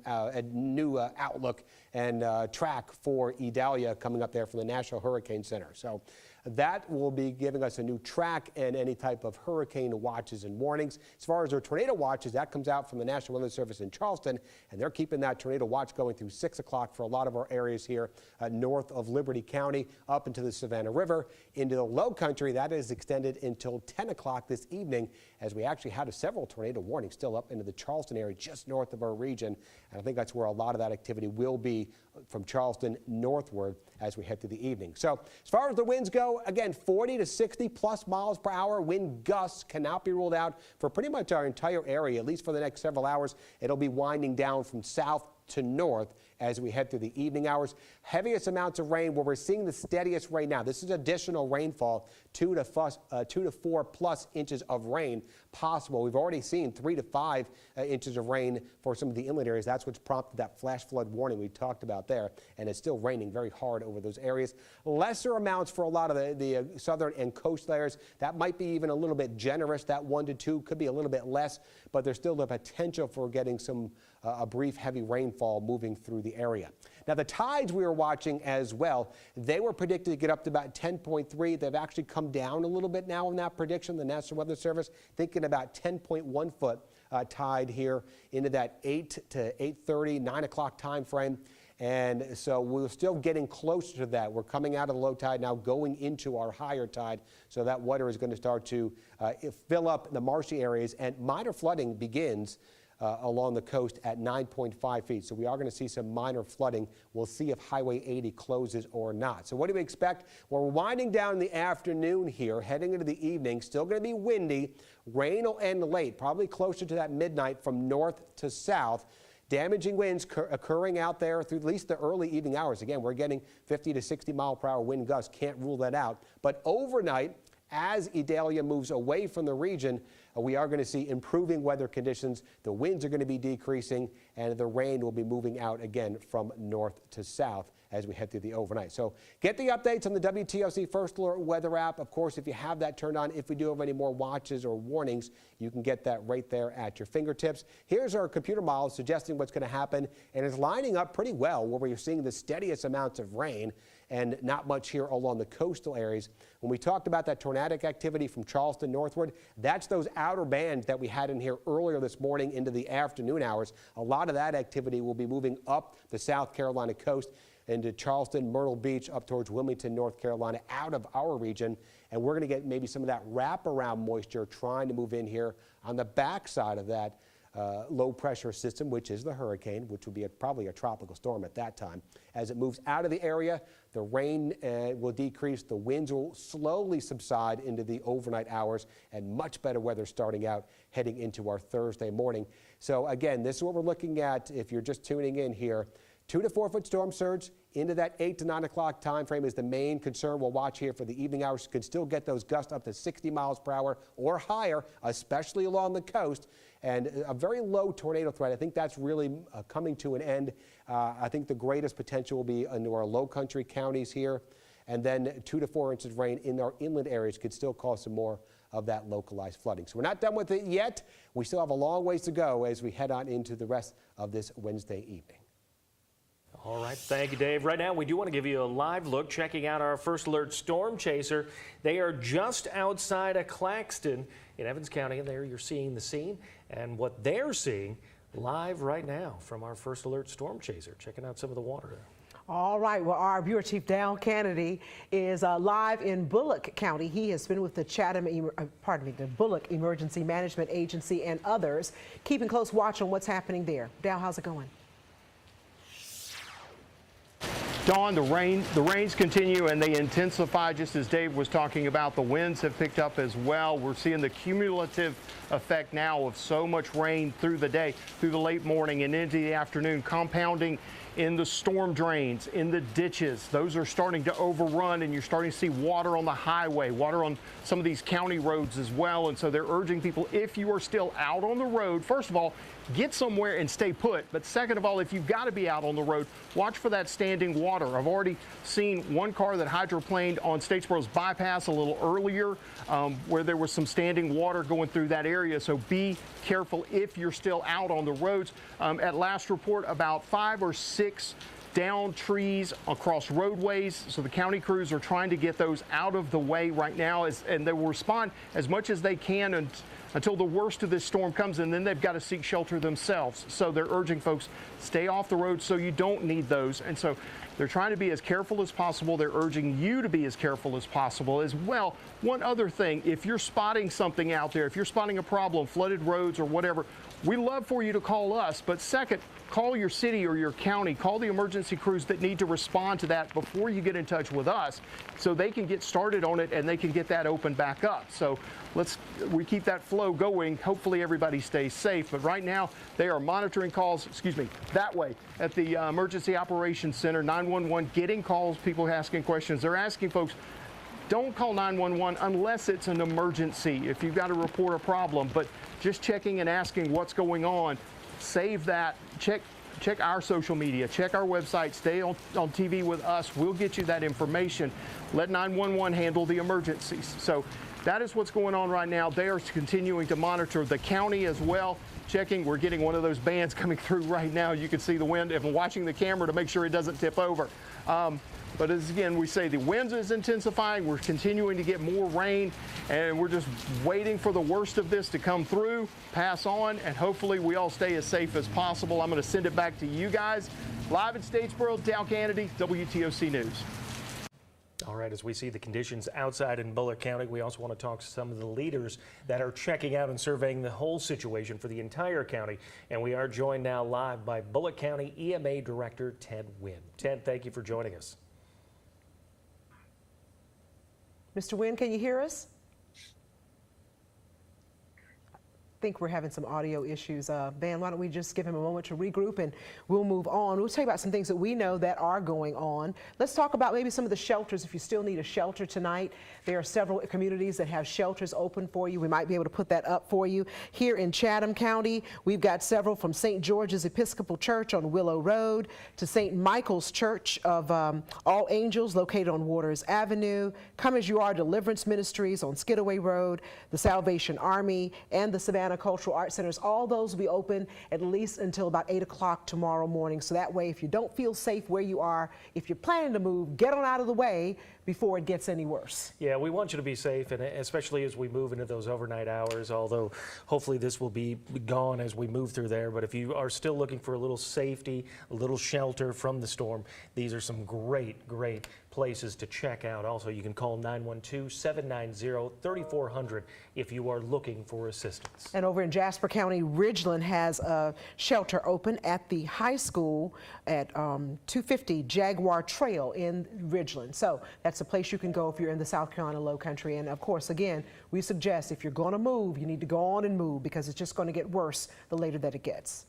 New outlook and track for Idalia coming up there from the National Hurricane Center. So that will be giving us a new track and any type of hurricane watches and warnings. As far as our tornado watches, that comes out from the National Weather Service in Charleston, and they're keeping that tornado watch going through 6 o'clock for a lot of our areas here north of Liberty County, up into the Savannah River, into the low country. That is extended until 10 o'clock this evening, as we actually had several tornado warnings still up into the Charleston area just north of our region. And I think that's where a lot of that activity will be from Charleston northward as we head through the evening. So as far as the winds go, again, 40 to 60+ miles per hour wind gusts cannot be ruled out for pretty much our entire area, at least for the next several hours. It'll be winding down from south to north as we head through the evening hours. Heaviest amounts of rain, where we're seeing the steadiest right now. This is additional rainfall, 2 to 4+ inches of rain possible. We've already seen 3 to 5 inches of rain for some of the inland areas. That's what's prompted that flash flood warning we talked about there, and it's still raining very hard over those areas. Lesser amounts for a lot of the southern and coastal areas. That might be even a little bit generous. That 1 to 2 could be a little bit less, but there's still the potential for getting some a brief heavy rainfall moving through the area. Now the tides we were watching as well, they were predicted to get up to about 10.3. They've actually come down a little bit now in that prediction. The National Weather Service thinking about 10.1 foot tide here into that 8 to 8:30, 9 o'clock time frame. And so we're still getting closer to that. We're coming out of the low tide now, going into our higher tide. So that water is going to start to fill up the marshy areas, and minor flooding begins along the coast at 9.5 feet. So we are going to see some minor flooding. We'll see if Highway 80 closes or not. So what do we expect? Well, we're winding down in the afternoon here, heading into the evening. Still going to be windy. Rain will end late, probably closer to that midnight from north to south. Damaging winds occurring out there through at least the early evening hours. Again, we're getting 50 to 60 mile per hour wind gusts. Can't rule that out. But overnight, as Idalia moves away from the region, we are going to see improving weather conditions. The winds are going to be decreasing, and the rain will be moving out again from north to south as we head through the overnight. So get the updates on the WTOC First Alert weather app. Of course, if you have that turned on, if we do have any more watches or warnings, you can get that right there at your fingertips. Here's our computer model suggesting what's going to happen, and it's lining up pretty well where we're seeing the steadiest amounts of rain and not much here along the coastal areas. When we talked about that tornadic activity from Charleston northward, that's those outer bands that we had in here earlier this morning into the afternoon hours. A lot of that activity will be moving up the South Carolina coast into Charleston, Myrtle Beach, up towards Wilmington, North Carolina, out of our region. And we're going to get maybe some of that wraparound moisture trying to move in here on the backside of that low pressure system, which is the hurricane, which will be probably a tropical storm at that time. As it moves out of the area, the rain will decrease, the winds will slowly subside into the overnight hours, and much better weather starting out heading into our Thursday morning. So again, this is what we're looking at if you're just tuning in here. 2 to 4 foot storm surge into that 8 to 9 o'clock time frame is the main concern we'll watch here for the evening hours. Could still get those gusts up to 60 miles per hour or higher, especially along the coast, and a very low tornado threat. I think that's really coming to an end. I think the greatest potential will be into our low country counties here, and then 2 to 4 inches of rain in our inland areas could still cause some more of that localized flooding. So we're not done with it yet. We still have a long ways to go as we head on into the rest of this Wednesday evening. All right, thank you, Dave. Right now, we do want to give you a live look, checking out our First Alert Storm Chaser. They are just outside of Claxton in Evans County. And there you're seeing the scene and what they're seeing live right now from our First Alert Storm Chaser, checking out some of the water there. All right, well, our Bureau Chief Dale Kennedy is live in Bullock County. He has been with the the Bullock Emergency Management Agency and others, keeping close watch on what's happening there. Dale, how's it going? Dawn, the rains continue and they intensify just as Dave was talking about. The winds have picked up as well. We're seeing the cumulative effect now of so much rain through the day, through the late morning and into the afternoon, compounding in the storm drains, in the ditches. Those are starting to overrun, and you're starting to see water on the highway, water on some of these county roads as well. And so they're urging people, if you are still out on the road, first of all, get somewhere and stay put. But second of all, if you've got to be out on the road, watch for that standing water. I've already seen one car that hydroplaned on Statesboro's bypass a little earlier, where there was some standing water going through that area. So be careful if you're still out on the roads. At last report, about 5 or 6 down trees across roadways. So the county crews are trying to get those out of the way right now, and they will respond as much as they can until the worst of this storm comes, and then they've got to seek shelter themselves. So they're urging folks, stay off the road so you don't need those. And so they're trying to be as careful as possible. They're urging you to be as careful as possible as well. One other thing, if you're spotting something out there, if you're spotting a problem, flooded roads or whatever, we love for you to call us. But second, call your city or your county, call the emergency crews that need to respond to that before you get in touch with us, so they can get started on it and they can get that open back up. So we keep that flow going. Hopefully everybody stays safe. But right now they are monitoring calls, that way at the Emergency Operations Center, 911, getting calls, people asking questions. They're asking folks, don't call 911 unless it's an emergency, if you've got to report a problem. But just checking and asking what's going on, save that. Check our social media, check our website, stay on TV with us. We'll get you that information. Let 911 handle the emergencies. So that is what's going on right now. They are continuing to monitor the county as well. Checking, we're getting one of those bands coming through right now. You can see the wind. If I'm watching the camera to make sure it doesn't tip over. But as again, we say the winds is intensifying. We're continuing to get more rain, and we're just waiting for the worst of this to come through, pass on, and hopefully we all stay as safe as possible. I'm going to send it back to you guys. Live in Statesboro, Dale Kennedy, WTOC News. All right, as we see the conditions outside in Bullock County, we also want to talk to some of the leaders that are checking out and surveying the whole situation for the entire county. And we are joined now live by Bullock County EMA Director Ted Wynn. Ted, thank you for joining us. Mr. Wynn, can you hear us? I think we're having some audio issues. Van, why don't we just give him a moment to regroup and we'll move on. We'll tell you about some things that we know that are going on. Let's talk about maybe some of the shelters. If you still need a shelter tonight, there are several communities that have shelters open for you. We might be able to put that up for you. Here in Chatham County, we've got several, from St. George's Episcopal Church on Willow Road to St. Michael's Church of All Angels located on Waters Avenue, Come As You Are Deliverance Ministries on Skidaway Road, the Salvation Army, and the Savannah Cultural Arts Centers. All those will be open at least until about 8 o'clock tomorrow morning. So that way, if you don't feel safe where you are, if you're planning to move, get on out of the way before it gets any worse. Yeah, we want you to be safe, and especially as we move into those overnight hours, although hopefully this will be gone as we move through there. But if you are still looking for a little safety, a little shelter from the storm, these are some great places to check out. Also, you can call 912-790-3400 if you are looking for assistance. And over in Jasper County, Ridgeland has a shelter open at the high school at 250 Jaguar Trail in Ridgeland. So that's a place you can go if you're in the South Carolina Low Country. And of course, again, we suggest if you're going to move, you need to go on and move, because it's just going to get worse the later that it gets.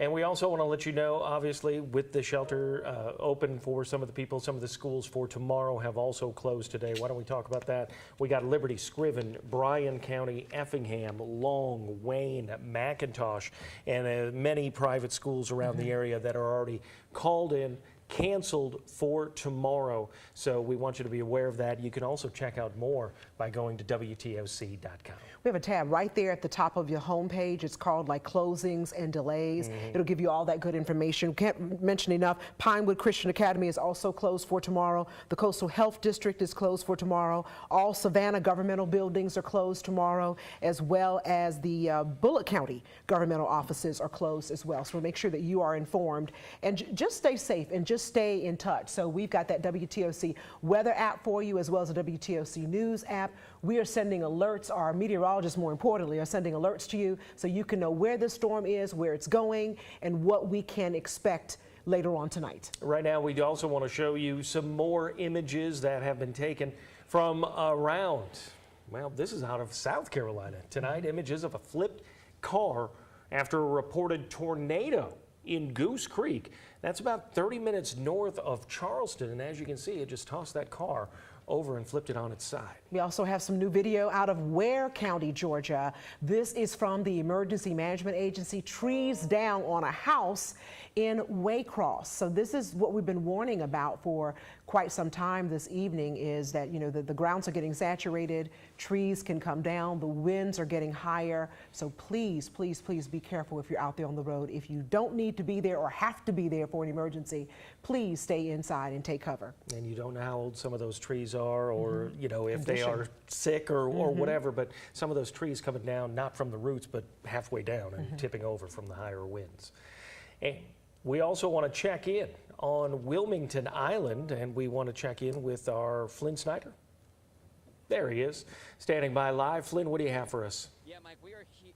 And we also want to let you know, obviously, with the shelter open for some of the people, some of the schools for tomorrow have also closed today. Why don't we talk about that? We got Liberty, Scriven, Bryan County, Effingham, Long, Wayne, McIntosh, and many private schools around the area that are already called in canceled for tomorrow. So we want you to be aware of that. You can also check out more by going to WTOC.com. We have a tab right there at the top of your homepage. It's called like closings and delays. It'll give you all that good information. Can't mention enough. Pinewood Christian Academy is also closed for tomorrow. The Coastal Health District is closed for tomorrow. All Savannah governmental buildings are closed tomorrow, as well as the Bullitt County governmental offices are closed as well. So make sure that you are informed and just stay safe and just stay in touch. So we've got that WTOC weather app for you, as well as the WTOC news app. We are sending alerts. Our meteorologists, more importantly, are sending alerts to you so you can know where the storm is, where it's going, and what we can expect later on tonight. Right now, we also want to show you some more images that have been taken from around, well, this is out of South Carolina. Tonight, images of a flipped car after a reported tornado in Goose Creek. That's about 30 minutes north of Charleston, and as you can see, it just tossed that car over and flipped it on its side. We also have some new video out of Ware County, Georgia. This is from the Emergency Management Agency. Trees down on a house in Waycross. So this is what we've been warning about for quite some time this evening, is that, you know, the grounds are getting saturated, trees can come down, the winds are getting higher. So please, please, please be careful if you're out there on the road. If you don't need to be there or have to be there for an emergency, please stay inside and take cover. And you don't know how old some of those trees are, or you know, if they are sick or whatever, but some of those trees coming down not from the roots but halfway down and tipping over from the higher winds. And we also want to check in on Wilmington Island, and we want to check in with our Flynn Snyder. There he is, standing by live. Flynn, what do you have for us? Yeah, Mike, we are here.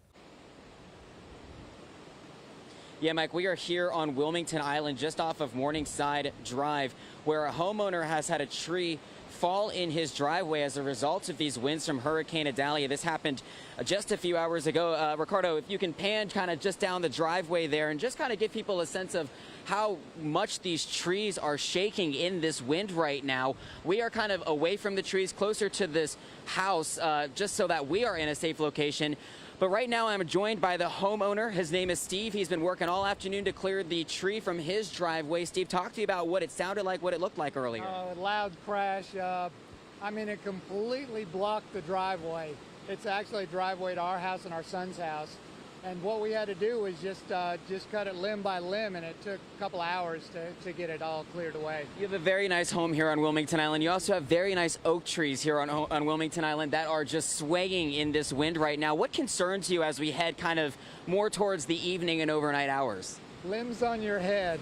Yeah, Mike, we are here on Wilmington Island, just off of Morningside Drive, where a homeowner has had a tree fall in his driveway as a result of these winds from Hurricane Idalia. This happened just a few hours ago. Ricardo, if you can pan kind of just down the driveway there and just kind of give people a sense of how much these trees are shaking in this wind right now. We are kind of away from the trees, closer to this house, just so that we are in a safe location. But right now I'm joined by the homeowner. His name is Steve. He's been working all afternoon to clear the tree from his driveway. Steve, talk to you about what it sounded like, what it looked like earlier. A loud crash. I mean, it completely blocked the driveway. It's actually a driveway to our house and our son's house. And what we had to do was just cut it limb by limb, and it took a couple hours to get it all cleared away. You have a very nice home here on Wilmington Island. You also have very nice oak trees here on Wilmington Island that are just swaying in this wind right now. What concerns you as we head kind of more towards the evening and overnight hours? Limbs on your head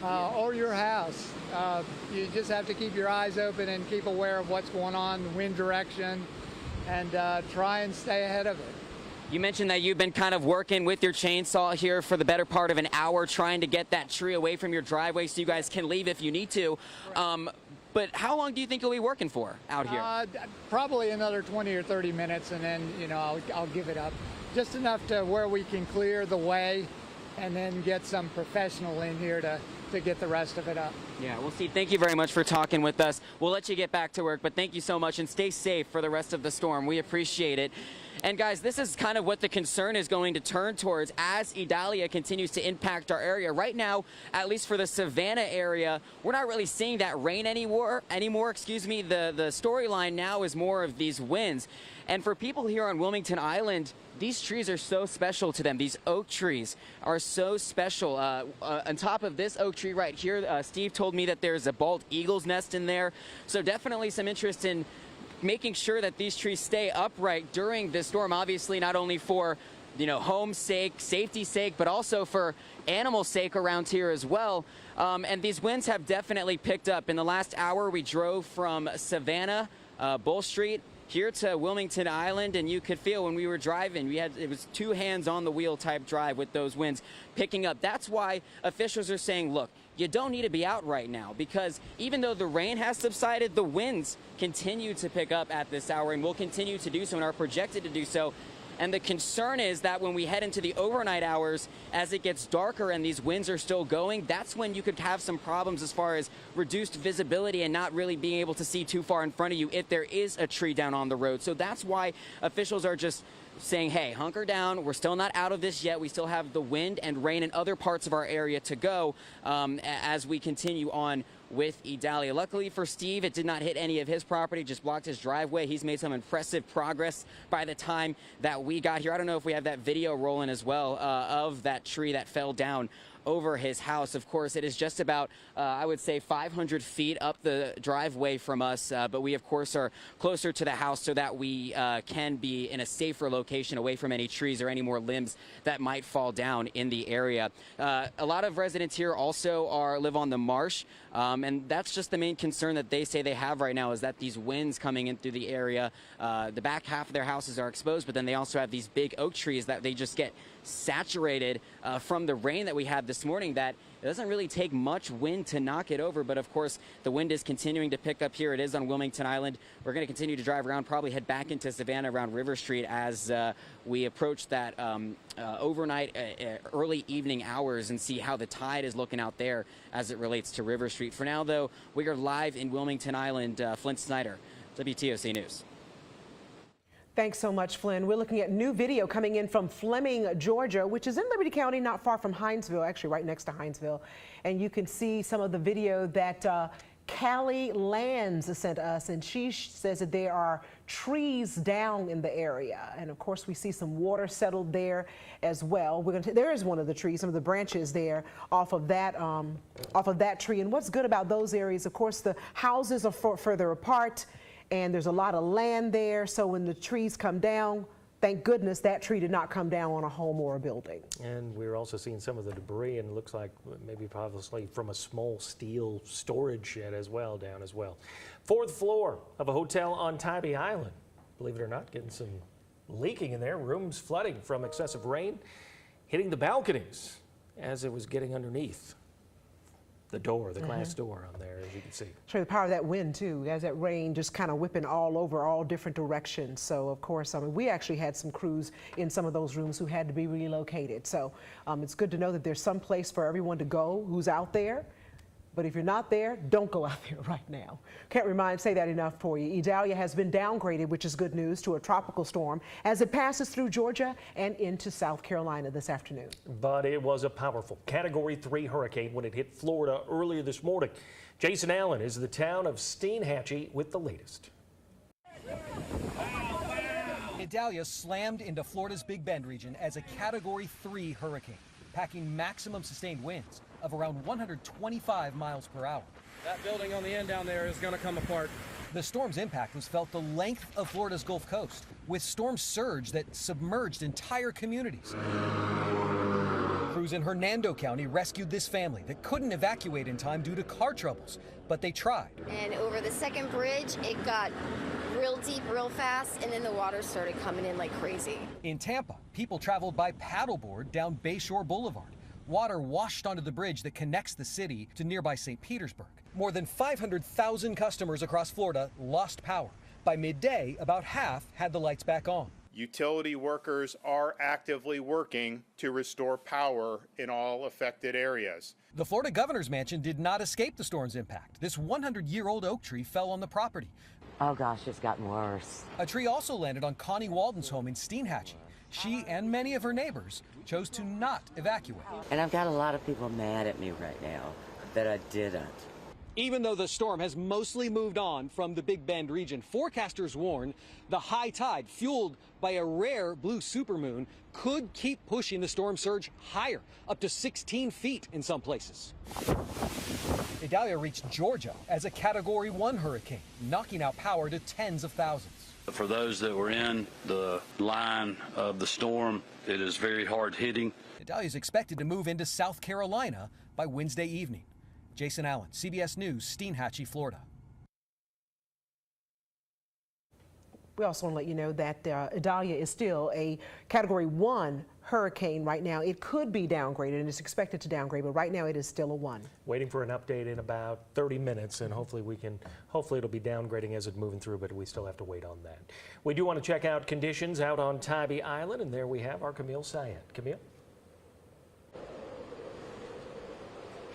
or your house. You just have to keep your eyes open and keep aware of what's going on, the wind direction, and try and stay ahead of it. You mentioned that you've been kind of working with your chainsaw here for the better part of an hour, trying to get that tree away from your driveway so you guys can leave if you need to. But how long do you think you'll be working for out here? Probably another 20 or 30 minutes, and then, you know, I'll give it up. Just enough to where we can clear the way and then get some professional in here to get the rest of it up. Yeah, well, Steve, thank you very much for talking with us. We'll let you get back to work, but thank you so much, and stay safe for the rest of the storm. We appreciate it. And guys, this is kind of what the concern is going to turn towards as Idalia continues to impact our area. Right now, at least for the Savannah area, we're not really seeing that rain anymore. The storyline now is more of these winds. And for people here on Wilmington Island, these trees are so special to them. These oak trees are so special. On top of this oak tree right here, Steve told me that there's a bald eagle's nest in there. So definitely some interest in making sure that these trees stay upright during this storm, obviously not only for, you know, home's sake, safety's sake, but also for animal sake around here as well. And these winds have definitely picked up. In the last hour, we drove from Savannah, Bull Street, here to Wilmington Island, and you could feel when we were driving, it was two hands on the wheel type drive with those winds picking up. That's why officials are saying, look, you don't need to be out right now, because even though the rain has subsided, the winds continue to pick up at this hour and will continue to do so and are projected to do so. And the concern is that when we head into the overnight hours, as it gets darker and these winds are still going, that's when you could have some problems as far as reduced visibility and not really being able to see too far in front of you if there is a tree down on the road. So that's why officials are just saying, hey, hunker down. We're still not out of this yet. We still have the wind and rain in other parts of our area to go as we continue on with Idalia. Luckily for Steve, it did not hit any of his property, just blocked his driveway. He's made some impressive progress by the time that we got here. I don't know if we have that video rolling as well of that tree that fell down over his house. Of course, it is just about, I would say, 500 feet up the driveway from us, but we, of course, are closer to the house so that we can be in a safer location away from any trees or any more limbs that might fall down in the area. A lot of residents here also live on the marsh, and that's just the main concern that they say they have right now, is that these winds coming in through the area, the back half of their houses are exposed, but then they also have these big oak trees that they just get saturated from the rain that we had this morning, that it doesn't really take much wind to knock it over. But of course, the wind is continuing to pick up here. It is on Wilmington Island. We're going to continue to drive around, probably head back into Savannah around River Street as we approach that overnight, early evening hours, and see how the tide is looking out there as it relates to River Street. For now, though, we are live in Wilmington Island. Flint Snyder, WTOC News. Thanks so much, Flynn. We're looking at new video coming in from Fleming, Georgia, which is in Liberty County, not far from Hinesville, actually right next to Hinesville. And you can see some of the video that Callie Lands sent us, and she says that there are trees down in the area. And of course, we see some water settled there as well. There is one of the trees, some of the branches there off of that tree. And what's good about those areas, of course, the houses are further apart, and there's a lot of land there, so when the trees come down, thank goodness that tree did not come down on a home or a building. And we're also seeing some of the debris, and it looks like maybe probably from a small steel storage shed as well, down as well. Fourth floor of a hotel on Tybee Island, believe it or not, getting some leaking in there, rooms flooding from excessive rain, hitting the balconies as it was getting underneath the door, the glass door on there, as you can see. Show you the power of that wind too, as that rain just kind of whipping all over all different directions. So of course, I mean, we actually had some crews in some of those rooms who had to be relocated. So it's good to know that there's some place for everyone to go who's out there. But if you're not there, don't go out there right now. Can't say that enough for you. Idalia has been downgraded, which is good news, to a tropical storm as it passes through Georgia and into South Carolina this afternoon. But it was a powerful Category 3 hurricane when it hit Florida earlier this morning. Jason Allen is in the town of Steinhatchee with the latest. Idalia slammed into Florida's Big Bend region as a Category 3 hurricane, packing maximum sustained winds of around 125 miles per hour. That building on the end down there is going to come apart. The storm's impact was felt the length of Florida's Gulf Coast, with storm surge that submerged entire communities. Crews in Hernando County rescued this family that couldn't evacuate in time due to car troubles, but they tried. And over the second bridge, it got real deep real fast, and then the water started coming in like crazy. In Tampa, people traveled by paddleboard down Bayshore Boulevard. Water washed onto the bridge that connects the city to nearby St. Petersburg. More than 500,000 customers across Florida lost power. By midday, about half had the lights back on. Utility workers are actively working to restore power in all affected areas. The Florida governor's mansion did not escape the storm's impact. This 100-year-old oak tree fell on the property. Oh gosh, it's gotten worse. A tree also landed on Connie Walden's home in Steinhatchee. She and many of her neighbors chose to not evacuate. And I've got a lot of people mad at me right now that I didn't. Even though the storm has mostly moved on from the Big Bend region, forecasters warn the high tide, fueled by a rare blue supermoon, could keep pushing the storm surge higher, up to 16 feet in some places. Idalia reached Georgia as a Category 1 hurricane, knocking out power to tens of thousands. For those that were in the line of the storm, it is very hard hitting. Idalia is expected to move into South Carolina by Wednesday evening. Jason Allen, CBS News, Steinhatchee, Florida. We also want to let you know that Idalia is still a Category 1 hurricane right now. It could be downgraded, and it's expected to downgrade, but right now it is still a 1. Waiting for an update in about 30 minutes, and hopefully it'll be downgrading as it's moving through, but we still have to wait on that. We do want to check out conditions out on Tybee Island, and there we have our Camille Syed. Camille?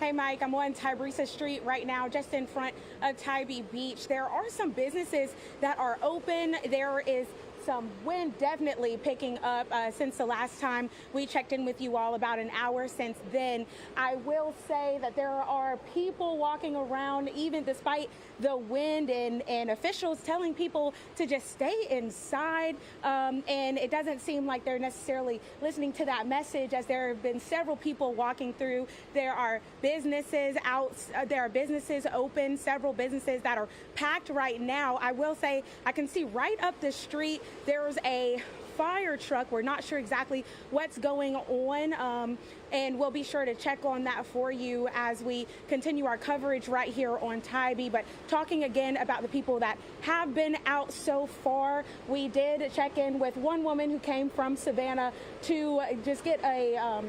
Hey Mike, I'm on Tybrisa Street right now, just in front of Tybee Beach. There are some businesses that are open. There is some wind definitely picking up since the last time we checked in with you all, about an hour since then. I will say that there are people walking around even despite the wind, and officials telling people to just stay inside. And it doesn't seem like they're necessarily listening to that message, as there have been several people walking through. There are businesses out, there are businesses open, several businesses that are packed right now. I will say I can see right up the street there's a fire truck. We're not sure exactly what's going on, and we'll be sure to check on that for you as we continue our coverage right here on Tybee. But talking again about the people that have been out so far, we did check in with one woman who came from Savannah to just get a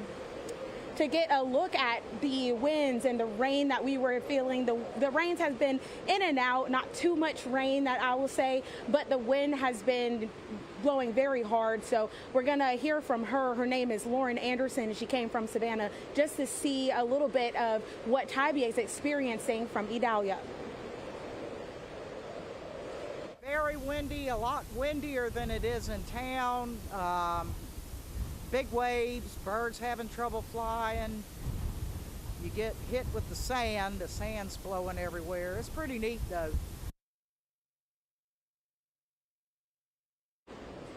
look at the winds and the rain that we were feeling. The rains has been in and out, not too much rain, that I will say, but the wind has been blowing very hard. So we're gonna hear from her. Her name is Lauren Anderson, and she came from Savannah just to see a little bit of what Tybee is experiencing from Idalia. Very windy, a lot windier than it is in town. Big waves, birds having trouble flying. You get hit with the sand's blowing everywhere. It's pretty neat though.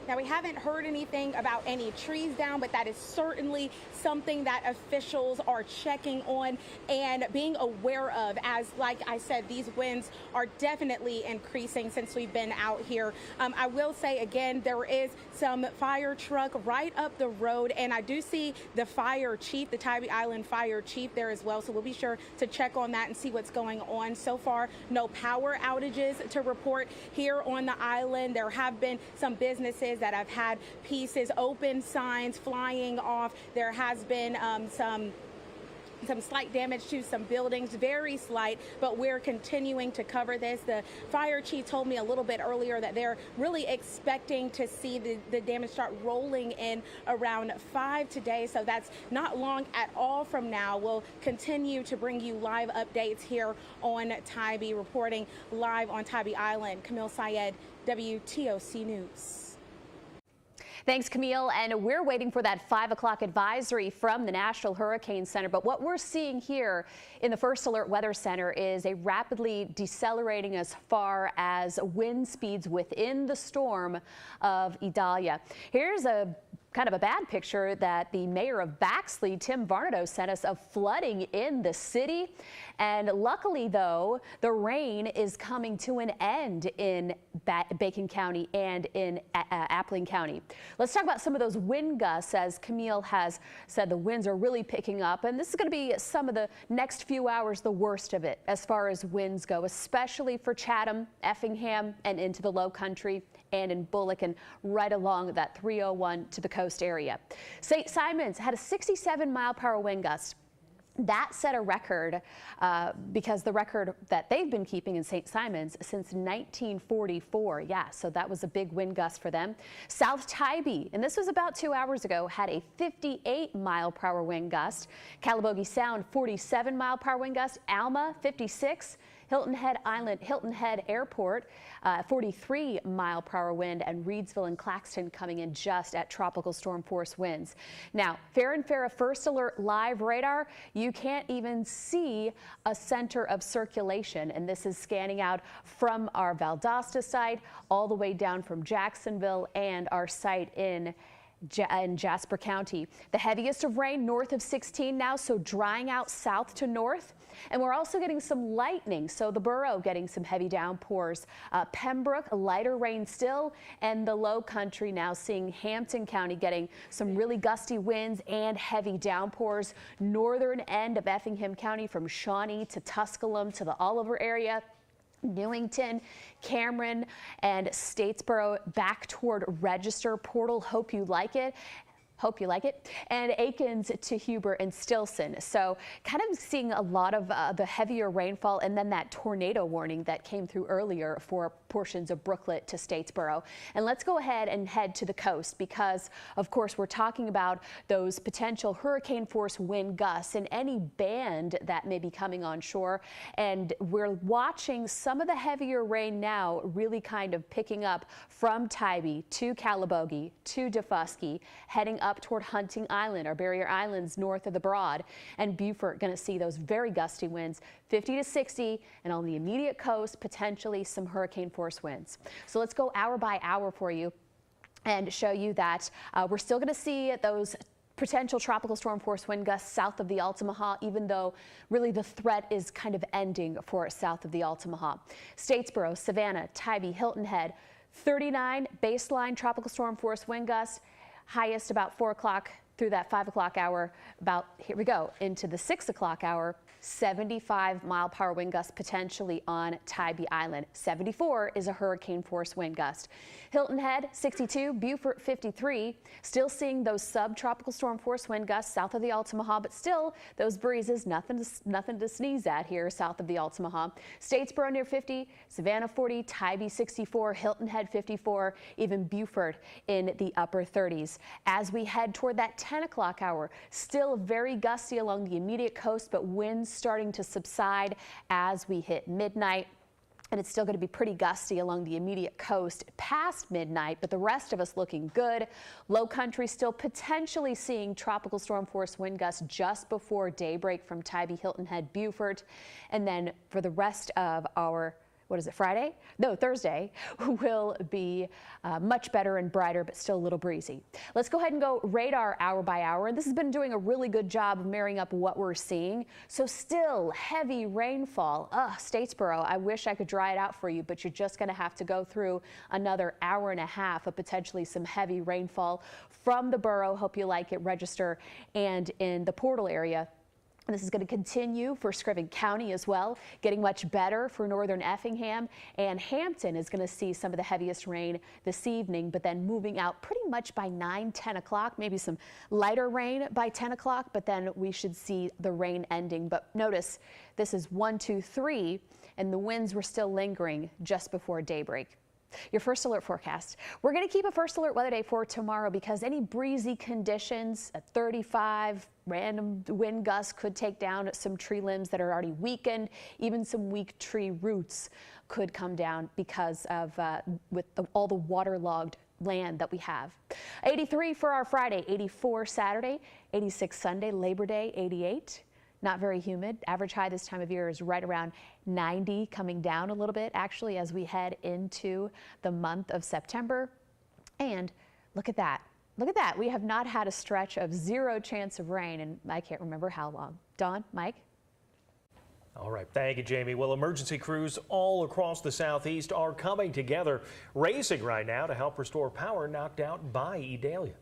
Now, we haven't heard anything about any trees down, but that is certainly something that officials are checking on and being aware of, as, like I said, these winds are definitely increasing since we've been out here. I will say again, there is some fire truck right up the road, and I do see the fire chief, the Tybee Island fire chief there as well, so we'll be sure to check on that and see what's going on. So far, no power outages to report here on the island. There have been some businesses that have had pieces, open signs flying off. There has been some slight damage to some buildings, very slight, but we're continuing to cover this. The fire chief told me a little bit earlier that they're really expecting to see the damage start rolling in around 5 today, so that's not long at all from now. We'll continue to bring you live updates here on Tybee. Reporting live on Tybee Island, Camille Syed, WTOC News. Thanks, Camille. And we're waiting for that 5 o'clock advisory from the National Hurricane Center. But what we're seeing here in the First Alert Weather Center is a rapidly decelerating as far as wind speeds within the storm of Idalia. Here's a kind of a bad picture that the mayor of Baxley, Tim Varnado, sent us of flooding in the city. And luckily, though, the rain is coming to an end in Bacon County and in Appling County. Let's talk about some of those wind gusts. As Camille has said, the winds are really picking up, and this is going to be some of the next few hours the worst of it as far as winds go, especially for Chatham, Effingham, and into the Low Country, and in Bullock, and right along that 301 to the coast area. St. Simons had a 67-mile-per-hour wind gust. That set a record because the record that they've been keeping in St. Simons since 1944. Yeah, so that was a big wind gust for them. South Tybee, and this was about 2 hours ago, had a 58-mile-per-hour wind gust. Calabogie Sound, 47-mile-per-hour wind gust. Alma, 56. Hilton Head Island, Hilton Head Airport, 43-mile-per-hour wind, and Reedsville and Claxton coming in just at tropical storm force winds. Now, Farron Farah First Alert live radar, you can't even see a center of circulation, and this is scanning out from our Valdosta site all the way down from Jacksonville and our site in Jasper County. The heaviest of rain north of 16 now, so drying out south to north. And we're also getting some lightning, so the borough getting some heavy downpours. Pembroke, lighter rain still, and the Low Country now seeing Hampton County getting some really gusty winds and heavy downpours. Northern end of Effingham County from Shawnee to Tusculum to the Oliver area. Newington, Cameron, and Statesboro back toward Register. Portal, hope you like it. Hope you like it. And Aikens to Huber and Stilson. So kind of seeing a lot of the heavier rainfall, and then that tornado warning that came through earlier for portions of Brooklet to Statesboro. And let's go ahead and head to the coast because, of course, we're talking about those potential hurricane force wind gusts and any band that may be coming on shore. And we're watching some of the heavier rain now really kind of picking up from Tybee to Calabogie to Defusky, heading up toward Hunting Island, our barrier islands north of the Broad, and Beaufort going to see those very gusty winds, 50 to 60, and on the immediate coast, potentially some hurricane force winds. So let's go hour by hour for you and show you that we're still going to see those potential tropical storm force wind gusts south of the Altamaha, even though really the threat is kind of ending for south of the Altamaha. Statesboro, Savannah, Tybee, Hilton Head, 39 baseline tropical storm force wind gusts, highest about 4 o'clock through that 5 o'clock hour, about, here we go, into the 6 o'clock hour, 75 mile-per-hour wind gust potentially on Tybee Island. 74 is a hurricane force wind gust. Hilton Head, 62, Beaufort, 53. Still seeing those subtropical storm force wind gusts south of the Altamaha, but still those breezes, nothing to sneeze at here south of the Altamaha. Statesboro near 50, Savannah 40, Tybee 64, Hilton Head 54, even Beaufort in the upper 30s. As we head toward that 10 o'clock hour, still very gusty along the immediate coast, but winds starting to subside as we hit midnight. And it's still going to be pretty gusty along the immediate coast past midnight, but the rest of us looking good. Low country still potentially seeing tropical storm force wind gusts just before daybreak from Tybee, Hilton Head, Beaufort. And then for the rest of our Friday? No, Thursday will be much better and brighter, but still a little breezy. Let's go ahead and go radar hour by hour. And this has been doing a really good job of marrying up what we're seeing. So still heavy rainfall. Statesboro, I wish I could dry it out for you, but you're just going to have to go through another hour and a half of potentially some heavy rainfall from the borough. Hope you like it. Register and in the Portal area. And this is going to continue for Scriven County as well, getting much better for northern Effingham, and Hampton is going to see some of the heaviest rain this evening, but then moving out pretty much by 9-10 o'clock, maybe some lighter rain by 10 o'clock, but then we should see the rain ending. But notice this is 1, 2, 3, and the winds were still lingering just before daybreak. Your first alert forecast. We're going to keep a first alert weather day for tomorrow because any breezy conditions at 35, random wind gusts could take down some tree limbs that are already weakened. Even some weak tree roots could come down because of all the waterlogged land that we have. 83 for our Friday, 84 Saturday, 86 Sunday, Labor Day, 88. Not very humid. Average high this time of year is right around 90, coming down a little bit actually as we head into the month of September. And look at that. Look at that. We have not had a stretch of 0 chance of rain and I can't remember how long. Don, Mike? All right. Thank you, Jamie. Well, emergency crews all across the southeast are coming together, racing right now to help restore power knocked out by Idalia.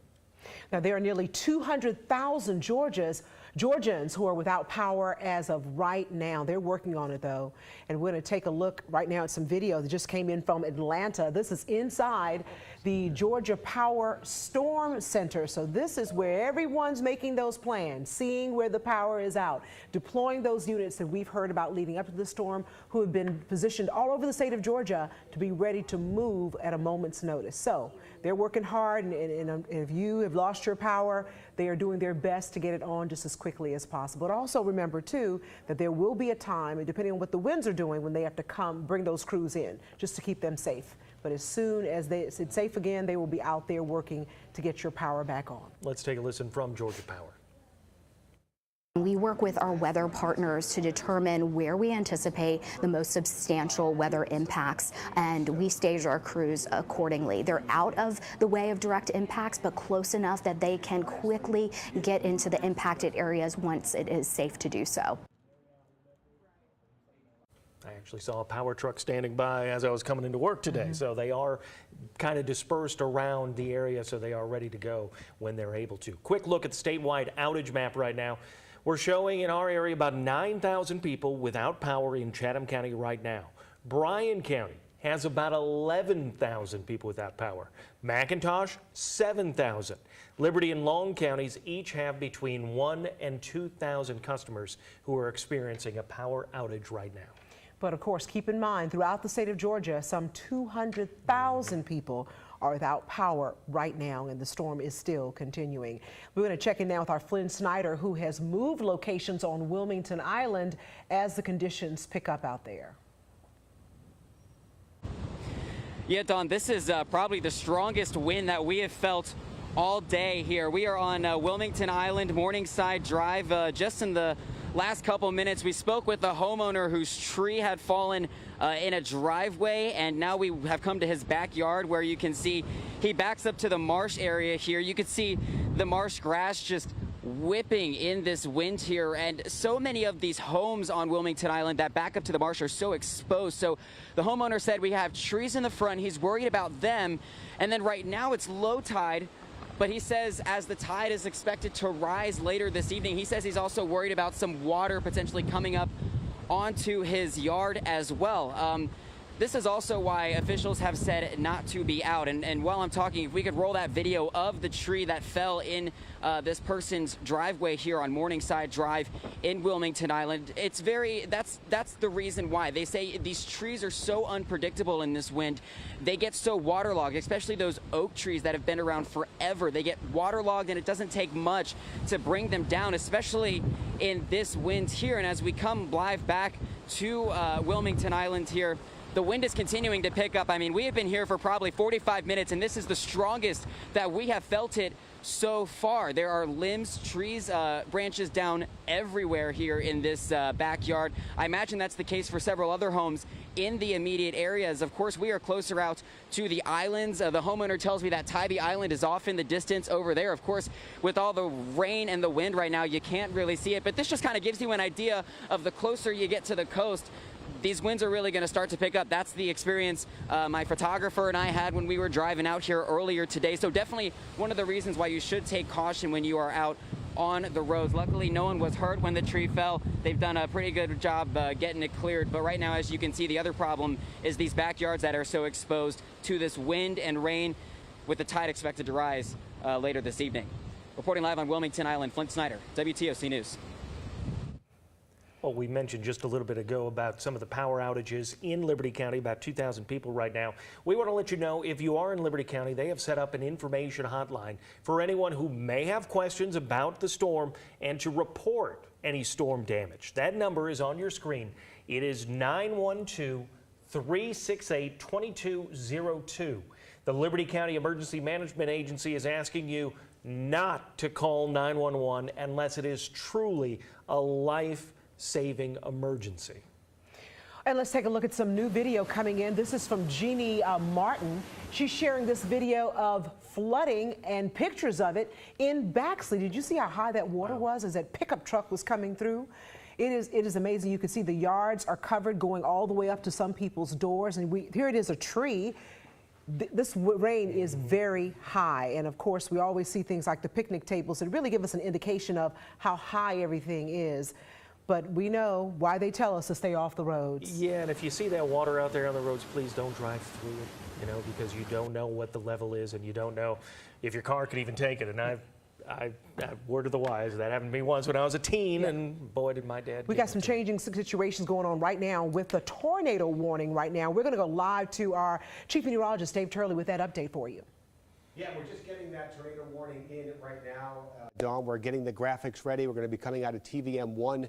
Now, there are nearly 200,000 Georgians who are without power as of right now. They're working on it, though. And we're going to take a look right now at some video that just came in from Atlanta. This is inside the Georgia Power Storm Center. So this is where everyone's making those plans, seeing where the power is out, deploying those units that we've heard about leading up to the storm, who have been positioned all over the state of Georgia to be ready to move at a moment's notice. So they're working hard, and if you have lost your power, they are doing their best to get it on just as quickly as possible. But also remember, too, that there will be a time, depending on what the winds are doing, when they have to bring those crews in just to keep them safe. But as soon as it's safe again, they will be out there working to get your power back on. Let's take a listen from Georgia Power. We work with our weather partners to determine where we anticipate the most substantial weather impacts, and we stage our crews accordingly. They're out of the way of direct impacts, but close enough that they can quickly get into the impacted areas once it is safe to do so. I actually saw a power truck standing by as I was coming into work today. So they are kind of dispersed around the area, so they are ready to go when they're able to. Quick look at the statewide outage map right now. We're showing in our area about 9,000 people without power in Chatham County right now. Bryan County has about 11,000 people without power. McIntosh, 7,000. Liberty and Long counties each have between 1,000 and 2,000 customers who are experiencing a power outage right now. But of course, keep in mind, throughout the state of Georgia, some 200,000 people are without power right now, and the storm is still continuing. We're going to check in now with our Flynn Snyder, who has moved locations on Wilmington Island as the conditions pick up out there. Yeah, Dawn, this is probably the strongest wind that we have felt all day here. We are on Wilmington Island, Morningside Drive. Just in the last couple minutes, we spoke with a homeowner whose tree had fallen in a driveway, and now we have come to his backyard where you can see he backs up to the marsh area here. You can see the marsh grass just whipping in this wind here, and so many of these homes on Wilmington Island that back up to the marsh are so exposed. So the homeowner said we have trees in the front, he's worried about them, and then right now it's low tide, but he says as the tide is expected to rise later this evening, he says he's also worried about some water potentially coming up onto his yard as well. This is also why officials have said not to be out. And while I'm talking, if we could roll that video of the tree that fell in this person's driveway here on Morningside Drive in Wilmington Island, that's the reason why. They say these trees are so unpredictable in this wind. They get so waterlogged, especially those oak trees that have been around forever. They get waterlogged, and it doesn't take much to bring them down, especially in this wind here. And as we come live back to Wilmington Island here, the wind is continuing to pick up. I mean, we have been here for probably 45 minutes, and this is the strongest that we have felt it so far. There are limbs, trees, branches down everywhere here in this backyard. I imagine that's the case for several other homes in the immediate areas. Of course, we are closer out to the islands. The homeowner tells me that Tybee Island is off in the distance over there. Of course, with all the rain and the wind right now, you can't really see it, but this just kind of gives you an idea of the closer you get to the coast, these winds are really going to start to pick up. That's the experience my photographer and I had when we were driving out here earlier today. So definitely one of the reasons why you should take caution when you are out on the roads. Luckily, no one was hurt when the tree fell. They've done a pretty good job getting it cleared. But right now, as you can see, the other problem is these backyards that are so exposed to this wind and rain, with the tide expected to rise later this evening. Reporting live on Wilmington Island, Flint Snyder, WTOC News. Well, we mentioned just a little bit ago about some of the power outages in Liberty County, about 2,000 people right now. We want to let you know, if you are in Liberty County, they have set up an information hotline for anyone who may have questions about the storm and to report any storm damage. That number is on your screen. It is 912-368-2202. The Liberty County Emergency Management Agency is asking you not to call 911 unless it is truly a life-saving emergency. And let's take a look at some new video coming in. This is from Jeannie Martin. She's sharing this video of flooding and pictures of it in Baxley. Did you see how high that water was as that pickup truck was coming through? It is amazing. You can see the yards are covered going all the way up to some people's doors. And here it is, a tree. This rain is very high, and of course we always see things like the picnic tables that really give us an indication of how high everything is. But we know why they tell us to stay off the roads. Yeah, and if you see that water out there on the roads, please don't drive through it, because you don't know what the level is, and you don't know if your car could even take it. And I word of the wise, that happened to me once when I was a teen, and boy, did my dad. We got some changing situations going on right now with the tornado warning right now. We're going to go live to our Chief Meteorologist, Dave Turley, with that update for you. Yeah, we're just getting that tornado warning in right now. Dawn, we're getting the graphics ready. We're going to be coming out of TVM1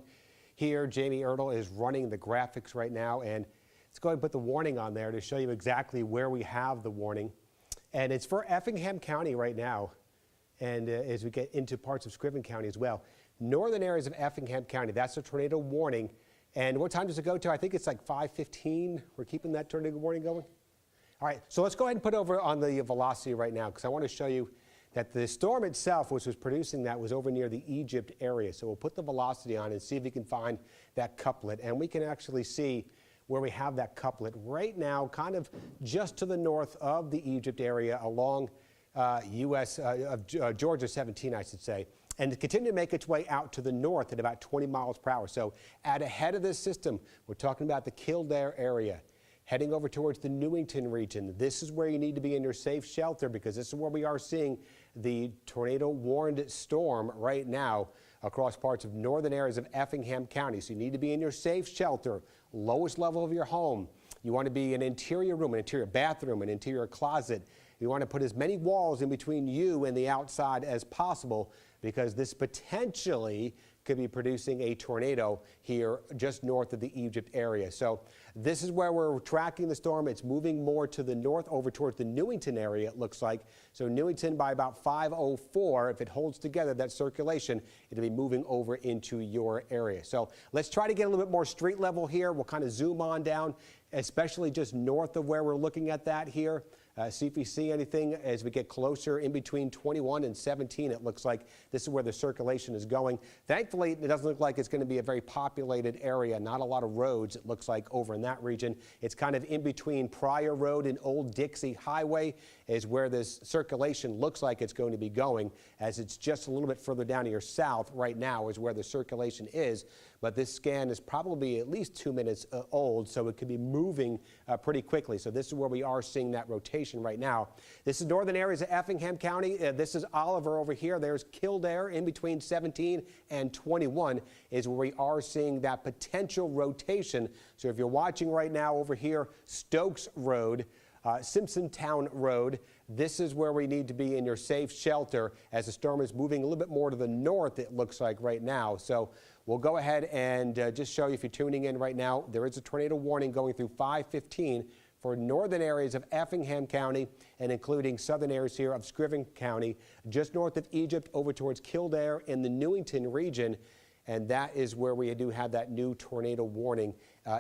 here. Jamie Ertl is running the graphics right now, and let's go ahead and put the warning on there to show you exactly where we have the warning. And it's for Effingham County right now. And as we get into parts of Scriven County as well. Northern areas of Effingham County, that's a tornado warning. And what time does it go to? I think it's like 5:15. We're keeping that tornado warning going. All right, so let's go ahead and put over on the velocity right now, because I want to show you that the storm itself, which was producing that, was over near the Egypt area. So we'll put the velocity on and see if we can find that couplet. And we can actually see where we have that couplet right now, kind of just to the north of the Egypt area along Georgia 17, I should say, and continue to make its way out to the north at about 20 miles per hour. So at ahead of this system, we're talking about the Kildare area. Heading over towards the Newington region, this is where you need to be in your safe shelter because this is where we are seeing the tornado warned storm right now across parts of northern areas of Effingham County. So you need to be in your safe shelter, lowest level of your home. You want to be an interior room, an interior bathroom, an interior closet. You want to put as many walls in between you and the outside as possible because this potentially could be producing a tornado here just north of the Egypt area. So this is where we're tracking the storm. It's moving more to the north over towards the Newington area, it looks like. So Newington by about 5:04, if it holds together that circulation, it'll be moving over into your area. So let's try to get a little bit more street level here. We'll kind of zoom on down, especially just north of where we're looking at that here. See if we see anything as we get closer in between 21 and 17. It looks like this is where the circulation is going. Thankfully, it doesn't look like it's going to be a very populated area. Not a lot of roads, it looks like, over in that region. It's kind of in between Pryor Road and Old Dixie Highway is where this circulation looks like it's going to be going, as it's just a little bit further down to your south right now is where the circulation is. But this scan is probably at least 2 minutes old, so it could be moving pretty quickly. So this is where we are seeing that rotation right now. This is northern areas of Effingham County. This is Oliver over here. There's Kildare in between 17 and 21 is where we are seeing that potential rotation. So if you're watching right now over here, Stokes Road, Simpsontown Road, this is where we need to be in your safe shelter as the storm is moving a little bit more to the north, it looks like right now. So we'll go ahead and just show you, if you're tuning in right now, there is a tornado warning going through 5:15 for northern areas of Effingham County and including southern areas here of Scriven County, just north of Egypt over towards Kildare in the Newington region. And that is where we do have that new tornado warning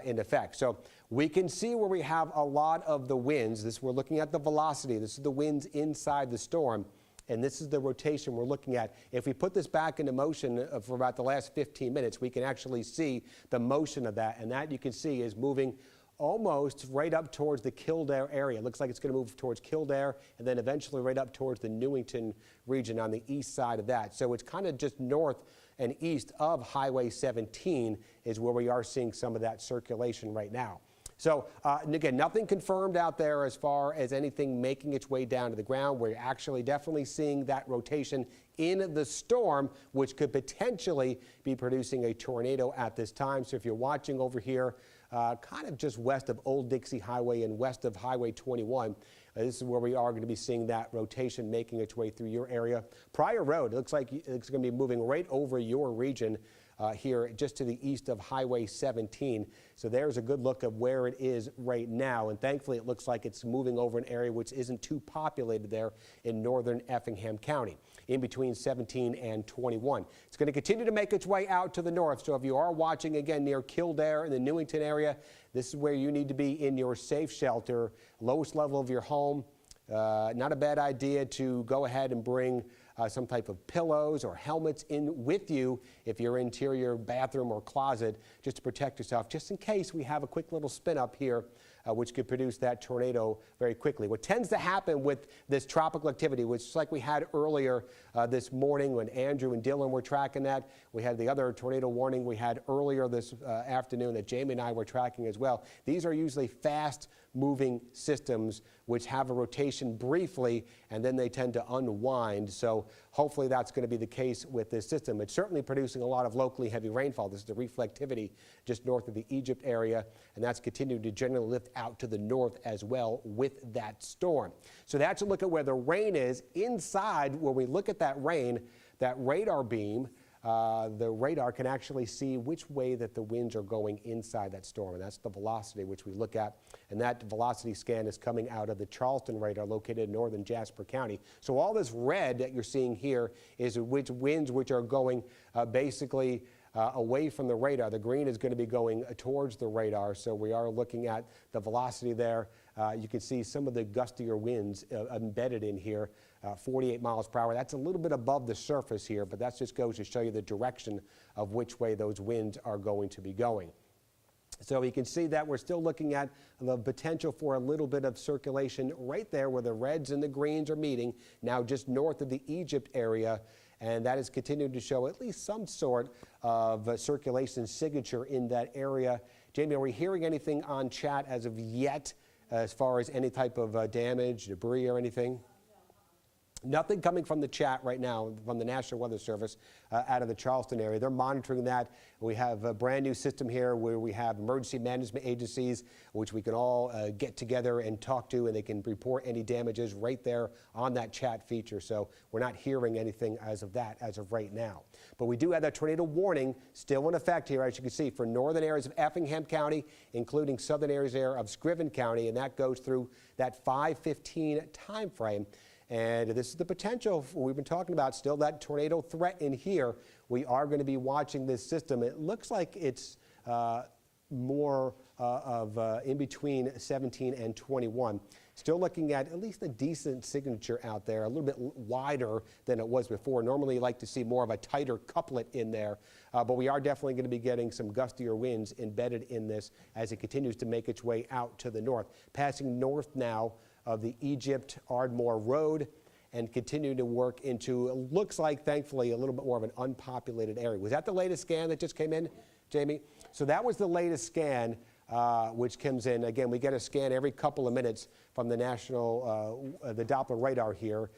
in effect. So we can see where we have a lot of the winds. We're looking at the velocity. This is the winds inside the storm. And this is the rotation we're looking at. If we put this back into motion for about the last 15 minutes, we can actually see the motion of that. And that you can see is moving almost right up towards the Kildare area. It looks like it's going to move towards Kildare and then eventually right up towards the Newington region on the east side of that. So it's kind of just north and east of Highway 17 is where we are seeing some of that circulation right now. So again, nothing confirmed out there as far as anything making its way down to the ground. We're actually definitely seeing that rotation in the storm, which could potentially be producing a tornado at this time. So if you're watching over here, kind of just west of Old Dixie Highway and west of Highway 21, this is where we are going to be seeing that rotation making its way through your area. Pryor Road, it looks like it's going to be moving right over your region here just to the east of Highway 17. So there's a good look of where it is right now. And thankfully, it looks like it's moving over an area which isn't too populated there in northern Effingham County, in between 17 and 21. It's going to continue to make its way out to the north. So if you are watching again near Kildare in the Newington area, this is where you need to be in your safe shelter, lowest level of your home. Not a bad idea to go ahead and bring some type of pillows or helmets in with you if you're interior bathroom or closet, just to protect yourself, just in case we have a quick little spin up here, which could produce that tornado very quickly. What tends to happen with this tropical activity, which is like we had earlier this morning when Andrew and Dylan were tracking that. We had the other tornado warning we had earlier this afternoon that Jamie and I were tracking as well. These are usually fast moving systems which have a rotation briefly and then they tend to unwind. So hopefully that's going to be the case with this system. It's certainly producing a lot of locally heavy rainfall. This is the reflectivity just north of the Egypt area, and that's continuing to generally lift out to the north as well with that storm. So that's a look at where the rain is. Inside, when we look at that rain, that radar beam, the radar can actually see which way that the winds are going inside that storm, and that's the velocity which we look at. And that velocity scan is coming out of the Charleston radar located in northern Jasper County. So all this red that you're seeing here is which winds which are going basically away from the radar. The green is going to be going towards the radar, so we are looking at the velocity there. You can see some of the gustier winds embedded in here, 48 miles per hour. That's a little bit above the surface here, but that just goes to show you the direction of which way those winds are going to be going. So you can see that we're still looking at the potential for a little bit of circulation right there where the reds and the greens are meeting, now just north of the Egypt area. and that is continuing to show at least some sort of circulation signature in that area. Jamie, are we hearing anything on chat as of yet as far as any type of damage, debris, or anything? Nothing coming from the chat right now from the National Weather Service out of the Charleston area. They're monitoring that. We have a brand new system here where we have emergency management agencies, which we can all get together and talk to, and they can report any damages right there on that chat feature. So we're not hearing anything as of right now. But we do have that tornado warning still in effect here, as you can see, for northern areas of Effingham County, including southern areas there of Scriven County, and that goes through that 5:15 time frame. And this is the potential we've been talking about, still that tornado threat in here. We are going to be watching this system. It looks like it's more in between 17 and 21. Still looking at least a decent signature out there, a little bit wider than it was before. Normally you like to see more of a tighter couplet in there, but we are definitely going to be getting some gustier winds embedded in this as it continues to make its way out to the north. Passing north now of the Egypt Ardmore Road and continuing to work into, it looks like, thankfully, a little bit more of an unpopulated area. Was that the latest scan that just came in, Jamie? So that was the latest scan, which comes in. Again, we get a scan every couple of minutes from the national, the Doppler radar here,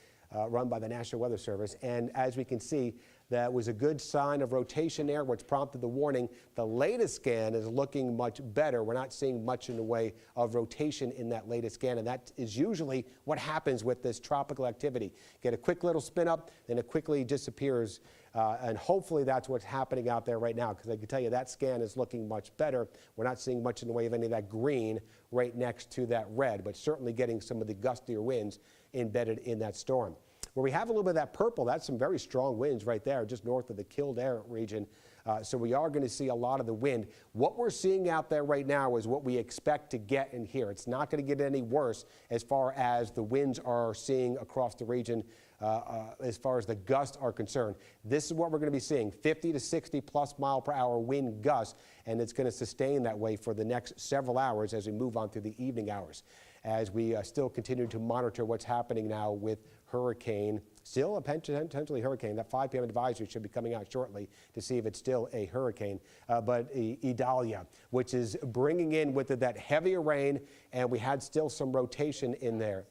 run by the National Weather Service. And as we can see, that was a good sign of rotation there, which prompted the warning. The latest scan is looking much better. We're not seeing much in the way of rotation in that latest scan, and that is usually what happens with this tropical activity. Get a quick little spin up, then it quickly disappears, and hopefully that's what's happening out there right now, because I can tell you that scan is looking much better. We're not seeing much in the way of any of that green right next to that red, but certainly getting some of the gustier winds embedded in that storm. Where we have a little bit of that purple, that's some very strong winds right there, just north of the Kildare region. So we are going to see a lot of the wind. What we're seeing out there right now is what we expect to get in here. It's not going to get any worse as far as the winds are seeing across the region as far as the gusts are concerned. This is what we're going to be seeing, 50 to 60 plus mile per hour wind gusts, and it's going to sustain that way for the next several hours as we move on through the evening hours, as we still continue to monitor what's happening now with hurricane, still a potentially hurricane. That 5 p.m. advisory should be coming out shortly to see if it's still a hurricane. But Idalia, which is bringing in with it that heavier rain, and we had still some rotation in there.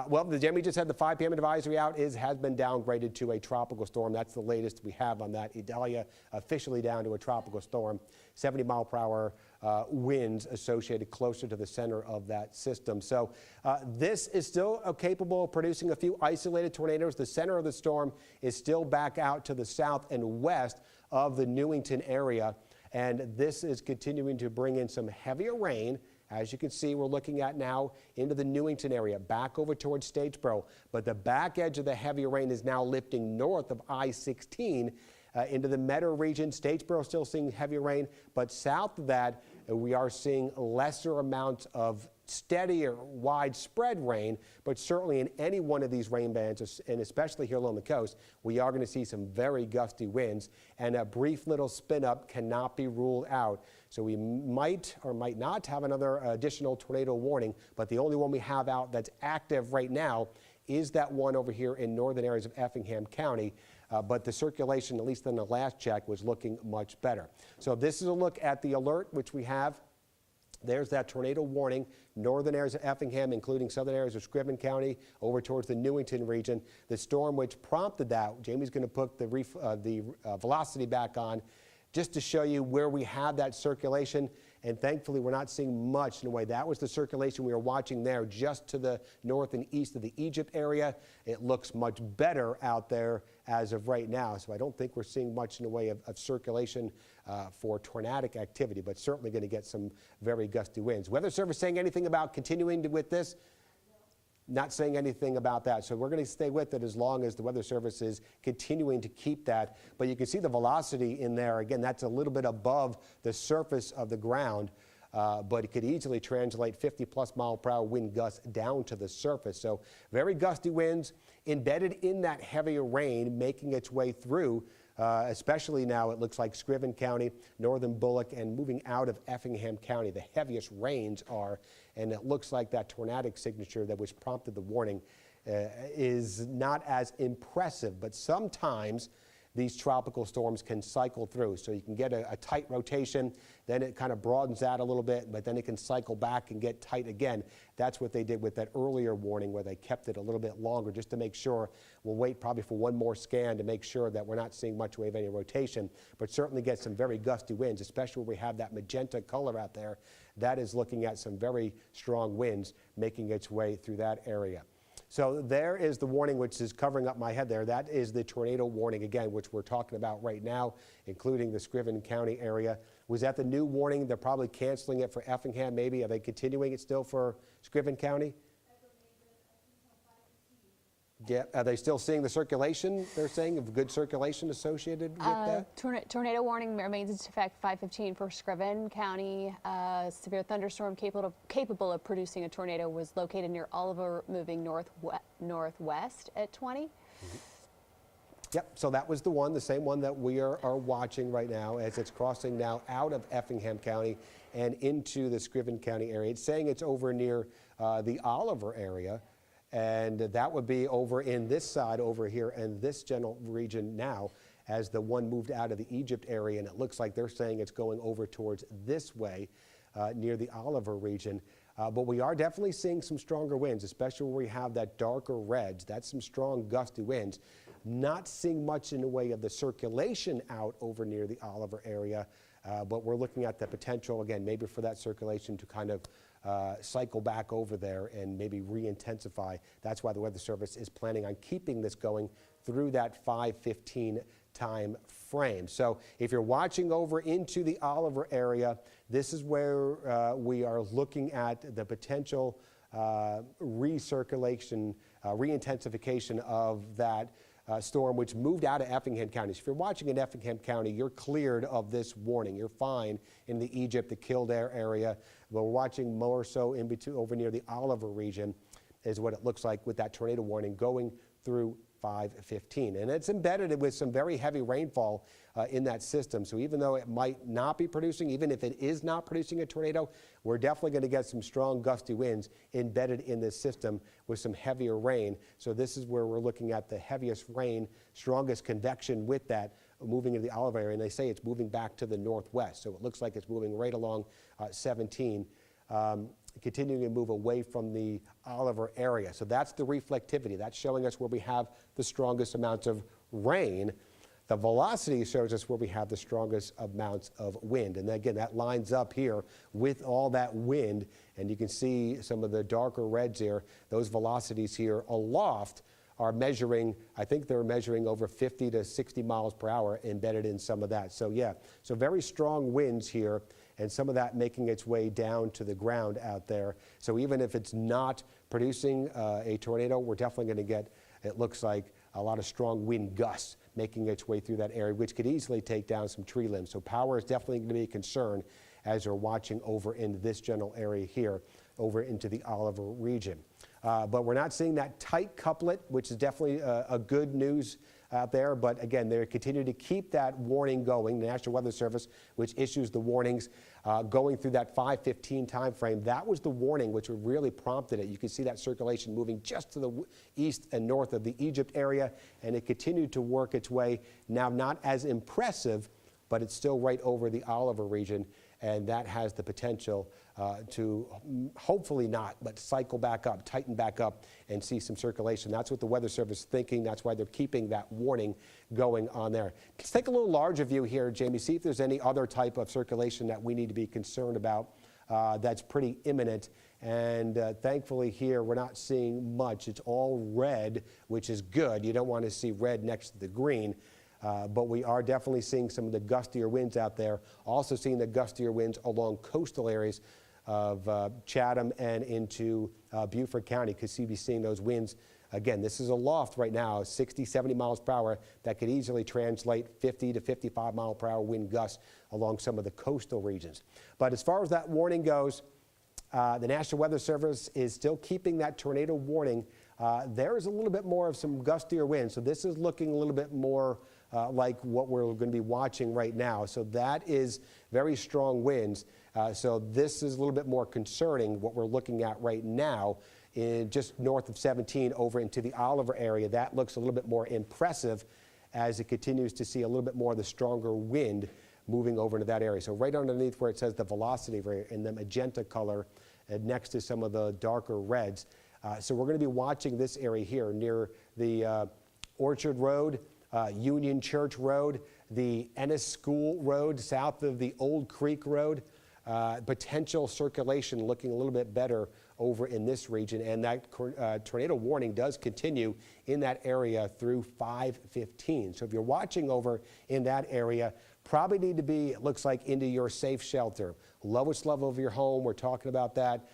Well, the Jamie just had the 5 p.m. advisory out, has been downgraded to a tropical storm. That's the latest we have on that. Idalia officially down to a tropical storm. 70 mile per hour winds associated closer to the center of that system. So this is still capable of producing a few isolated tornadoes. The center of the storm is still back out to the south and west of the Newington area, and this is continuing to bring in some heavier rain. As you can see, we're looking at now into the Newington area, back over towards Statesboro. But the back edge of the heavier rain is now lifting north of I-16 into the Meadow region. Statesboro still seeing heavy rain, but south of that, we are seeing lesser amounts of steadier, widespread rain, but certainly in any one of these rain bands, and especially here along the coast, we are going to see some very gusty winds, and a brief little spin up cannot be ruled out. So we might or might not have another additional tornado warning, but the only one we have out that's active right now is that one over here in northern areas of Effingham County. But the circulation, at least in the last check, was looking much better. So this is a look at the alert which we have. There's that tornado warning, northern areas of Effingham, including southern areas of Scriven County, over towards the Newington region. The storm which prompted that, Jamie's going to put the velocity back on just to show you where we have that circulation. And thankfully, we're not seeing much in a way. That was the circulation we were watching there just to the north and east of the Egypt area. It looks much better out there as of right now. So I don't think we're seeing much in the way of circulation for tornadic activity, but certainly going to get some very gusty winds. Weather Service saying anything about continuing with this? Not saying anything about that. So we're going to stay with it as long as the Weather Service is continuing to keep that. But you can see the velocity in there. Again, that's a little bit above the surface of the ground, but it could easily translate 50 plus mile per hour wind gusts down to the surface. So very gusty winds embedded in that heavier rain making its way through. Especially now it looks like Scriven County, northern Bullock, and moving out of Effingham County. The heaviest rains are, and it looks like that tornadic signature that was prompted the warning is not as impressive, but sometimes these tropical storms can cycle through. So you can get a tight rotation, then it kind of broadens out a little bit, but then it can cycle back and get tight again. That's what they did with that earlier warning where they kept it a little bit longer just to make sure. We'll wait probably for one more scan to make sure that we're not seeing much wave any rotation, but certainly get some very gusty winds, especially where we have that magenta color out there. That is looking at some very strong winds making its way through that area. So there is the warning, which is covering up my head there. That is the tornado warning again, which we're talking about right now, including the Scriven County area. Was that the new warning? They're probably canceling it for Effingham maybe. Are they continuing it still for Scriven County? Yeah. Are they still seeing the circulation, they're saying, of good circulation associated with that? Tornado warning remains in effect 5:15 for Scriven County. Severe thunderstorm capable of producing a tornado was located near Oliver, moving northwest at 20. Mm-hmm. Yep, so that was the same one that we are watching right now as it's crossing now out of Effingham County and into the Scriven County area. It's saying it's over near the Oliver area. And that would be over in this side over here in this general region now as the one moved out of the Egypt area. And it looks like they're saying it's going over towards this way near the Oliver region. But we are definitely seeing some stronger winds, especially where we have that darker reds. That's some strong gusty winds. Not seeing much in the way of the circulation out over near the Oliver area. But we're looking at the potential, again, maybe for that circulation to kind of cycle back over there and maybe re-intensify. That's why the Weather Service is planning on keeping this going through that 5:15 time frame. So if you're watching over into the Oliver area, this is where we are looking at the potential recirculation, re-intensification of that storm, which moved out of Effingham County. So if you're watching in Effingham County, you're cleared of this warning. You're fine in the Egypt, the Kildare area. But we're watching more so in between, over near the Oliver region is what it looks like with that tornado warning going through 5:15. And it's embedded with some very heavy rainfall in that system. So even though it might not be producing, even if it is not producing a tornado, we're definitely going to get some strong gusty winds embedded in this system with some heavier rain. So this is where we're looking at the heaviest rain, strongest convection with that moving into the Oliver area. And they say it's moving back to the northwest. So it looks like it's moving right along 17. Continuing to move away from the Oliver area. So that's the reflectivity. That's showing us where we have the strongest amounts of rain. The velocity shows us where we have the strongest amounts of wind. And again, that lines up here with all that wind. And you can see some of the darker reds here. Those velocities here aloft are measuring, I think they're measuring over 50 to 60 miles per hour embedded in some of that. So yeah, so very strong winds here, and some of that making its way down to the ground out there. So even if it's not producing a tornado, we're definitely going to get, it looks like, a lot of strong wind gusts making its way through that area, which could easily take down some tree limbs. So power is definitely going to be a concern as you're watching over in this general area here, over into the Oliver region. But we're not seeing that tight couplet, which is definitely a good news out there. But again, they continue to keep that warning going. The National Weather Service, which issues the warnings going through that 5:15 time frame, that was the warning which really prompted it. You can see that circulation moving just to the east and north of the Egypt area, and it continued to work its way. Now, not as impressive, but it's still right over the Oliver region, and that has the potential to hopefully not, but cycle back up, tighten back up, and see some circulation. That's what the Weather Service is thinking. That's why they're keeping that warning going on there. Let's take a little larger view here, Jamie, see if there's any other type of circulation that we need to be concerned about that's pretty imminent. And thankfully here, we're not seeing much. It's all red, which is good. You don't want to see red next to the green. But we are definitely seeing some of the gustier winds out there. Also seeing the gustier winds along coastal areas of Chatham and into Beaufort County. Could be seeing those winds. Again, this is a loft right now, 60, 70 miles per hour. That could easily translate 50 to 55 mile per hour wind gusts along some of the coastal regions. But as far as that warning goes, the National Weather Service is still keeping that tornado warning. There is a little bit more of some gustier winds. So this is looking a little bit more like what we're going to be watching right now. So that is very strong winds. So this is a little bit more concerning. What we're looking at right now just north of 17 over into the Oliver area. That looks a little bit more impressive as it continues to see a little bit more of the stronger wind moving over into that area. So right underneath where it says the velocity rate in the magenta color next to some of the darker reds. So we're going to be watching this area here near the Orchard Road, Union Church Road, the Ennis School Road, south of the Old Creek Road. Potential circulation looking a little bit better over in this region, and that tornado warning does continue in that area through 5:15. So if you're watching over in that area, probably need to be, it looks like, into your safe shelter. Lowest level of your home, we're talking about that.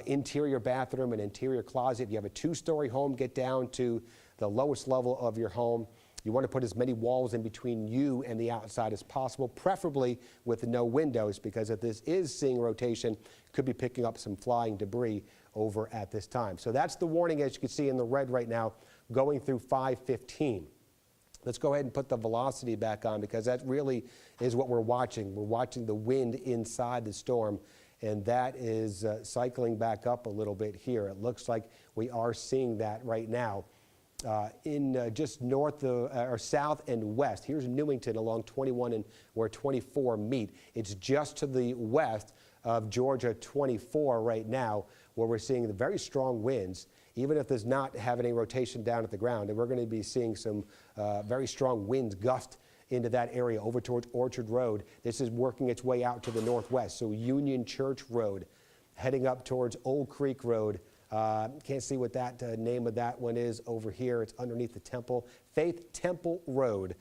Interior bathroom and interior closet. If you have a 2-story home, get down to the lowest level of your home. You want to put as many walls in between you and the outside as possible, preferably with no windows, because if this is seeing rotation, could be picking up some flying debris over at this time. So that's the warning, as you can see in the red right now, going through 5:15. Let's go ahead and put the velocity back on, because that really is what we're watching. We're watching the wind inside the storm, and that is cycling back up a little bit here. It looks like we are seeing that right now. In just north or south and west. Here's Newington along 21 and where 24 meet. It's just to the west of Georgia 24 right now, where we're seeing the very strong winds, even if there's not having any rotation down at the ground. And we're going to be seeing some very strong winds gust into that area over towards Orchard Road. This is working its way out to the northwest. So Union Church Road, heading up towards Old Creek Road. Can't see what that name of that one is over here. It's underneath the temple. Faith Temple Road.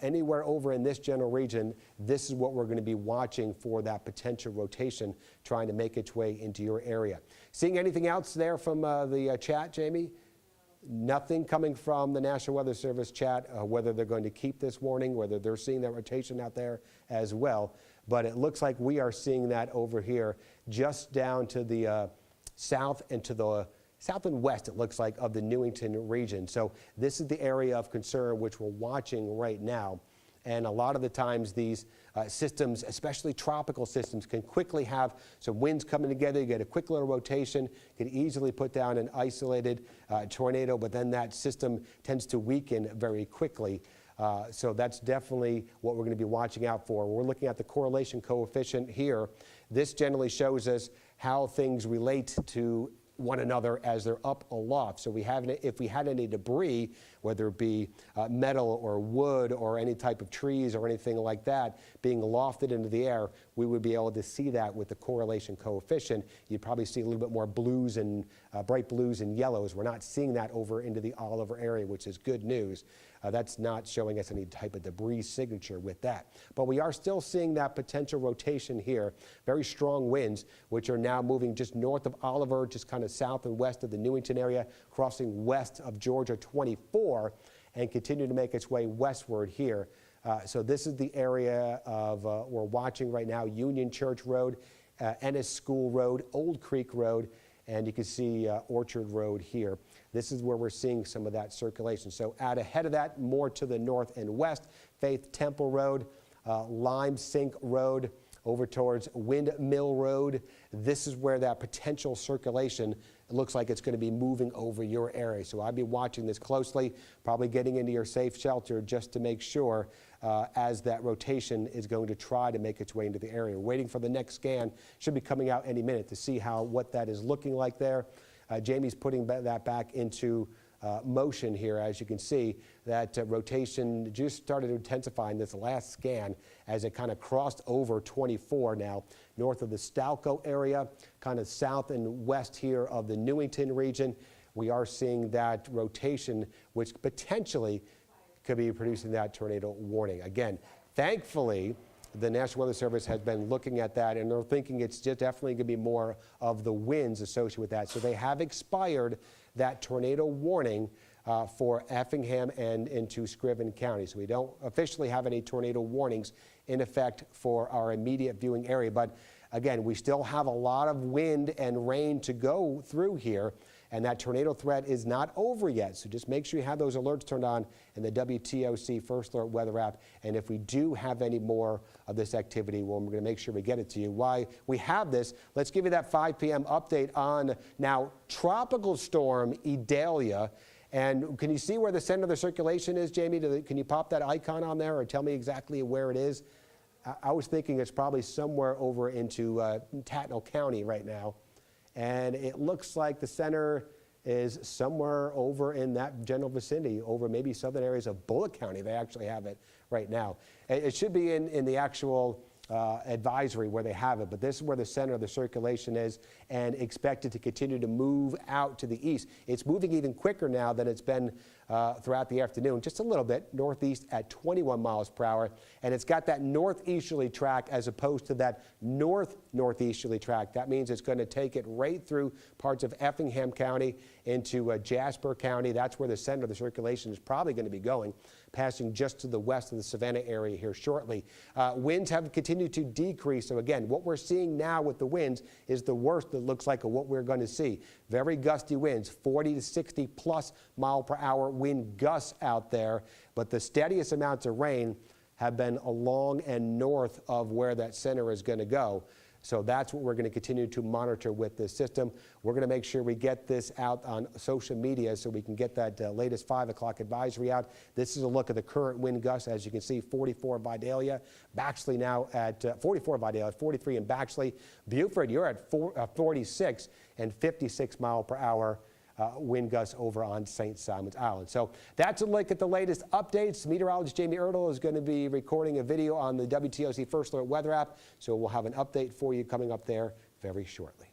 Anywhere over in this general region, this is what we're going to be watching for, that potential rotation trying to make its way into your area. Seeing anything else there from the chat, Jamie? Nothing coming from the National Weather Service chat, whether they're going to keep this warning, whether they're seeing that rotation out there as well. But it looks like we are seeing that over here just down to the south and to the south and west, it looks like, of the Newington region. So this is the area of concern which we're watching right now. And a lot of the times these systems, especially tropical systems, can quickly have some winds coming together. You get a quick little rotation, can easily put down an isolated tornado, but then that system tends to weaken very quickly. So that's definitely what we're going to be watching out for. We're looking at the correlation coefficient here. This generally shows us how things relate to one another as they're up aloft. So if we had any debris, whether it be metal or wood or any type of trees or anything like that being lofted into the air, we would be able to see that with the correlation coefficient. You'd probably see a little bit more blues and bright blues and yellows. We're not seeing that over into the Oliver area, which is good news. That's not showing us any type of debris signature with that. But we are still seeing that potential rotation here. Very strong winds, which are now moving just north of Oliver, just kind of south and west of the Newington area, crossing west of Georgia 24, and continue to make its way westward here. So this is the area of we're watching right now: Union Church Road, Ennis School Road, Old Creek Road, and you can see Orchard Road here. This is where we're seeing some of that circulation. So out ahead of that, more to the north and west, Faith Temple Road, Lime Sink Road, over towards Windmill Road. This is where that potential circulation looks like it's going to be moving over your area. So I'd be watching this closely, probably getting into your safe shelter just to make sure as that rotation is going to try to make its way into the area. Waiting for the next scan. Should be coming out any minute to see what that is looking like there. Jamie's putting that back into motion here. As you can see, that rotation just started to intensify in this last scan as it kind of crossed over 24 now, north of the Stalco area, kind of south and west here of the Newington region. We are seeing that rotation, which potentially could be producing that tornado warning. Again, thankfully, the National Weather Service has been looking at that, and they're thinking it's just definitely going to be more of the winds associated with that. So they have expired that tornado warning for Effingham and into Scriven County. So we don't officially have any tornado warnings in effect for our immediate viewing area. But again, we still have a lot of wind and rain to go through here. and that tornado threat is not over yet. So just make sure you have those alerts turned on in the WTOC First Alert Weather app. And if we do have any more of this activity, well, we're going to make sure we get it to you. Why we have this, let's give you that 5 p.m. update on now Tropical Storm Idalia. And can you see where the center of the circulation is, Jamie? Can you pop that icon on there or tell me exactly where it is? I was thinking it's probably somewhere over into Tattnall County right now. And it looks like the center is somewhere over in that general vicinity, over maybe southern areas of Bullitt County. They actually have it right now. It should be in the actual advisory where they have it, but this is where the center of the circulation is and expected to continue to move out to the east. It's moving even quicker now than it's been throughout the afternoon, just a little bit northeast at 21 miles per hour, and it's got that northeasterly track as opposed to that northeasterly track. That means it's going to take it right through parts of Effingham County into Jasper County. That's where the center of the circulation is probably going to be going, passing just to the west of the Savannah area here shortly. Winds have continued to decrease. So again, what we're seeing now with the winds is the worst that looks like of what we're going to see. Very gusty winds, 40 to 60 plus mile per hour wind gusts out there. But the steadiest amounts of rain have been along and north of where that center is going to go. So that's what we're going to continue to monitor with this system. We're going to make sure we get this out on social media so we can get that latest 5 o'clock advisory out. This is a look at the current wind gusts. As you can see, 44 Vidalia, Baxley now at 44 Vidalia, 43 in Baxley. Beaufort, you're at 46 and 56 mile per hour. Wind gusts over on St. Simon's Island. So that's a look at the latest updates. Meteorologist Jamie Erdahl is going to be recording a video on the WTOC First Alert Weather app, so we'll have an update for you coming up there very shortly.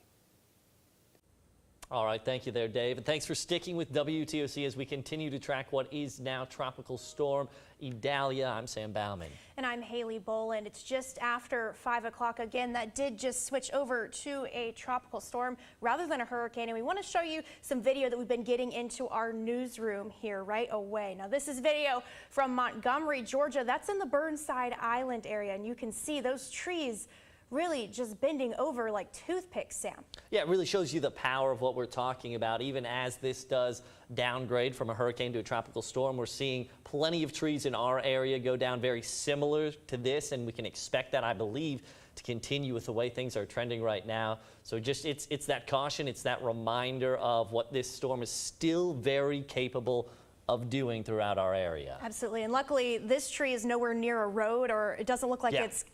All right, thank you there, Dave. And thanks for sticking with WTOC as we continue to track what is now Tropical Storm Idalia. I'm Sam Bauman. And I'm Haley Boland. It's just after 5 o'clock again. That did just switch over to a tropical storm rather than a hurricane. And we want to show you some video that we've been getting into our newsroom here right away. Now, this is video from Montgomery, Georgia. That's in the Burnside Island area. And you can see those trees really just bending over like toothpicks, Sam. Yeah, it really shows you the power of what we're talking about. Even as this does downgrade from a hurricane to a tropical storm, we're seeing plenty of trees in our area go down very similar to this, and we can expect that, I believe, to continue with the way things are trending right now. So just it's that caution, it's that reminder of what this storm is still very capable of doing throughout our area. Absolutely, and luckily this tree is nowhere near a road, or it doesn't look like it's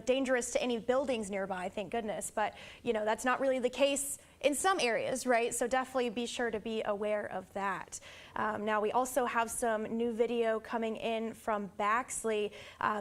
dangerous to any buildings nearby, thank goodness. But that's not really the case in some areas, right? So definitely be sure to be aware of that. Now we also have some new video coming in from Baxley.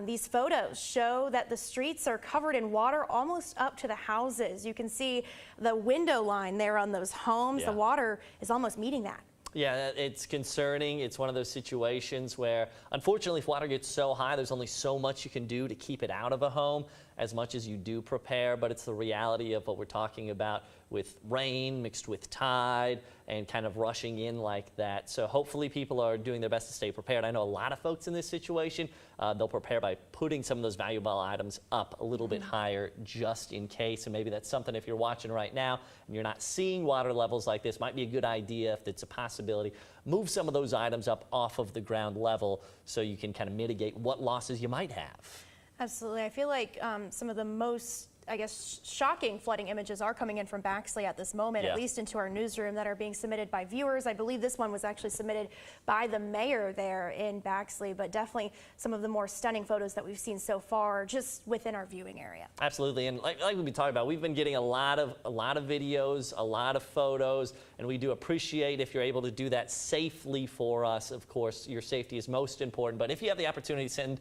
These photos show that the streets are covered in water almost up to the houses. You can see the window line there on those homes. The water is almost meeting that. Yeah, it's concerning. It's one of those situations where, unfortunately, if water gets so high, there's only so much you can do to keep it out of a home, as much as you do prepare. But it's the reality of what we're talking about with rain mixed with tide and kind of rushing in like that. So hopefully people are doing their best to stay prepared. I know a lot of folks in this situation, they'll prepare by putting some of those valuable items up a little bit higher just in case. And maybe that's something, if you're watching right now and you're not seeing water levels like this, might be a good idea, if it's a possibility, move some of those items up off of the ground level so you can kind of mitigate what losses you might have. Absolutely. I feel like some of the most, I guess, shocking flooding images are coming in from Baxley at this moment, at least into our newsroom, that are being submitted by viewers. I believe this one was actually submitted by the mayor there in Baxley, but definitely some of the more stunning photos that we've seen so far just within our viewing area. Absolutely, and like we've been talking about, we've been getting a lot of videos, a lot of photos, and we do appreciate if you're able to do that safely for us. Of course, your safety is most important, but if you have the opportunity to send,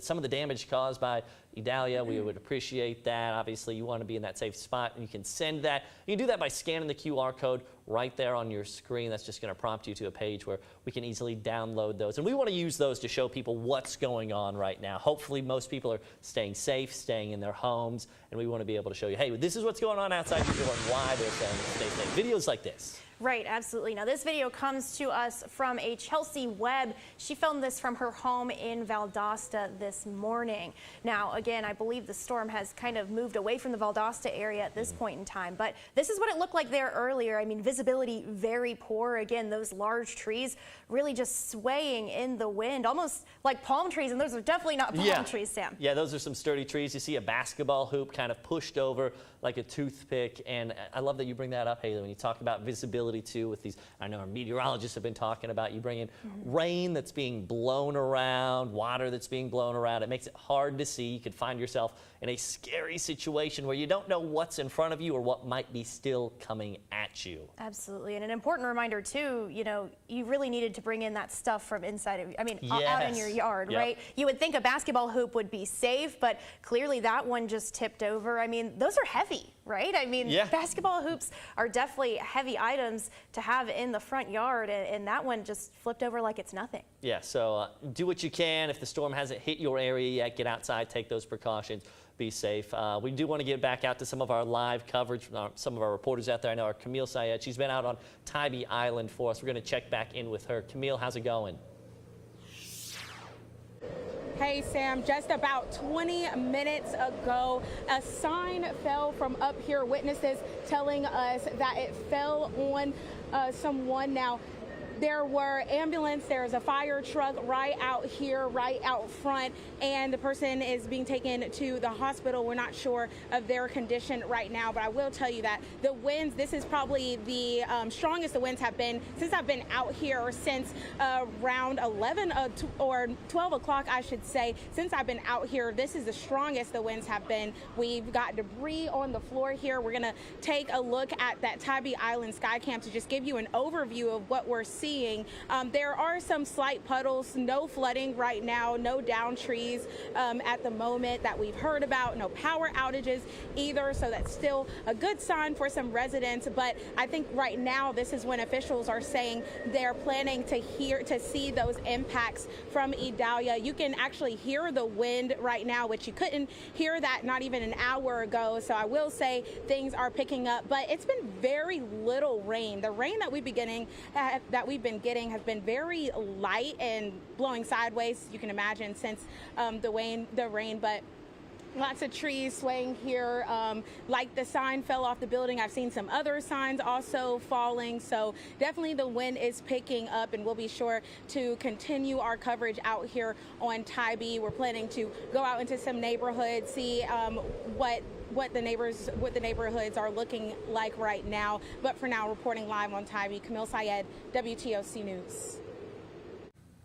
some of the damage caused by Idalia, we would appreciate that. Obviously, you want to be in that safe spot, and you can send that. You can do that by scanning the QR code right there on your screen. That's just going to prompt you to a page where we can easily download those. And we want to use those to show people what's going on right now. Hopefully, most people are staying safe, staying in their homes, and we want to be able to show you, hey, this is what's going on outside your door and why they're saying stay safe. Videos like this. Right, absolutely. Now, this video comes to us from a Chelsea Webb. She filmed this from her home in Valdosta this morning. Now, again, I believe the storm has kind of moved away from the Valdosta area at this point in time, but this is what it looked like there earlier. I mean, visibility very poor. Again, those large trees really just swaying in the wind, almost like palm trees, and those are definitely not palm trees, Sam. Yeah, those are some sturdy trees. You see a basketball hoop kind of pushed over like a toothpick, and I love that you bring that up, Haley, when you talk about visibility too with these. I know our meteorologists have been talking about you bringing rain that's being blown around, water that's being blown around. It makes it hard to see. You could find yourself in a scary situation where you don't know what's in front of you or what might be still coming at you. Absolutely, and an important reminder too, you know, you really needed to bring in that stuff from inside of, out in your yard, right? You would think a basketball hoop would be safe, but clearly that one just tipped over. I mean, those are heavy, right? I mean, basketball hoops are definitely heavy items to have in the front yard, and that one just flipped over like it's nothing. Yeah, so do what you can. If the storm hasn't hit your area yet, get outside, take those precautions. Be safe. We do want to get back out to some of our live coverage, some of our reporters out there. I know our Camille Syed, she's been out on Tybee Island for us. We're going to check back in with her. Camille, how's it going? Hey Sam, just about 20 minutes ago, a sign fell from up here. Witnesses telling us that it fell on someone. Now, there were ambulance, there's a fire truck right out here, right out front, and the person is being taken to the hospital. We're not sure of their condition right now, but I will tell you that the winds, this is probably the strongest the winds have been since I've been out here, since around 11 or 12 o'clock, I should say. Since I've been out here, this is the strongest the winds have been. We've got debris on the floor here. We're going to take a look at that Tybee Island sky cam to just give you an overview of what we're seeing. There are some slight puddles, no flooding right now, no down trees at the moment that we've heard about, no power outages either, so that's still a good sign for some residents. But I think right now this is when officials are saying they're planning to see those impacts from Idalia. You can actually hear the wind right now, which you couldn't hear that not even an hour ago. So I will say things are picking up, but it's been very little rain. The rain that we've been getting has been very light and blowing sideways, you can imagine, since the rain, but lots of trees swaying here. Like the sign fell off the building, I've seen some other signs also falling, so definitely the wind is picking up, and we'll be sure to continue our coverage out here on Tybee. We're planning to go out into some neighborhoods, see what the neighborhoods are looking like right now. But for now, reporting live on Tybee, Camille Syed, WTOC News.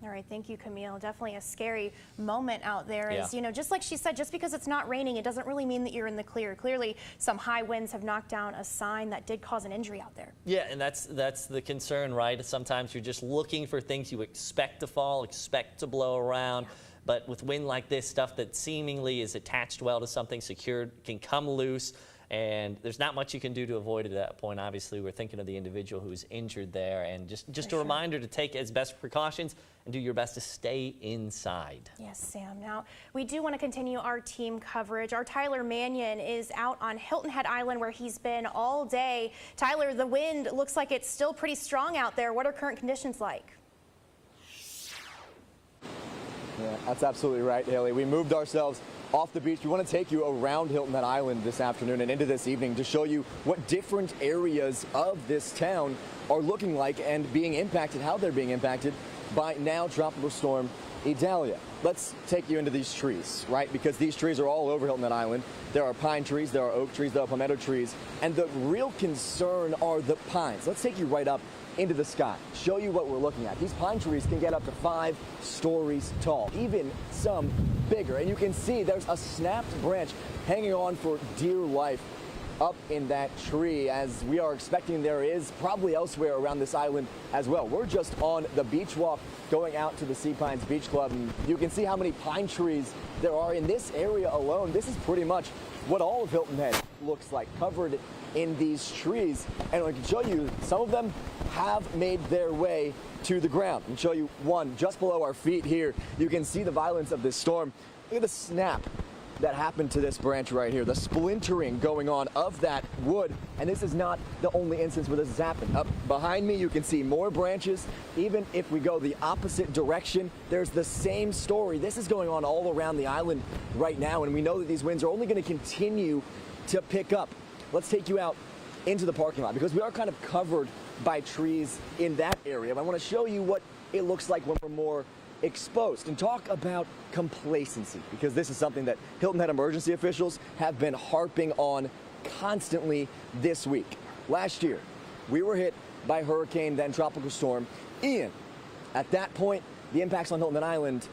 All right, thank you, Camille. Definitely a scary moment out there. As you know, just like she said, just because it's not raining, it doesn't really mean that you're in the clear. Clearly, some high winds have knocked down a sign that did cause an injury out there. Yeah, and that's the concern, right? Sometimes you're just looking for things you expect to fall, expect to blow around. But with wind like this, stuff that seemingly is attached well to something secured can come loose, and there's not much you can do to avoid it at that point. Obviously, we're thinking of the individual who's injured there, and just a reminder to take as best precautions and do your best to stay inside. Yes, Sam. Now, we do want to continue our team coverage. Our Tyler Mannion is out on Hilton Head Island, where he's been all day. Tyler, the wind looks like it's still pretty strong out there. What are current conditions like? Yeah, that's absolutely right, Haley. We moved ourselves off the beach. We want to take you around Hilton Head Island this afternoon and into this evening to show you what different areas of this town are looking like and being impacted, how they're being impacted by now tropical storm Idalia. Let's take you into these trees, right? Because these trees are all over Hilton Head Island. There are pine trees, there are oak trees, there are palmetto trees, and the real concern are the pines. Let's take you right up into the sky, show you what we're looking at. These pine trees can get up to 5 stories tall, even some bigger. And you can see there's a snapped branch hanging on for dear life up in that tree, as we are expecting there is probably elsewhere around this island as well. We're just on the beach walk going out to the Sea Pines Beach Club, and you can see how many pine trees there are in this area alone. This is pretty much what all of Hilton Head looks like, covered in these trees. And I can show you some of them have made their way to the ground. I can show you one just below our feet here. You can see the violence of this storm. Look at the snap that happened to this branch right here, the splintering going on of that wood. And this is not the only instance where this has happened. Up behind me, you can see more branches. Even if we go the opposite direction, there's the same story. This is going on all around the island right now, and we know that these winds are only going to continue to pick up. Let's take you out into the parking lot because we are kind of covered by trees in that area. I want to show you what it looks like when we're more exposed and talk about complacency, because this is something that Hilton Head emergency officials have been harping on constantly this week. Last year, we were hit by hurricane, then tropical storm Ian. At that point, the impacts on Hilton Island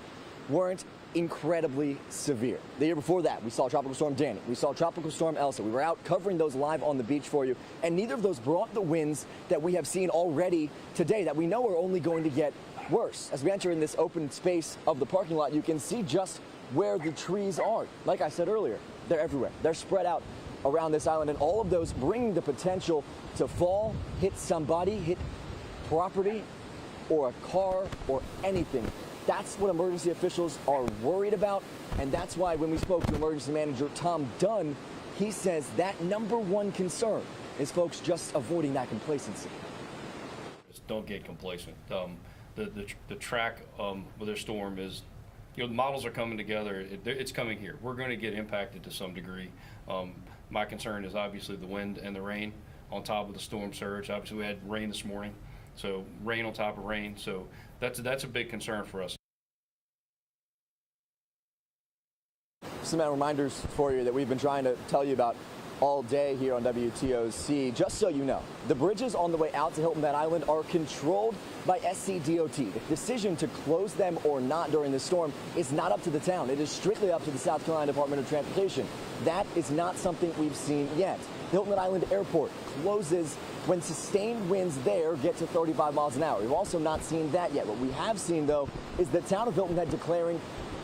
weren't incredibly severe. The year before that, we saw Tropical Storm Danny. We saw Tropical Storm Elsa. We were out covering those live on the beach for you, and neither of those brought the winds that we have seen already today that we know are only going to get worse. As we enter in this open space of the parking lot, you can see just where the trees are. Like I said earlier, they're everywhere. They're spread out around this island, and all of those bring the potential to fall, hit somebody, hit property, or a car, or anything. That's what emergency officials are worried about, and that's why when we spoke to emergency manager Tom Dunn, he says that #1 concern is folks just avoiding that complacency. Just don't get complacent. The track with their storm is, the models are coming together. It's coming here. We're going to get impacted to some degree. My concern is obviously the wind and the rain on top of the storm surge. Obviously, we had rain this morning, so rain on top of rain. So that's a big concern for us. Some reminders for you that we've been trying to tell you about all day here on WTOC. Just so you know, the bridges on the way out to Hilton Head Island are controlled by SCDOT. The decision to close them or not during the storm is not up to the town. It is strictly up to the South Carolina Department of Transportation. That is not something we've seen yet. Hilton Head Island Airport closes when sustained winds there get to 35 miles an hour. We've also not seen that yet. What we have seen, though, is the town of Hilton Head declaring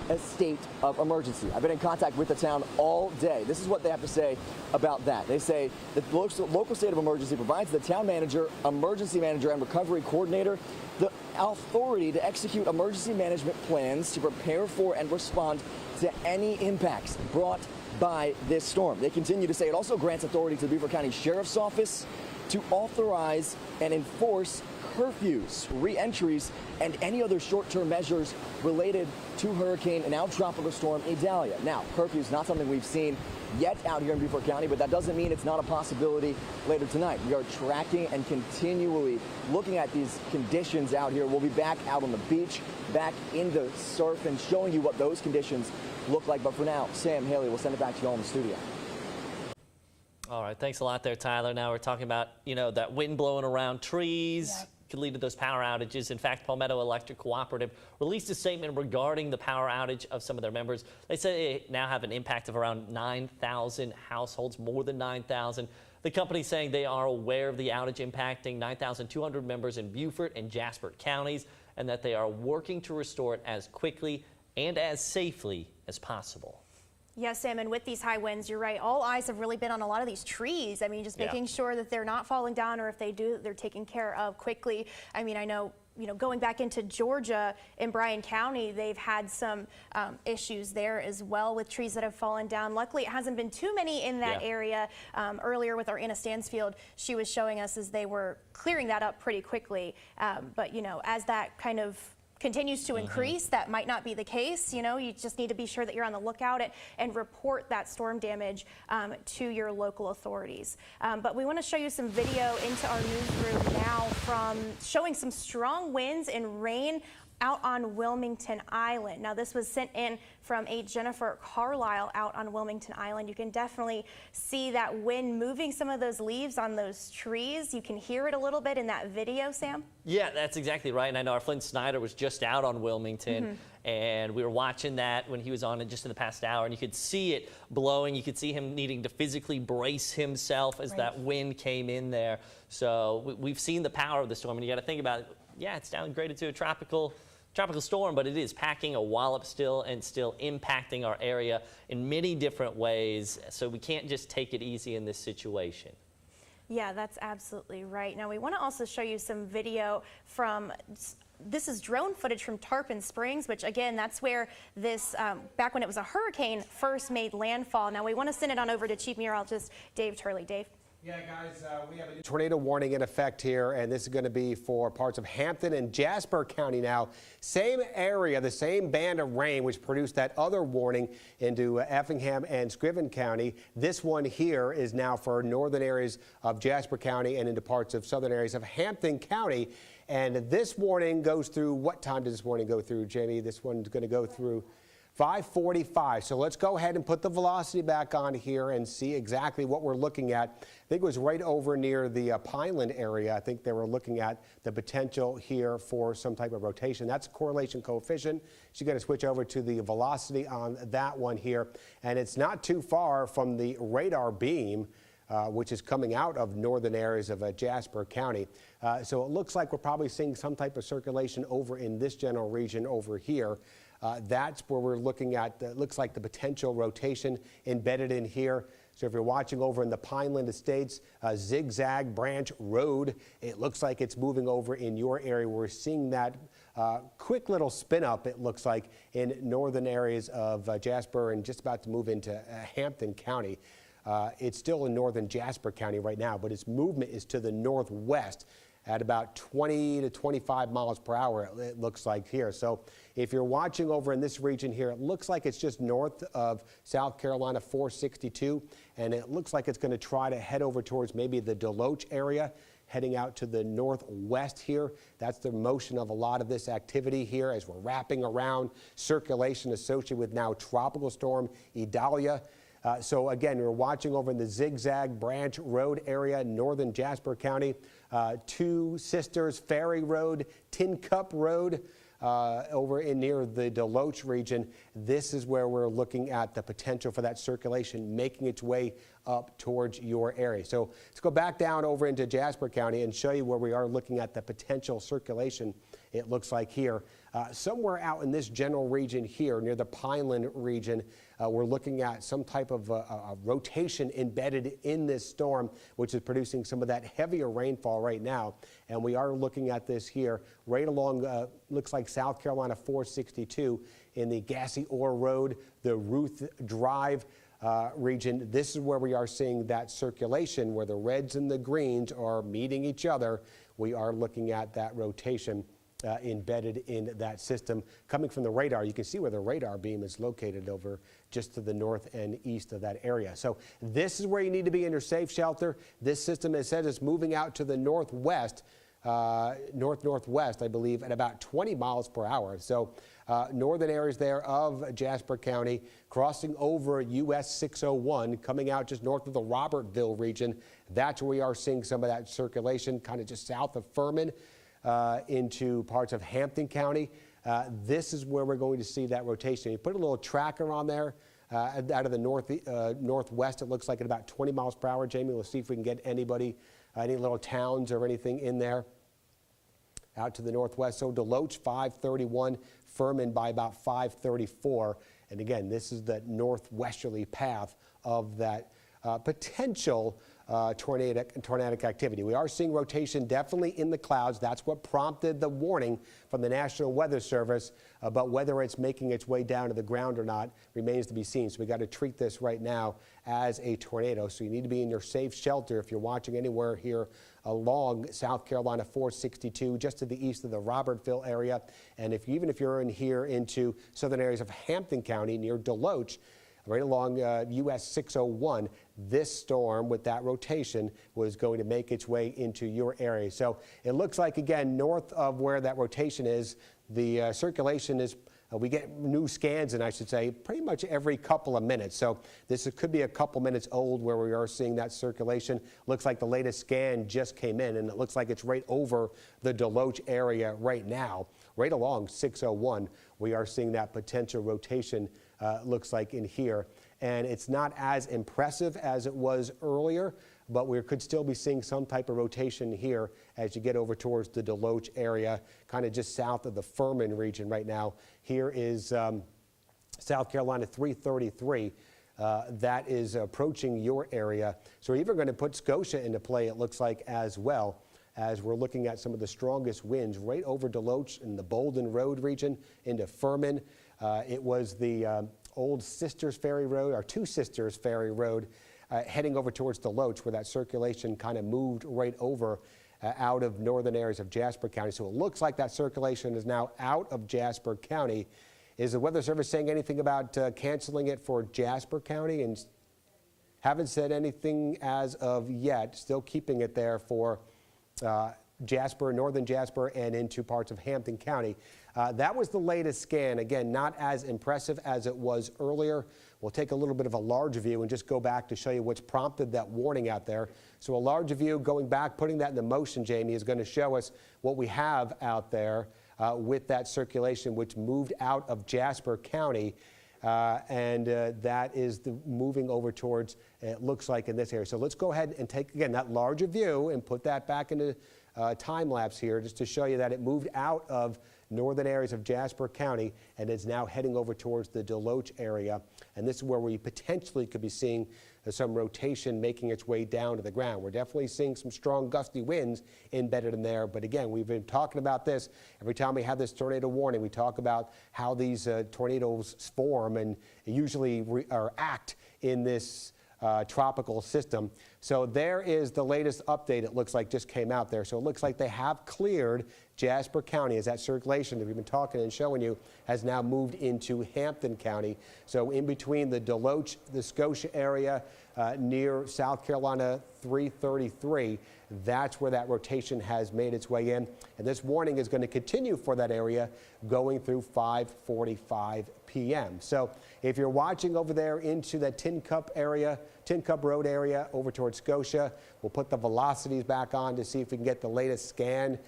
a state of emergency. I've been in contact with the town all day. This is what they have to say about that. They say the local state of emergency provides the town manager, emergency manager, and recovery coordinator the authority to execute emergency management plans to prepare for and respond to any impacts brought by this storm. They continue to say it also grants authority to the Beaufort County Sheriff's Office to authorize and enforce curfews, re-entries, and any other short-term measures related to hurricane and now tropical storm Idalia. Now, curfew is not something we've seen yet out here in Beaufort County, but that doesn't mean it's not a possibility later tonight. We are tracking and continually looking at these conditions out here. We'll be back out on the beach, back in the surf, and showing you what those conditions look like. But for now, Sam, Haley, we'll send it back to you all in the studio. All right, thanks a lot there, Tyler. Now we're talking about, that wind blowing around trees. Yep. Could lead to those power outages. In fact, Palmetto Electric Cooperative released a statement regarding the power outage of some of their members. They say they now have an impact of around 9,000 households, more than 9,000. The company saying they are aware of the outage impacting 9,200 members in Beaufort and Jasper counties, and that they are working to restore it as quickly and as safely as possible. Yes, Sam, and with these high winds, you're right. All eyes have really been on a lot of these trees. I mean, just making sure that they're not falling down, or if they do, they're taken care of quickly. I mean, I know, going back into Georgia in Bryan County, they've had some issues there as well with trees that have fallen down. Luckily, it hasn't been too many in that area. Earlier with our Anna Stansfield, she was showing us as they were clearing that up pretty quickly. But, as that kind of continues to increase, that might not be the case. You just need to be sure that you're on the lookout and report that storm damage to your local authorities. But we want to show you some video into our newsroom now from showing some strong winds and rain out on Wilmington Island. Now, this was sent in from a Jennifer Carlisle out on Wilmington Island. You can definitely see that wind moving some of those leaves on those trees. You can hear it a little bit in that video, Sam. Yeah, that's exactly right. And I know our Flynn Snyder was just out on Wilmington, and we were watching that when he was on it just in the past hour, and you could see it blowing. You could see him needing to physically brace himself as that wind came in there. So we've seen the power of the storm, and you got to think about it. Yeah, it's downgraded to a tropical storm, but it is packing a wallop still and still impacting our area in many different ways. So we can't just take it easy in this situation. Yeah, that's absolutely right. Now, we want to also show you some video from, this is drone footage from Tarpon Springs, which again, that's where this, back when it was a hurricane, first made landfall. Now, we want to send it on over to Chief Meteorologist Dave Turley. Dave? Yeah, guys, we have a new tornado warning in effect here, and this is going to be for parts of Hampton and Jasper County now. Same area, the same band of rain which produced that other warning into Effingham and Scriven County. This one here is now for northern areas of Jasper County and into parts of southern areas of Hampton County. And this warning goes through, what time does this warning go through, Jamie? This one's going to go through 5:45. So let's go ahead and put the velocity back on here and see exactly what we're looking at. I think it was right over near the Pineland area. I think they were looking at the potential here for some type of rotation. That's a correlation coefficient. So you got to switch over to the velocity on that one here. And it's not too far from the radar beam, which is coming out of northern areas of Jasper County. So it looks like we're probably seeing some type of circulation over in this general region over here. That's where we're looking at, it looks like the potential rotation embedded in here. So if you're watching over in the Pineland Estates, Zigzag Branch Road, it looks like it's moving over in your area. We're seeing that quick little spin up, it looks like, in northern areas of Jasper and just about to move into Hampton County. It's still in northern Jasper County right now, but its movement is to the northwest at about 20 to 25 miles per hour, it looks like here. So if you're watching over in this region here, it looks like it's just north of South Carolina 462, and it looks like it's going to try to head over towards maybe the Deloach area, heading out to the northwest here. That's the motion of a lot of this activity here as we're wrapping around circulation associated with now Tropical Storm Idalia. So again, we're watching over in the Zigzag Branch Road area, northern Jasper County, Two Sisters Ferry Road, Tin Cup Road, over in near the Deloach region. This is where we're looking at the potential for that circulation making its way up towards your area. So let's go back down over into Jasper County and show you where we are looking at the potential circulation. It looks like here, somewhere out in this general region here near the Pineland region, we're looking at some type of a rotation embedded in this storm, which is producing some of that heavier rainfall right now. And we are looking at this here right along, looks like South Carolina 462 in the Gassy Ore Road, the Ruth Drive region. This is where we are seeing that circulation where the reds and the greens are meeting each other. We are looking at that rotation embedded in that system coming from the radar. You can see where the radar beam is located over just to the north and east of that area. So this is where you need to be in your safe shelter. This system, it says, is moving out to the northwest, northwest, I believe, at about 20 miles per hour. So northern areas there of Jasper County, crossing over US 601, coming out just north of the Robertville region. That's where we are seeing some of that circulation, kind of just south of Furman, into parts of Hampton County. This is where we're going to see that rotation. You put a little tracker on there out of the northwest. It looks like at about 20 miles per hour. Jamie, we'll see if we can get anybody, any little towns or anything in there out to the northwest. So Deloach 531, Furman by about 534. And again, this is the northwesterly path of that potential tornadic activity. We are seeing rotation definitely in the clouds. That's what prompted the warning from the National Weather Service, but whether it's making its way down to the ground or not remains to be seen. So we got to treat this right now as a tornado. So you need to be in your safe shelter if you're watching anywhere here along South Carolina 462, just to the east of the Robertville area. And even if you're in here into southern areas of Hampton County near Deloach, right along US 601, this storm with that rotation was going to make its way into your area. So it looks like, again, north of where that rotation is, the circulation is, we get new scans, and I should say, pretty much every couple of minutes. So this could be a couple minutes old where we are seeing that circulation. Looks like the latest scan just came in, and it looks like it's right over the Deloach area right now, right along 601. We are seeing that potential rotation looks like in here. And it's not as impressive as it was earlier, but we could still be seeing some type of rotation here as you get over towards the Deloach area, kind of just south of the Furman region right now. Here is South Carolina 333. That is approaching your area. So we're even going to put Scotia into play, it looks like, as well, as we're looking at some of the strongest winds right over Deloach in the Bolden Road region into Furman. It was the Old Sisters Ferry Road, or Two Sisters Ferry Road, heading over towards Deloach, where that circulation kind of moved right over out of northern areas of Jasper County. So it looks like that circulation is now out of Jasper County. Is the Weather Service saying anything about canceling it for Jasper County? And haven't said anything as of yet, still keeping it there for Jasper, northern Jasper, and into parts of Hampton County. That was the latest scan. Again, not as impressive as it was earlier. We'll take a little bit of a large view and just go back to show you what's prompted that warning out there. So a large view, going back, putting that into motion, Jamie, is going to show us what we have out there with that circulation, which moved out of Jasper County. That is moving over towards, it looks like, in this area. So let's go ahead and take, again, that larger view and put that back into time lapse here, just to show you that it moved out of northern areas of Jasper County and is now heading over towards the Deloach area. And this is where we potentially could be seeing some rotation making its way down to the ground. We're definitely seeing some strong gusty winds embedded in there. But again, we've been talking about this every time we have this tornado warning. We talk about how these tornadoes form and usually act in this tropical system. So there is the latest update. It looks like just came out there. So it looks like they have cleared Jasper County as that circulation that we've been talking and showing you has now moved into Hampton County. So in between the Deloach, the Scotia area near South Carolina 333, that's where that rotation has made its way in. And this warning is going to continue for that area going through 5:45 p.m. So if you're watching over there into that Tin Cup area, Tin Cup Road area over towards Scotia, we'll put the velocities back on to see if we can get the latest scan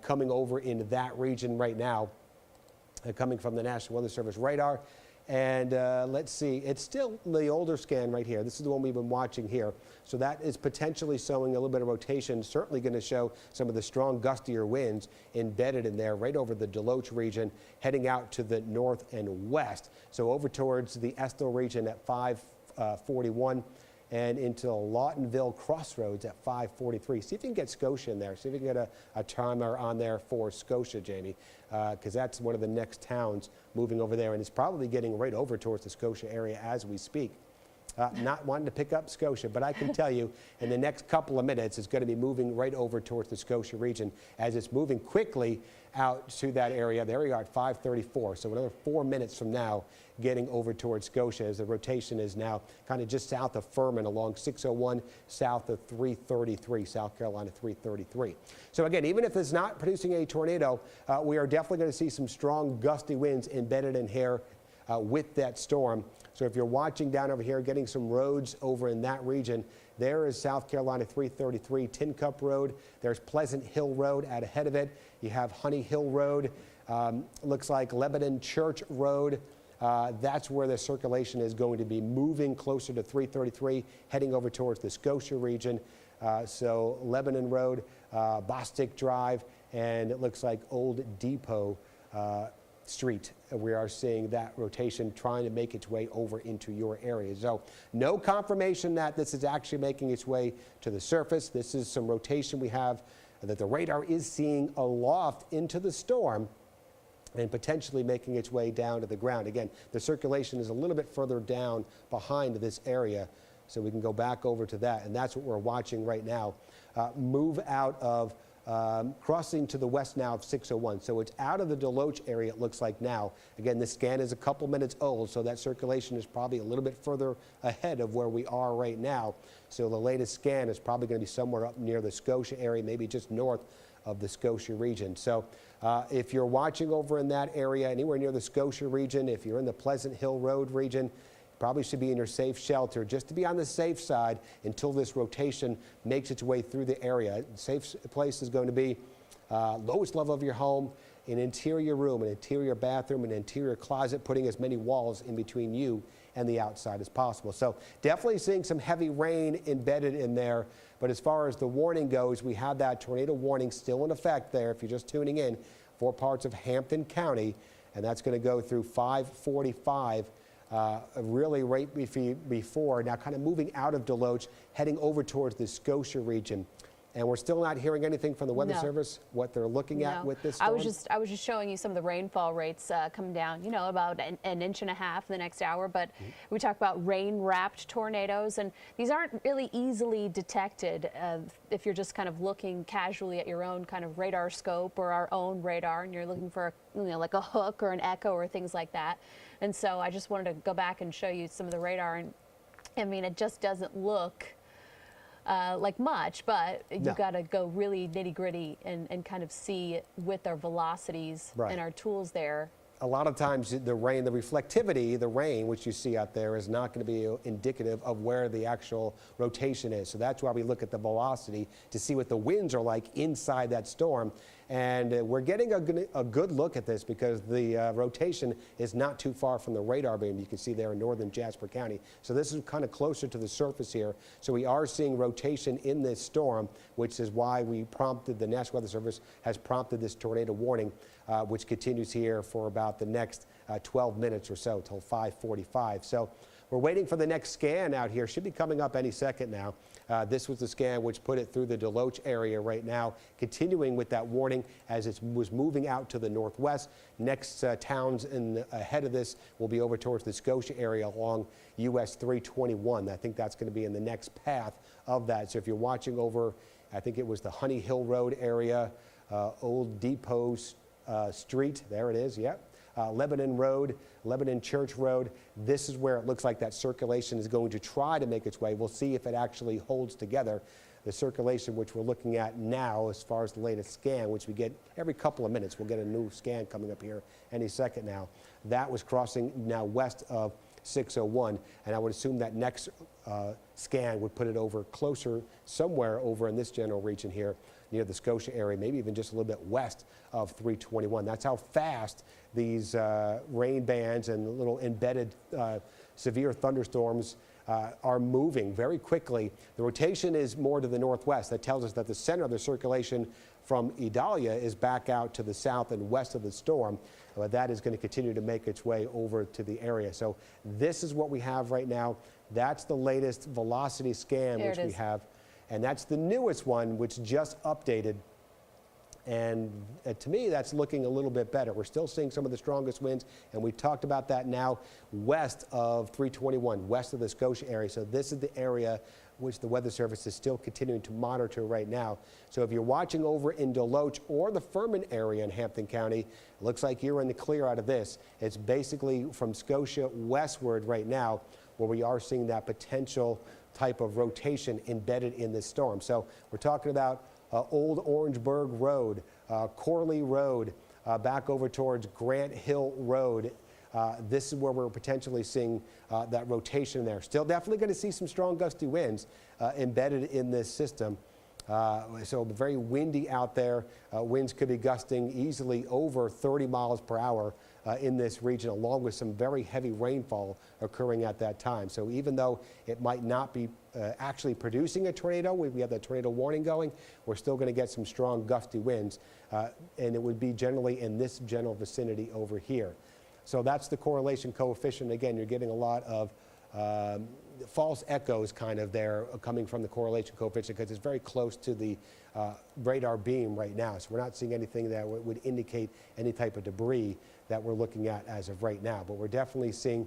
coming over into that region right now, coming from the National Weather Service radar. And let's see, it's still the older scan right here. This is the one we've been watching here. So that is potentially showing a little bit of rotation, certainly going to show some of the strong gustier winds embedded in there right over the Deloach region, heading out to the north and west. So over towards the Estill region at 541 and into Lawtonville Crossroads at 543. See if you can get Scotia in there. See if you can get a timer on there for Scotia, Jamie, because that's one of the next towns moving over there, and it's probably getting right over towards the Scotia area as we speak. Not wanting to pick up Scotia, but I can tell you in the next couple of minutes it's going to be moving right over towards the Scotia region as it's moving quickly out to that area. There we are at 5:34, so another 4 minutes from now getting over towards Scotia as the rotation is now kind of just south of Furman along 601 south of 333, South Carolina 333. So again, even if it's not producing a tornado, we are definitely going to see some strong gusty winds embedded in here with that storm. So if you're watching down over here, getting some roads over in that region, there is South Carolina 333, Tin Cup Road. There's Pleasant Hill Road out ahead of it. You have Honey Hill Road. Looks like Lebanon Church Road. That's where the circulation is going to be moving closer to 333, heading over towards the Scotia region. So Lebanon Road, Bostic Drive, and it looks like Old Depot Street. We are seeing that rotation trying to make its way over into your area. So no confirmation that this is actually making its way to the surface. This is some rotation we have that the radar is seeing aloft into the storm and potentially making its way down to the ground. Again, the circulation is a little bit further down behind this area, so we can go back over to that, and that's what we're watching right now. Move out of crossing to the west now of 601. So it's out of the Deloach area, it looks like now. Again, this scan is a couple minutes old, so that circulation is probably a little bit further ahead of where we are right now. So the latest scan is probably going to be somewhere up near the Scotia area, maybe just north of the Scotia region. So if you're watching over in that area, anywhere near the Scotia region, if you're in the Pleasant Hill Road region, probably should be in your safe shelter just to be on the safe side until this rotation makes its way through the area. Safe place is going to be lowest level of your home, an interior room, an interior bathroom, an interior closet, putting as many walls in between you and the outside as possible. So definitely seeing some heavy rain embedded in there. But as far as the warning goes, we have that tornado warning still in effect there if you're just tuning in for parts of Hampton County, and that's going to go through 5:45. Really right before, now kind of moving out of Deloach, heading over towards the Scotia region. And we're still not hearing anything from the Weather No. Service, what they're looking at with this storm? I was just showing you some of the rainfall rates coming down, you know, about an inch and a half in the next hour. But we talk about rain-wrapped tornadoes, and these aren't really easily detected if you're just kind of looking casually at your own kind of radar scope or our own radar, and you're looking for, you know, like a hook or an echo or things like that. And so I just wanted to go back and show you some of the radar, and I mean, it just doesn't look like much, but you've got to go really nitty gritty and kind of see with our velocities and our tools there. A lot of times the rain, the reflectivity, the rain, which you see out there, is not going to be indicative of where the actual rotation is. So that's why we look at the velocity to see what the winds are like inside that storm. And we're getting a good look at this because the rotation is not too far from the radar beam you can see there in northern Jasper County. So this is kind of closer to the surface here. So we are seeing rotation in this storm, which is why we prompted, the National Weather Service has prompted this tornado warning, which continues here for about the next 12 minutes or so till 5:45. So we're waiting for the next scan out here. Should be coming up any second now. This was the scan which put it through the Deloach area right now, continuing with that warning as it was moving out to the northwest. Next towns ahead of this will be over towards the Scotia area along US 321. I think that's going to be in the next path of that. So if you're watching over, I think it was the Honey Hill Road area, Old Depot Street, there it is, yep. Lebanon Road, Lebanon Church Road. This is where it looks like that circulation is going to try to make its way. We'll see if it actually holds together. The circulation which we're looking at now as far as the latest scan, which we get every couple of minutes. We'll get a new scan coming up here any second now. That was crossing now west of 601, and I would assume that next scan would put it over closer somewhere over in this general region here near the Scotia area, maybe even just a little bit west of 321. That's how fast these rain bands and little embedded severe thunderstorms are moving very quickly. The rotation is more to the northwest. That tells us that the center of the circulation from Idalia is back out to the south and west of the storm. But that is going to continue to make its way over to the area. So this is what we have right now. That's the latest velocity scan which we have. And that's the newest one, which just updated. And to me, that's looking a little bit better. We're still seeing some of the strongest winds, and we talked about that now west of 321, west of the Scotia area. So this is the area which the Weather Service is still continuing to monitor right now. So if you're watching over in Deloach or the Furman area in Hampton County, it looks like you're in the clear out of this. It's basically from Scotia westward right now where we are seeing that potential type of rotation embedded in this storm. So we're talking about Old Orangeburg Road, Corley Road, back over towards Grant Hill Road. This is where we're potentially seeing that rotation there. Still definitely going to see some strong gusty winds embedded in this system. So very windy out there. Winds could be gusting easily over 30 miles per hour in this region, along with some very heavy rainfall occurring at that time. So even though it might not be actually producing a tornado, we have that tornado warning going, we're still going to get some strong gusty winds, and it would be generally in this general vicinity over here. So that's the correlation coefficient. Again, you're getting a lot of false echoes kind of there coming from the correlation coefficient because it's very close to the radar beam right now. So we're not seeing anything that would indicate any type of debris that we're looking at as of right now. But we're definitely seeing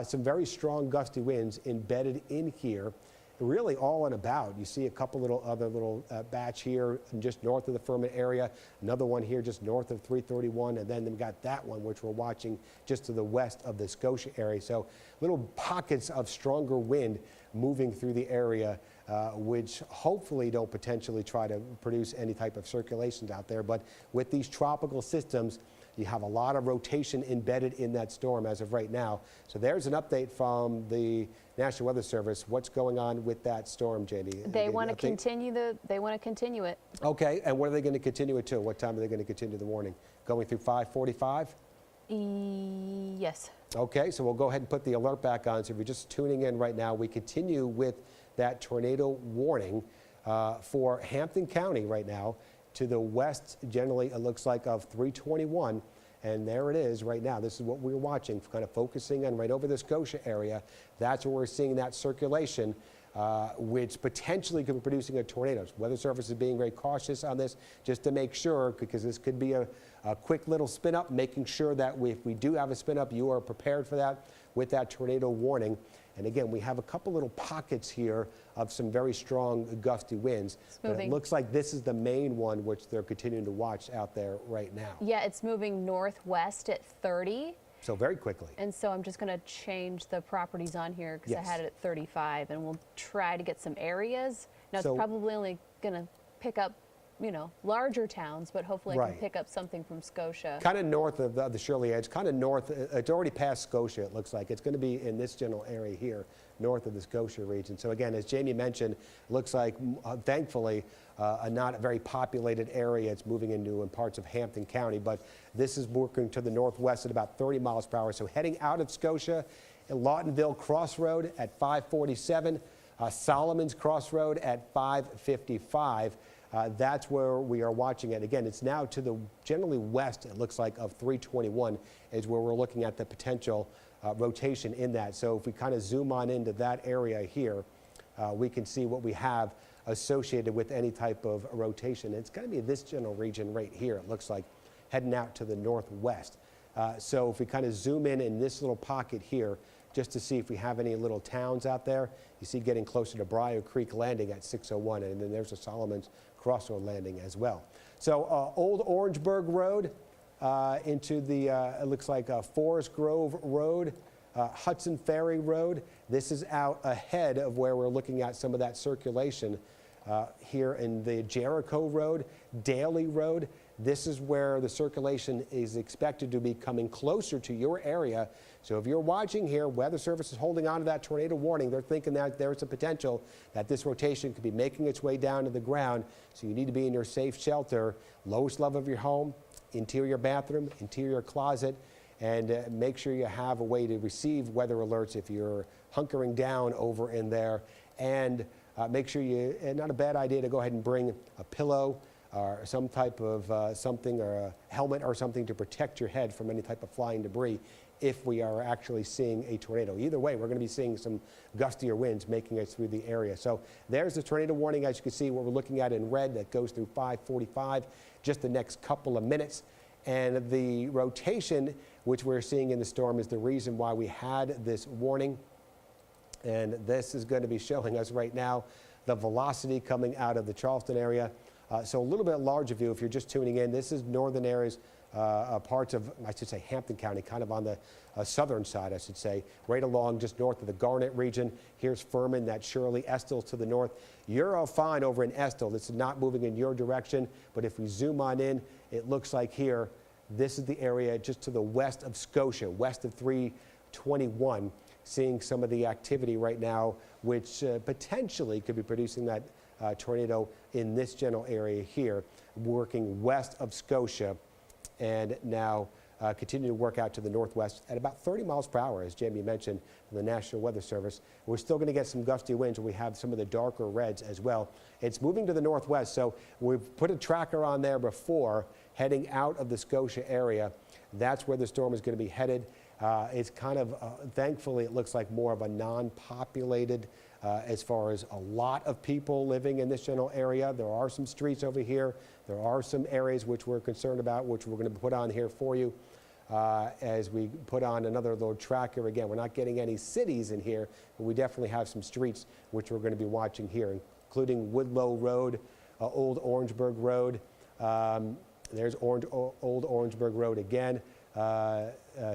some very strong gusty winds embedded in here, really all and about. You see a couple other little batch here just north of the Furman area, another one here just north of 331, and then we've got that one which we're watching just to the west of the Scotia area. So little pockets of stronger wind moving through the area, which hopefully don't potentially try to produce any type of circulations out there. But with these tropical systems, you have a lot of rotation embedded in that storm as of right now. So there's an update from the National Weather Service. What's going on with that storm, Jamie? They want to continue it. Okay, and what are they going to continue it to? What time are they going to continue the warning? Going through 5:45? Yes. Okay, so we'll go ahead and put the alert back on. So if you're just tuning in right now, we continue with that tornado warning for Hampton County right now. To the west, generally, it looks like of 321, and there it is right now. This is what we're watching, kind of focusing on right over the Scotia area. That's where we're seeing that circulation which potentially could be producing a tornado. Weather Service is being very cautious on this just to make sure, because this could be a quick little spin up, making sure that if we do have a spin up, you are prepared for that with that tornado warning. And again, we have a couple little pockets here of some very strong gusty winds. But it looks like this is the main one which they're continuing to watch out there right now. Yeah, it's moving northwest at 30. So very quickly. And so I'm just going to change the properties on here because I had it at 35, and we'll try to get some areas. Now, it's probably only going to pick up, you know, larger towns, but hopefully I can pick up something from Scotia. Kind of north of the Shirley Edge, kind of north. It's already past Scotia, it looks like. It's going to be in this general area here, north of the Scotia region. So again, as Jamie mentioned, it looks like, thankfully, not a very populated area. It's moving into in parts of Hampton County, but this is working to the northwest at about 30 miles per hour. So heading out of Scotia, at Lawtonville Crossroad at 547, Solomon's Crossroad at 555. That's where we are watching it. Again, it's now to the generally west, it looks like, of 321 is where we're looking at the potential rotation in that. So if we kind of zoom on into that area here, we can see what we have associated with any type of rotation. It's going to be this general region right here, it looks like, heading out to the northwest. So if we kind of zoom in this little pocket here, just to see if we have any little towns out there. You see getting closer to Briar Creek Landing at 601, and then there's a Solomon's Crossroad Landing as well. So Old Orangeburg Road into the, it looks like Forest Grove Road, Hudson Ferry Road. This is out ahead of where we're looking at some of that circulation here in the Jericho Road, Daly Road. This is where the circulation is expected to be coming closer to your area. So if you're watching here, Weather Service is holding on to that tornado warning. They're thinking that there's a potential that this rotation could be making its way down to the ground. So you need to be in your safe shelter, lowest level of your home, interior bathroom, interior closet, and make sure you have a way to receive weather alerts if you're hunkering down over in there. And make sure not a bad idea to go ahead and bring a pillow, or some type of something, or a helmet or something to protect your head from any type of flying debris if we are actually seeing a tornado. Either way, we're going to be seeing some gustier winds making it through the area. So there's the tornado warning. As you can see, what we're looking at in red, that goes through 5:45, just the next couple of minutes. And the rotation, which we're seeing in the storm, is the reason why we had this warning. And this is going to be showing us right now the velocity coming out of the Charleston area. So a little bit larger view if you're just tuning in. This is northern areas, parts of, I should say, Hampton County, kind of on the southern side, I should say, right along just north of the Garnet region. Here's Furman, that's Shirley, Estill to the north. You're all fine over in Estill. This is not moving in your direction, but if we zoom on in, it looks like here, this is the area just to the west of Scotia, west of 321, seeing some of the activity right now, which potentially could be producing that tornado in this general area here, working west of Scotia, and now continue to work out to the northwest at about 30 miles per hour, as Jamie mentioned, from the National Weather Service. We're still going to get some gusty winds, and we have some of the darker reds as well. It's moving to the northwest, so we've put a tracker on there before, heading out of the Scotia area. That's where the storm is going to be headed. It's kind of, thankfully, it looks like more of a non-populated as far as a lot of people living in this general area. There are some streets over here. There are some areas which we're concerned about, which we're going to put on here for you as we put on another little tracker. Again, we're not getting any cities in here, but we definitely have some streets which we're going to be watching here, including Woodlow Road, Old Orangeburg Road. There's Old Orangeburg Road again.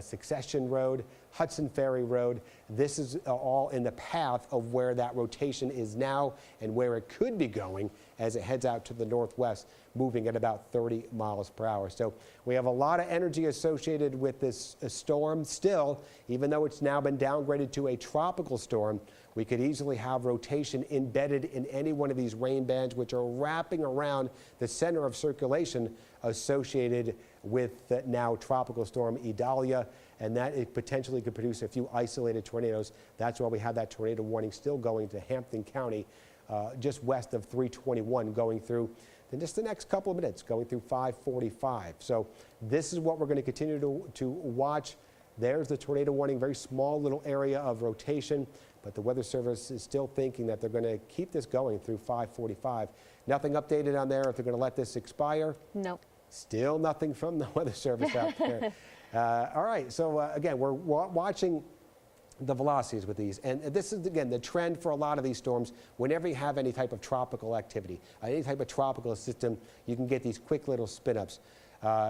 Succession Road, Hudson Ferry Road. This is all in the path of where that rotation is now and where it could be going as it heads out to the northwest, moving at about 30 miles per hour. So we have a lot of energy associated with this storm still, even though it's now been downgraded to a tropical storm. We could easily have rotation embedded in any one of these rain bands, which are wrapping around the center of circulation associated with the now tropical storm Idalia, and that it potentially could produce a few isolated tornadoes. That's why we have that tornado warning still going to Hampton County, just west of 321, going through in just the next couple of minutes, going through 5:45. So this is what we're going to continue to watch. There's the tornado warning, very small little area of rotation, but the Weather Service is still thinking that they're going to keep this going through 5:45. Nothing updated on there if they're going to let this expire. Nope. Still nothing from the Weather Service out there. All right, so again, we're watching the velocities with these, and this is again the trend for a lot of these storms. Whenever you have any type of tropical activity, any type of tropical system, you can get these quick little spin-ups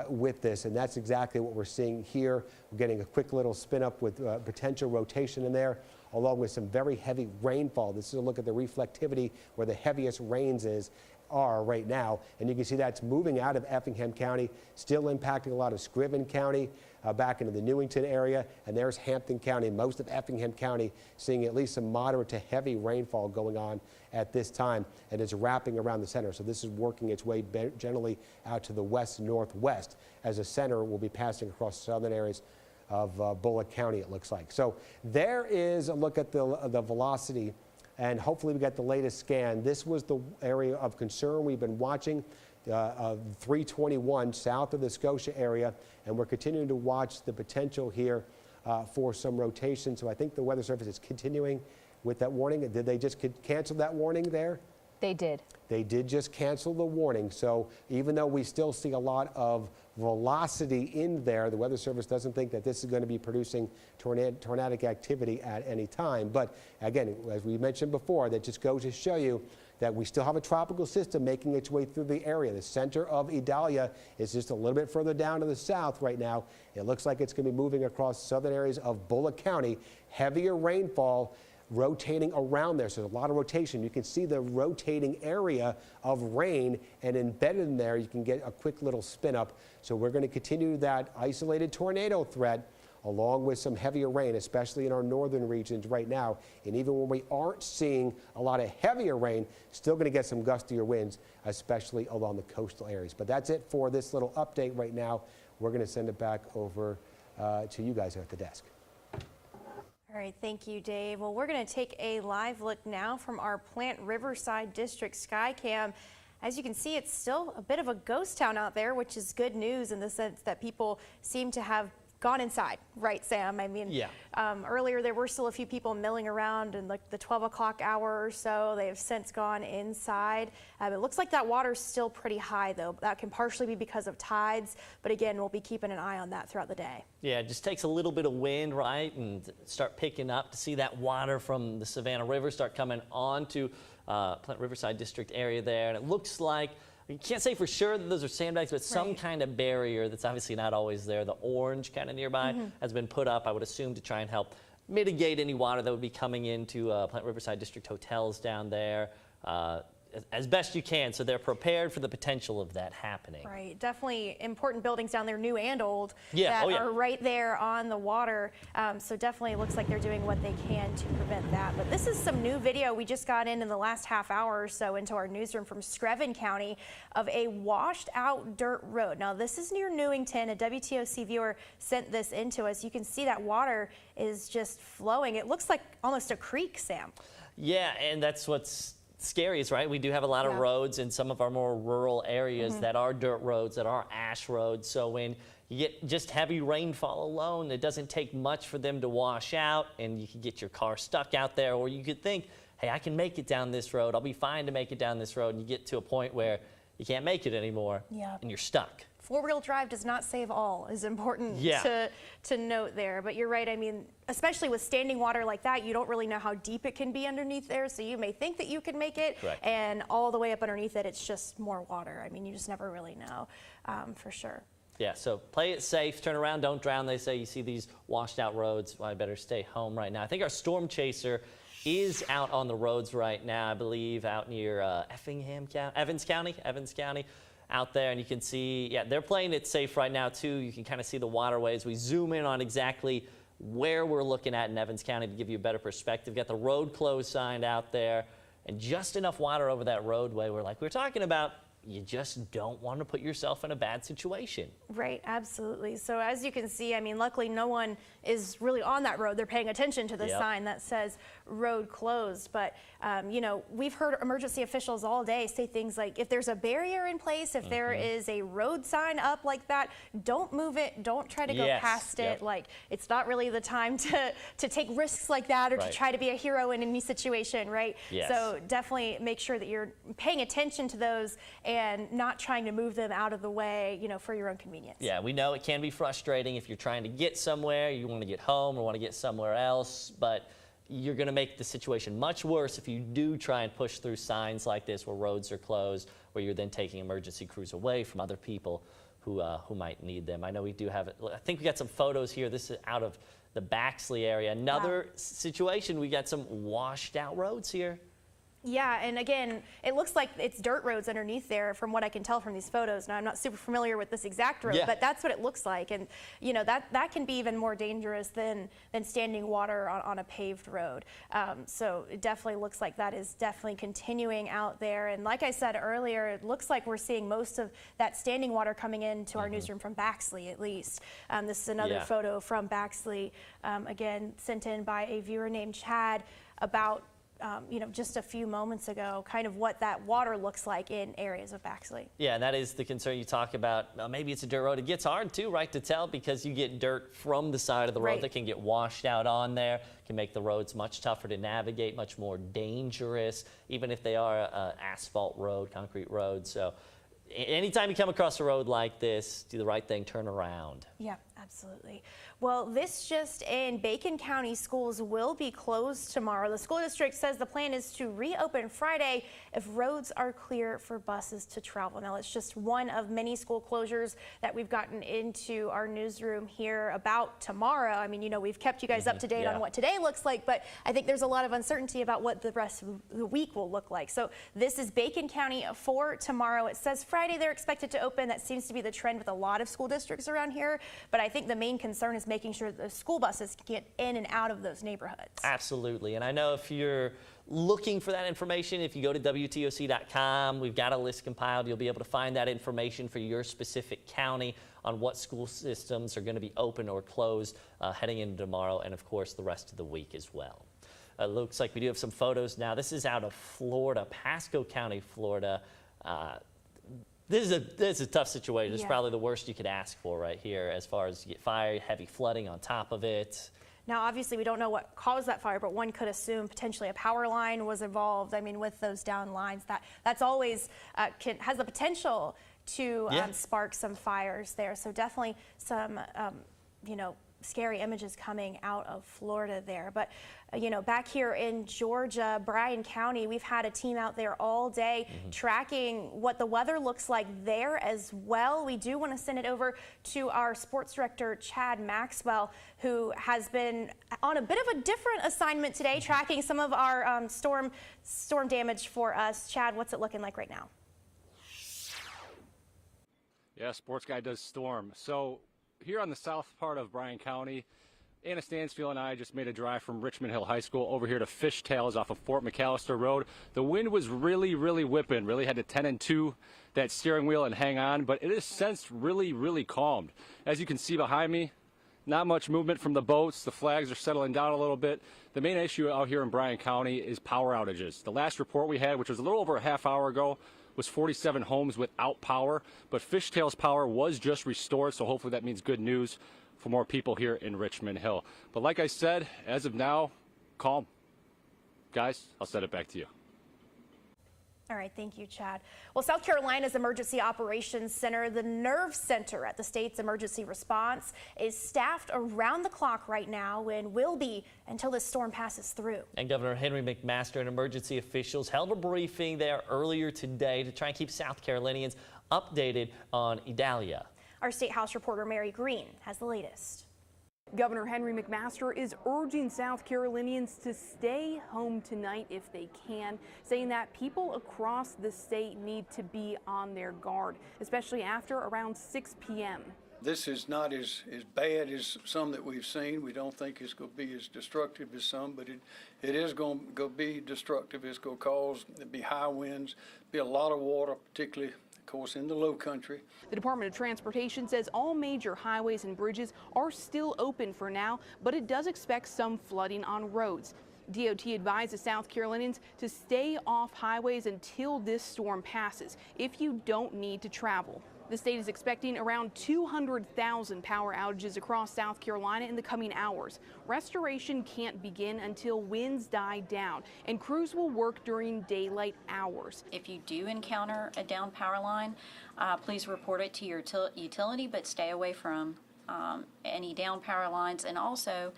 with this, and that's exactly what we're seeing here. We're getting a quick little spin-up with potential rotation in there, along with some very heavy rainfall. This is a look at the reflectivity where the heaviest rains are right now, and you can see that's moving out of Effingham County, still impacting a lot of Scriven County, back into the Newington area, and there's Hampton County. Most of Effingham County seeing at least some moderate to heavy rainfall going on at this time, and it's wrapping around the center. So this is working its way generally out to the west-northwest, as the center will be passing across southern areas of Bullock County, it looks like. So there is a look at the velocity, and hopefully we get the latest scan. This was the area of concern we've been watching, 321 south of the Scotia area, and we're continuing to watch the potential here for some rotation. So I think the Weather Service is continuing with that warning. Did they just cancel that warning there? They did. They did just cancel the warning. So even though we still see a lot of velocity in there, the Weather Service doesn't think that this is going to be producing tornadic activity at any time. But again, as we mentioned before, that just goes to show you that we still have a tropical system making its way through the area. The center of Idalia is just a little bit further down to the south right now. It looks like it's going to be moving across southern areas of Bullock County. Heavier rainfall rotating around there, so there's a lot of rotation. You can see the rotating area of rain, and embedded in there you can get a quick little spin up. So we're going to continue that isolated tornado threat along with some heavier rain, especially in our northern regions right now. And even when we aren't seeing a lot of heavier rain, still going to get some gustier winds, especially along the coastal areas. But that's it for this little update right now. We're going to send it back over to you guys at the desk. All right, thank you, Dave. Well, we're going to take a live look now from our Plant Riverside District Skycam. As you can see, it's still a bit of a ghost town out there, which is good news in the sense that people seem to have gone inside, right, Sam? I mean, yeah. Earlier there were still a few people milling around in like the 12 o'clock hour or so. They have since gone inside. It looks like that water's still pretty high, though. That can partially be because of tides, but again, we'll be keeping an eye on that throughout the day. Yeah, it just takes a little bit of wind, right, and start picking up to see that water from the Savannah River start coming onto Plant Riverside District area there, and it looks like, you can't say for sure that those are sandbags, but some kind of barrier that's obviously not always there. The orange kind of nearby has been put up, I would assume, to try and help mitigate any water that would be coming into Plant Riverside District hotels down there as best you can, so they're prepared for the potential of that happening. Right, definitely important buildings down there, new and old, that are right there on the water. So definitely looks like they're doing what they can to prevent that. But this is some new video we just got in the last half hour or so into our newsroom from Scriven County of a washed out dirt road. Now this is near Newington. A WTOC viewer sent this into us. You can see that water is just flowing. It looks like almost a creek, Sam. Yeah, and that's what's scary is, right, we do have a lot of roads in some of our more rural areas that are dirt roads, that are ash roads. So when you get just heavy rainfall alone, it doesn't take much for them to wash out, and you can get your car stuck out there, or you could think, hey, I can make it down this road. I'll be fine to make it down this road. And you get to a point where you can't make it anymore, and you're stuck. Four-wheel drive does not save all is important to note there. But you're right. I mean, especially with standing water like that, you don't really know how deep it can be underneath there. So you may think that you can make it, and all the way up underneath it, it's just more water. I mean, you just never really know for sure. Yeah, so play it safe, turn around, don't drown. They say you see these washed out roads. Well, I better stay home right now. I think our storm chaser is out on the roads right now, I believe, out near Evans County. Out there, and you can see, they're playing it safe right now too. You can kind of see the waterways. We zoom in on exactly where we're looking at in Evans County to give you a better perspective. Got the road closed sign out there, and just enough water over that roadway where, like we were talking about, you just don't want to put yourself in a bad situation. Right, absolutely. So as you can see, I mean, luckily no one is really on that road. They're paying attention to the sign that says road closed. But, you know, we've heard emergency officials all day say things like, if there's a barrier in place, if there is a road sign up like that, don't move it. Don't try to go past it. Like, it's not really the time to take risks like that or to try to be a hero in any situation, right? So definitely make sure that you're paying attention to those and not trying to move them out of the way, you know, for your own convenience. Yeah, we know it can be frustrating if you're trying to get somewhere, you want to get home or want to get somewhere else, but you're going to make the situation much worse if you do try and push through signs like this where roads are closed, where you're then taking emergency crews away from other people who might need them. I know we do have, I think we got some photos here. This is out of the Baxley area. Another situation, we got some washed out roads here. Yeah, and again, it looks like it's dirt roads underneath there from what I can tell from these photos. Now, I'm not super familiar with this exact road, but that's what it looks like. And, you know, that can be even more dangerous than standing water on a paved road. So it definitely looks like that is definitely continuing out there. And like I said earlier, it looks like we're seeing most of that standing water coming into our newsroom from Baxley, at least. This is another photo from Baxley, again, sent in by a viewer named Chad about you know, just a few moments ago, kind of what that water looks like in areas of Baxley. Yeah, and that is the concern you talk about. Maybe it's a dirt road. It gets hard too, right, to tell because you get dirt from the side of the road that can get washed out on there, can make the roads much tougher to navigate, much more dangerous, even if they are an asphalt road, concrete road. So anytime you come across a road like this, do the right thing, turn around. Yeah, absolutely. Well, this just in, Bacon County schools will be closed tomorrow. The school district says the plan is to reopen Friday if roads are clear for buses to travel. Now, it's just one of many school closures that we've gotten into our newsroom here about tomorrow. I mean, you know, we've kept you guys up to date on what today looks like, but I think there's a lot of uncertainty about what the rest of the week will look like. So this is Bacon County for tomorrow. It says Friday they're expected to open. That seems to be the trend with a lot of school districts around here, but I think the main concern is making sure the school buses can get in and out of those neighborhoods. Absolutely, and I know if you're looking for that information, if you go to WTOC.com, we've got a list compiled. You'll be able to find that information for your specific county on what school systems are going to be open or closed heading into tomorrow and, of course, the rest of the week as well. Looks like we do have some photos now. This is out of Florida, Pasco County, Florida. This is a tough situation. It's probably the worst you could ask for right here as far as you get fire, heavy flooding on top of it. Now, obviously, we don't know what caused that fire, but one could assume potentially a power line was involved. I mean, with those down lines, that's always has the potential to spark some fires there. So definitely some, you know, scary images coming out of Florida there. But, you know, back here in Georgia, Bryan County, we've had a team out there all day tracking what the weather looks like there as well. We do want to send it over to our sports director, Chad Maxwell, who has been on a bit of a different assignment today, tracking some of our storm damage for us. Chad, what's it looking like right now? Yeah, sports guy does storm. So here on the south part of Bryan County, Anna Stansfield and I just made a drive from Richmond Hill High School over here to Fishtails off of Fort McAllister Road. The wind was really whipping, really had to 10 and 2 that steering wheel and hang on, but it has since really calmed. As you can see behind me, not much movement from the boats. The flags are settling down a little bit. The main issue out here in Bryan County is power outages. The last report we had, which was a little over a half hour ago, was 47 homes without power, but Fishtails power was just restored, so hopefully that means good news for more people here in Richmond Hill. But like I said, as of now, calm. Guys, I'll send it back to you. All right, thank you, Chad. Well, South Carolina's Emergency Operations Center, the nerve center at the state's emergency response, is staffed around the clock right now and will be until this storm passes through. And Governor Henry McMaster and emergency officials held a briefing there earlier today to try and keep South Carolinians updated on Idalia. Our State House reporter Mary Green has the latest. Governor Henry McMaster is urging South Carolinians to stay home tonight if they can, saying that people across the state need to be on their guard, especially after around 6 p.m. This is not as bad as some that we've seen. We don't think it's going to be as destructive as some, but it is going to be destructive. It's going to cause, there'll be high winds, be a lot of water, particularly course, in the low country. The Department of Transportation says all major highways and bridges are still open for now, but it does expect some flooding on roads. DOT advises South Carolinians to stay off highways until this storm passes if you don't need to travel. The state is expecting around 200,000 power outages across South Carolina in the coming hours. Restoration can't begin until winds die down, and crews will work during daylight hours. If you do encounter a down power line, please report it to your utility, but stay away from any down power lines. And also,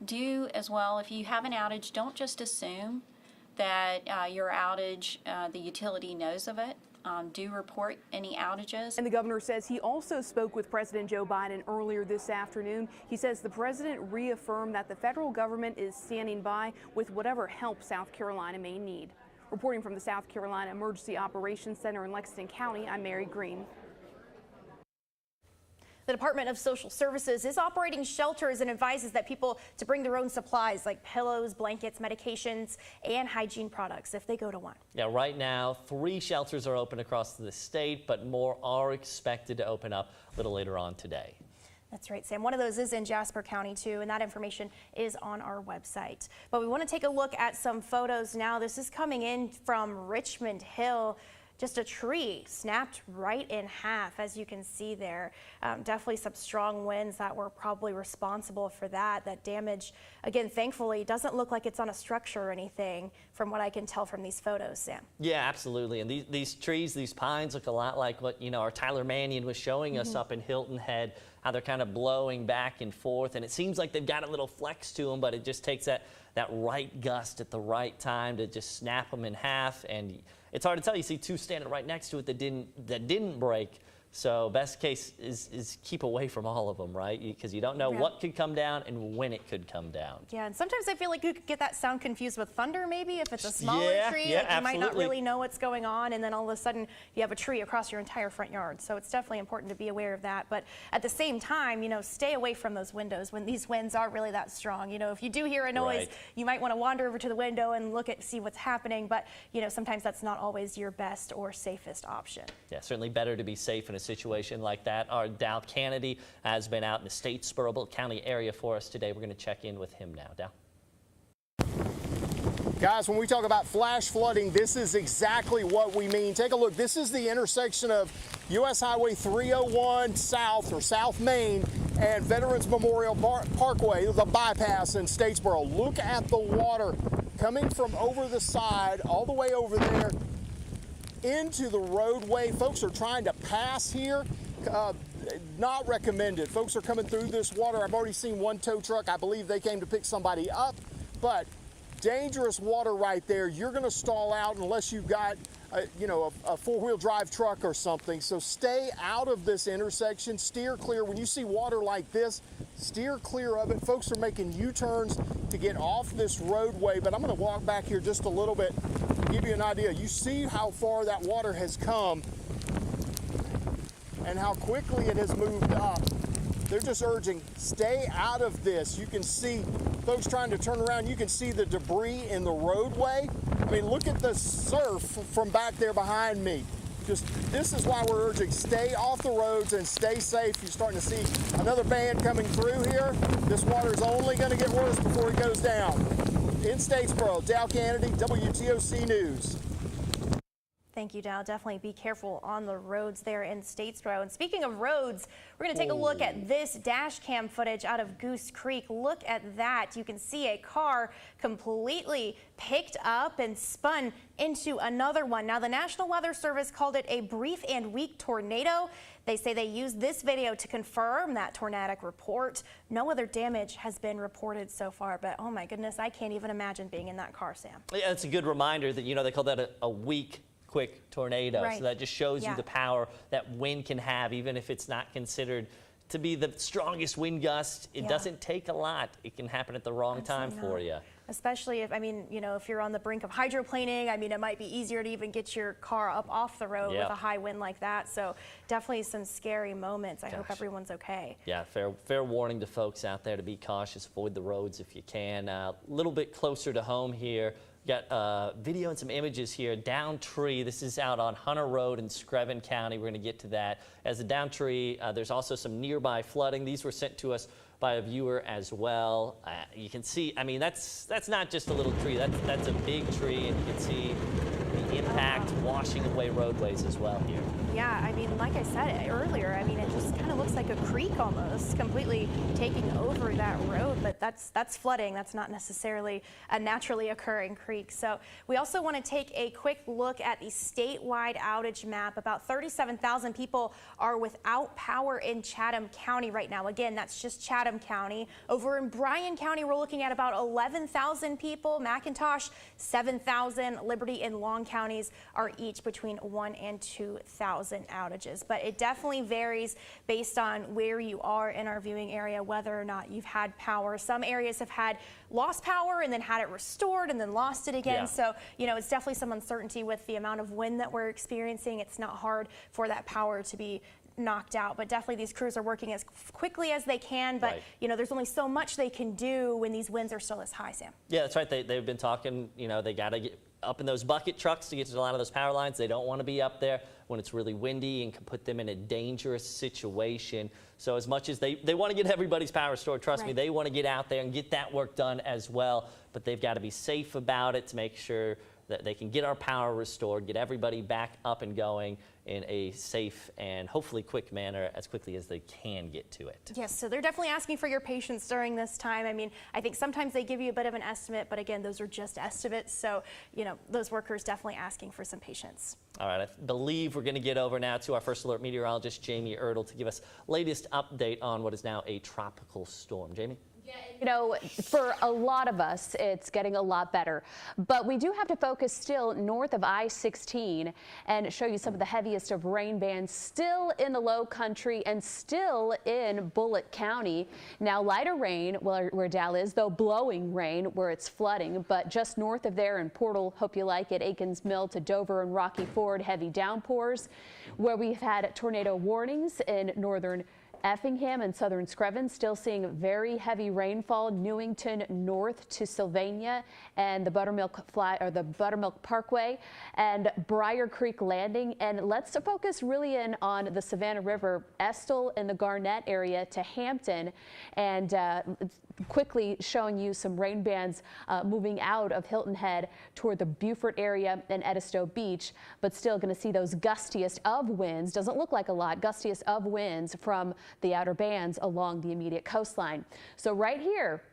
do as well, if you have an outage, don't just assume that your outage, the utility knows of it. Do report any outages. And the governor says he also spoke with President Joe Biden earlier this afternoon. He says the president reaffirmed that the federal government is standing by with whatever help South Carolina may need. Reporting from the South Carolina Emergency Operations Center in Lexington County, I'm Mary Green. The Department of Social Services is operating shelters and advises that people to bring their own supplies like pillows, blankets, medications, and hygiene products if they go to one. Yeah, right now, 3 shelters are open across the state, but more are expected to open up a little later on today. That's right, Sam. One of those is in Jasper County, too, and that information is on our website. But we want to take a look at some photos now. This is coming in from Richmond Hill. Just a tree snapped right in half, as you can see there. Definitely some strong winds that were probably responsible for that damage. Again, thankfully, doesn't look like it's on a structure or anything from what I can tell from these photos, Sam. Yeah, absolutely. And these trees, these pines look a lot like what, our Tyler Mannion was showing us up in Hilton Head, how they're kind of blowing back and forth. And it seems like they've got a little flex to them, but it just takes that right gust at the right time to just snap them in half. And it's hard to tell. You see 2 standing right next to it that didn't break. So best case is keep away from all of them, right? Because you don't know what could come down and when it could come down. Yeah, and sometimes I feel like you could get that sound confused with thunder maybe if it's a smaller tree. Like you might not really know what's going on, and then all of a sudden you have a tree across your entire front yard. So it's definitely important to be aware of that. But at the same time, stay away from those windows when these winds are really that strong. If you do hear a noise, you might want to wander over to the window and see what's happening. But, sometimes that's not always your best or safest option. Yeah, certainly better to be safe in a situation like that. Our Dow Kennedy has been out in the Statesboro County area for us today. We're going to check in with him now. Dow. Guys, when we talk about flash flooding, this is exactly what we mean. Take a look. This is the intersection of U.S. Highway 301 South or South Main and Veterans Memorial Parkway, the bypass in Statesboro. Look at the water coming from over the side all the way over there into the roadway. Folks are trying to pass here. Not recommended. Folks are coming through this water. I've already seen one tow truck. I believe they came to pick somebody up, but dangerous water right there. You're going to stall out unless you've got a four-wheel drive truck or something. So stay out of this intersection. Steer clear. When you see water like this, steer clear of it. Folks are making U-turns to get off this roadway, but I'm going to walk back here just a little bit, give you an idea. You see how far that water has come and how quickly it has moved up. They're just urging, stay out of this. You can see folks trying to turn around. You can see the debris in the roadway. I mean, look at the surf from back there behind me. This is why we're urging, stay off the roads and stay safe. You're starting to see another band coming through here. This water is only going to get worse before it goes down. In Statesboro, Dow Kennedy, WTOC News. Thank you, Dow. Definitely be careful on the roads there in Statesboro. And speaking of roads, we're going to take a look at this dash cam footage out of Goose Creek. Look at that. You can see a car completely picked up and spun into another one. Now, the National Weather Service called it a brief and weak tornado. They say they used this video to confirm that tornadic report. No other damage has been reported so far, but oh my goodness, I can't even imagine being in that car, Sam. Yeah, it's a good reminder that, they call that a weak quick tornado. Right. So that just shows you the power that wind can have, even if it's not considered to be the strongest wind gust. It doesn't take a lot. It can happen at the wrong time for you. Especially if, if you're on the brink of hydroplaning, it might be easier to even get your car up off the road with a high wind like that. So definitely some scary moments. I hope everyone's okay. Yeah, fair warning to folks out there to be cautious, avoid the roads if you can. A little bit closer to home here, Got video and some images here. Down tree. This is out on Hunter Road in Screven County. We're going to get to that. As a down tree, there's also some nearby flooding. These were sent to us by a viewer as well. You can see, I mean, that's not just a little tree. That's a big tree, and you can see the impact washing away roadways as well here. Yeah, I mean, like I said earlier, I mean, it just kind of looks like a creek almost, completely taking over that road, but that's flooding. That's not necessarily a naturally occurring creek. So we also want to take a quick look at the statewide outage map. About 37,000 people are without power in Chatham County right now. Again, that's just Chatham County. Over in Bryan County, we're looking at about 11,000 people. McIntosh, 7,000. Liberty and Long counties are each between 1,000 and 2,000 outages, but it definitely varies based on where you are in our viewing area, whether or not you've had power. Some areas have had lost power and then had it restored and then lost it again. Yeah. So, you know, it's definitely some uncertainty with the amount of wind that we're experiencing. It's not hard for that power to be knocked out, but definitely these crews are working as quickly as they can, but you know, there's only so much they can do when these winds are still this high, Sam. Yeah, that's right. They've been talking, you know, they got to get up in those bucket trucks to get to a lot of those power lines. They don't want to be up there when it's really windy and can put them in a dangerous situation. So as much as they want to get everybody's power restored, trust me, they want to get out there and get that work done as well, but they've got to be safe about it to make sure that they can get our power restored, get everybody back up and going in a safe and hopefully quick manner as quickly as they can get to it. Yes, so they're definitely asking for your patience during this time. I mean, I think sometimes they give you a bit of an estimate, but again, those are just estimates. So, you know, those workers definitely asking for some patience. All right, I believe we're going to get over now to our first alert meteorologist, Jamie Ertl, to give us latest update on what is now a tropical storm. Jamie? You know, for a lot of us, it's getting a lot better, but we do have to focus still north of I-16 and show you some of the heaviest of rain bands still in the low country and still in Bullitt County. Now, lighter rain where Dal is, though blowing rain where it's flooding, but just north of there in Portal, hope you like it, Aikens Mill to Dover and Rocky Ford, heavy downpours, where we've had tornado warnings in northern Effingham and southern Screven, still seeing very heavy rainfall. Newington north to Sylvania and the Buttermilk Parkway and Briar Creek Landing. And let's focus really in on the Savannah River, Estill in the Garnett area to Hampton, and quickly showing you some rain bands moving out of Hilton Head toward the Beaufort area and Edisto Beach, but still going to see those gustiest of winds. Doesn't look like a lot, gustiest of winds from the outer bands along the immediate coastline. So right here,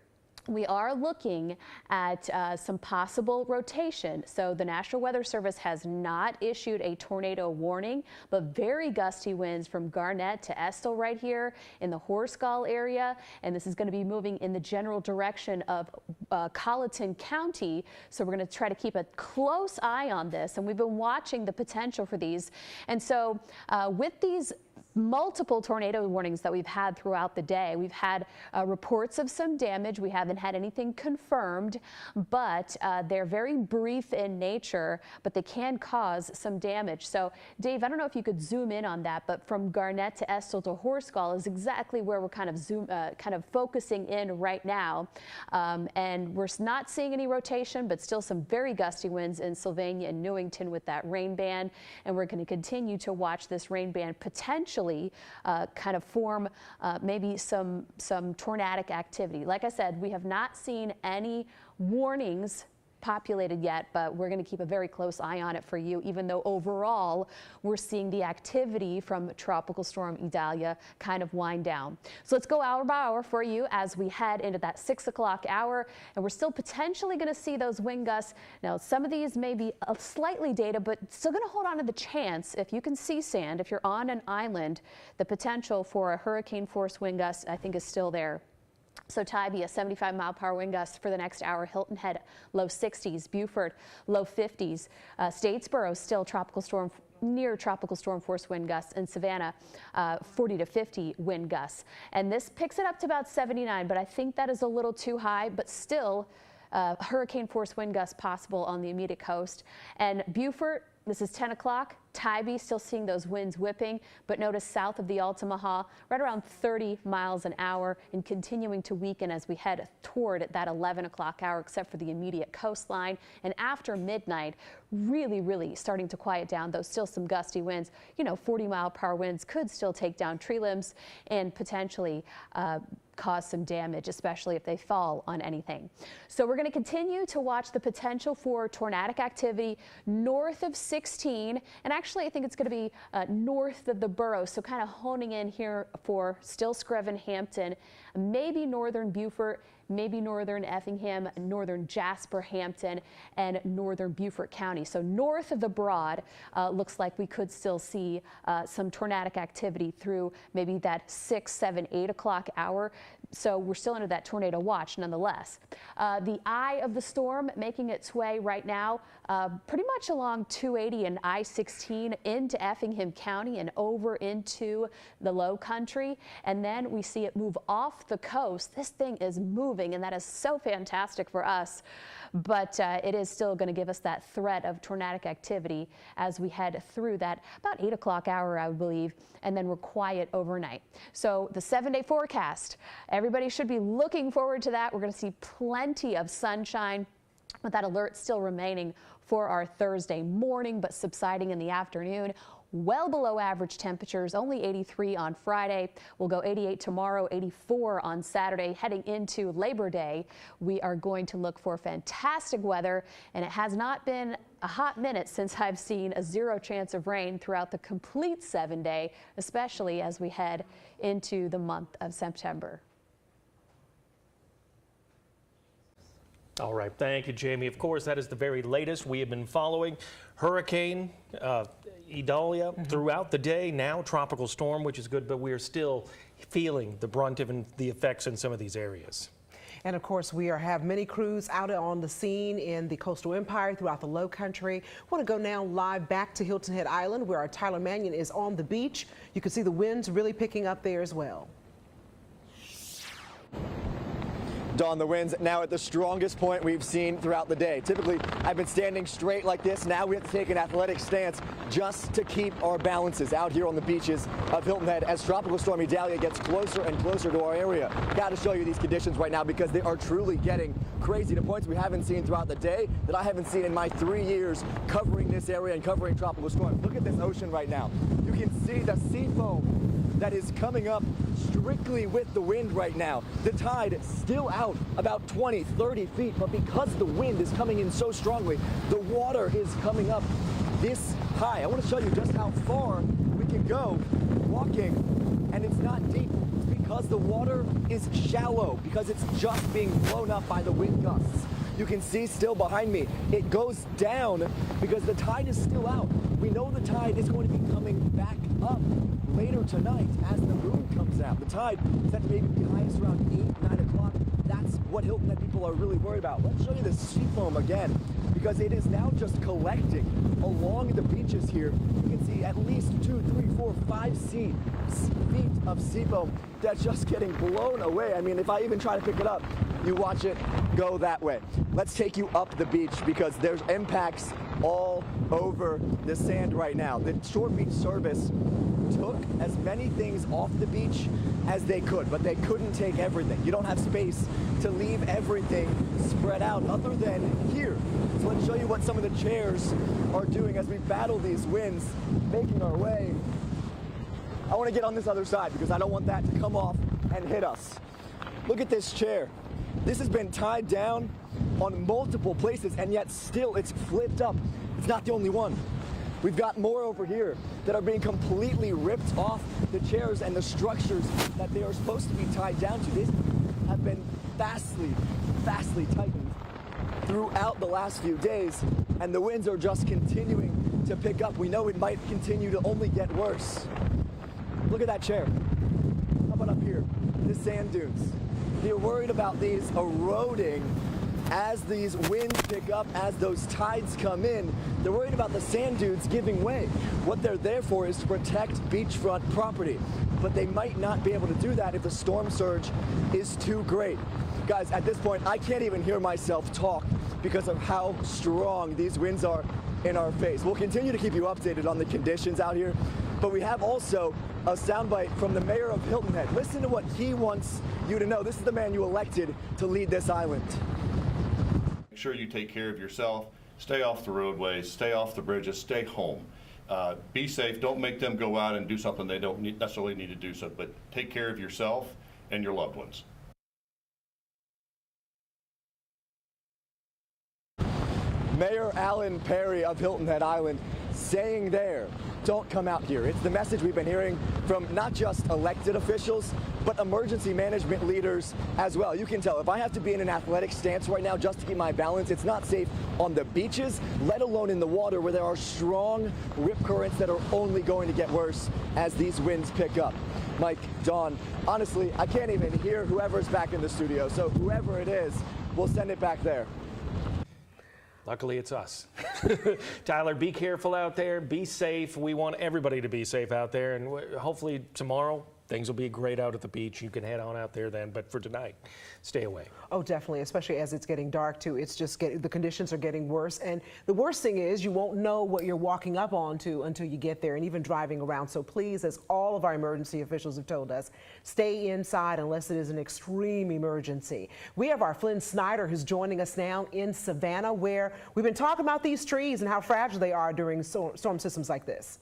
we are looking at some possible rotation. So the National Weather Service has not issued a tornado warning, but very gusty winds from Garnett to Estill right here in the Horsesgull area. And this is going to be moving in the general direction of Colleton County. So we're going to try to keep a close eye on this. And we've been watching the potential for these. And so with these multiple tornado warnings that we've had throughout the day. We've had reports of some damage. We haven't had anything confirmed, but they're very brief in nature, but they can cause some damage. So, Dave, I don't know if you could zoom in on that, but from Garnett to Estill to Horsesgull is exactly where we're kind of focusing in right now. And we're not seeing any rotation, but still some very gusty winds in Sylvania and Newington with that rain band. And we're going to continue to watch this rain band potentially kind of form maybe some tornadic activity. Like I said, we have not seen any warnings populated yet, but we're going to keep a very close eye on it for you, even though overall we're seeing the activity from Tropical Storm Idalia kind of wind down. So let's go hour by hour for you as we head into that 6 o'clock hour, and we're still potentially going to see those wind gusts. Now, some of these may be slightly dated, but still going to hold on to the chance, if you can see sand, if you're on an island, the potential for a hurricane force wind gust, I think, is still there. So Tybee, a 75-mile-per-hour wind gust for the next hour. Hilton Head, low 60s. Beaufort, low 50s. Statesboro, still tropical storm, near tropical storm force wind gusts. And Savannah, 40 to 50 wind gusts. And this picks it up to about 79, but I think that is a little too high, but still hurricane force wind gusts possible on the immediate coast. And Beaufort, this is 10 o'clock. Tybee still seeing those winds whipping, but notice south of the Altamaha, right around 30 miles an hour and continuing to weaken as we head toward that 11 o'clock hour, except for the immediate coastline. And after midnight, really starting to quiet down, though still some gusty winds. 40-mile-per-hour winds could still take down tree limbs and potentially cause some damage, especially if they fall on anything. So we're going to continue to watch the potential for tornadic activity north of 16, and actually I think it's going to be north of the borough, so kind of honing in here for still Screven, Hampton, maybe northern Beaufort, maybe northern Effingham, northern Jasper, Hampton, and northern Beaufort County. So north of the Broad, looks like we could still see some tornadic activity through maybe that 6, 7, 8 o'clock hour. So we're still under that tornado watch nonetheless. The eye of the storm making its way right now pretty much along 280 and I-16 into Effingham County and over into the Low Country. And then we see it move off the coast. This thing is moving, and that is so fantastic for us. But it is still going to give us that threat of tornadic activity as we head through that about 8 o'clock hour, I believe, and then we're quiet overnight. So the 7-day forecast, everybody should be looking forward to that. We're going to see plenty of sunshine, with that alert still remaining for our Thursday morning, but subsiding in the afternoon. Well below average temperatures, only 83 on Friday. We'll go 88 tomorrow, 84 on Saturday. Heading into Labor Day, we are going to look for fantastic weather, and it has not been a hot minute since I've seen a 0 chance of rain throughout the complete 7-day, especially as we head into the month of September. All right, thank you, Jamie. Of course, that is the very latest. We have been following Hurricane Idalia throughout the day. Now tropical storm, which is good, but we are still feeling the brunt of the effects in some of these areas. And of course, we have many crews out on the scene in the coastal empire throughout the Low Country. Want to go now live back to Hilton Head Island, where our Tyler Mannion is on the beach. You can see the winds really picking up there as well. Dawn, the winds now at the strongest point we've seen throughout the day. Typically, I've been standing straight like this. Now we have to take an athletic stance just to keep our balances out here on the beaches of Hilton Head as Tropical Storm Idalia gets closer and closer to our area. Got to show you these conditions right now because they are truly getting crazy to points we haven't seen throughout the day that I haven't seen in my 3 years covering this area and covering tropical storms. Look at this ocean right now. You can see the sea foam that is coming up strictly with the wind right now. The tide still out about 20, 30 feet, but because the wind is coming in so strongly, the water is coming up this high. I want to show you just how far we can go walking, and it's not deep. It's because the water is shallow, because it's just being blown up by the wind gusts. You can see still behind me, it goes down because the tide is still out. We know the tide is going to be coming back up later tonight as the moon comes out. The tide is set to maybe be highest around 8, 9 o'clock. That's what Hilton Head people are really worried about. Let's show you the sea foam again, because it is now just collecting along the beaches here. You can see at least 2, 3, 4, 5 feet of sea foam that's just getting blown away. I mean, if I even try to pick it up, you watch it go that way. Let's take you up the beach because there's impacts all over the sand right now. The Shore Beach Service took as many things off the beach as they could, but they couldn't take everything. You don't have space to leave everything spread out other than here. So let's show you what some of the chairs are doing as we battle these winds, making our way. I want to get on this other side because I don't want that to come off and hit us. Look at this chair. This has been tied down on multiple places, and yet still it's flipped up. It's not the only one. We've got more over here that are being completely ripped off the chairs and the structures that they are supposed to be tied down to. These have been vastly tightened throughout the last few days, and the winds are just continuing to pick up. We know it might continue to only get worse. Look at that chair. How about up here? The sand dunes. They're worried about these eroding as these winds pick up, as those tides come in. They're worried about the sand dunes giving way. What they're there for is to protect beachfront property, but they might not be able to do that if the storm surge is too great. Guys, at this point, I can't even hear myself talk because of how strong these winds are in our face. We'll continue to keep you updated on the conditions out here, but we have also a soundbite from the mayor of Hilton Head. Listen to what he wants you to know. This is the man you elected to lead this island. Make sure you take care of yourself. Stay off the roadways, stay off the bridges, stay home. Be safe. Don't make them go out and do something they don't necessarily need to do so, but take care of yourself and your loved ones. Mayor Alan Perry of Hilton Head Island saying there, don't come out here. It's the message we've been hearing from not just elected officials, but emergency management leaders as well. You can tell if I have to be in an athletic stance right now just to keep my balance, it's not safe on the beaches, let alone in the water where there are strong rip currents that are only going to get worse as these winds pick up. Mike, Dawn, honestly, I can't even hear whoever's back in the studio, so whoever it is, we'll send it back there. Luckily, it's us. Tyler, be careful out there. Be safe. We want everybody to be safe out there. And hopefully tomorrow, things will be great out at the beach. You can head on out there then. But for tonight, stay away. Oh, definitely, especially as it's getting dark, too. It's just the conditions are getting worse. And the worst thing is you won't know what you're walking up onto until you get there and even driving around. So please, as all of our emergency officials have told us, stay inside unless it is an extreme emergency. We have our Flynn Snyder who's joining us now in Savannah, where we've been talking about these trees and how fragile they are during storm systems like this.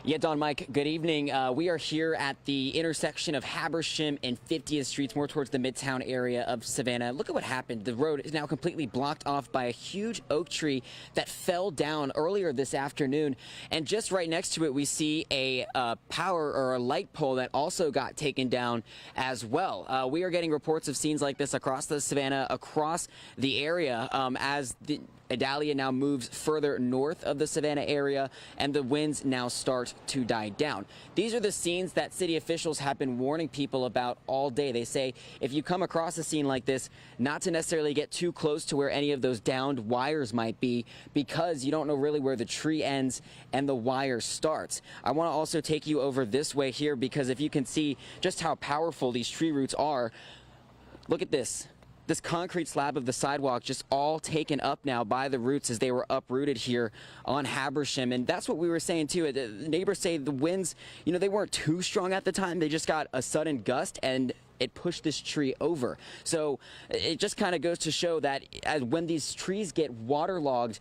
Yeah, Don, Mike, good evening. We are here at the intersection of Habersham and 50th Streets, more towards the Midtown area of Savannah. Look at what happened. The road is now completely blocked off by a huge oak tree that fell down earlier this afternoon. And just right next to it, we see a power or a light pole that also got taken down as well. We are getting reports of scenes like this across the Savannah, across the area as the Idalia now moves further north of the Savannah area and the winds now start to die down. These are the scenes that city officials have been warning people about all day. They say if you come across a scene like this, not to necessarily get too close to where any of those downed wires might be, because you don't know really where the tree ends and the wire starts. I want to also take you over this way here, because if you can see just how powerful these tree roots are, look at this. This concrete slab of the sidewalk just all taken up now by the roots as they were uprooted here on Habersham. And that's what we were saying too. The neighbors say the winds, they weren't too strong at the time. They just got a sudden gust and it pushed this tree over. So it just kind of goes to show that when these trees get waterlogged,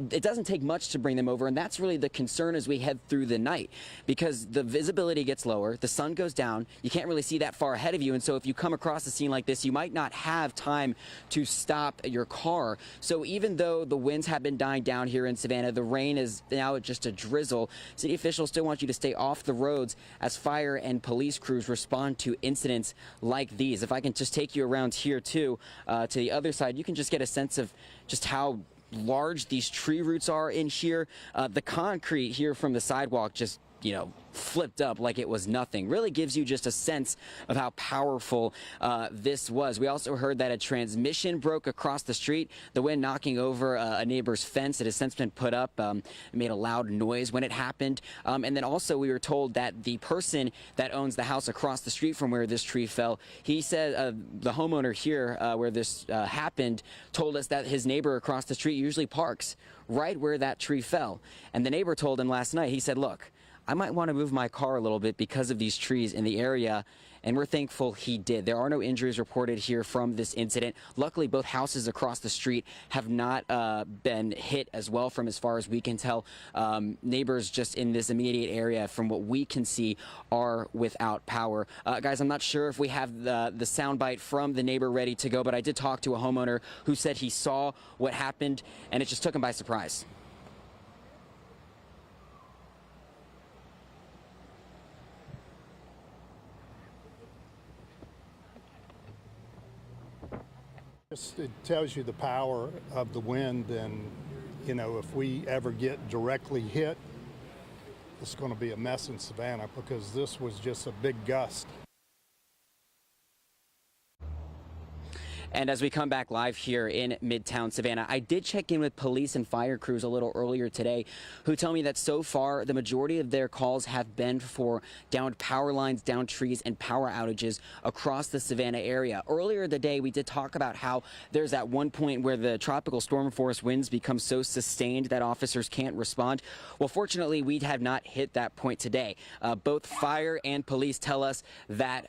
it doesn't take much to bring them over. And that's really the concern as we head through the night, because the visibility gets lower, the sun goes down, you can't really see that far ahead of you. And so if you come across a scene like this, you might not have time to stop your car. So even though the winds have been dying down here in Savannah, the rain is now just a drizzle, city officials still want you to stay off the roads as fire and police crews respond to incidents like these. If I can just take you around here too, to the other side, you can just get a sense of just how large these tree roots are in here. The concrete here from the sidewalk just flipped up like it was nothing. Really gives you just a sense of how powerful this was. We also heard that a transmission broke across the street, the wind knocking over a neighbor's fence that has since been put up. It made a loud noise when it happened. And then also we were told that the person that owns the house across the street from where this tree fell, he said the homeowner here where this happened told us that his neighbor across the street usually parks right where that tree fell. And the neighbor told him last night, he said, look, I might want to move my car a little bit because of these trees in the area, and we're thankful he did. There are no injuries reported here from this incident. Luckily, both houses across the street have not been hit as well, from as far as we can tell. Neighbors just in this immediate area, from what we can see, are without power. Guys, I'm not sure if we have the soundbite from the neighbor ready to go, but I did talk to a homeowner who said he saw what happened, and it just took him by surprise. It tells you the power of the wind, and if we ever get directly hit, it's going to be a mess in Savannah, because this was just a big gust. And as we come back live here in Midtown Savannah, I did check in with police and fire crews a little earlier today who tell me that so far the majority of their calls have been for downed power lines, downed trees, and power outages across the Savannah area. Earlier today, we did talk about how there's at one point where the tropical storm force winds become so sustained that officers can't respond. Well, fortunately, we have not hit that point today. Both fire and police tell us that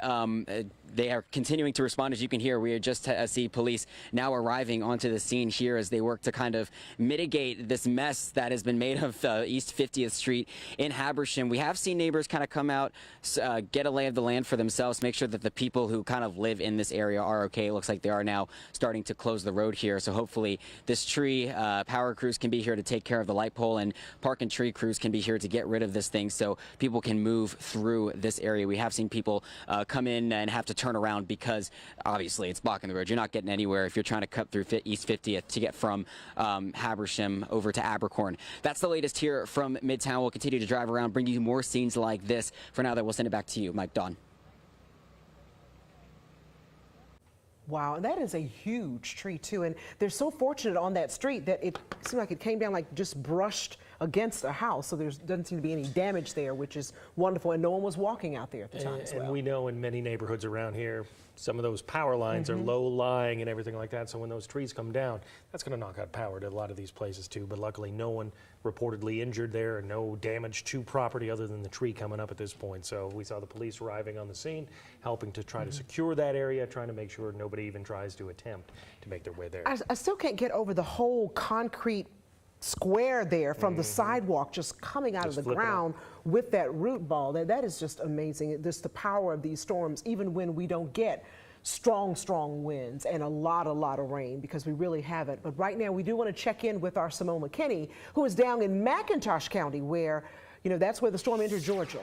they are continuing to respond. As you can hear, we just see police now arriving onto the scene here as they work to kind of mitigate this mess that has been made of East 50th Street in Habersham. We have seen neighbors kind of come out, get a lay of the land for themselves, make sure that the people who kind of live in this area are okay. It looks like they are now starting to close the road here. So hopefully this tree power crews can be here to take care of the light pole, and park and tree crews can be here to get rid of this thing so people can move through this area. We have seen people come in and have to turn around because obviously it's blocking the road. You're not getting anywhere if you're trying to cut through East 50th to get from Habersham over to Abercorn. That's the latest here from Midtown. We'll continue to drive around, bring you more scenes like this. For now, though, we'll send it back to you, Mike. Dawn. Wow, and that is a huge tree too, and they're so fortunate on that street that it seemed like it came down like just brushed against a house, so there doesn't seem to be any damage there, which is wonderful, and no one was walking out there at the time as well. And we know in many neighborhoods around here, some of those power lines are low-lying and everything like that, so when those trees come down, that's going to knock out power to a lot of these places too, but luckily no one reportedly injured there, and no damage to property other than the tree coming up at this point. So we saw the police arriving on the scene, helping to try to secure that area, trying to make sure nobody even tries to attempt to make their way there. I still can't get over the whole concrete square there from the sidewalk just coming out of the ground with that root ball. That is just amazing. Just the power of these storms, even when we don't get strong winds and a lot of rain, because we really haven't. But right now we do want to check in with our Simone McKinney, who is down in McIntosh County, where, you know, that's where the storm entered Georgia.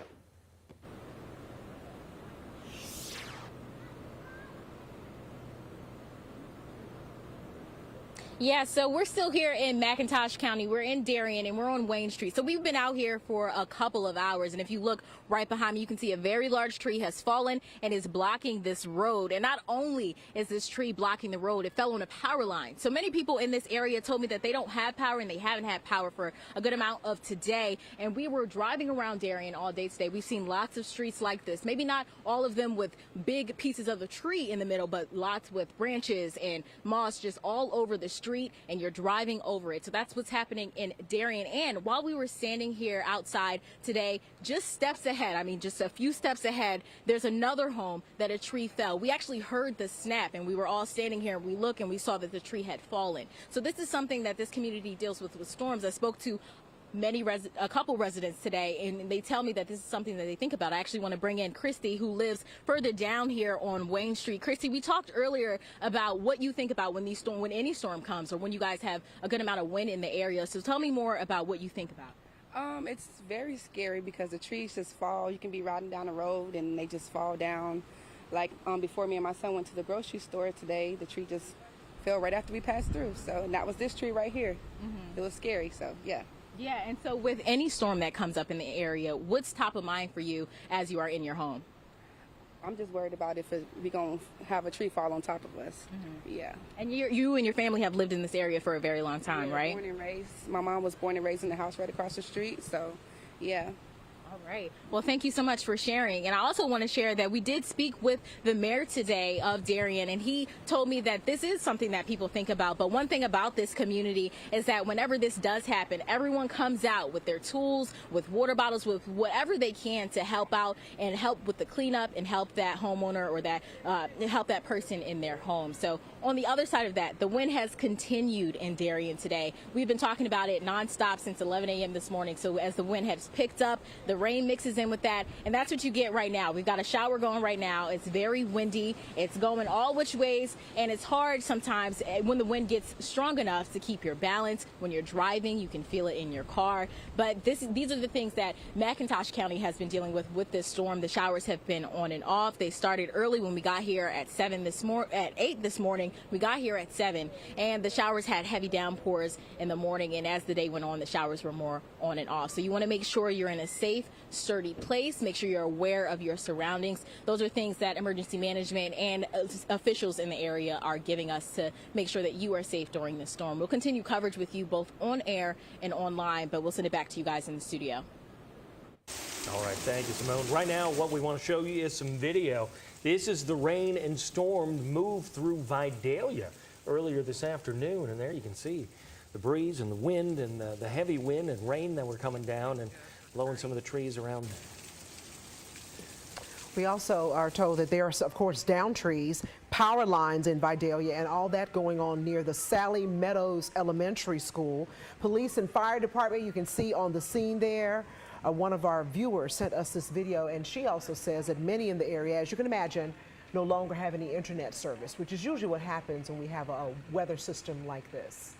Yeah, so we're still here in McIntosh County. We're in Darien and we're on Wayne Street. So we've been out here for a couple of hours, and if you look right behind me, you can see a very large tree has fallen and is blocking this road. And not only is this tree blocking the road, it fell on a power line. So many people in this area told me that they don't have power, and they haven't had power for a good amount of today. And we were driving around Darien all day today. We've seen lots of streets like this, maybe not all of them with big pieces of the tree in the middle, but lots with branches and moss just all over the street, and you're driving over it. So that's what's happening in Darien. And while we were standing here outside today, just steps ahead, I mean just a few steps ahead, there's another home that a tree fell. We actually heard the snap, and we were all standing here and we looked and we saw that the tree had fallen. So this is something that this community deals with storms. I spoke to a couple residents today, and they tell me that this is something that they think about. I actually want to bring in Christy, who lives further down here on Wayne Street. Christy, we talked earlier about what you think about when any storm comes, or when you guys have a good amount of wind in the area. So tell me more about what you think about. It's very scary because the trees just fall. You can be riding down the road and they just fall down. Like before, me and my son went to the grocery store today, the tree just fell right after we passed through. So, and that was this tree right here. It was scary. So yeah. Yeah, and so with any storm that comes up in the area, what's top of mind for you as you are in your home? I'm just worried about if we're going to have a tree fall on top of us. Yeah. And you and your family have lived in this area for a very long time, right? Born and raised. My mom was born and raised in the house right across the street, so yeah. All right. Well, thank you so much for sharing. And I also want to share that we did speak with the mayor today of Darien, and he told me that this is something that people think about. But one thing about this community is that whenever this does happen, everyone comes out with their tools, with water bottles, with whatever they can to help out and help with the cleanup and help that homeowner or that help that person in their home. So on the other side of that, the wind has continued in Darien today. We've been talking about it nonstop since 11 a.m. this morning. So as the wind has picked up, the rain mixes in with that, and that's what you get right now. We've got a shower going right now. It's very windy. It's going all which ways, and it's hard sometimes when the wind gets strong enough to keep your balance. When you're driving, you can feel it in your car. But these are the things that McIntosh County has been dealing with this storm. The showers have been on and off. They started early when we got here at 8 this morning, We got here at 7, and the showers had heavy downpours in the morning, and as the day went on, the showers were more on and off. So you want to make sure you're in a safe, sturdy place. Make sure you're aware of your surroundings. Those are things that emergency management and officials in the area are giving us to make sure that you are safe during the storm. We'll continue coverage with you both on air and online, but we'll send it back to you guys in the studio. All right, thank you, Simone. Right now, what we want to show you is some video. This is the rain and storm move through Vidalia earlier this afternoon, and there you can see the breeze and the wind and the heavy wind and rain that were coming down and blowing some of the trees around. We also are told that there are, of course, down trees, power lines in Vidalia, and all that going on near the Sally Meadows Elementary School. Police and fire department, you can see on the scene there. One of our viewers sent us this video, and she also says that many in the area, as you can imagine, no longer have any internet service, which is usually what happens when we have a weather system like this.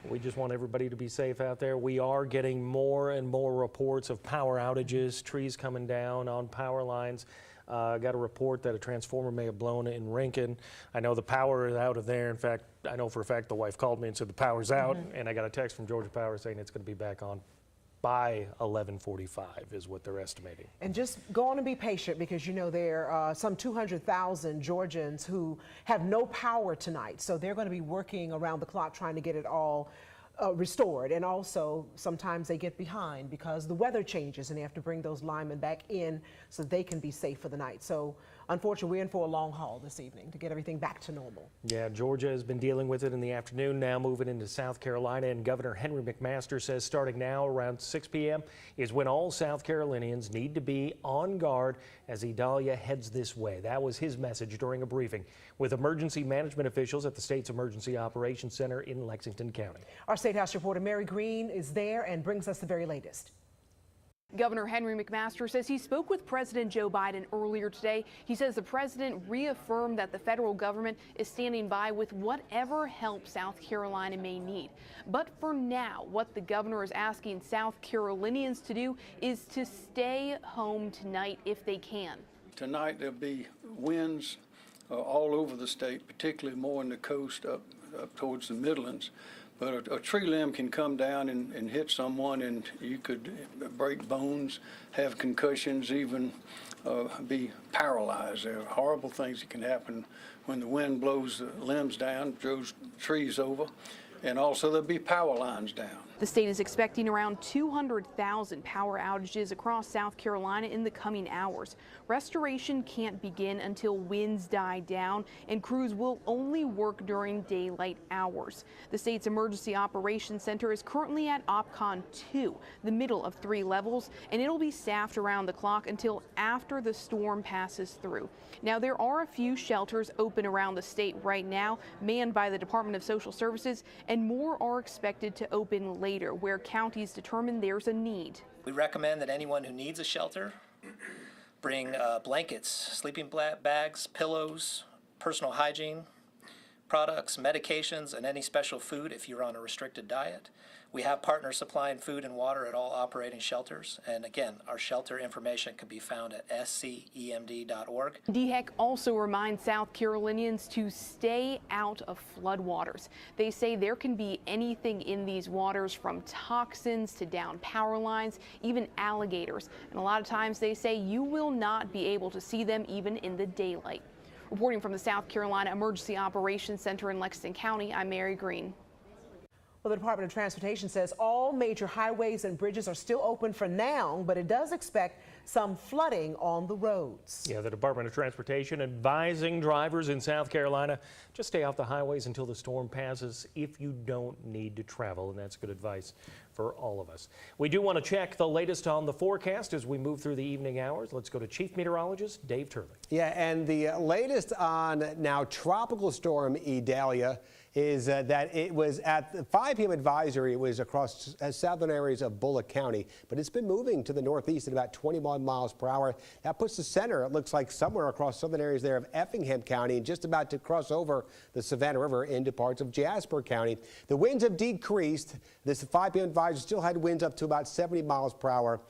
We just want everybody to be safe out there. We are getting more and more reports of power outages, trees coming down on power lines. Got a report that a transformer may have blown in Rincon. I know the power is out of there. In fact, I know for a fact the wife called me and said the power's out, and I got a text from Georgia Power saying it's going to be back on by 11:45 is what they're estimating. And just go on and be patient, because you know there are some 200,000 Georgians who have no power tonight. So they're going to be working around the clock trying to get it all restored. And also sometimes they get behind because the weather changes and they have to bring those linemen back in so they can be safe for the night. So unfortunately, we're in for a long haul this evening to get everything back to normal. Yeah, Georgia has been dealing with it in the afternoon, now moving into South Carolina, and Governor Henry McMaster says starting now around 6 p.m. is when all South Carolinians need to be on guard as Idalia heads this way. That was his message during a briefing with emergency management officials at the state's Emergency Operations Center in Lexington County. Our State House reporter Mary Green is there and brings us the very latest. Governor Henry McMaster says he spoke with President Joe Biden earlier today. He says the president reaffirmed that the federal government is standing by with whatever help South Carolina may need. But for now, what the governor is asking South Carolinians to do is to stay home tonight if they can. Tonight there'll be winds all over the state, particularly more in the coast up towards the Midlands. But a tree limb can come down and hit someone, and you could break bones, have concussions, even be paralyzed. There are horrible things that can happen when the wind blows the limbs down, throws trees over, and also there'll be power lines down. The state is expecting around 200,000 power outages across South Carolina in the coming hours. Restoration can't begin until winds die down, and crews will only work during daylight hours. The state's Emergency Operations Center is currently at OPCON 2, the middle of 3 levels, and it'll be staffed around the clock until after the storm passes through. Now, there are a few shelters open around the state right now, manned by the Department of Social Services, and more are expected to open later, where counties determine there's a need. We recommend that anyone who needs a shelter bring blankets, sleeping bags, pillows, personal hygiene products, medications, and any special food if you're on a restricted diet. We have partners supplying food and water at all operating shelters. And again, our shelter information can be found at scemd.org. DHEC also reminds South Carolinians to stay out of floodwaters. They say there can be anything in these waters, from toxins to down power lines, even alligators. And a lot of times they say you will not be able to see them even in the daylight. Reporting from the South Carolina Emergency Operations Center in Lexington County, I'm Mary Green. Well, the Department of Transportation says all major highways and bridges are still open for now, but it does expect some flooding on the roads. Yeah, the Department of Transportation advising drivers in South Carolina just stay off the highways until the storm passes if you don't need to travel, and that's good advice for all of us. We do want to check the latest on the forecast as we move through the evening hours. Let's go to Chief Meteorologist Dave Turley. Yeah, and the latest on now Tropical Storm Idalia is that it was at the 5 p.m. advisory. It was across southern areas of Bullock County, but it's been moving to the northeast at about 21 miles per hour. That puts the center, it looks like, somewhere across southern areas there of Effingham County, and just about to cross over the Savannah River into parts of Jasper County. The winds have decreased. This 5 p.m. advisory still had winds up to about 70 miles per hour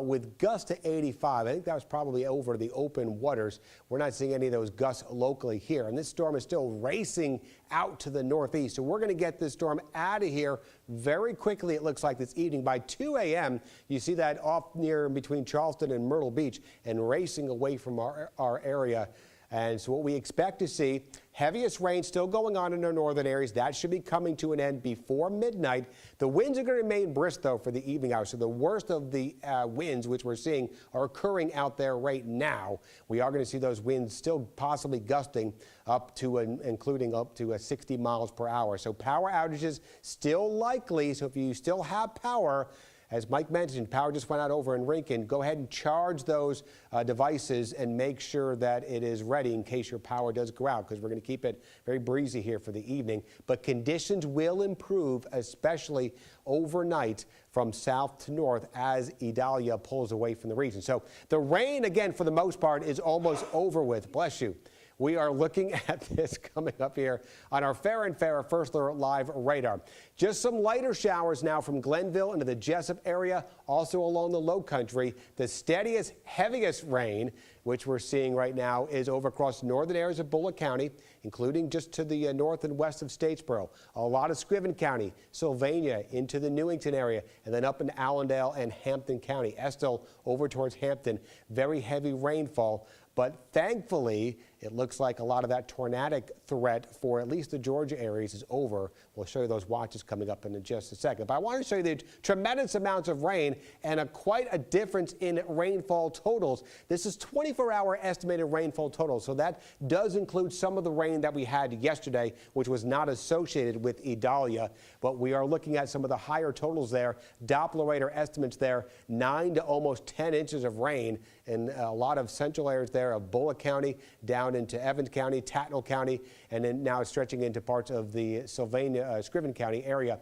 with gusts to 85. I think that was probably over the open waters. We're not seeing any of those gusts locally here. And this storm is still racing out to the northeast. So we're going to get this storm out of here very quickly, it looks like, this evening. By 2 a.m., you see that off near between Charleston and Myrtle Beach and racing away from our area. And so what we expect to see, heaviest rain still going on in our northern areas. That should be coming to an end before midnight. The winds are going to remain brisk, though, for the evening hours. So the worst of the winds, which we're seeing, are occurring out there right now. We are going to see those winds still possibly gusting up to, including up to 60 miles per hour. So power outages still likely. So if you still have power, as Mike mentioned, power just went out over in Rincon. Go ahead and charge those devices and make sure that it is ready in case your power does go out, because we're going to keep it very breezy here for the evening. But conditions will improve, especially overnight from south to north as Idalia pulls away from the region. So the rain, again, for the most part, is almost over with. Bless you. We are looking at this coming up here on our Fair and Fair First Alert Live radar. Just some lighter showers now from Glenville into the Jessup area, also along the low country. The steadiest, heaviest rain, which we're seeing right now, is over across northern areas of Bullock County, including just to the north and west of Statesboro. A lot of Scriven County, Sylvania, into the Newington area, and then up in Allendale and Hampton County. Estill over towards Hampton, very heavy rainfall. But thankfully, it looks like a lot of that tornadic threat for at least the Georgia areas is over. We'll show you those watches coming up in just a second. But I want to show you the tremendous amounts of rain and quite a difference in rainfall totals. This is 24-hour estimated rainfall totals. So that does include some of the rain that we had yesterday, which was not associated with Idalia. But we are looking at some of the higher totals there. Doppler radar estimates there, 9 to almost 10 inches of rain in a lot of central areas there of Bullock County down into Evans County, Tattnall County, and then now stretching into parts of the Sylvania, Scriven County area.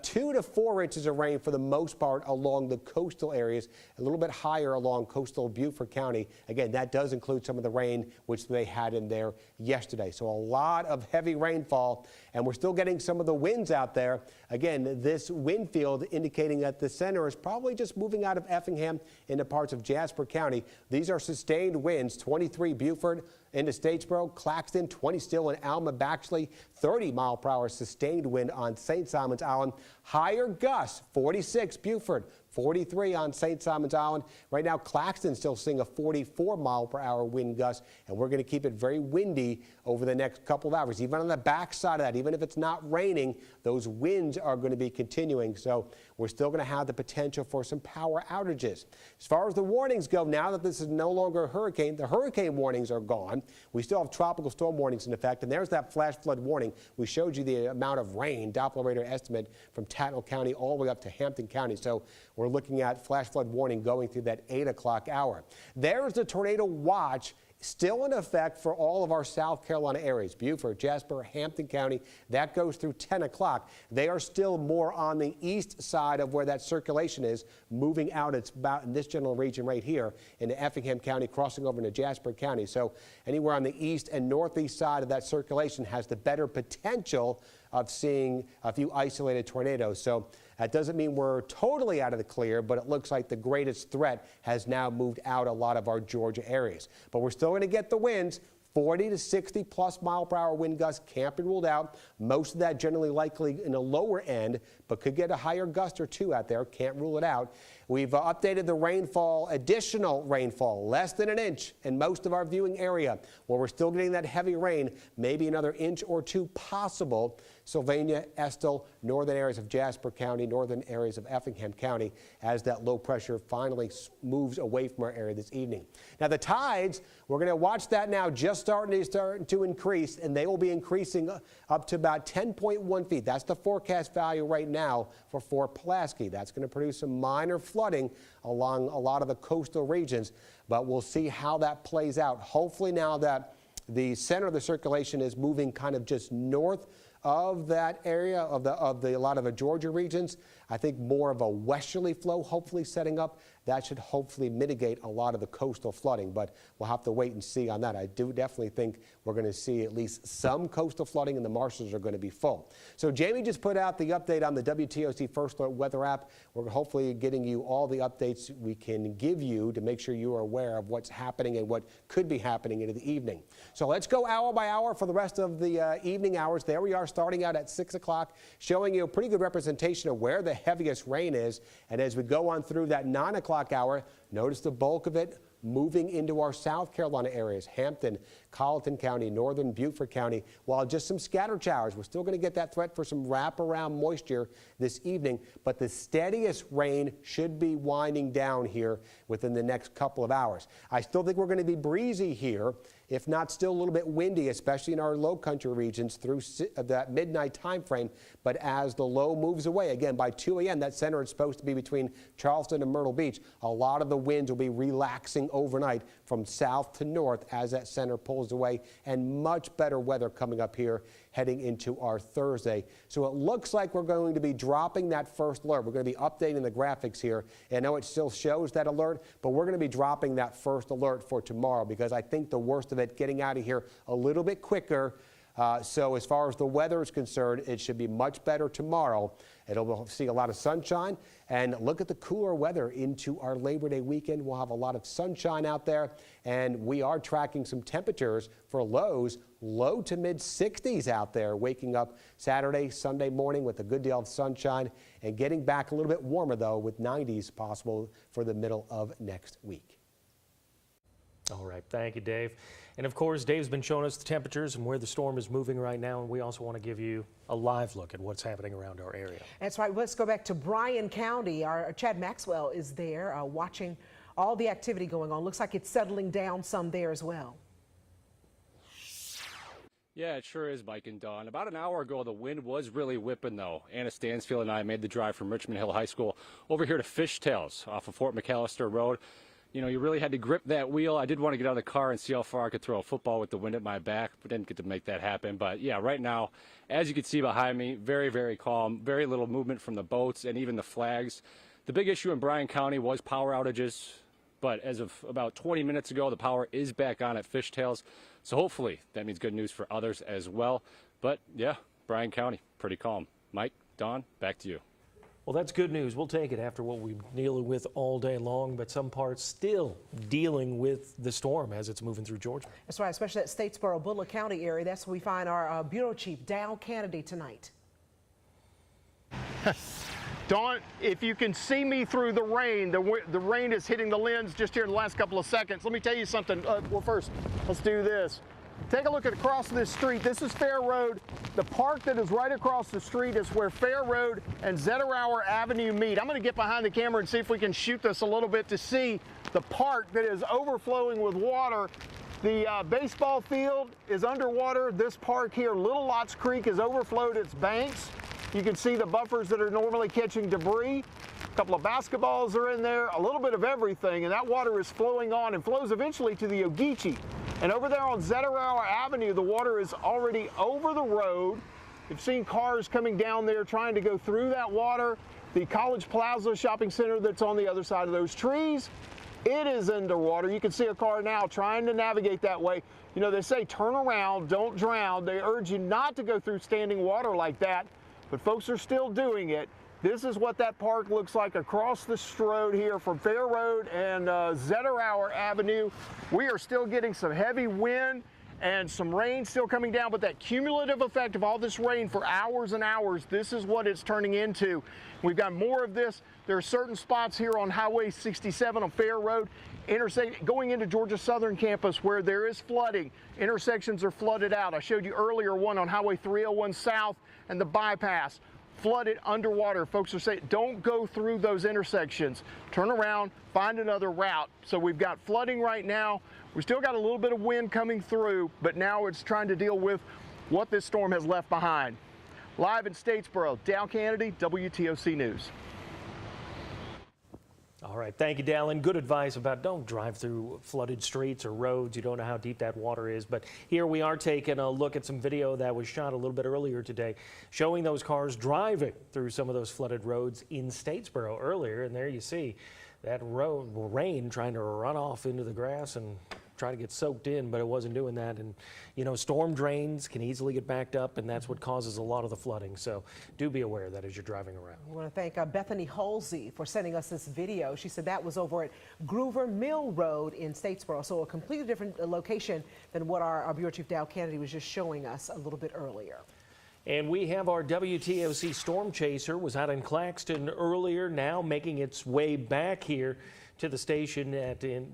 2 to 4 inches of rain for the most part along the coastal areas, a little bit higher along coastal Beaufort County. Again, that does include some of the rain which they had in there yesterday. So a lot of heavy rainfall, and we're still getting some of the winds out there. Again, this wind field indicating that the center is probably just moving out of Effingham into parts of Jasper County. These are sustained winds, 23 Beaufort into Statesboro, Claxton, 20 still in Alma, Baxley, 30 mile per hour sustained wind on St. Simons Island. Higher gusts, 46 Beaufort, 43 on St. Simons Island. Right now, Claxton still seeing a 44 mile per hour wind gust, and we're going to keep it very windy over the next couple of hours. Even on the back side of that, even if it's not raining, those winds are going to be continuing. So we're still going to have the potential for some power outages. As far as the warnings go, now that this is no longer a hurricane, the hurricane warnings are gone. We still have tropical storm warnings in effect, and there's that flash flood warning. We showed you the amount of rain, Doppler radar estimate from Tattnall County all the way up to Hampton County. So we're looking at flash flood warning going through that 8 o'clock hour. There's the tornado watch still in effect for all of our South Carolina areas, Beaufort, Jasper, Hampton County. That goes through 10 o'clock. They are still more on the east side of where that circulation is, moving out. It's about in this general region right here into Effingham County, crossing over into Jasper County. So anywhere on the east and northeast side of that circulation has the better potential of seeing a few isolated tornadoes. So that doesn't mean we're totally out of the clear, but it looks like the greatest threat has now moved out a lot of our Georgia areas. But we're still going to get the winds. 40 to 60 plus mile per hour wind gusts can't be ruled out. Most of that generally likely in the lower end, but could get a higher gust or two out there. Can't rule it out. We've updated the rainfall, additional rainfall, less than an inch in most of our viewing area. Where we're still getting that heavy rain, maybe another inch or two possible. Sylvania, Estill, northern areas of Jasper County, northern areas of Effingham County, as that low pressure finally moves away from our area this evening. Now the tides, we're going to watch that now just starting to increase, and they will be increasing up to about 10.1 feet. That's the forecast value right now for Fort Pulaski. That's going to produce some minor flooding along a lot of the coastal regions, but we'll see how that plays out. Hopefully now that the center of the circulation is moving kind of just north of that area of a lot of the Georgia regions, I think more of a westerly flow hopefully setting up that should hopefully mitigate a lot of the coastal flooding, but we'll have to wait and see on that. I do definitely think we're going to see at least some coastal flooding, and the marshes are going to be full. So Jamie just put out the update on the WTOC First Alert weather app. We're hopefully getting you all the updates we can give you to make sure you are aware of what's happening and what could be happening into the evening. So let's go hour by hour for the rest of the evening hours. There we are, starting out at 6 o'clock, showing you a pretty good representation of where the heaviest rain is. And as we go on through that 9 o'clock hour, notice the bulk of it moving into our South Carolina areas, Hampton, Colleton County, Northern Beaufort County, while just some scattered showers. We're still going to get that threat for some wraparound moisture this evening, but the steadiest rain should be winding down here within the next couple of hours. I still think we're going to be breezy here, if not still a little bit windy, especially in our low country regions through that midnight time frame. But as the low moves away, again, by 2 a.m., that center is supposed to be between Charleston and Myrtle Beach. A lot of the winds will be relaxing overnight from south to north as that center pulls away, and much better weather coming up here heading into our Thursday. So it looks like we're going to be dropping that first alert. We're going to be updating the graphics here. And I know it still shows that alert, but we're going to be dropping that first alert for tomorrow, because I think the worst of it getting out of here a little bit quicker. So as far as the weather is concerned, it should be much better tomorrow. We'll see a lot of sunshine, and look at the cooler weather into our Labor Day weekend. We'll have a lot of sunshine out there, and we are tracking some temperatures for lows, low to mid 60s out there, waking up Saturday, Sunday morning with a good deal of sunshine, and getting back a little bit warmer though, with 90s possible for the middle of next week. All right, thank you, Dave. And of course, Dave's been showing us the temperatures and where the storm is moving right now, and we also want to give you a live look at what's happening around our area. That's right. Let's go back to Bryan County. Our Chad Maxwell is there watching all the activity going on. Looks like it's settling down some there as well. Yeah, it sure is, Mike and Dawn. About an hour ago, the wind was really whipping, though. Anna Stansfield and I made the drive from Richmond Hill High School over here to Fishtails off of Fort McAllister Road. You know, you really had to grip that wheel. I did want to get out of the car and see how far I could throw a football with the wind at my back, but didn't get to make that happen. But yeah, right now, as you can see behind me, very, very calm, very little movement from the boats and even the flags. The big issue in Bryan County was power outages, but as of about 20 minutes ago, the power is back on at Fishtails. So hopefully that means good news for others as well. But yeah, Bryan County, pretty calm. Mike, Dawn, back to you. Well, that's good news. We'll take it after what we've been dealing with all day long, but some parts still dealing with the storm as it's moving through Georgia. That's right, especially that Statesboro, Butler County area. That's where we find our Bureau Chief, Dow Kennedy, tonight. Dawn, if you can see me through the rain is hitting the lens just here in the last couple of seconds. Let me tell you something. Well, first, let's do this. Take a look at across this street. This is Fair Road. The park that is right across the street is where Fair Road and Zetterauer Avenue meet. I'm going to get behind the camera and see if we can shoot this a little bit to see the park that is overflowing with water. The baseball field is underwater. This park here, Little Lots Creek, has overflowed its banks. You can see the buffers that are normally catching debris. A couple of basketballs are in there, a little bit of everything, and that water is flowing on and flows eventually to the Ogeechee. And over there on Zetterauer Avenue, the water is already over the road. You've seen cars coming down there trying to go through that water. The College Plaza shopping center that's on the other side of those trees, it is underwater. You can see a car now trying to navigate that way. You know, they say turn around, don't drown. They urge you not to go through standing water like that, but folks are still doing it. This is what that park looks like across the road here from Fair Road and Zetterauer Avenue. We are still getting some heavy wind and some rain still coming down, but that cumulative effect of all this rain for hours and hours, this is what it's turning into. We've got more of this. There are certain spots here on Highway 67 on Fair Road, going into Georgia Southern campus where there is flooding. Intersections are flooded out. I showed you earlier one on Highway 301 South and the bypass. Flooded underwater. Folks are saying don't go through those intersections. Turn around, find another route. So we've got flooding right now. We still got a little bit of wind coming through, but now it's trying to deal with what this storm has left behind. Live in Statesboro, Dow Kennedy, WTOC News. All right, thank you, Dallin. Good advice about don't drive through flooded streets or roads. You don't know how deep that water is. But here we are taking a look at some video that was shot a little bit earlier today, showing those cars driving through some of those flooded roads in Statesboro earlier. And there you see that rain trying to run off into the grass and try to get soaked in, but it wasn't doing that. And, you know, storm drains can easily get backed up, and that's what causes a lot of the flooding. So do be aware of that as you're driving around. I want to thank Bethany Halsey for sending us this video. She said that was over at Groover Mill Road in Statesboro, so a completely different location than what our Bureau Chief Dow Kennedy was just showing us a little bit earlier. And we have our WTOC storm chaser was out in Claxton earlier, now making its way back here to the station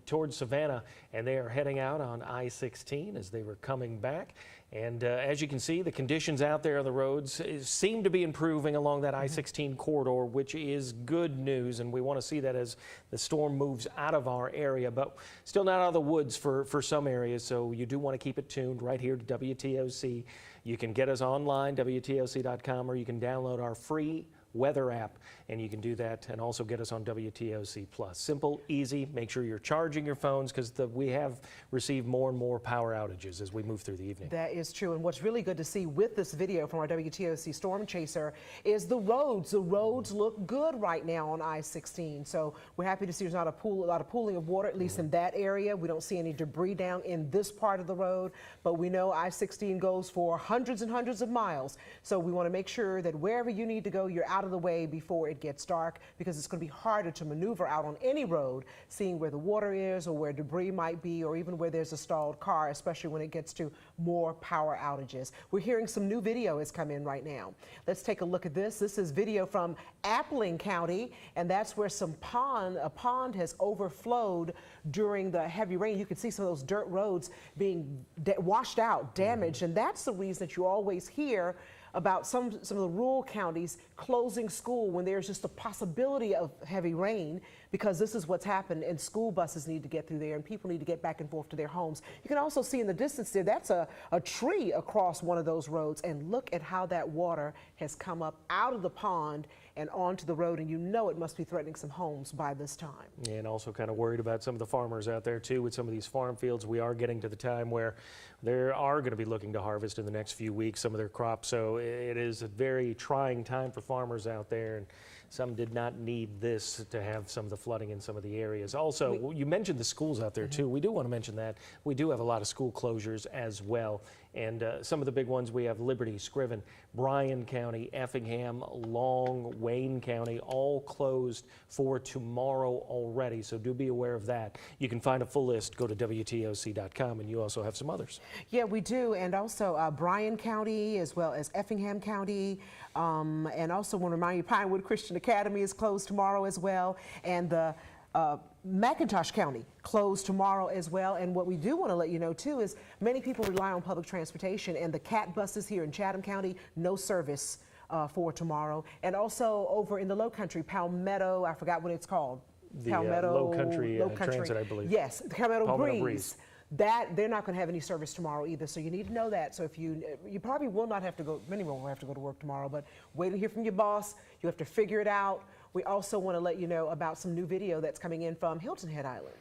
towards Savannah, and they are heading out on I-16 as they were coming back. And as you can see, the conditions out there on the roads seem to be improving along that I-16 corridor, which is good news, and we want to see that as the storm moves out of our area, but still not out of the woods for some areas, so you do want to keep it tuned right here to WTOC. You can get us online, WTOC.com, or you can download our free weather app, and you can do that and also get us on WTOC Plus. Simple, easy. Make sure you're charging your phones because we have received more and more power outages as we move through the evening. That is true, and what's really good to see with this video from our WTOC storm chaser is the roads. The roads look good right now on I-16, so we're happy to see there's not a lot of pooling of water, at least in that area. We don't see any debris down in this part of the road, but we know I-16 goes for hundreds and hundreds of miles, so we want to make sure that wherever you need to go, you're out of the way before it gets dark, because it's going to be harder to maneuver out on any road, seeing where the water is or where debris might be, or even where there's a stalled car, especially when it gets to more power outages. We're hearing some new video has come in right now. Let's take a look at this. This is video from Appling County, and that's where a pond has overflowed during the heavy rain. You can see some of those dirt roads being washed out, damaged, and that's the reason that you always hear about some of the rural counties closing school when there's just a possibility of heavy rain, because this is what's happened, and school buses need to get through there and people need to get back and forth to their homes. You can also see in the distance there, that's a tree across one of those roads, and look at how that water has come up out of the pond and onto the road, and you know it must be threatening some homes by this time. And also kind of worried about some of the farmers out there too with some of these farm fields. We are getting to the time where they are going to be looking to harvest in the next few weeks some of their crops, so it is a very trying time for farmers out there, and some did not need this to have some of the flooding in some of the areas. Also, you mentioned the schools out there too. We do want to mention that. We do have a lot of school closures as well. And some of the big ones, we have Liberty, Scriven, Bryan County, Effingham, Long, Wayne County, all closed for tomorrow already. So do be aware of that. You can find a full list. Go to WTOC.com, and you also have some others. Yeah, we do. And also Bryan County, as well as Effingham County. And also want to remind you, Pinewood Christian Academy is closed tomorrow as well. And the McIntosh County closed tomorrow as well. And what we do want to let you know too is many people rely on public transportation, and the CAT buses here in Chatham County, no service for tomorrow. And also over in the Low Country, Palmetto, I forgot what it's called. The Low Country Transit, I believe. Yes, the Palmetto Breeze. That they're not going to have any service tomorrow either, so you need to know that. So if you probably will not have to go, many will have to go to work tomorrow, but wait to hear from your boss. You have to figure it out. We also want to let you know about some new video that's coming in from Hilton Head Island.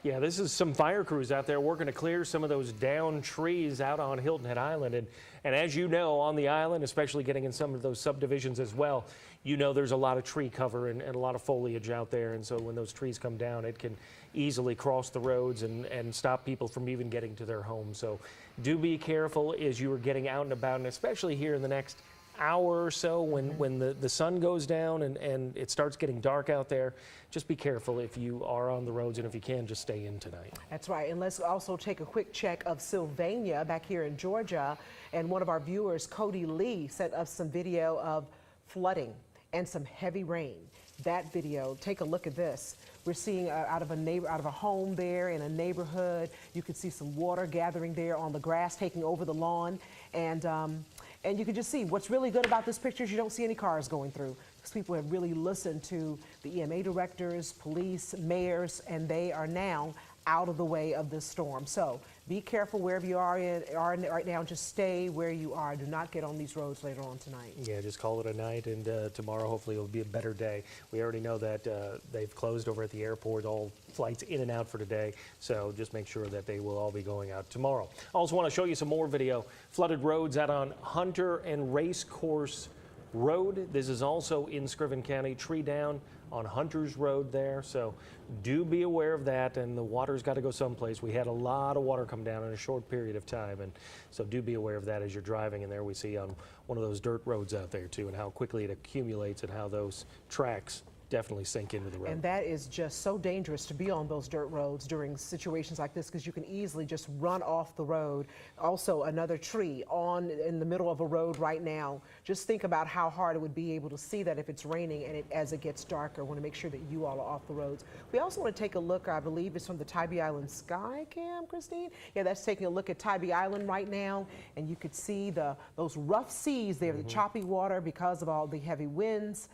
Yeah, this is some fire crews out there working to clear some of those downed trees out on Hilton Head Island. And as you know, on the island, especially getting in some of those subdivisions as well, you know there's a lot of tree cover and a lot of foliage out there. And so when those trees come down, it can easily cross the roads and stop people from even getting to their homes. So do be careful as you are getting out and about, and especially here in the next hour or so when the sun goes down and it starts getting dark out there. Just be careful if you are on the roads, and if you can, just stay in tonight. That's right. And let's also take a quick check of Sylvania back here in Georgia. And one of our viewers, Cody Lee, sent us some video of flooding and some heavy rain. That video, take a look at this. We're seeing out of a home there in a neighborhood. You can see some water gathering there on the grass, taking over the lawn. And you can just see what's really good about this picture is you don't see any cars going through, because people have really listened to the EMA directors, police, mayors, and they are now out of the way of this storm. So be careful wherever you are right now. Just stay where you are. Do not get on these roads later on tonight. Yeah, just call it a night, and tomorrow hopefully it'll be a better day. We already know that they've closed over at the airport, all flights in and out for today, so just make sure that they will all be going out tomorrow. I also want to show you some more video. Flooded roads out on Hunter and Race Course Road. This is also in Scriven County. Tree down on Hunters Road there, so do be aware of that, and the water's got to go someplace. We had a lot of water come down in a short period of time, and so do be aware of that as you're driving. And there we see on one of those dirt roads out there too, and how quickly it accumulates and how those tracks definitely sink into the road. And that is just so dangerous to be on those dirt roads during situations like this, because you can easily just run off the road. Also, another tree in the middle of a road right now. Just think about how hard it would be able to see that if it's raining and as it gets darker. I want to make sure that you all are off the roads. We also want to take a look, I believe it's from the Tybee Island Sky Cam, Christine? Yeah, that's taking a look at Tybee Island right now, and you could see those rough seas there, the choppy water because of all the heavy winds.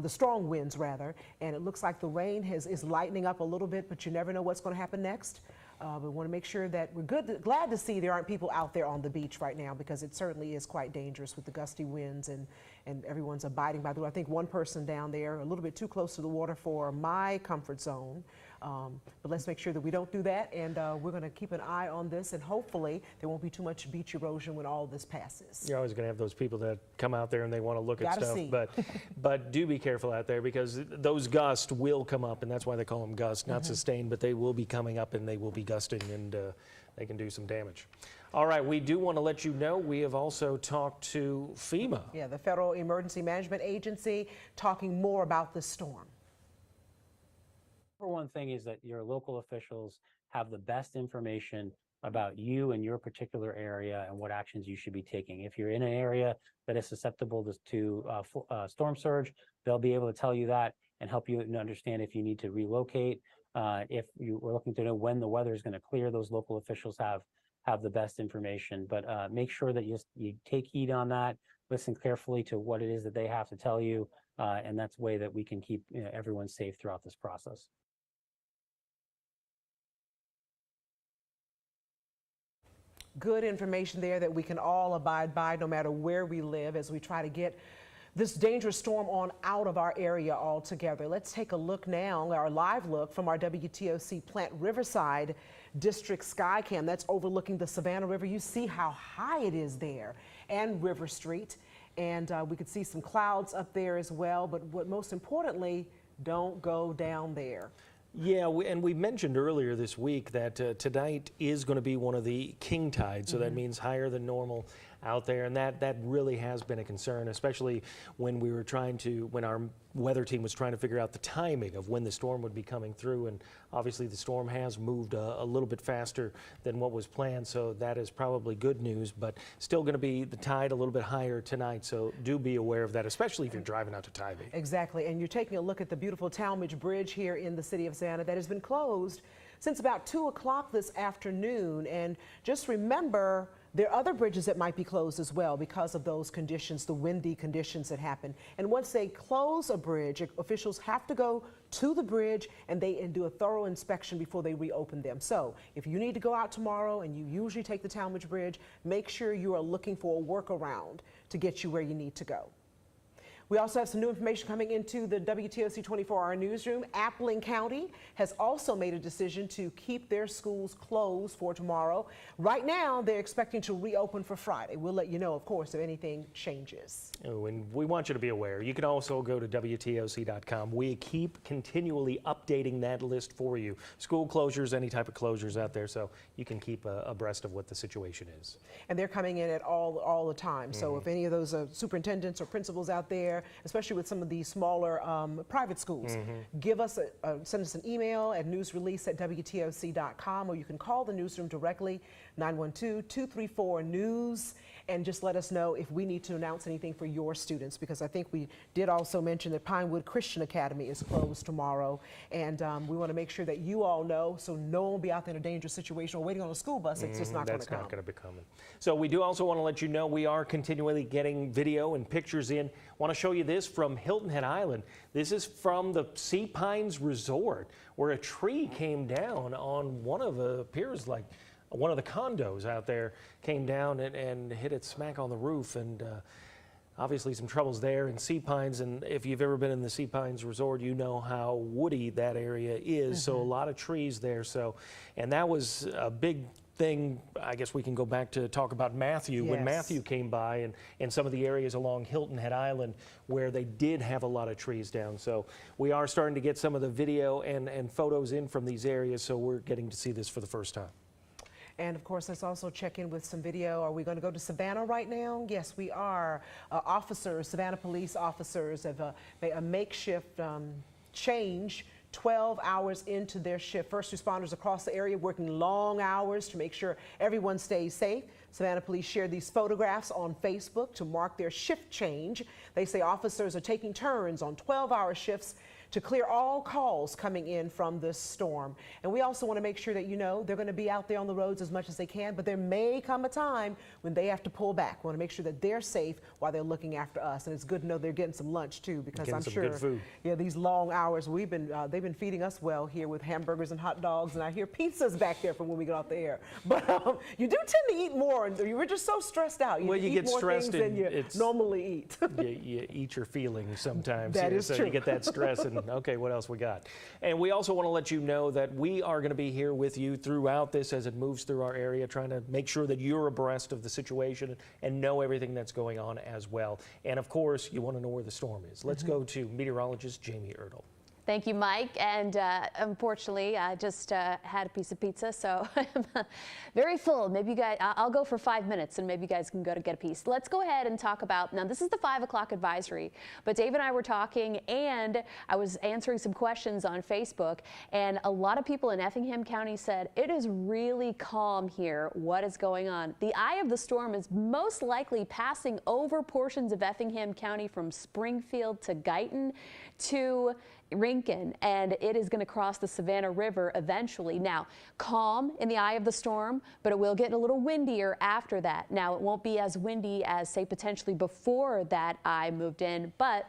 The strong winds rather, and it looks like the rain is lightening up a little bit, but you never know what's going to happen next. We want to make sure that we're glad to see there aren't people out there on the beach right now, because it certainly is quite dangerous with the gusty winds, and everyone's abiding by the rule. I think one person down there a little bit too close to the water for my comfort zone. But let's make sure that we don't do that, and we're going to keep an eye on this, and hopefully there won't be too much beach erosion when all this passes. You're always going to have those people that come out there and they want to look at stuff, but do be careful out there, because those gusts will come up, and that's why they call them gusts, not sustained, but they will be coming up and they will be gusting, and they can do some damage. All right, we do want to let you know we have also talked to FEMA. Yeah, the Federal Emergency Management Agency, talking more about this storm. Number one thing is that your local officials have the best information about you and your particular area and what actions you should be taking. If you're in an area that is susceptible to storm surge, they'll be able to tell you that and help you understand if you need to relocate. If you were looking to know when the weather is going to clear, those local officials have the best information. But make sure that you take heed on that, listen carefully to what it is that they have to tell you, and that's a way that we can keep everyone safe throughout this process. Good information there that we can all abide by no matter where we live, as we try to get this dangerous storm on out of our area altogether. Let's take a look now, our live look from our WTOC Plant Riverside District Skycam. That's overlooking the Savannah River. You see how high it is there, and River Street. And we could see some clouds up there as well. But what most importantly, don't go down there. Yeah, and we mentioned earlier this week that tonight is going to be one of the king tides, so that means higher than normal out there, and that really has been a concern, especially when when our weather team was trying to figure out the timing of when the storm would be coming through, and obviously the storm has moved a little bit faster than what was planned, so that is probably good news, but still going to be the tide a little bit higher tonight, so do be aware of that, especially if you're driving out to Tybee. Exactly, and you're taking a look at the beautiful Talmadge Bridge here in the city of Savannah that has been closed since about 2 o'clock this afternoon, and just remember, there are other bridges that might be closed as well because of those conditions, the windy conditions that happen. And once they close a bridge, officials have to go to the bridge and do a thorough inspection before they reopen them. So if you need to go out tomorrow and you usually take the Talmadge Bridge, make sure you are looking for a workaround to get you where you need to go. We also have some new information coming into the WTOC 24-hour newsroom. Appling County has also made a decision to keep their schools closed for tomorrow. Right now, they're expecting to reopen for Friday. We'll let you know, of course, if anything changes. Oh, and we want you to be aware. You can also go to WTOC.com. We keep continually updating that list for you. School closures, any type of closures out there, so you can keep abreast of what the situation is. And they're coming in at all the time. So if any of those superintendents or principals out there, especially with some of these smaller private schools, send us an email at newsrelease@WTOC.com, or you can call the newsroom directly, 912-234-NEWS, and just let us know if we need to announce anything for your students, because I think we did also mention that Pinewood Christian Academy is closed tomorrow, and we want to make sure that you all know, so no one will be out there in a dangerous situation or waiting on a school bus. It's just not going to come. That's not going to be coming. So we do also want to let you know we are continually getting video and pictures in. Want to show you this from Hilton Head Island. This is from the Sea Pines Resort, where a tree came down on one of the condos out there, came down and hit it smack on the roof, and obviously some troubles there in Sea Pines. And if you've ever been in the Sea Pines Resort, you know how woody that area is. So a lot of trees there. So, and that was a big thing, I guess we can go back to talk about Matthew. When Yes. Matthew came by and some of the areas along Hilton Head Island where they did have a lot of trees down. So we are starting to get some of the video and photos in from these areas, so we're getting to see this for the first time. And of course, let's also check in with some video. Are we going to go to Savannah right now? Yes, we are. Officers, Savannah police officers have made a makeshift change 12 hours into their shift. First responders across the area working long hours to make sure everyone stays safe. Savannah police shared these photographs on Facebook to mark their shift change. They say officers are taking turns on 12-hour shifts to clear all calls coming in from this storm. And we also want to make sure that you know they're going to be out there on the roads as much as they can, but there may come a time when they have to pull back. We want to make sure that they're safe while they're looking after us. And it's good to know they're getting some lunch too, because Getting I'm some sure good food. Yeah, these long hours they've been feeding us well here with hamburgers and hot dogs, and I hear pizzas back there from when we get off the air. But you do tend to eat more, and you're just so stressed out. Well, you eat get more stressed things than and you normally eat. you eat your feelings sometimes. That is so true. you get that stress and okay, what else we got? And we also want to let you know that we are going to be here with you throughout this as it moves through our area, trying to make sure that you're abreast of the situation and know everything that's going on as well. And of course, you want to know where the storm is. Let's go to meteorologist Jamie Erdahl. Thank you, Mike. And unfortunately, I just had a piece of pizza, so I'm very full. Maybe you guys, I'll go for 5 minutes, and maybe you guys can go to get a piece. Let's go ahead and talk about, now this is the 5 o'clock advisory, but Dave and I were talking, and I was answering some questions on Facebook, and a lot of people in Effingham County said, it is really calm here. What is going on? The eye of the storm is most likely passing over portions of Effingham County from Springfield to Guyton to Rincon, and it is going to cross the Savannah River eventually. Now, calm in the eye of the storm, but it will get a little windier after that. Now, it won't be as windy as, say, potentially before that eye moved in, but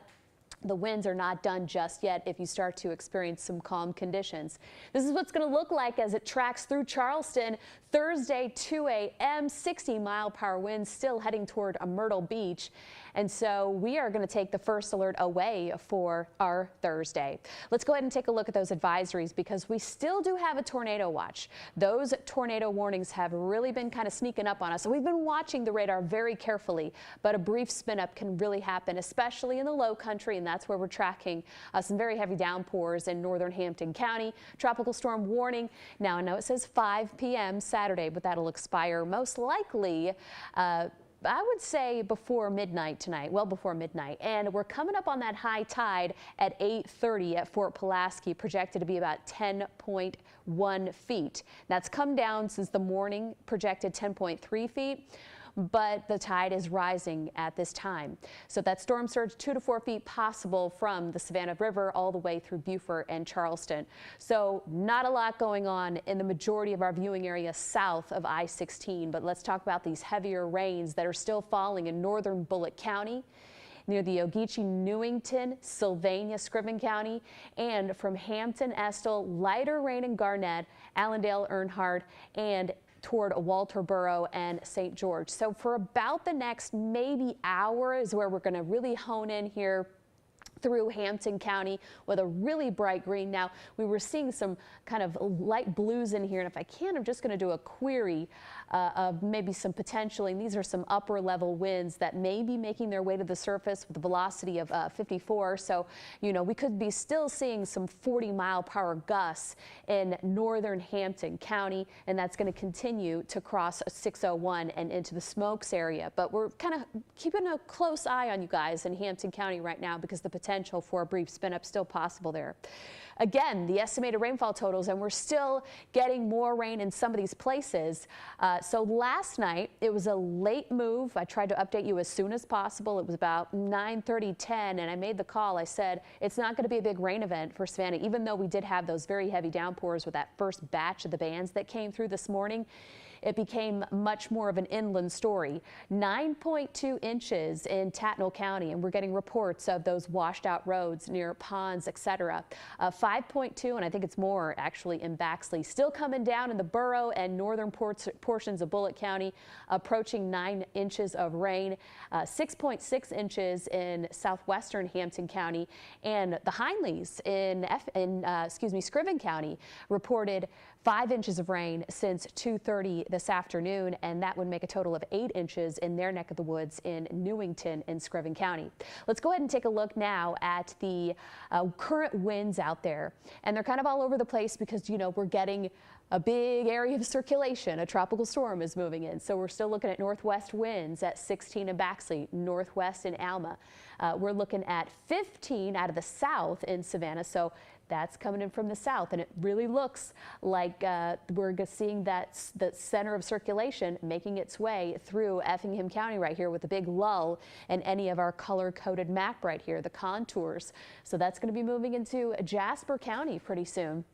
the winds are not done just yet if you start to experience some calm conditions. This is what's going to look like as it tracks through Charleston Thursday, 2 a.m., 60-mile-per-hour winds still heading toward Myrtle Beach. And so we are going to take the first alert away for our Thursday. Let's go ahead and take a look at those advisories because we still do have a tornado watch. Those tornado warnings have really been kind of sneaking up on us. So we've been watching the radar very carefully, but a brief spin up can really happen, especially in the low country, and that's where we're tracking some very heavy downpours in northern Hampton County. Tropical storm warning. Now, I know it says 5 p.m. Saturday, but that'll expire most likely I would say before midnight tonight, well before midnight. And we're coming up on that high tide at 8:30 at Fort Pulaski, projected to be about 10.1 feet. That's come down since the morning, projected 10.3 feet. But the tide is rising at this time. So that storm surge 2 to 4 feet possible from the Savannah River all the way through Beaufort and Charleston. So not a lot going on in the majority of our viewing area south of I-16. But let's talk about these heavier rains that are still falling in northern Bullitt County, near the Ogeechee, Newington, Sylvania, Scriven County, and from Hampton, Estill, lighter rain in Garnett, Allendale, Earnhardt, and toward Walterboro and St. George. So for about the next maybe hour is where we're going to really hone in here through Hampton County with a really bright green. Now, we were seeing some kind of light blues in here, and if I can, I'm just going to do a query of maybe some potentially, and these are some upper level winds that may be making their way to the surface with a velocity of 54. So, you know, we could be still seeing some 40-mile-per-hour gusts in northern Hampton County, and that's going to continue to cross 601 and into the Smokes area. But we're kind of keeping a close eye on you guys in Hampton County right now because the potential for a brief spin up still possible there. Again, the estimated rainfall totals, and we're still getting more rain in some of these places. So last night, it was a late move. I tried to update you as soon as possible. It was about 9:30, 10, and I made the call. I said, it's not going to be a big rain event for Savannah, even though we did have those very heavy downpours with that first batch of the bands that came through this morning. It became much more of an inland story. 9.2 inches in Tattnall County, and we're getting reports of those washed out roads near ponds, etc. 5.2, and I think it's more actually in Baxley. Still coming down in the borough and northern portions of Bullitt County, approaching 9 inches of rain. 6.6 inches in southwestern Hampton County, and the Hindleys in Scriven County reported 5 inches of rain since 2:30 this afternoon, and that would make a total of 8 inches in their neck of the woods in Newington and Screven County. Let's go ahead and take a look now at the current winds out there. And they're kind of all over the place because, you know, we're getting a big area of circulation. A tropical storm is moving in. So we're still looking at northwest winds at 16 in Baxley, northwest in Alma. We're looking at 15 out of the south in Savannah. So that's coming in from the south, and it really looks like we're seeing that the center of circulation making its way through Effingham County right here with a big lull in any of our color-coded map right here, the contours. So that's going to be moving into Jasper County pretty soon,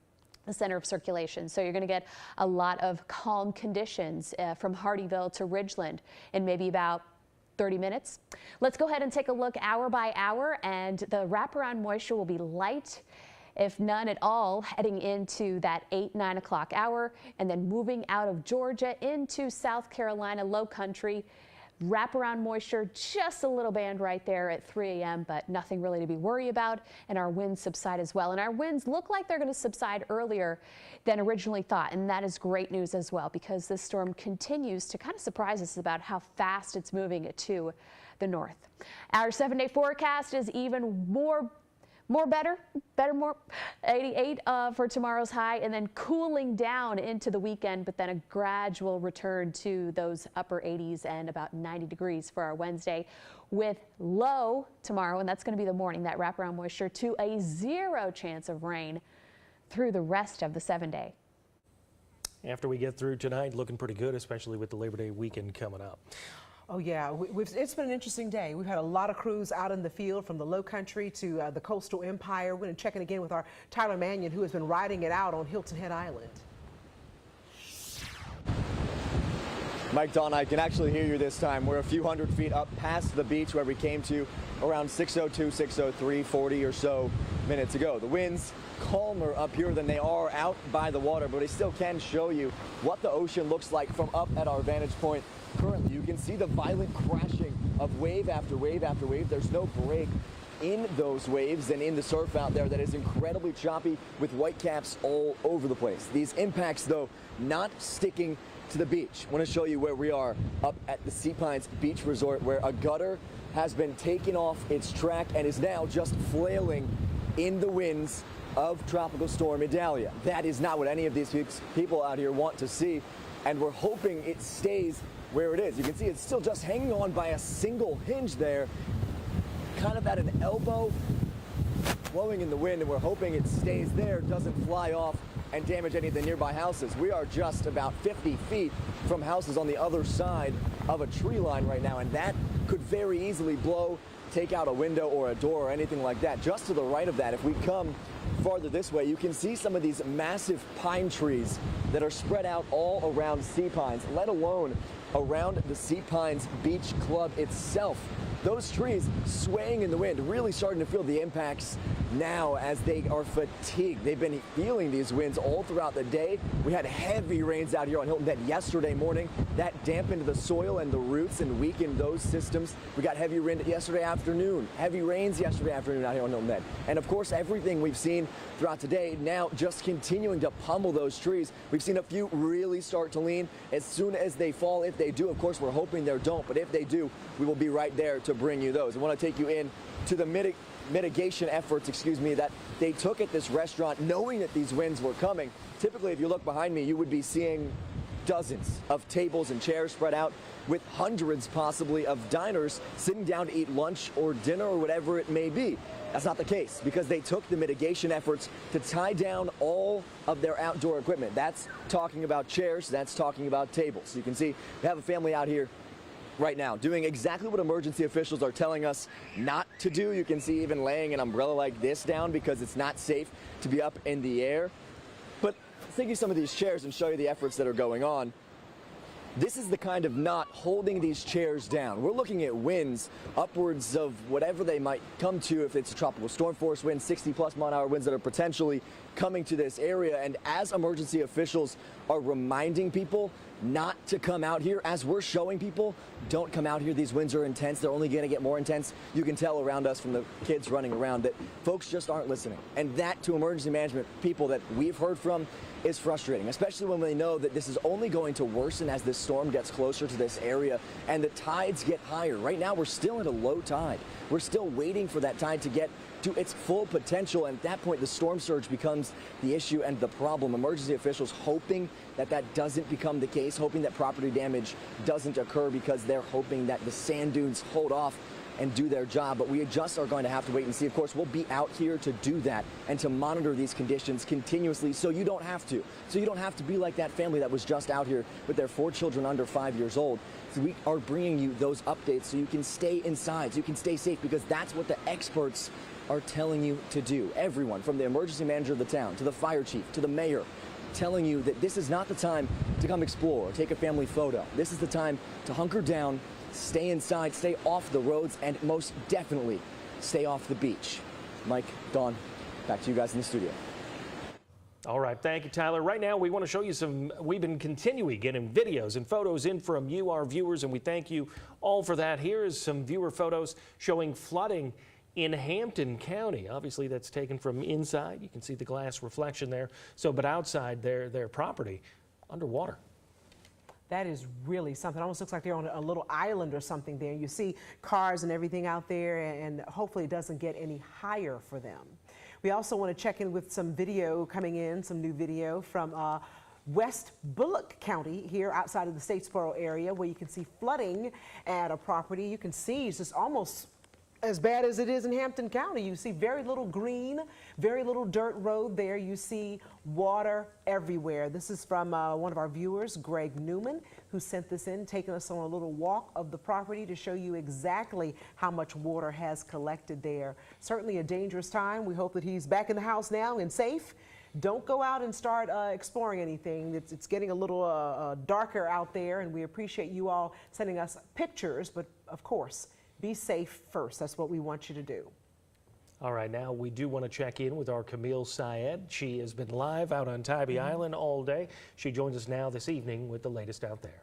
the center of circulation. So you're going to get a lot of calm conditions from Hardyville to Ridgeland in maybe about 30 minutes. Let's go ahead and take a look hour by hour, and the wraparound moisture will be light, if none at all, heading into that 8, 9 o'clock hour, and then moving out of Georgia into South Carolina, low country. Wraparound moisture, just a little band right there at 3 a.m., but nothing really to be worried about. And our winds subside as well. And our winds look like they're going to subside earlier than originally thought. And that is great news as well, because this storm continues to kind of surprise us about how fast it's moving to the north. Our 7-day forecast is even more 88 for tomorrow's high, and then cooling down into the weekend, but then a gradual return to those upper 80s and about 90 degrees for our Wednesday, with low tomorrow, and that's going to be the morning, that wraparound moisture, to a 0 chance of rain through the rest of the 7-day. After we get through tonight, looking pretty good, especially with the Labor Day weekend coming up. Oh yeah, it's been an interesting day. We've had a lot of crews out in the field, from the low country to the coastal empire. We're going to check in again with our Tyler Mannion, who has been riding it out on Hilton Head Island. Mike, Dawn, I can actually hear you this time. We're a few hundred feet up past the beach where we came to around 6:02, 6:03, 40 or so minutes ago. The winds calmer up here than they are out by the water, but I still can show you what the ocean looks like from up at our vantage point. Currently, you can see the violent crashing of wave after wave after wave. There's no break in those waves and in the surf out there that is incredibly choppy with whitecaps all over the place. These impacts, though, not sticking to the beach. I want to show you where we are up at the Sea Pines Beach Resort, where a gutter has been taken off its track and is now just flailing in the winds of Tropical Storm Idalia. That is not what any of these people out here want to see, and we're hoping it stays where it is. You can see it's still just hanging on by a single hinge there, kind of at an elbow, blowing in the wind, and we're hoping it stays there, doesn't fly off and damage any of the nearby houses. We are just about 50 feet from houses on the other side of a tree line right now, and that could very easily blow, take out a window or a door or anything like that. Just to the right of that, if we come farther this way, you can see some of these massive pine trees that are spread out all around Sea Pines, let alone around the Sea Pines Beach Club itself. Those trees swaying in the wind, really starting to feel the impacts now as they are fatigued. They've been feeling these winds all throughout the day. We had heavy rains out here on Hilton Head yesterday morning. That dampened the soil and the roots and weakened those systems. We got heavy rain yesterday afternoon, heavy rains yesterday afternoon out here on Hilton Head. And of course, everything we've seen throughout today now just continuing to pummel those trees. We've seen a few really start to lean as soon as they fall. If they do, of course, we're hoping they don't, but if they do, we will be right there to bring you those. I want to take you in to the mitigation efforts, that they took at this restaurant, knowing that these winds were coming. Typically, if you look behind me, you would be seeing dozens of tables and chairs spread out with hundreds possibly of diners sitting down to eat lunch or dinner or whatever it may be. That's not the case, because they took the mitigation efforts to tie down all of their outdoor equipment. That's talking about chairs, that's talking about tables. You can see we have a family out here right now doing exactly what emergency officials are telling us not to do. You can see even laying an umbrella like this down because it's not safe to be up in the air. But think of some of these chairs and show you the efforts that are going on. This is the kind of knot holding these chairs down. We're looking at winds upwards of whatever they might come to if it's a tropical storm force wind, 60+ mile-an-hour winds that are potentially coming to this area. And as emergency officials are reminding people not to come out here. As we're showing people, don't come out here. These winds are intense. They're only going to get more intense. You can tell around us from the kids running around that folks just aren't listening. And that, to emergency management people that we've heard from, is frustrating, especially when they know that this is only going to worsen as this storm gets closer to this area and the tides get higher. Right now, we're still at a low tide. We're still waiting for that tide to get to its full potential, and at that point, the storm surge becomes the issue and the problem. Emergency officials hoping that that doesn't become the case, hoping that property damage doesn't occur because they're hoping that the sand dunes hold off and do their job. But we just are going to have to wait and see. Of course, we'll be out here to do that and to monitor these conditions continuously so you don't have to. So you don't have to be like that family that was just out here with their 4 children under 5 years old. So we are bringing you those updates so you can stay inside, so you can stay safe, because that's what the experts are telling you to do. Everyone from the emergency manager of the town to the fire chief to the mayor telling you that this is not the time to come explore or take a family photo. This is the time to hunker down, stay inside, stay off the roads, and most definitely stay off the beach. Mike, Dawn, back to you guys in the studio. All right, thank you, Tyler. Right now, we want to show you we've been continuing getting videos and photos in from you, our viewers, and we thank you all for that. Here is some viewer photos showing flooding in Hampton County. Obviously, that's taken from inside. You can see the glass reflection there. So, but outside their property, underwater. That is really something. It almost looks like they're on a little island or something there. You see cars and everything out there, and hopefully it doesn't get any higher for them. We also want to check in with some video coming in, some new video from West Bullock County here outside of the Statesboro area, where you can see flooding at a property. You can see it's just almost as bad as it is in Hampton County. You see very little green, very little dirt road there. You see water everywhere. This is from one of our viewers, Greg Newman, who sent this in, taking us on a little walk of the property to show you exactly how much water has collected there. Certainly a dangerous time. We hope that he's back in the house now and safe. Don't go out and start exploring anything. It's getting a little darker out there, and we appreciate you all sending us pictures, but of course, be safe first. That's what we want you to do. All right, now we do want to check in with our Camille Syed. She has been live out on Tybee Island all day. She joins us now this evening with the latest out there.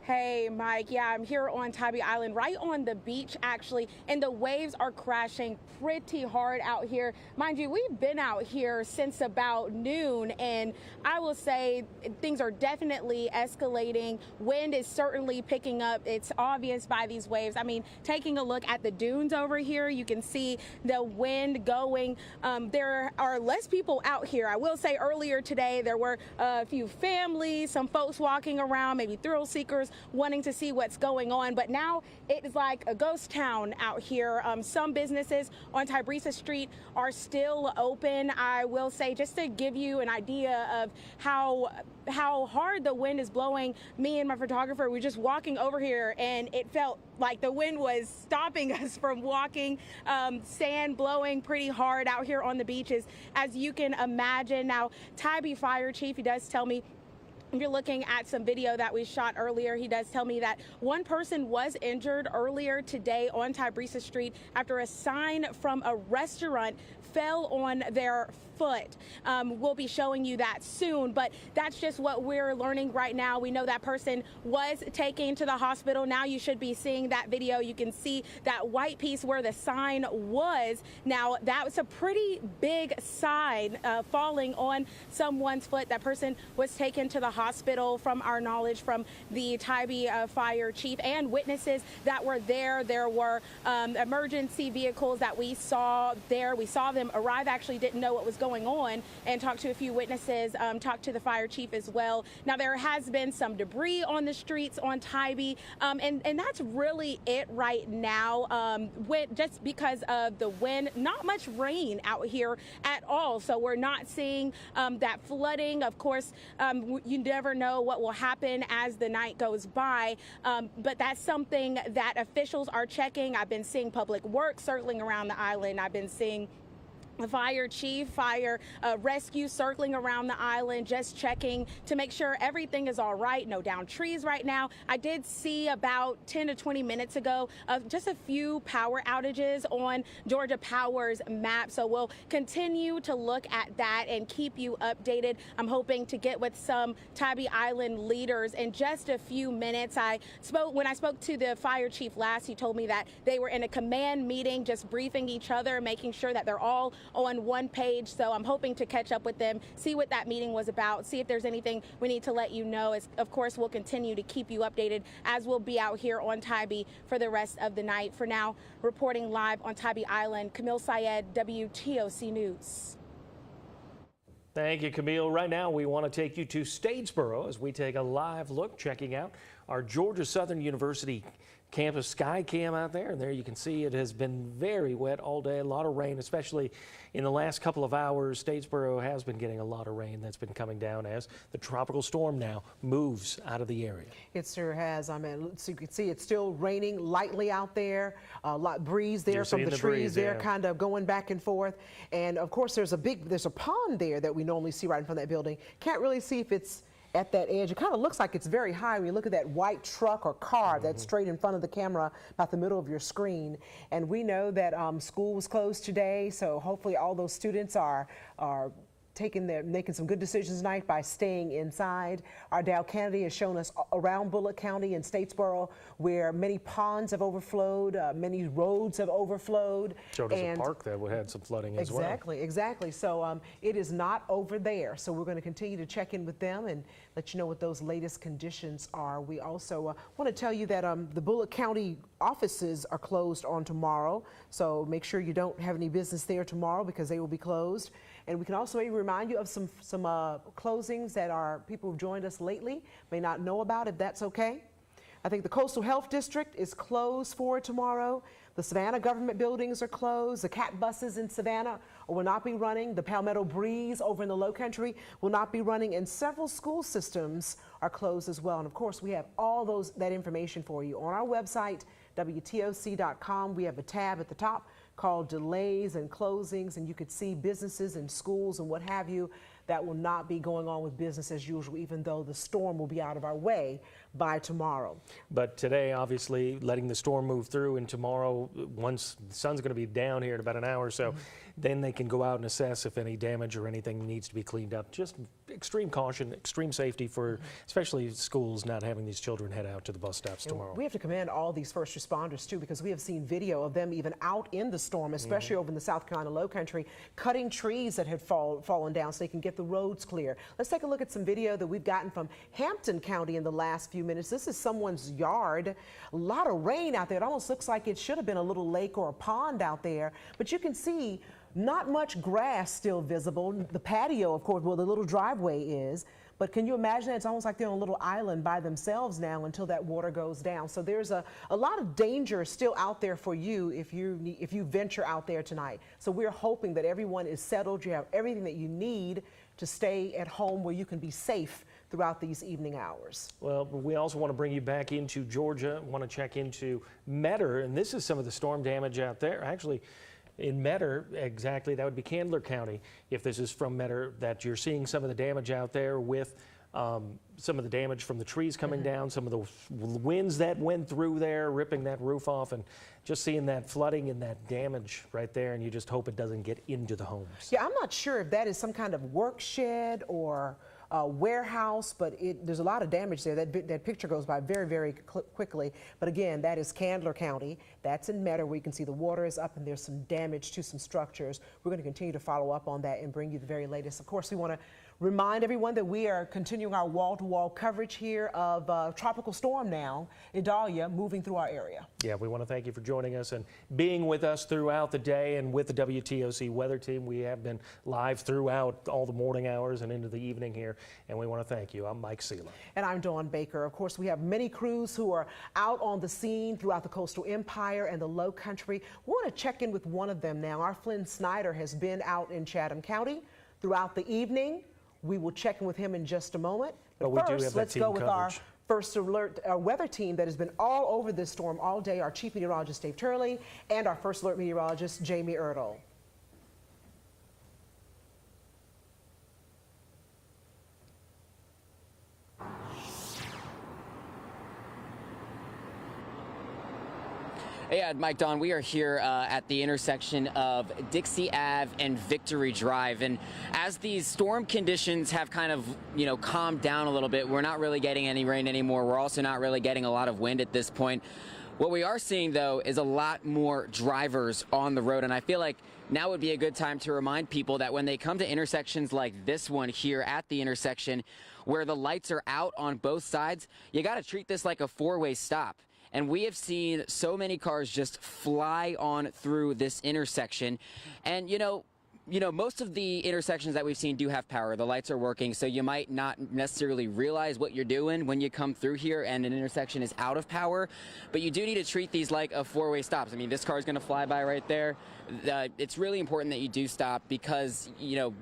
Hey, Mike. Yeah, I'm here on Tybee Island, right on the beach, actually, and the waves are crashing pretty hard out here. Mind you, we've been out here since about noon, and I will say things are definitely escalating. Wind is certainly picking up. It's obvious by these waves. I mean, taking a look at the dunes over here, you can see the wind going. There are less people out here. I will say earlier today, there were a few families, some folks walking around, maybe thrill seekers, wanting to see what's going on, but now it is like a ghost town out here. Some businesses on Tybee Street are still open. I will say, just to give you an idea of how hard the wind is blowing, me and my photographer were just walking over here, and it felt like the wind was stopping us from walking. Sand blowing pretty hard out here on the beaches, as you can imagine. Now, Tybee Fire Chief, he does tell me, if you're looking at some video that we shot earlier, he does tell me that one person was injured earlier today on Tybee Street after a sign from a restaurant fell on their foot. We'll be showing you that soon, but that's just what we're learning right now. We know that person was taken to the hospital. Now you should be seeing that video. You can see that white piece where the sign was. Now that was a pretty big sign falling on someone's foot. That person was taken to the hospital, from our knowledge, from the Tybee Fire Chief and witnesses that were there. There were emergency vehicles that we saw there. We saw them arrive, actually didn't know what was going on, and talked to a few witnesses, talked to the fire chief as well. Now, there has been some debris on the streets on Tybee, and that's really it right now. Just because of the wind, not much rain out here at all, so we're not seeing that flooding. Of course, you never know what will happen as the night goes by, but that's something that officials are checking. I've been seeing public works circling around the island. I've been seeing the fire chief, fire rescue circling around the island, just checking to make sure everything is all right. No down trees right now. I did see about 10 to 20 minutes ago of just a few power outages on Georgia Power's map. So we'll continue to look at that and keep you updated. I'm hoping to get with some Tybee Island leaders in just a few minutes. When I spoke to the fire chief last, he told me that they were in a command meeting, just briefing each other, making sure that they're all on one page. So I'm hoping to catch up with them, see what that meeting was about, see if there's anything we need to let you know. Of course, we'll continue to keep you updated as we'll be out here on Tybee for the rest of the night. For now, reporting live on Tybee Island, Camille Syed, WTOC News. Thank you, Camille. Right now, we want to take you to Statesboro as we take a live look, checking out our Georgia Southern University campus sky cam out there. And there you can see it has been very wet all day, a lot of rain, especially in the last couple of hours. Statesboro has been getting a lot of rain that's been coming down as the tropical storm now moves out of the area. It sure has. I mean, so you can see it's still raining lightly out there, a lot breeze there from the trees there, kind of going back and forth. And of course, there's a pond there that we normally see right in front of that building. Can't really see if it's at that edge. It kind of looks like it's very high when you look at that white truck or car that's straight in front of the camera about the middle of your screen. And we know that school was closed today, so hopefully all those students are making some good decisions tonight by staying inside. Our Dow Kennedy has shown us around Bullock County and Statesboro where many ponds have overflowed, many roads have overflowed. Showed us a park that had some flooding as well. Exactly. So it is not over there. So we're going to continue to check in with them and let you know what those latest conditions are. We also want to tell you that the Bullock County offices are closed on tomorrow. So make sure you don't have any business there tomorrow because they will be closed. And we can also maybe remind you of some closings that our people who've joined us lately may not know about, if that's okay. I think the Coastal Health District is closed for tomorrow. The Savannah government buildings are closed. The CAT buses in Savannah will not be running. The Palmetto Breeze over in the Low Country will not be running. And several school systems are closed as well. And of course, we have all that information for you on our website, WTOC.com. We have a tab at the top called Delays and Closings, and you could see businesses and schools and what have you that will not be going on with business as usual, even though the storm will be out of our way by tomorrow. But today, obviously, letting the storm move through, and tomorrow, once the sun's going to be down here in about an hour or so, then they can go out and assess if any damage or anything needs to be cleaned up. Just extreme caution, extreme safety for especially schools not having these children head out to the bus stops tomorrow. We have to commend all these first responders too, because we have seen video of them even out in the storm, especially over in the South Carolina Low Country, cutting trees that had fallen down so they can get the roads clear. Let's take a look at some video that we've gotten from Hampton County in the last few minutes. This is someone's yard. A lot of rain out there. It almost looks like it should have been a little lake or a pond out there, but you can see not much grass still visible. The patio, of course, where the little driveway is, but can you imagine? It's almost like they're on a little island by themselves now until that water goes down. So there's a lot of danger still out there for you if you venture out there tonight. So we're hoping that everyone is settled. You have everything that you need to stay at home where you can be safe throughout these evening hours. Well, we also want to bring you back into Georgia, want to check into Metter, and this is some of the storm damage out there. Actually, in Metter, exactly, that would be Candler County, if this is from Metter, that you're seeing some of the damage out there with some of the damage from the trees coming down, some of the winds that went through there, ripping that roof off, and just seeing that flooding and that damage right there, and you just hope it doesn't get into the homes. Yeah, I'm not sure if that is some kind of work shed or warehouse, but there's a lot of damage there. That picture goes by very, very quickly. But again, that is Candler County. That's in Metter, where you can see the water is up and there's some damage to some structures. We're going to continue to follow up on that and bring you the very latest. Of course, we want to remind everyone that we are continuing our wall-to-wall coverage here of tropical storm now, Idalia, moving through our area. Yeah, we want to thank you for joining us and being with us throughout the day, and with the WTOC weather team. We have been live throughout all the morning hours and into the evening here, and we want to thank you. I'm Mike Seela. And I'm Dawn Baker. Of course, we have many crews who are out on the scene throughout the coastal empire and the Low Country. We want to check in with one of them now. Our Flynn Snyder has been out in Chatham County throughout the evening. We will check in with him in just a moment. But first, let's go with our First Alert weather team that has been all over this storm all day. Our Chief Meteorologist, Dave Turley, and our First Alert Meteorologist, Jamie Erdahl. Yeah, Mike, Don, we are here at the intersection of Dixie Ave and Victory Drive. And as these storm conditions have kind of, calmed down a little bit, we're not really getting any rain anymore. We're also not really getting a lot of wind at this point. What we are seeing, though, is a lot more drivers on the road. And I feel like now would be a good time to remind people that when they come to intersections like this one here at the intersection, where the lights are out on both sides, you got to treat this like a four-way stop. And we have seen so many cars just fly on through this intersection. And, most of the intersections that we've seen do have power. The lights are working, so you might not necessarily realize what you're doing when you come through here and an intersection is out of power. But you do need to treat these like a four-way stop. I mean, this car is going to fly by right there. It's really important that you do stop because,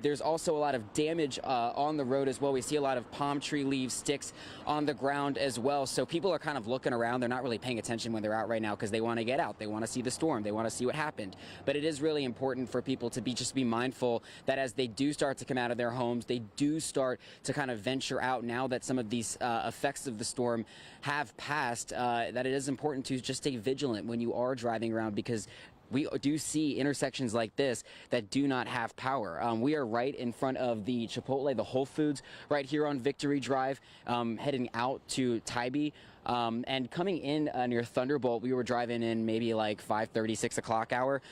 there's also a lot of damage on the road as well. We see a lot of palm tree leaves, sticks on the ground as well. So people are kind of looking around. They're not really paying attention when they're out right now because they want to get out. They want to see the storm. They want to see what happened. But it is really important for people to be mindful that as they do start to come out of their homes, they do start to kind of venture out now that some of these effects of the storm have passed, that it is important to just stay vigilant when you are driving around because we do see intersections like this that do not have power. We are right in front of the Chipotle, the Whole Foods, right here on Victory Drive, heading out to Tybee. And coming in near Thunderbolt, we were driving in maybe like 5:30, 6 o'clock hour.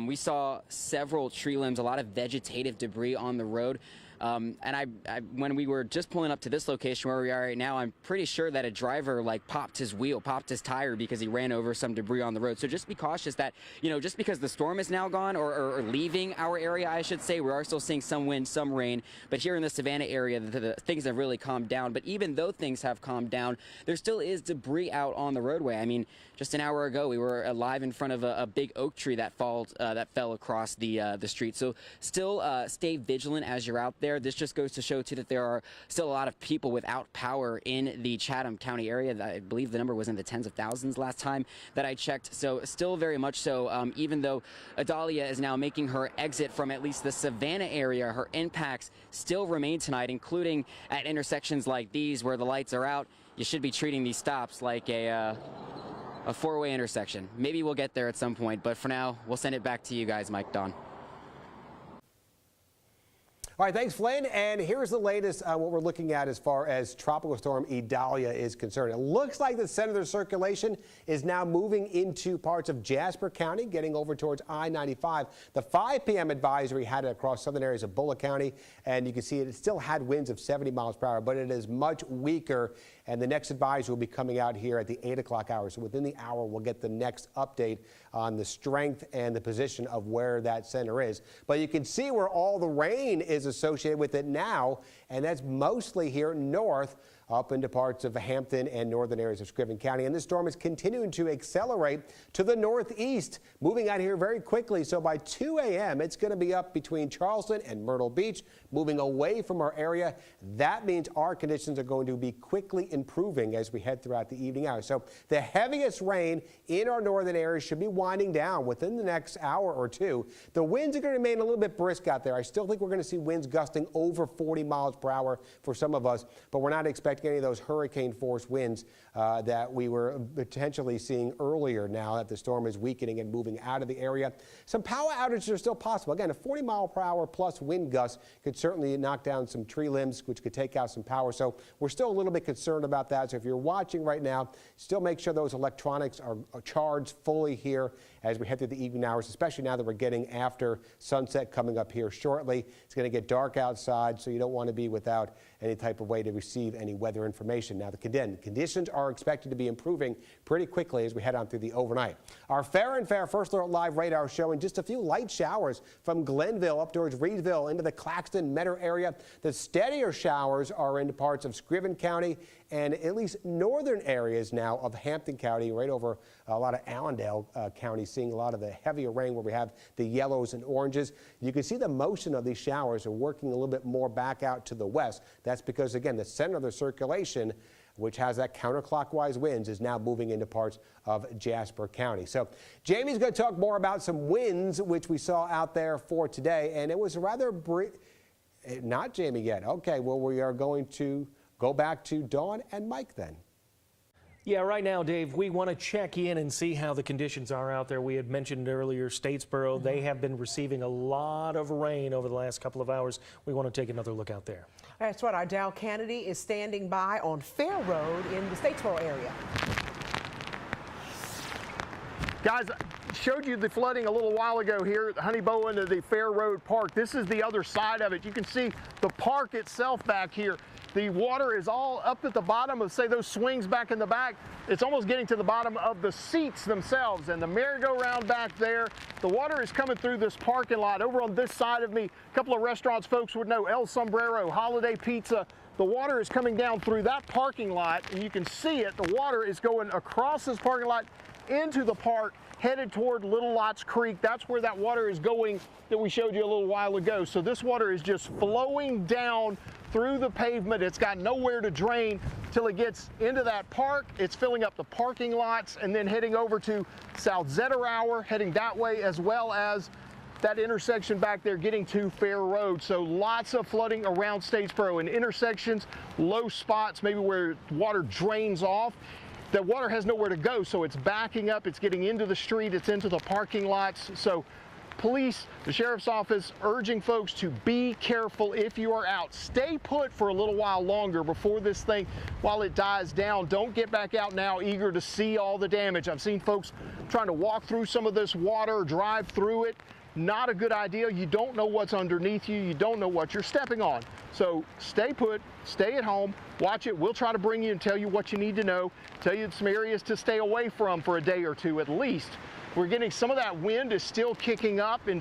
We saw several tree limbs, a lot of vegetative debris on the road. And when we were just pulling up to this location where we are right now, I'm pretty sure that a driver popped his wheel, popped his tire because he ran over some debris on the road. So just be cautious that, just because the storm is now gone or leaving our area, I should say, we are still seeing some wind, some rain. But here in the Savannah area, the things have really calmed down. But even though things have calmed down, there still is debris out on the roadway. I mean, just an hour ago, we were live in front of a big oak tree that fell across the street. So still stay vigilant as you're out there. This just goes to show, too, that there are still a lot of people without power in the Chatham County area. I believe the number was in the tens of thousands last time that I checked. So still very much so, even though Idalia is now making her exit from at least the Savannah area, her impacts still remain tonight, including at intersections like these where the lights are out. You should be treating these stops like a four-way intersection. Maybe we'll get there at some point, but for now, we'll send it back to you guys, Mike, Don. All right, thanks, Flynn. And here's the latest on what we're looking at as far as Tropical Storm Idalia is concerned. It looks like the center of the circulation is now moving into parts of Jasper County, getting over towards I-95. The 5 p.m. advisory had it across southern areas of Bullock County, and you can see it still had winds of 70 miles per hour, but it is much weaker. And the next advisory will be coming out here at the 8 o'clock hour. So within the hour, we'll get the next update on the strength and the position of where that center is. But you can see where all the rain is associated with it now, and that's mostly here north up into parts of Hampton and northern areas of Scriven County. And this storm is continuing to accelerate to the northeast, moving out here very quickly. So by 2 a.m., it's going to be up between Charleston and Myrtle Beach, moving away from our area. That means our conditions are going to be quickly improving as we head throughout the evening hours. So the heaviest rain in our northern areas should be winding down within the next hour or two. The winds are going to remain a little bit brisk out there. I still think we're going to see winds gusting over 40 miles per hour for some of us, but we're not expecting any of those hurricane force winds that we were potentially seeing earlier now that the storm is weakening and moving out of the area. Some power outages are still possible. Again, a 40 mile per hour plus wind gust could certainly knock down some tree limbs, which could take out some power. So we're still a little bit concerned about that. So if you're watching right now, still make sure those electronics are charged fully here as we head through the evening hours, especially now that we're getting after sunset coming up here shortly. It's going to get dark outside, so you don't want to be without any type of way to receive any weather information. Now, the conditions are expected to be improving pretty quickly as we head on through the overnight. Our Fair and Fair First Alert Live radar showing just a few light showers from Glenville up towards Reedsville into the Claxton Meadow area. The steadier showers are into parts of Scriven County and at least northern areas now of Hampton County, right over a lot of Allendale County, seeing a lot of the heavier rain where we have the yellows and oranges. You can see the motion of these showers are working a little bit more back out to the west. That's because, again, the center of the circulation, which has that counterclockwise winds, is now moving into parts of Jasper County. So Jamie's going to talk more about some winds, which we saw out there for today, and it was rather not Jamie yet. Okay, well, we are going to go back to Dawn and Mike then. Yeah, right now, Dave, we want to check in and see how the conditions are out there. We had mentioned earlier Statesboro. They have been receiving a lot of rain over the last couple of hours. We want to take another look out there. That's right. Our Dow Kennedy is standing by on Fair Road in the Statesboro area. Guys, I showed you the flooding a little while ago here at Honeybowen to the Fair Road Park. This is the other side of it. You can see the park itself back here. The water is all up at the bottom of, say, those swings back in the back. It's almost getting to the bottom of the seats themselves, and the merry-go-round back there. The water is coming through this parking lot. Over on this side of me, a couple of restaurants folks would know, El Sombrero, Holiday Pizza. The water is coming down through that parking lot, and you can see it. The water is going across this parking lot into the park, headed toward Little Lots Creek. That's where that water is going that we showed you a little while ago. So this water is just flowing down through the pavement. It's got nowhere to drain till it gets into that park. It's filling up the parking lots and then heading over to South Zetterauer, heading that way, as well as that intersection back there getting to Fair Road. So lots of flooding around Statesboro in intersections, low spots, maybe where water drains off. The water has nowhere to go, so it's backing up, it's getting into the street, it's into the parking lots. So police, the sheriff's office, urging folks to be careful if you are out. Stay put for a little while longer before this thing, while it dies down. Don't get back out now eager to see all the damage. I've seen folks trying to walk through some of this water, drive through it. Not a good idea. You don't know what's underneath you. You don't know what you're stepping on. So stay put, stay at home, watch it. We'll try to bring you and tell you what you need to know, tell you some areas to stay away from for a day or two at least. We're getting some of that wind is still kicking up in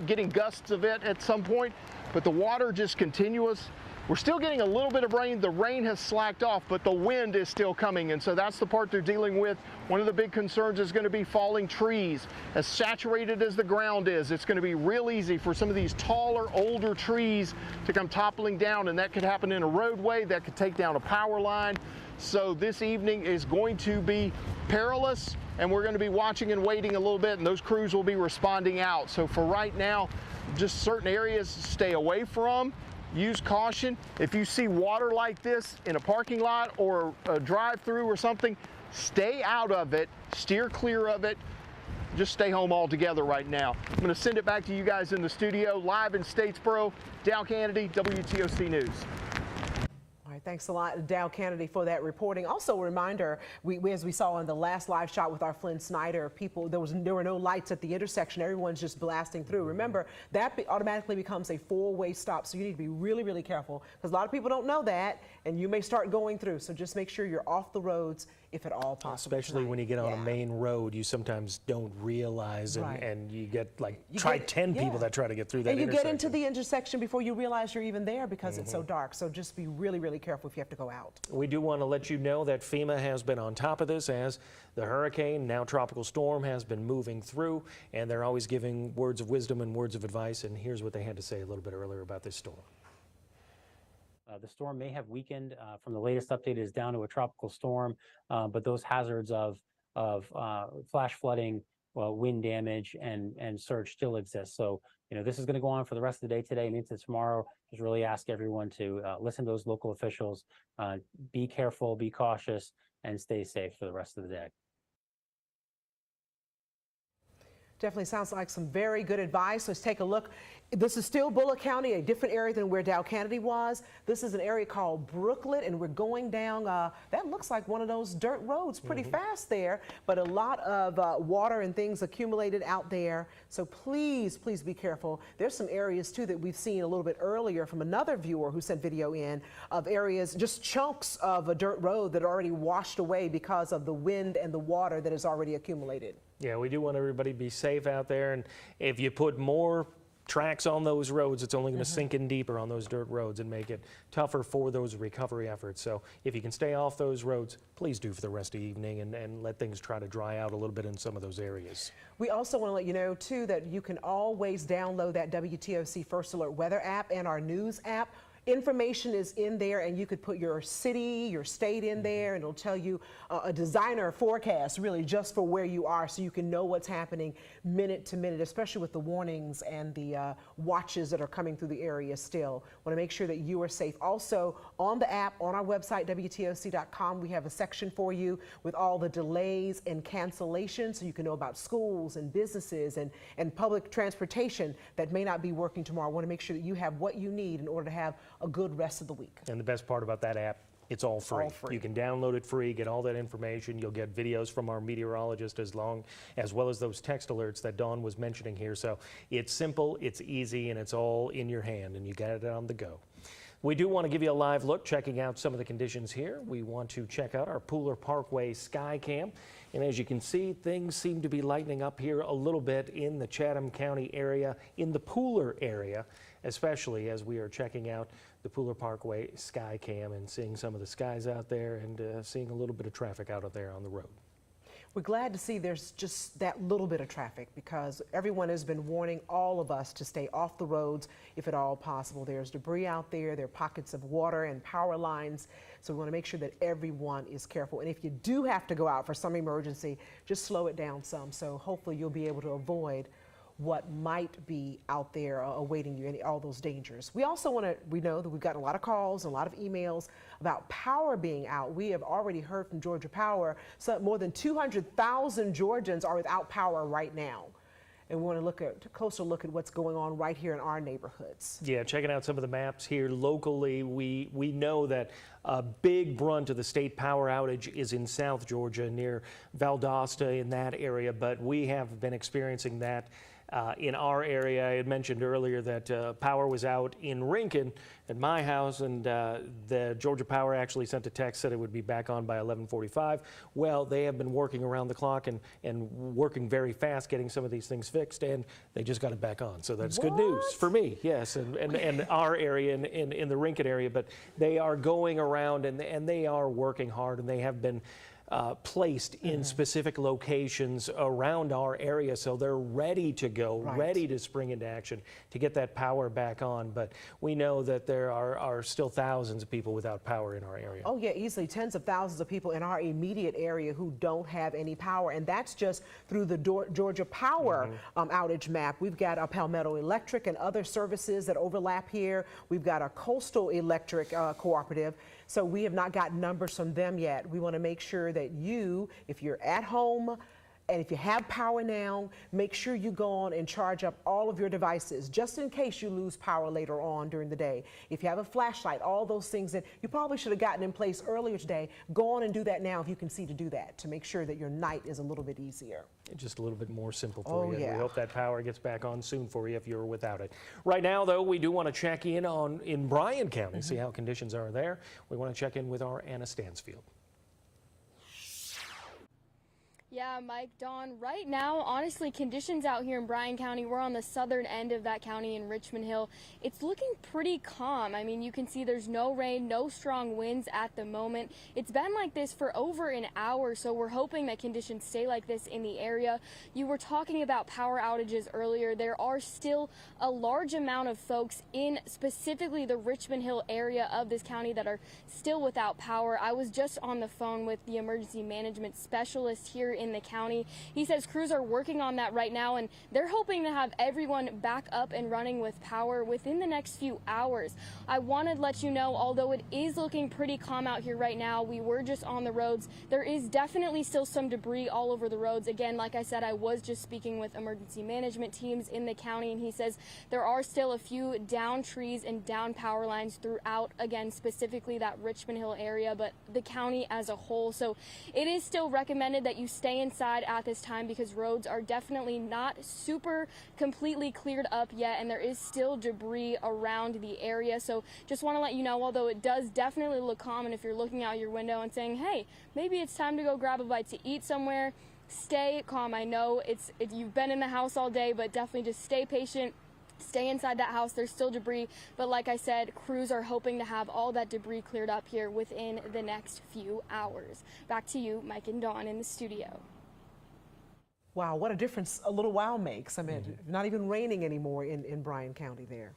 getting gusts of it at some point, but the water just continuous. We're still getting a little bit of rain. The rain has slacked off, but the wind is still coming, and so that's the part they're dealing with. One of the big concerns is going to be falling trees. As saturated as the ground is, it's going to be real easy for some of these taller, older trees to come toppling down, and that could happen in a roadway. That could take down a power line. So this evening is going to be perilous, and we're going to be watching and waiting a little bit, and those crews will be responding out. So for right now, just certain areas stay away from. Use caution. If you see water like this in a parking lot or a drive-through or something, stay out of it, steer clear of it. Just stay home altogether right now. I'm going to send it back to you guys in the studio, live in Statesboro. Dow Kennedy, WTOC News. All right, thanks a lot, Dow Kennedy, for that reporting. Also, a reminder, as we saw in the last live shot with our Flynn Snyder, there were no lights at the intersection. Everyone's just blasting through. Remember, that automatically becomes a four-way stop, so you need to be really, really careful, because a lot of people don't know that, and you may start going through. So just make sure you're off the roads if at all possible. Especially when you get on a main road, you sometimes don't realize, and you get like 10 people that try to get through that intersection. And you get into the intersection before you realize you're even there because it's so dark. So just be really, really careful if you have to go out. We do want to let you know that FEMA has been on top of this as the hurricane, now tropical storm, has been moving through, and they're always giving words of wisdom and words of advice. And here's what they had to say a little bit earlier about this storm. The storm may have weakened. From the latest update, it is down to a tropical storm, but those hazards of flash flooding, wind damage, and surge still exist. So, this is going to go on for the rest of the day today and into tomorrow. Just really ask everyone to listen to those local officials, be careful, be cautious, and stay safe for the rest of the day. Definitely sounds like some very good advice. Let's take a look. This is still Bullock County, a different area than where Dow Kennedy was. This is an area called Brooklet, and we're going down, that looks like one of those dirt roads pretty fast there, but a lot of water and things accumulated out there. So please, please be careful. There's some areas too that we've seen a little bit earlier from another viewer who sent video in of areas, just chunks of a dirt road that are already washed away because of the wind and the water that is already accumulated. Yeah, we do want everybody to be safe out there, and if you put more tracks on those roads, it's only going to sink in deeper on those dirt roads and make it tougher for those recovery efforts. So if you can stay off those roads, please do for the rest of the evening and let things try to dry out a little bit in some of those areas. We also want to let you know too that you can always download that WTOC First Alert weather app and our news app. information is in there, and you could put your city, your state in there, and it'll tell you a designer forecast really just for where you are, so you can know what's happening minute to minute, especially with the warnings and the watches that are coming through the area still. Want to make sure that you are safe. Also, on the app, on our website, WTOC.com, we have a section for you with all the delays and cancellations, so you can know about schools and businesses and public transportation that may not be working tomorrow. Want to make sure that you have what you need in order to have a good rest of the week. And the best part about that app, it's all free. You can download it free, get all that information. You'll get videos from our meteorologist as well as those text alerts that Dawn was mentioning here. So it's simple, it's easy, and it's all in your hand, and you got it on the go. We do want to give you a live look, checking out some of the conditions here. We want to check out our Pooler Parkway sky cam. And as you can see, things seem to be lightening up here a little bit in the Chatham County area, in the Pooler area, especially as we are checking out the Pooler Parkway sky cam and seeing some of the skies out there and seeing a little bit of traffic out there on the road. We're glad to see there's just that little bit of traffic, because everyone has been warning all of us to stay off the roads if at all possible. There's debris out there, there are pockets of water and power lines, so we want to make sure that everyone is careful. And if you do have to go out for some emergency, just slow it down some, so hopefully you'll be able to avoid what might be out there awaiting you, all those dangers. We also we know that we've gotten a lot of calls and a lot of emails about power being out. We have already heard from Georgia Power, so more than 200,000 Georgians are without power right now. And we want to a closer look at what's going on right here in our neighborhoods. Yeah, checking out some of the maps here locally, we know that a big brunt of the state power outage is in South Georgia near Valdosta, in that area, but we have been experiencing that in our area. I had mentioned earlier that power was out in Rincon at my house, and the Georgia Power actually sent a text, said it would be back on by 11:45. Well, they have been working around the clock and working very fast getting some of these things fixed, and they just got it back on. So that's good news for me, yes, and our area in the Rincon area. But they are going around and they are working hard, and they have been placed in specific locations around our area, so they're ready to go, ready to spring into action to get that power back on. But we know that there are still thousands of people without power in our area. Oh yeah, easily tens of thousands of people in our immediate area who don't have any power, and that's just through the Georgia Power outage map. We've got a Palmetto Electric and other services that overlap here. We've got a Coastal Electric cooperative. So we have not gotten numbers from them yet. We want to make sure that you, if you're at home and if you have power now, make sure you go on and charge up all of your devices just in case you lose power later on during the day. If you have a flashlight, all those things that you probably should have gotten in place earlier today, go on and do that now if you can see to do that, to make sure that your night is a little bit easier. Just a little bit more simple for you. Yeah. We hope that power gets back on soon for you if you're without it. Right now, though, we do want to check in Bryan County, see how conditions are there. We want to check in with our Anna Stansfield. Yeah, Mike, Dawn, right now, honestly, conditions out here in Bryan County, we're on the southern end of that county in Richmond Hill. It's looking pretty calm. I mean, you can see there's no rain, no strong winds at the moment. It's been like this for over an hour, so we're hoping that conditions stay like this in the area. You were talking about power outages earlier. There are still a large amount of folks in specifically the Richmond Hill area of this county that are still without power. I was just on the phone with the emergency management specialist here in the county. He says crews are working on that right now, and they're hoping to have everyone back up and running with power within the next few hours. I wanted to let you know, although it is looking pretty calm out here right now, we were just on the roads. There is definitely still some debris all over the roads. Again, like I said, I was just speaking with emergency management teams in the county, and he says there are still a few down trees and down power lines throughout, again, specifically that Richmond Hill area, but the county as a whole. So it is still recommended that you stay inside at this time because roads are definitely not super completely cleared up yet, and there is still debris around the area. So just want to let you know, although it does definitely look calm, and if you're looking out your window and saying, hey, maybe it's time to go grab a bite to eat somewhere, stay calm. I know you've been in the house all day, but definitely just stay patient. Stay inside that house. There's still debris, but like I said, crews are hoping to have all that debris cleared up here within the next few hours. Back to you, Mike and Dawn in the studio. Wow, what a difference a little while makes. I mean, not even raining anymore in Bryan County there.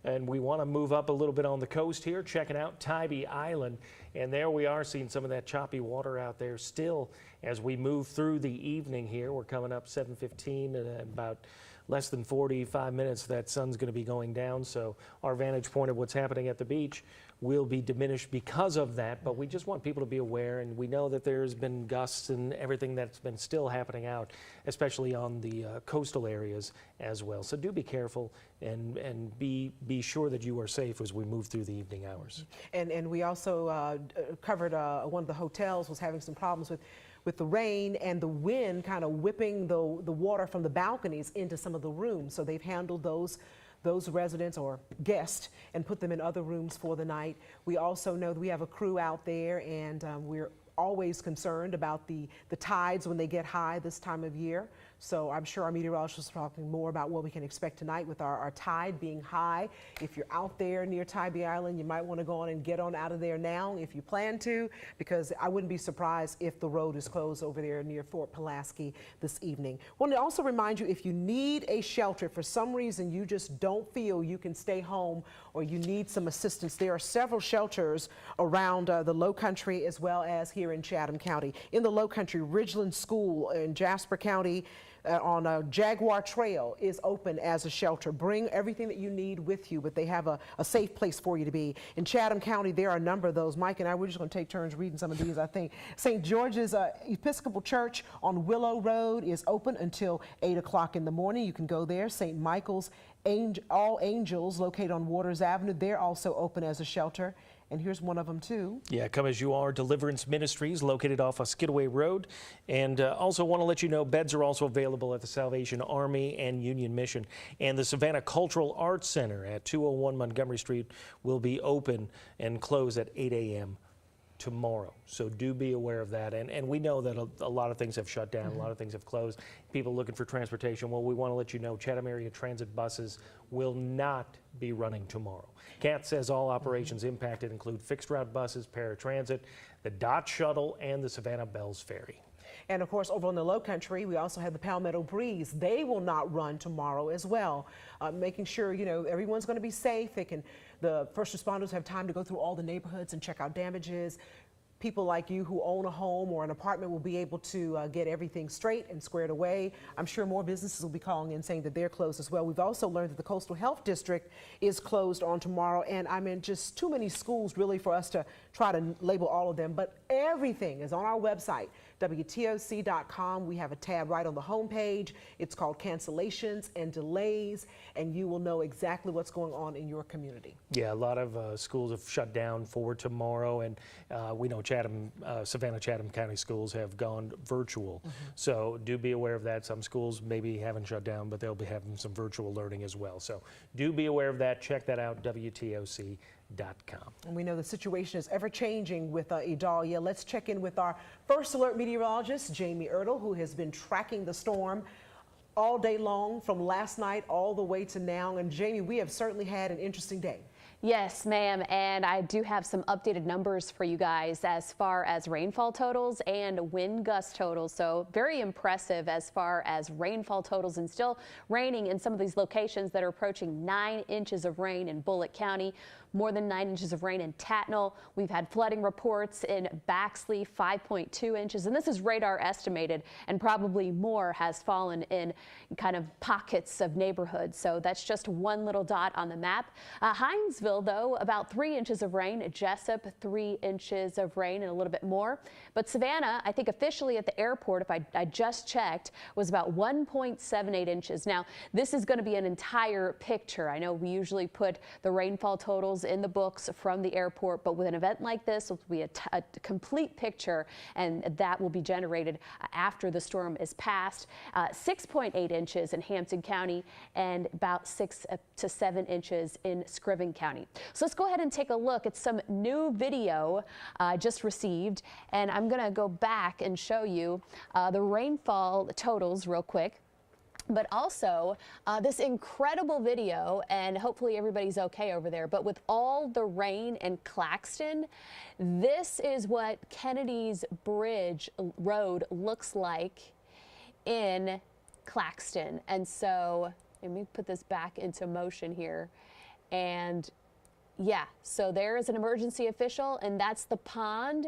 And we want to move up a little bit on the coast here, checking out Tybee Island. And there we are seeing some of that choppy water out there still as we move through the evening here. We're coming up 7:15 and about less than 45 minutes that sun's going to be going down. So our vantage point of what's happening at the beach will be diminished because of that. But we just want people to be aware, and we know that there's been gusts and everything that's been still happening out, especially on the coastal areas as well. So do be careful and be sure that you are safe as we move through the evening hours. And we also covered one of the hotels was having some problems with the rain and the wind kind of whipping the water from the balconies into some of the rooms. So they've handled those residents or guests and put them in other rooms for the night. We also know that we have a crew out there, and we're always concerned about the tides when they get high this time of year. So I'm sure our meteorologist is talking more about what we can expect tonight with our tide being high. If you're out there near Tybee Island, you might want to go on and get on out of there now if you plan to, because I wouldn't be surprised if the road is closed over there near Fort Pulaski this evening. I want to also remind you, if you need a shelter, for some reason you just don't feel you can stay home or you need some assistance, there are several shelters around the Low Country as well as here in Chatham County. In the Low Country, Ridgeland School in Jasper County on a Jaguar Trail is open as a shelter. Bring everything that you need with you, but they have a safe place for you to be. In Chatham County, there are a number of those. Mike and I, we're just going to take turns reading some of these, I think. St. George's Episcopal Church on Willow Road is open until 8 o'clock in the morning. You can go there. St. Michael's All Angels, located on Waters Avenue, they're also open as a shelter. And here's one of them, too. Yeah, Come As You Are Deliverance Ministries, located off of Skidaway Road. And also want to let you know, beds are also available at the Salvation Army and Union Mission. And the Savannah Cultural Arts Center at 201 Montgomery Street will be open and close at 8 a.m. tomorrow. So do be aware of that. And we know that a lot of things have shut down, a lot of things have closed. People looking for transportation, well, we want to let you know Chatham area transit buses will not be running tomorrow. CAT says all operations impacted include fixed route buses, paratransit, the DOT shuttle, and the Savannah Bells Ferry. And of course, over on the Low Country, we also have the Palmetto Breeze. They will not run tomorrow as well, making sure, you know, everyone's going to be safe. The first responders have time to go through all the neighborhoods and check out damages. People like you who own a home or an apartment will be able to get everything straight and squared away. I'm sure more businesses will be calling in saying that they're closed as well. We've also learned that the Coastal Health District is closed on tomorrow, and I mean, just too many schools really for us to try to label all of them, but everything is on our website, WTOC.com. We have a tab right on the homepage. It's called Cancellations and Delays, and you will know exactly what's going on in your community. Yeah, a lot of schools have shut down for tomorrow, and we know Savannah Chatham County schools have gone virtual. So do be aware of that. Some schools maybe haven't shut down, but they'll be having some virtual learning as well. So do be aware of that. Check that out, WTOC.com. And we know the situation is ever changing with Idalia. Let's check in with our first alert meteorologist, Jamie Ertle, who has been tracking the storm all day long from last night all the way to now. And Jamie, we have certainly had an interesting day. Yes, ma'am, and I do have some updated numbers for you guys as far as rainfall totals and wind gust totals. So very impressive as far as rainfall totals, and still raining in some of these locations that are approaching 9 inches of rain in Bullitt County. More than 9 inches of rain in Tatnall. We've had flooding reports in Baxley, 5.2 inches, and this is radar estimated, and probably more has fallen in kind of pockets of neighborhoods. So that's just one little dot on the map. Hinesville, though, about 3 inches of rain. Jessup, 3 inches of rain and a little bit more. But Savannah, I think officially at the airport, if I just checked, was about 1.78 inches. Now, this is going to be an entire picture. I know we usually put the rainfall totals in the books from the airport, but with an event like this, it will be a complete picture, and that will be generated after the storm is passed. 6.8 inches in Hampton County and about 6 to 7 inches in Scriven County. So let's go ahead and take a look at some new video I just received, and I'm going to go back and show you the rainfall totals real quick. But also this incredible video, and hopefully everybody's okay over there, but with all the rain in Claxton, this is what Kennedy's Bridge Road looks like in Claxton. And so let me put this back into motion here. And yeah, so there is an emergency official, and that's the pond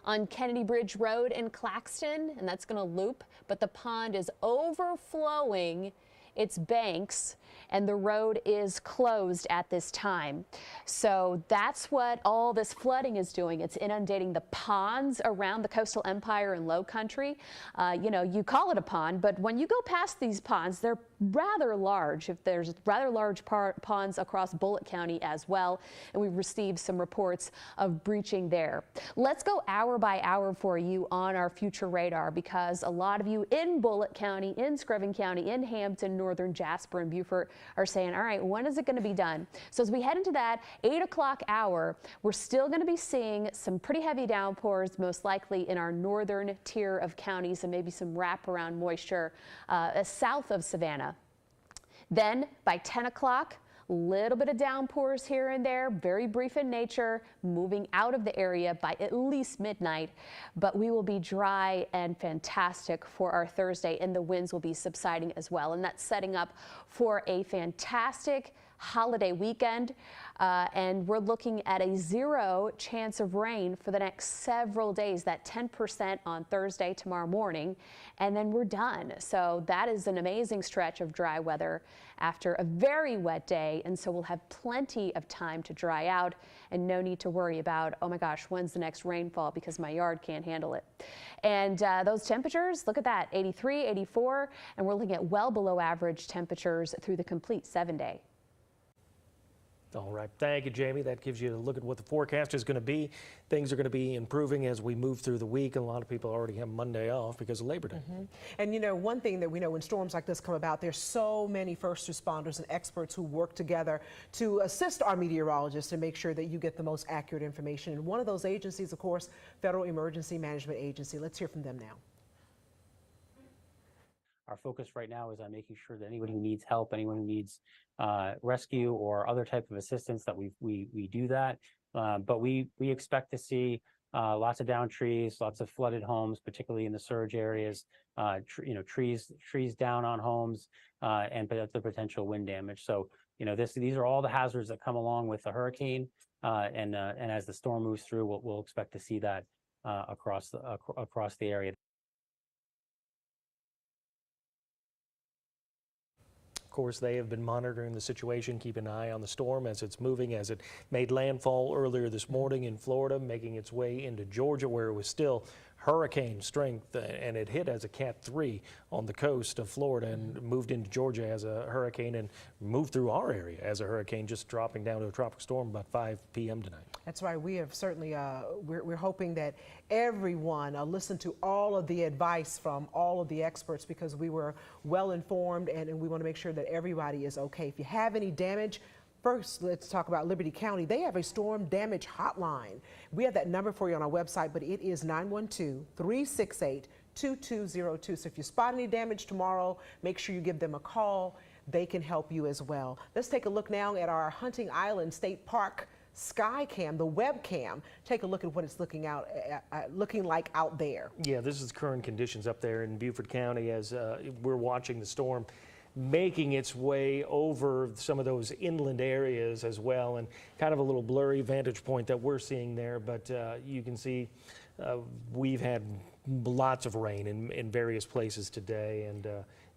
on Kennedy Bridge Road in Claxton, and that's going to loop, but the pond is overflowing its banks, and the road is closed at this time. So that's what all this flooding is doing. It's inundating the ponds around the coastal empire and low country. You know, you call it a pond, but when you go past these ponds, they're rather large. If there's rather large ponds across Bullitt County as well, and we've received some reports of breaching there. Let's go hour by hour for you on our future radar, because a lot of you in Bullitt County, in Screven County, in Hampton, Northern Jasper, and Beaufort are saying, all right, when is it going to be done? So as we head into that 8 o'clock hour, we're still going to be seeing some pretty heavy downpours, most likely in our northern tier of counties, and maybe some wraparound moisture south of Savannah. Then by 10 o'clock, a little bit of downpours here and there, very brief in nature, moving out of the area by at least midnight. But we will be dry and fantastic for our Thursday, and the winds will be subsiding as well. And that's setting up for a fantastic holiday weekend. And we're looking at a 0 chance of rain for the next several days, that 10% on Thursday, tomorrow morning, and then we're done. So that is an amazing stretch of dry weather after a very wet day, and so we'll have plenty of time to dry out and no need to worry about, oh my gosh, when's the next rainfall, because my yard can't handle it. And those temperatures, look at that, 83, 84, and we're looking at well below average temperatures through the complete 7-day. All right. Thank you, Jamie. That gives you a look at what the forecast is going to be. Things are going to be improving as we move through the week. And a lot of people already have Monday off because of Labor Day. And you know, one thing that we know when storms like this come about, there's so many first responders and experts who work together to assist our meteorologists to make sure that you get the most accurate information. And one of those agencies, of course, Federal Emergency Management Agency. Let's hear from them now. Our focus right now is on making sure that anyone who needs help, anyone who needs rescue or other type of assistance, that we do that. But we expect to see lots of downed trees, lots of flooded homes, particularly in the surge areas. Trees down on homes, and the potential wind damage. So these are all the hazards that come along with the hurricane. And as the storm moves through, we'll expect to see that across the area. Of course, they have been monitoring the situation, keep an eye on the storm as it's moving, as it made landfall earlier this morning in Florida, making its way into Georgia, where it was still hurricane strength, and it hit as a Cat 3 on the coast of Florida and moved into Georgia as a hurricane and moved through our area as a hurricane, just dropping down to a tropical storm about 5 p.m. tonight. That's right. We have certainly, we're hoping that everyone listened to all of the advice from all of the experts, because we were well informed, and we want to make sure that everybody is okay. If you have any damage, first, let's talk about Liberty County. They have a storm damage hotline. We have that number for you on our website, but it is 912-368-2202. So if you spot any damage tomorrow, make sure you give them a call. They can help you as well. Let's take a look now at our Hunting Island State Park sky cam, the webcam. Take a look at what it's looking like out there. Yeah, this is current conditions up there in Beaufort County as we're watching the storm making its way over some of those inland areas as well, and kind of a little blurry vantage point that we're seeing there, but you can see we've had lots of rain in various places today, and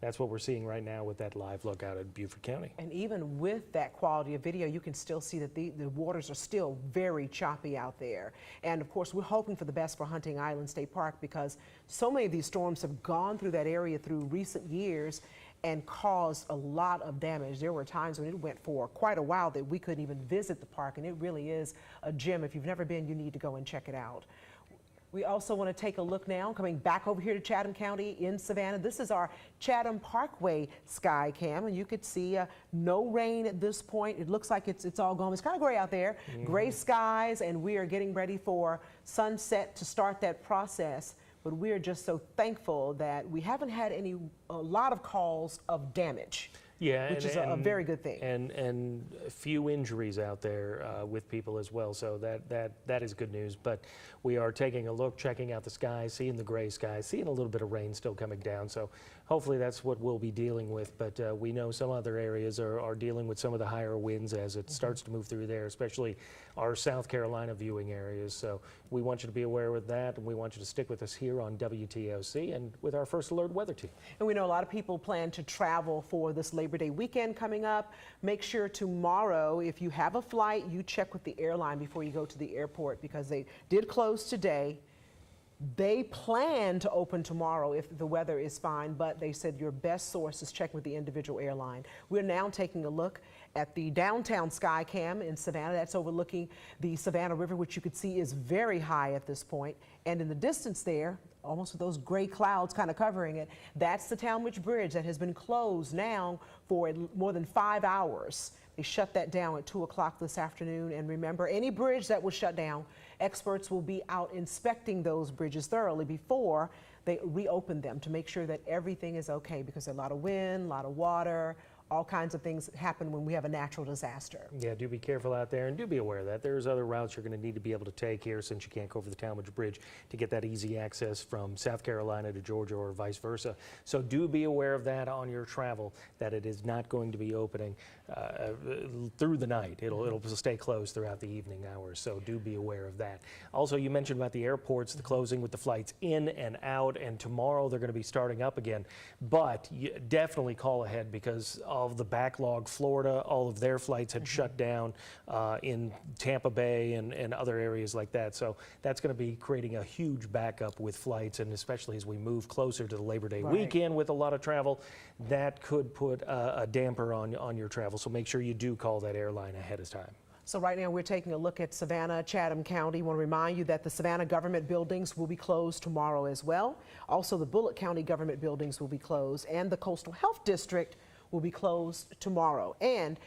that's what we're seeing right now with that live look out at Beaufort County. And even with that quality of video, you can still see that the waters are still very choppy out there. And of course, we're hoping for the best for Hunting Island State Park, because so many of these storms have gone through that area through recent years and caused a lot of damage. There were times when it went for quite a while that we couldn't even visit the park, and it really is a gem. If you've never been, you need to go and check it out. We also want to take a look now, coming back over here to Chatham County in Savannah. This is our Chatham Parkway sky cam, and you could see no rain at this point. It looks like it's all gone. It's kind of gray out there, gray skies, and we are getting ready for sunset to start that process. But we are just so thankful that we haven't had a lot of calls of damage. Yeah, which is a very good thing. And a few injuries out there with people as well, so that is good news. But we are taking a look, checking out the skies, seeing the gray skies, seeing a little bit of rain still coming down. So hopefully that's what we'll be dealing with. But we know some other areas are dealing with some of the higher winds as it starts to move through there, especially our South Carolina viewing areas. So we want you to be aware of that, and we want you to stick with us here on WTOC and with our First Alert Weather Team. And we know a lot of people plan to travel for this Labor Day weekend coming up. Make sure tomorrow, if you have a flight, you check with the airline before you go to the airport, because they did close today. They plan to open tomorrow if the weather is fine, but they said your best source is check with the individual airline. We're now taking a look at the downtown sky cam in Savannah. That's overlooking the Savannah River, which you could see is very high at this point. And in the distance there, almost with those gray clouds kind of covering it, that's the Talmadge Bridge that has been closed now for more than 5 hours. They shut that down at 2 o'clock this afternoon. And remember, any bridge that was shut down, experts will be out inspecting those bridges thoroughly before they reopen them to make sure that everything is okay, because there's a lot of wind, a lot of water, all kinds of things happen when we have a natural disaster. Yeah, do be careful out there, and do be aware of that. There's other routes you're going to need to be able to take here, since you can't go over the Talmadge Bridge to get that easy access from South Carolina to Georgia or vice versa. So do be aware of that on your travel, that it is not going to be opening through the night. It'll stay closed throughout the evening hours, so do be aware of that. Also, you mentioned about the airports, the closing with the flights in and out, and tomorrow they're going to be starting up again. But you definitely call ahead, because of the backlog. Florida, all of their flights had shut down in Tampa Bay and other areas like that. So that's going to be creating a huge backup with flights, and especially as we move closer to the Labor Day weekend with a lot of travel, that could put a damper on your travel. So make sure you do call that airline ahead of time. So right now we're taking a look at Savannah, Chatham County. I want to remind you that the Savannah government buildings will be closed tomorrow as well. Also, the Bullitt County government buildings will be closed, and the Coastal Health District will be closed tomorrow. And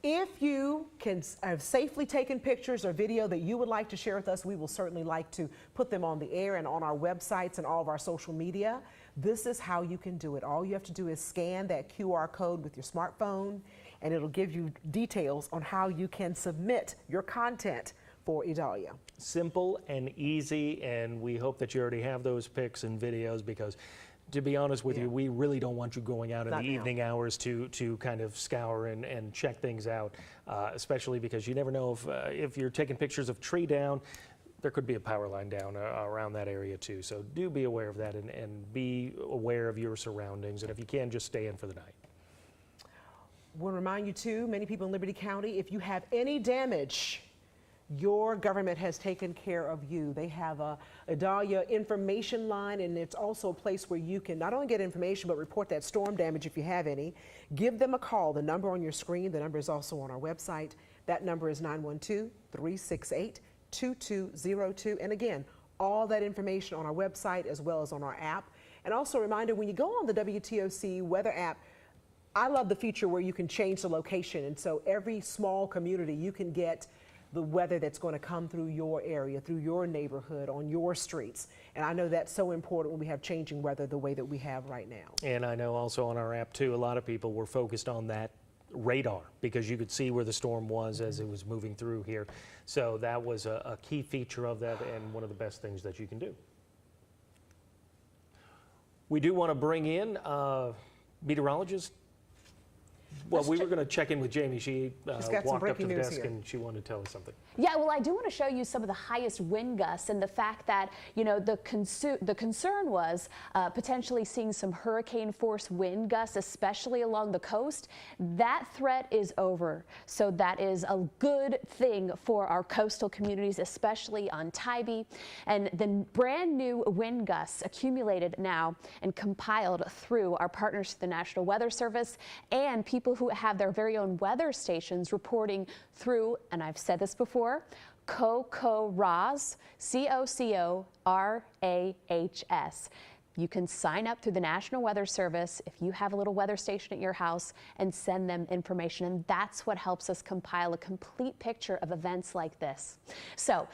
if you can have safely taken pictures or video that you would like to share with us, we will certainly like to put them on the air and on our websites and all of our social media. This is how you can do it. All you have to do is scan that QR code with your smartphone, and it'll give you details on how you can submit your content for Idalia. Simple and easy, and we hope that you already have those pics and videos, because to be honest with you, we really don't want you going out in the evening hours to kind of scour and check things out, especially because you never know if you're taking pictures of tree down, there could be a power line down around that area too. So do be aware of that, and be aware of your surroundings, and if you can, just stay in for the night. We'll remind you too, many people in Liberty County, if you have any damage, your government has taken care of you. They have a Idalia information line, and it's also a place where you can not only get information but report that storm damage if you have any. Give them a call. The number on your screen, the number is also on our website. That number is 912-368-2202. And again, all that information on our website as well as on our app. And also a reminder, when you go on the WTOC weather app, I love the feature where you can change the location. And so every small community, you can get the weather that's going to come through your area, through your neighborhood, on your streets. And I know that's so important when we have changing weather the way that we have right now. And I know also on our app too, a lot of people were focused on that radar, because you could see where the storm was as it was moving through here. So that was a key feature of that, and one of the best things that you can do. We do want to bring in meteorologist. Well, we were going to check in with Jamie. She walked up to the desk and she wanted to tell us something. Yeah, well, I do want to show you some of the highest wind gusts, and the fact that, you know, the concern was potentially seeing some hurricane force wind gusts, especially along the coast. That threat is over. So that is a good thing for our coastal communities, especially on Tybee. And the brand new wind gusts accumulated now and compiled through our partners, the National Weather Service, and people who have their very own weather stations reporting through, and I've said this before, COCORAHS, COCORAHS. You can sign up through the National Weather Service if you have a little weather station at your house and send them information, and that's what helps us compile a complete picture of events like this. So,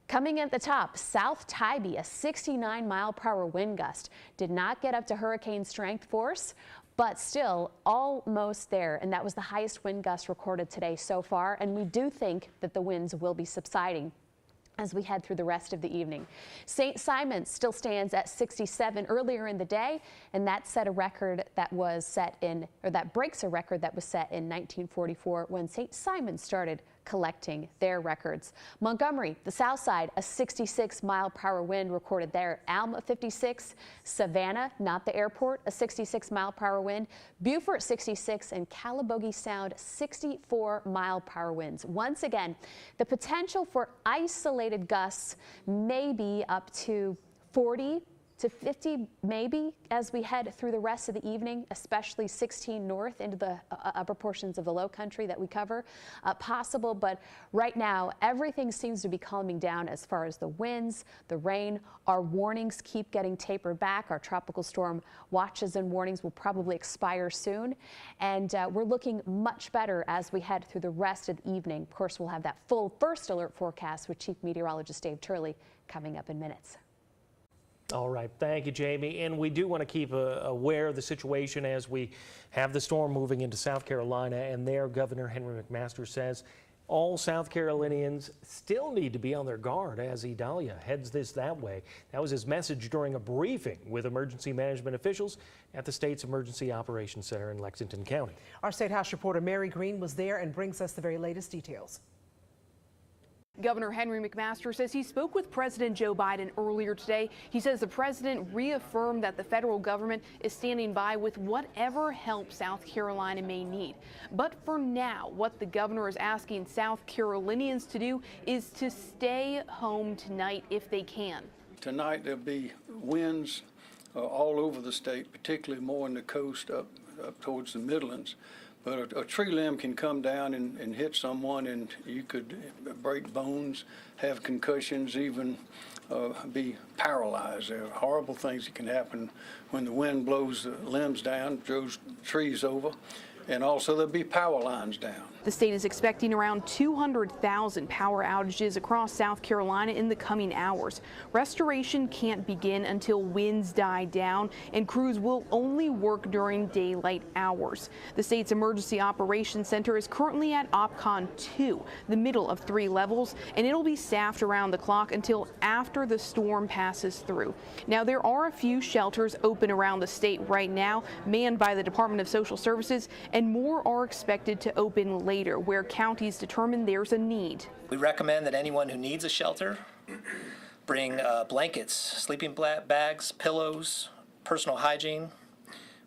coming at the top, South Tybee, a 69-mile-per-hour wind gust, did not get up to hurricane strength force, but still almost there, and that was the highest wind gust recorded today so far, and we do think that the winds will be subsiding. as we head through the rest of the evening. St. Simons still stands at 67 earlier in the day, and that set a record that was set in, or that breaks a record that was set in 1944 when St. Simons started collecting their records. Montgomery, the south side, a 66-mile-per-hour wind recorded there. Alma 56, Savannah, not the airport, a 66-mile-per-hour wind. Beaufort 66, and Calabogie Sound 64-mile-per-hour winds. Once again, the potential for isolated gusts may be up to 40 to 50 maybe as we head through the rest of the evening, especially 16 north into the upper portions of the low country that we cover. Possible, but right now everything seems to be calming down as far as the winds, the rain. Our warnings keep getting tapered back. Our tropical storm watches and warnings will probably expire soon, and we're looking much better as we head through the rest of the evening. Of course, we'll have that full first alert forecast with Chief Meteorologist Dave Turley coming up in minutes. All right, thank you, Jamie. And we do want to keep aware of the situation as we have the storm moving into South Carolina, and there Governor Henry McMaster says all South Carolinians still need to be on their guard as Idalia heads that way. That was his message during a briefing with emergency management officials at the state's Emergency Operations Center in Lexington County. Our State House reporter Mary Green was there and brings us the very latest details. Governor Henry McMaster says he spoke with President Joe Biden earlier today. He says the president reaffirmed that the federal government is standing by with whatever help South Carolina may need. But for now, what the governor is asking South Carolinians to do is to stay home tonight if they can. Tonight there'll be winds all over the state, particularly more in the coast up towards the Midlands. But a tree limb can come down and hit someone, and you could break bones, have concussions, even be paralyzed. There are horrible things that can happen when the wind blows the limbs down, throws trees over, and also there'll be power lines down. The state is expecting around 200,000 power outages across South Carolina in the coming hours. Restoration can't begin until winds die down, and crews will only work during daylight hours. The state's Emergency Operations Center is currently at OPCON 2, the middle of 3 levels, and it'll be staffed around the clock until after the storm passes through. Now, there are a few shelters open around the state right now, manned by the Department of Social Services, and more are expected to open later, where counties determine there's a need. We recommend that anyone who needs a shelter bring blankets, sleeping bags, pillows, personal hygiene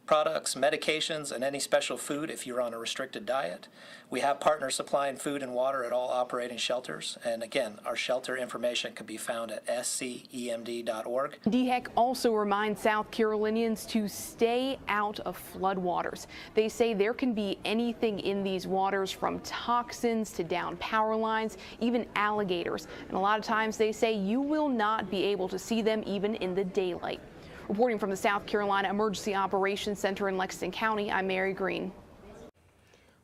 products, medications, and any special food if you're on a restricted diet. We have partners supplying food and water at all operating shelters. And again, our shelter information can be found at scemd.org. DHEC also reminds South Carolinians to stay out of floodwaters. They say there can be anything in these waters, from toxins to down power lines, even alligators. And a lot of times they say you will not be able to see them even in the daylight. Reporting from the South Carolina Emergency Operations Center in Lexington County, I'm Mary Green.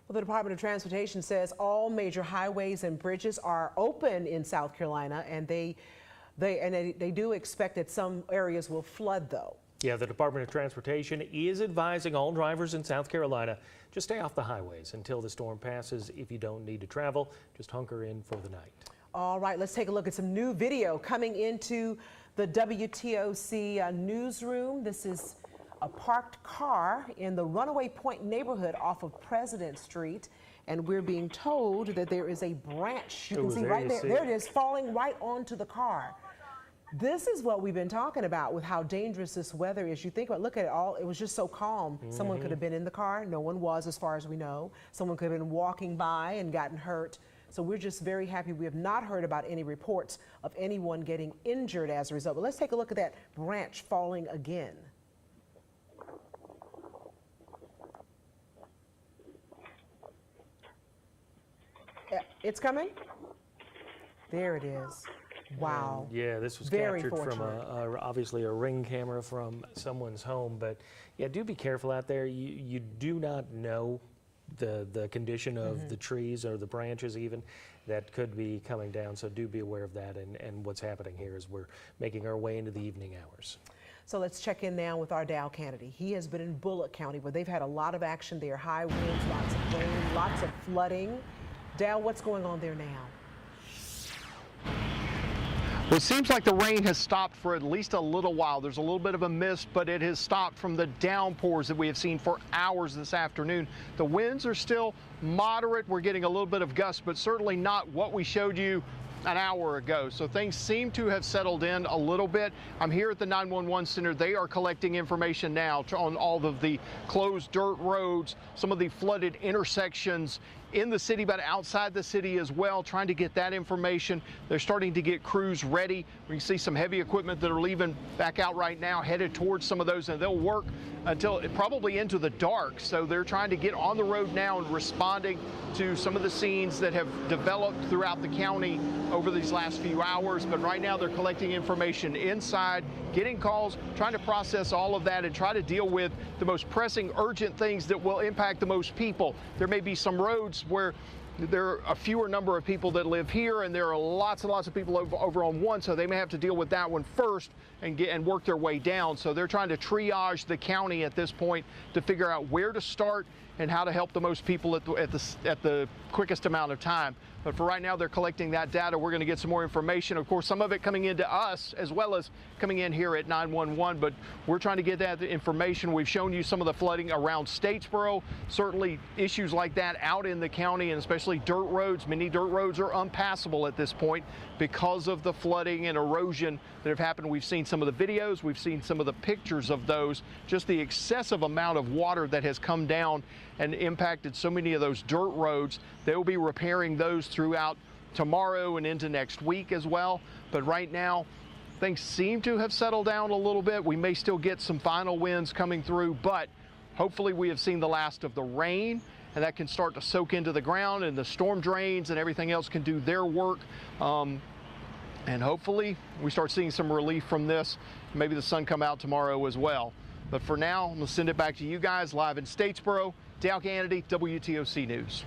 Well, the Department of Transportation says all major highways and bridges are open in South Carolina, and they do expect that some areas will flood, though. Yeah, the Department of Transportation is advising all drivers in South Carolina to stay off the highways until the storm passes. If you don't need to travel, just hunker in for the night. All right, let's take a look at some new video coming into the WTOC newsroom. This is a parked car in the Runaway Point neighborhood off of President Street, and we're being told that there is a branch. You can see right there. There it is, falling right onto the car. This is what we've been talking about with how dangerous this weather is. You think about, look at it all. It was just so calm. Someone could have been in the car. No one was, as far as we know. Someone could have been walking by and gotten hurt. So we're just very happy. We have not heard about any reports of anyone getting injured as a result. But let's take a look at that branch falling again. It's coming? There it is. Wow. Yeah, this was Very captured fortunate. from obviously a Ring camera from someone's home. But yeah, do be careful out there. You do not know the condition of the trees or the branches even that could be coming down. So do be aware of that and what's happening here as we're making our way into the evening hours. So let's check in now with our Dow Kennedy. He has been in Bullock County where they've had a lot of action there. High winds, lots of rain, lots of flooding. Dow, what's going on there now? Well, it seems like the rain has stopped for at least a little while. There's a little bit of a mist, but it has stopped from the downpours that we have seen for hours this afternoon. The winds are still moderate. We're getting a little bit of gust, but certainly not what we showed you an hour ago. So things seem to have settled in a little bit. I'm here at the 911 center. They are collecting information now on all of the closed dirt roads, some of the flooded intersections in the city, but outside the city as well, trying to get that information. They're starting to get crews ready. We can see some heavy equipment that are leaving back out right now, headed towards some of those, and they'll work until probably into the dark. So they're trying to get on the road now and responding to some of the scenes that have developed throughout the county over these last few hours. But right now they're collecting information inside, getting calls, trying to process all of that and try to deal with the most pressing, urgent things that will impact the most people. There may be some roads where there are a fewer number of people that live here, and there are lots and lots of people over on one, so they may have to deal with that one first and work their way down. So they're trying to triage the county at this point to figure out where to start and how to help the most people at the quickest amount of time. But for right now, they're collecting that data. We're going to get some more information. Of course, some of it coming into us as well as coming in here at 911, but we're trying to get that information. We've shown you some of the flooding around Statesboro. Certainly issues like that out in the county, and especially dirt roads. Many dirt roads are unpassable at this point because of the flooding and erosion that have happened. We've seen some of the videos. We've seen some of the pictures of those, just the excessive amount of water that has come down and impacted so many of those dirt roads. They will be repairing those throughout tomorrow and into next week as well. But right now, things seem to have settled down a little bit. We may still get some final winds coming through, but hopefully we have seen the last of the rain, and that can start to soak into the ground, and the storm drains and everything else can do their work. And hopefully we start seeing some relief from this. Maybe the sun come out tomorrow as well. But for now, I'm going to send it back to you guys live in Statesboro. Dow Kennedy, WTOC News.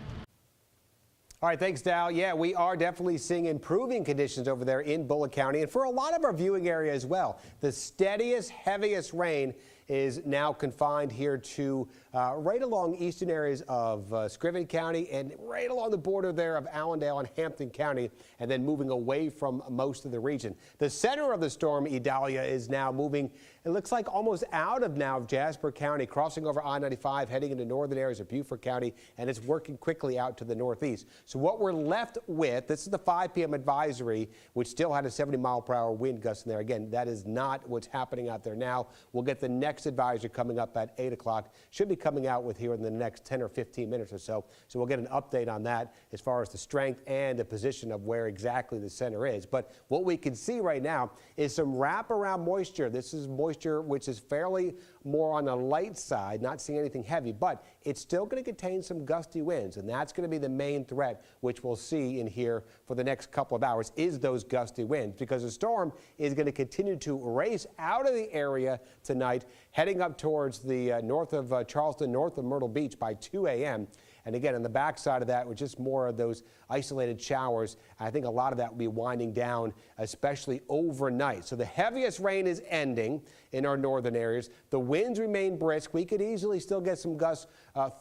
All right, thanks, Dow. Yeah, we are definitely seeing improving conditions over there in Bullitt County, and for a lot of our viewing area as well. The steadiest, heaviest rain is now confined here to right along eastern areas of Scriven County and right along the border there of Allendale and Hampton County, and then moving away from most of the region. The center of the storm, Idalia, is now moving, it looks like almost out of now Jasper County, crossing over I-95, heading into northern areas of Beaufort County, and it's working quickly out to the northeast. So what we're left with, this is the 5 p.m. advisory, which still had a 70-mile-per-hour wind gust in there. Again, that is not what's happening out there now. We'll get the next advisory coming up at 8 o'clock. Should be coming out with here in the next 10 or 15 minutes or so. So we'll get an update on that as far as the strength and the position of where exactly the center is. But what we can see right now is some wraparound moisture. This is moisture which is fairly more on the light side, not seeing anything heavy, but it's still going to contain some gusty winds, and that's going to be the main threat, which we'll see in here for the next couple of hours, is those gusty winds, because the storm is going to continue to race out of the area tonight, heading up towards the north of Charleston, north of Myrtle Beach by 2 a.m. And again, on the backside of that, with just more of those isolated showers, I think a lot of that will be winding down, especially overnight. So the heaviest rain is ending in our northern areas. The winds remain brisk. We could easily still get some gusts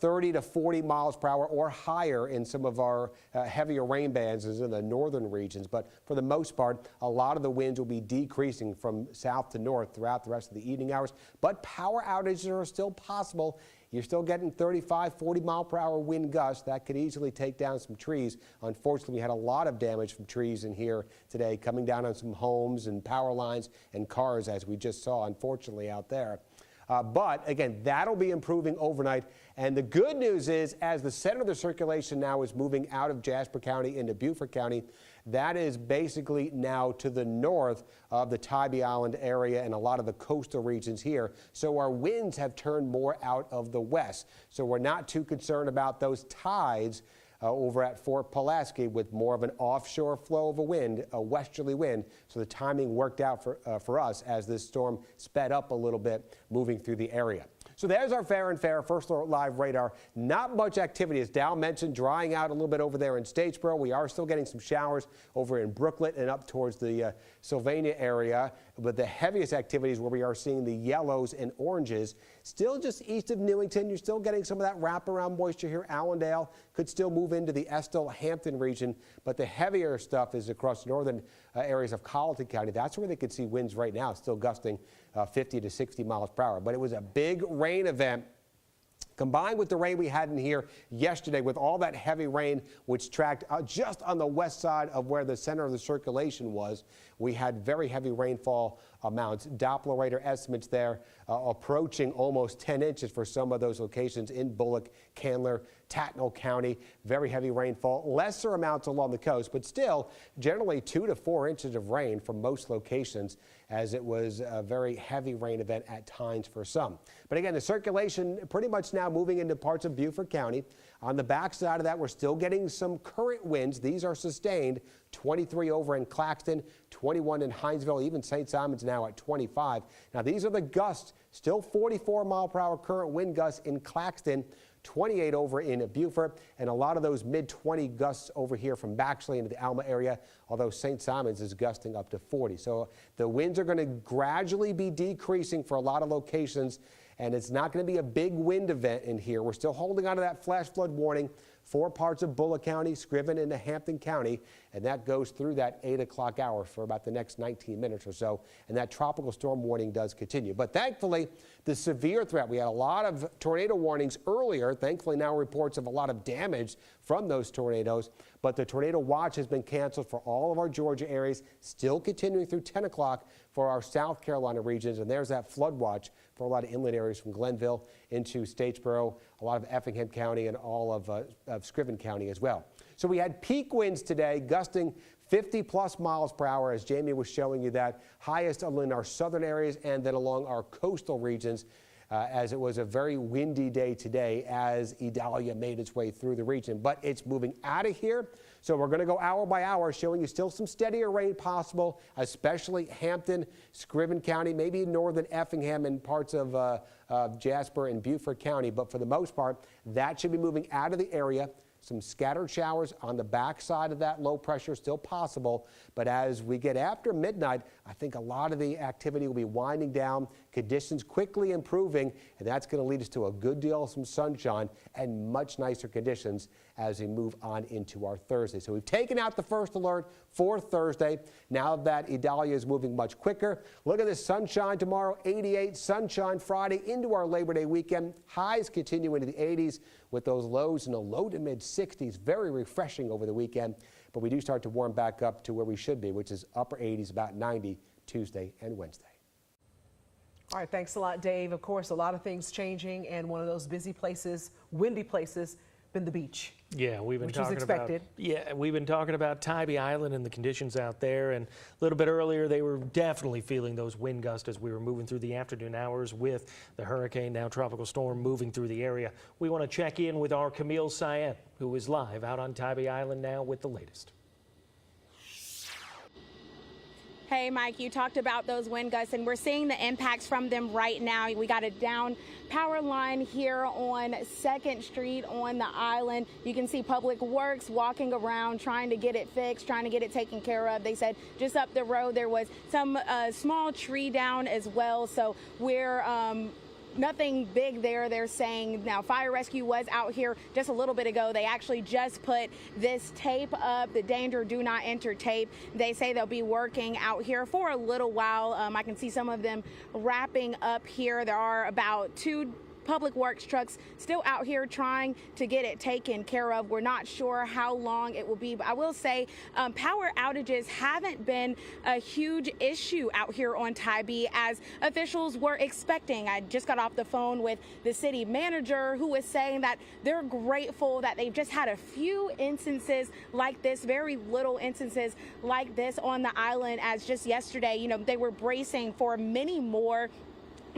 30 to 40 miles per hour or higher in some of our heavier rain bands as in the northern regions. But for the most part, a lot of the winds will be decreasing from south to north throughout the rest of the evening hours. But power outages are still possible. You're still getting 35, 40 mile per hour wind gusts. That could easily take down some trees. Unfortunately, we had a lot of damage from trees in here today, coming down on some homes and power lines and cars, as we just saw, unfortunately, out there. But again, that'll be improving overnight. And the good news is, as the center of the circulation now is moving out of Jasper County into Beaufort County, that is basically now to the north of the Tybee Island area and a lot of the coastal regions here. So our winds have turned more out of the west. So we're not too concerned about those tides over at Fort Pulaski, with more of an offshore flow of a wind, a westerly wind. So the timing worked out for us as this storm sped up a little bit moving through the area. So there's our Fair and Fair First Alert Live radar. Not much activity, as Dal mentioned, drying out a little bit over there in Statesboro. We are still getting some showers over in Brooklet and up towards the Sylvania area. But the heaviest activities where we are seeing the yellows and oranges, still just east of Newington. You're still getting some of that wraparound moisture here. Allendale could still move into the Estill Hampton region, but the heavier stuff is across northern areas of Colleton County. That's where they could see winds right now, still gusting 50 to 60 miles per hour. But it was a big rain event. Combined with the rain we had in here yesterday, with all that heavy rain, which tracked just on the west side of where the center of the circulation was, we had very heavy rainfall amounts. Doppler radar estimates there approaching almost 10 inches for some of those locations in Bullock, Candler, Tattnall County. Very heavy rainfall. Lesser amounts along the coast, but still generally 2 to 4 inches of rain from most locations, as it was a very heavy rain event at times for some. But again, the circulation pretty much now moving into parts of Beaufort County. On the backside of that, we're still getting some current winds. These are sustained. 23 over in Claxton, 21 in Hinesville, even St. Simons now at 25. Now these are the gusts, still 44 mile per hour current wind gusts in Claxton, 28 over in Beaufort, and a lot of those mid-20 gusts over here from Baxley into the Alma area, although St. Simons is gusting up to 40. So the winds are going to gradually be decreasing for a lot of locations, and it's not going to be a big wind event in here. We're still holding on to that flash flood warning for parts of Bullock County, Scriven, into Hampton County, and that goes through that 8 o'clock hour for about the next 19 minutes or so, and that tropical storm warning does continue. But thankfully, the severe threat, we had a lot of tornado warnings earlier. Thankfully, now reports of a lot of damage from those tornadoes, but the tornado watch has been canceled for all of our Georgia areas, still continuing through 10 o'clock for our South Carolina regions, and there's that flood watch for a lot of inland areas from Glenville into Statesboro, a lot of Effingham County, and all of Scriven County as well. So we had peak winds today, gusting 50-plus miles per hour, as Jamie was showing you that, highest in our southern areas and then along our coastal regions, as it was a very windy day today as Idalia made its way through the region. But it's moving out of here, so we're going to go hour by hour, showing you still some steadier rain possible, especially Hampton, Scriven County, maybe northern Effingham and parts of Jasper and Beaufort County. But for the most part, that should be moving out of the area. Some scattered showers on the backside of that low pressure still possible, but as we get after midnight, I think a lot of the activity will be winding down, conditions quickly improving, and that's going to lead us to a good deal of some sunshine and much nicer conditions as we move on into our Thursday. So we've taken out the first alert for Thursday. Now that Idalia is moving much quicker, look at this sunshine tomorrow, 88, sunshine Friday into our Labor Day weekend. Highs continue into the 80s with those lows in the low to mid 60s. Very refreshing over the weekend, but we do start to warm back up to where we should be, which is upper 80s, about 90 Tuesday and Wednesday. All right, thanks a lot, Dave. Of course, a lot of things changing, and one of those busy places, windy places, been the beach. Yeah, we've been talking expected. we've been talking about Tybee Island and the conditions out there, and a little bit earlier they were definitely feeling those wind gusts as we were moving through the afternoon hours with the hurricane, now tropical storm, moving through the area. We want to check in with our Camille Syed, who is live out on Tybee Island now with the latest. Hey, Mike, you talked about those wind gusts, and we're seeing the impacts from them right now. We got a down power line here on 2nd Street on the island. You can see Public Works walking around trying to get it fixed, trying to get it taken care of. They said just up the road there was some small tree down as well, so we're nothing big there, they're saying. Now, fire rescue was out here just a little bit ago. They actually just put this tape up, the danger do not enter tape. They say they'll be working out here for a little while. I can see some of them wrapping up here. There are about 2 Public Works trucks still out here trying to get it taken care of. We're not sure how long it will be, but I will say power outages haven't been a huge issue out here on Tybee as officials were expecting. I just got off the phone with the city manager, who was saying that they're grateful that they've just had a few instances like this, very little instances like this on the island, as just yesterday, you know, they were bracing for many more,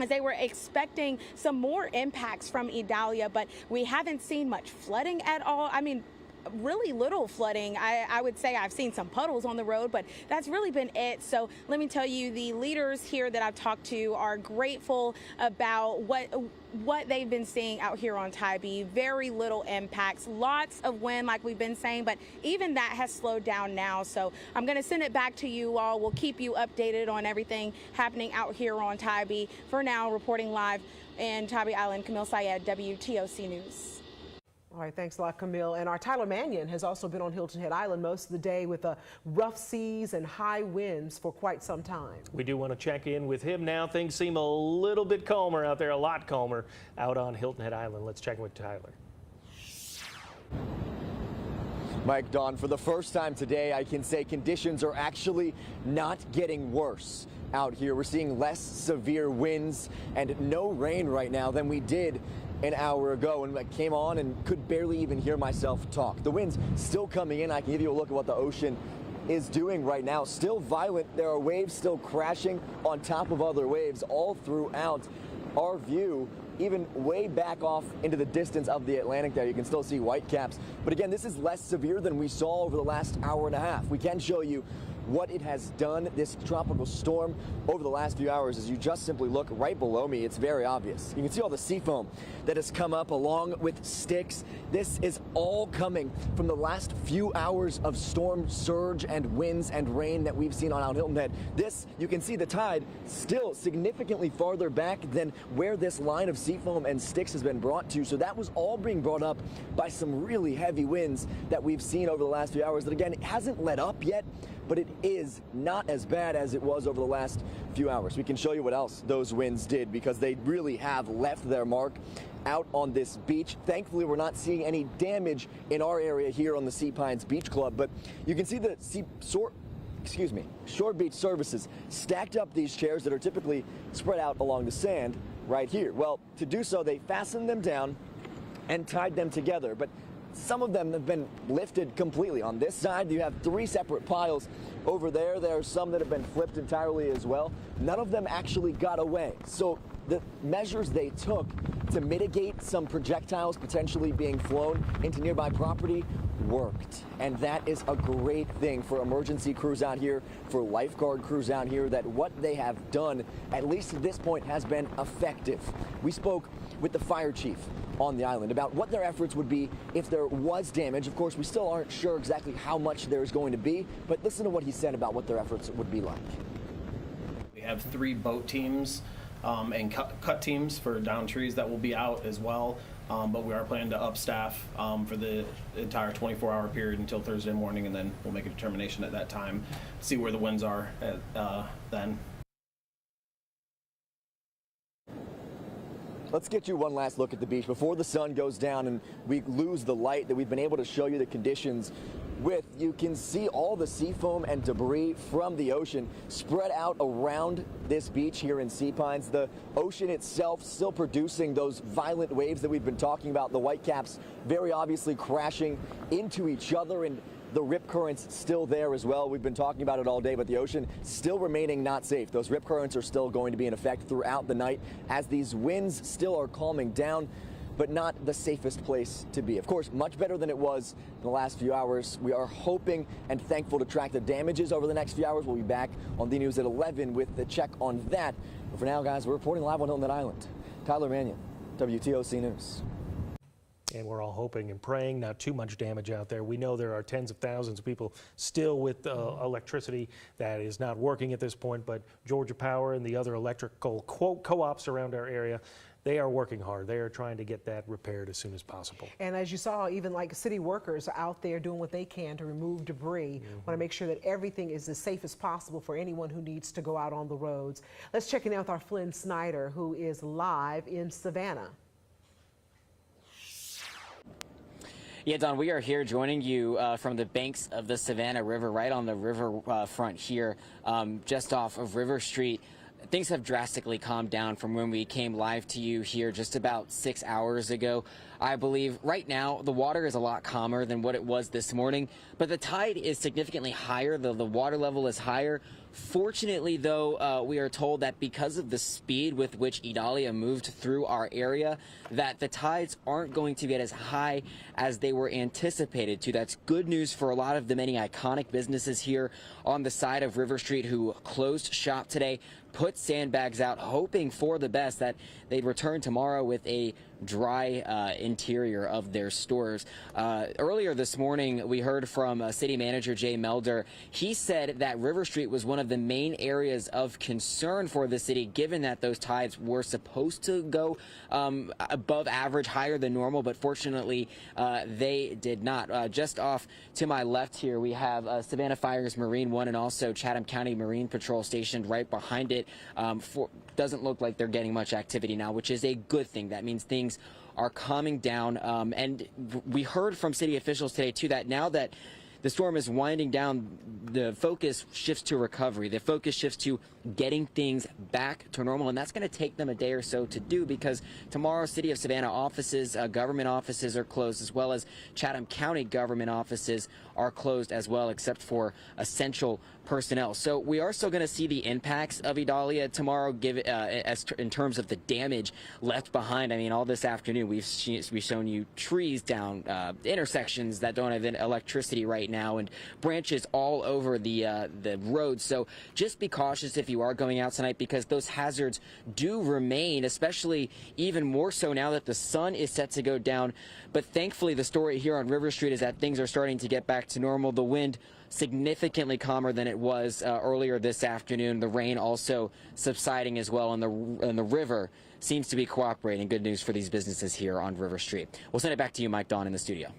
as they were expecting some more impacts from Idalia, but we haven't seen much flooding at all. I mean, really little flooding. I would say I've seen some puddles on the road, but that's really been it. So let me tell you, the leaders here that I've talked to are grateful about what they've been seeing out here on Tybee. Very little impacts, lots of wind like we've been saying, but even that has slowed down now. So I'm going to send it back to you all. We'll keep you updated on everything happening out here on Tybee. For now, reporting live in Tybee Island, Camille Syed, WTOC News. All right, thanks a lot, Camille. And our Tyler Mannion has also been on Hilton Head Island most of the day with rough seas and high winds for quite some time. We do want to check in with him now. Things seem a little bit calmer out there, a lot calmer out on Hilton Head Island. Let's check in with Tyler. Mike, Don, for the first time today, I can say conditions are actually not getting worse out here. We're seeing less severe winds and no rain right now than we did an hour ago, and I came on and could barely even hear myself talk. The wind's still coming in. I can give you a look at what the ocean is doing right now. Still violent. There are waves still crashing on top of other waves all throughout our view, even way back off into the distance of the Atlantic there. You can still see whitecaps. But again, this is less severe than we saw over the last hour and a half. We can show you what it has done, this tropical storm, over the last few hours. As you just simply look right below me, it's very obvious. You can see all the sea foam that has come up along with sticks. This is all coming from the last few hours of storm surge and winds and rain that we've seen on Hilton Head. This, you can see the tide still significantly farther back than where this line of sea foam and sticks has been brought to. So that was all being brought up by some really heavy winds that we've seen over the last few hours that, again, it hasn't let up yet, but it is not as bad as it was over the last few hours. We can show you what else those winds did, because they really have left their mark out on this beach. Thankfully, we're not seeing any damage in our area here on the Sea Pines Beach Club, but you can see the Shore Beach Services stacked up these chairs that are typically spread out along the sand right here. Well, to do so, they fastened them down and tied them together, but some of them have been lifted completely. On this side, you have 3 separate piles. Over there, there are some that have been flipped entirely as well. None of them actually got away. So the measures they took to mitigate some projectiles potentially being flown into nearby property worked. And that is a great thing for emergency crews out here, for lifeguard crews out here, that what they have done, at least at this point, has been effective. We spoke with the fire chief on the island about what their efforts would be if there was damage. Of course, we still aren't sure exactly how much there's going to be, but listen to what he said about what their efforts would be like. We have 3 boat teams and cut teams for down trees that will be out as well, but we are planning to upstaff for the entire 24-hour period until Thursday morning, and then we'll make a determination at that time, see where the winds are then. Let's get you one last look at the beach before the sun goes down and we lose the light that we've been able to show you the conditions with. You can see all the sea foam and debris from the ocean spread out around this beach here in Sea Pines. The ocean itself still producing those violent waves that we've been talking about. The whitecaps very obviously crashing into each other, and the rip currents still there as well. We've been talking about it all day, but the ocean still remaining not safe. Those rip currents are still going to be in effect throughout the night as these winds still are calming down, but not the safest place to be. Of course, much better than it was in the last few hours. We are hoping and thankful to track the damages over the next few hours. We'll be back on the news at 11 with the check on that. But for now, guys, we're reporting live on Hilton Head Island. Tyler Mannion, WTOC News. And we're all hoping and praying not too much damage out there. We know there are tens of thousands of people still with electricity that is not working at this point, but Georgia Power and the other electrical co-ops around our area, they are working hard. They are trying to get that repaired as soon as possible. And as you saw, even like city workers are out there doing what they can to remove debris. Want to make sure that everything is as safe as possible for anyone who needs to go out on the roads. Let's check in with our Flynn Snyder, who is live in Savannah. Yeah, Don, we are here joining you from the banks of the Savannah River, right on the riverfront here, just off of River Street. Things have drastically calmed down from when we came live to you here just about 6 hours ago. I believe right now the water is a lot calmer than what it was this morning, but the tide is significantly higher. The water level is higher. Fortunately, though, we are told that because of the speed with which Idalia moved through our area, that the tides aren't going to get as high as they were anticipated to. That's good news for a lot of the many iconic businesses here on the side of River Street who closed shop today, put sandbags out, hoping for the best that they'd return tomorrow with a dry interior of their stores. Earlier this morning, we heard from City Manager Jay Melder. He said that River Street was one of the main areas of concern for the city, given that those tides were supposed to go above average, higher than normal, but fortunately they did not. Just off to my left here, we have Savannah Fire's Marine One and also Chatham County Marine Patrol stationed right behind it. Doesn't look like they're getting much activity now, which is a good thing. That means things are calming down. And we heard from city officials today, too, that now that the storm is winding down, the focus shifts to recovery. The focus shifts to getting things back to normal, and that's going to take them a day or so to do because tomorrow City of Savannah offices, government offices are closed, as well as Chatham County government offices are closed as well, except for essential personnel. So we are still going to see the impacts of Idalia tomorrow, in terms of the damage left behind. I mean, all this afternoon we've shown you trees down, intersections that don't have electricity right now, and branches all over the roads. So just be cautious if you are going out tonight, because those hazards do remain, especially even more so now that the sun is set to go down. But thankfully, the story here on River Street is that things are starting to get back to normal. The wind significantly calmer than it was earlier this afternoon. The rain also subsiding as well, and the river seems to be cooperating. Good news for these businesses here on River Street. We'll send it back to you, Mike Dawn, in the studio.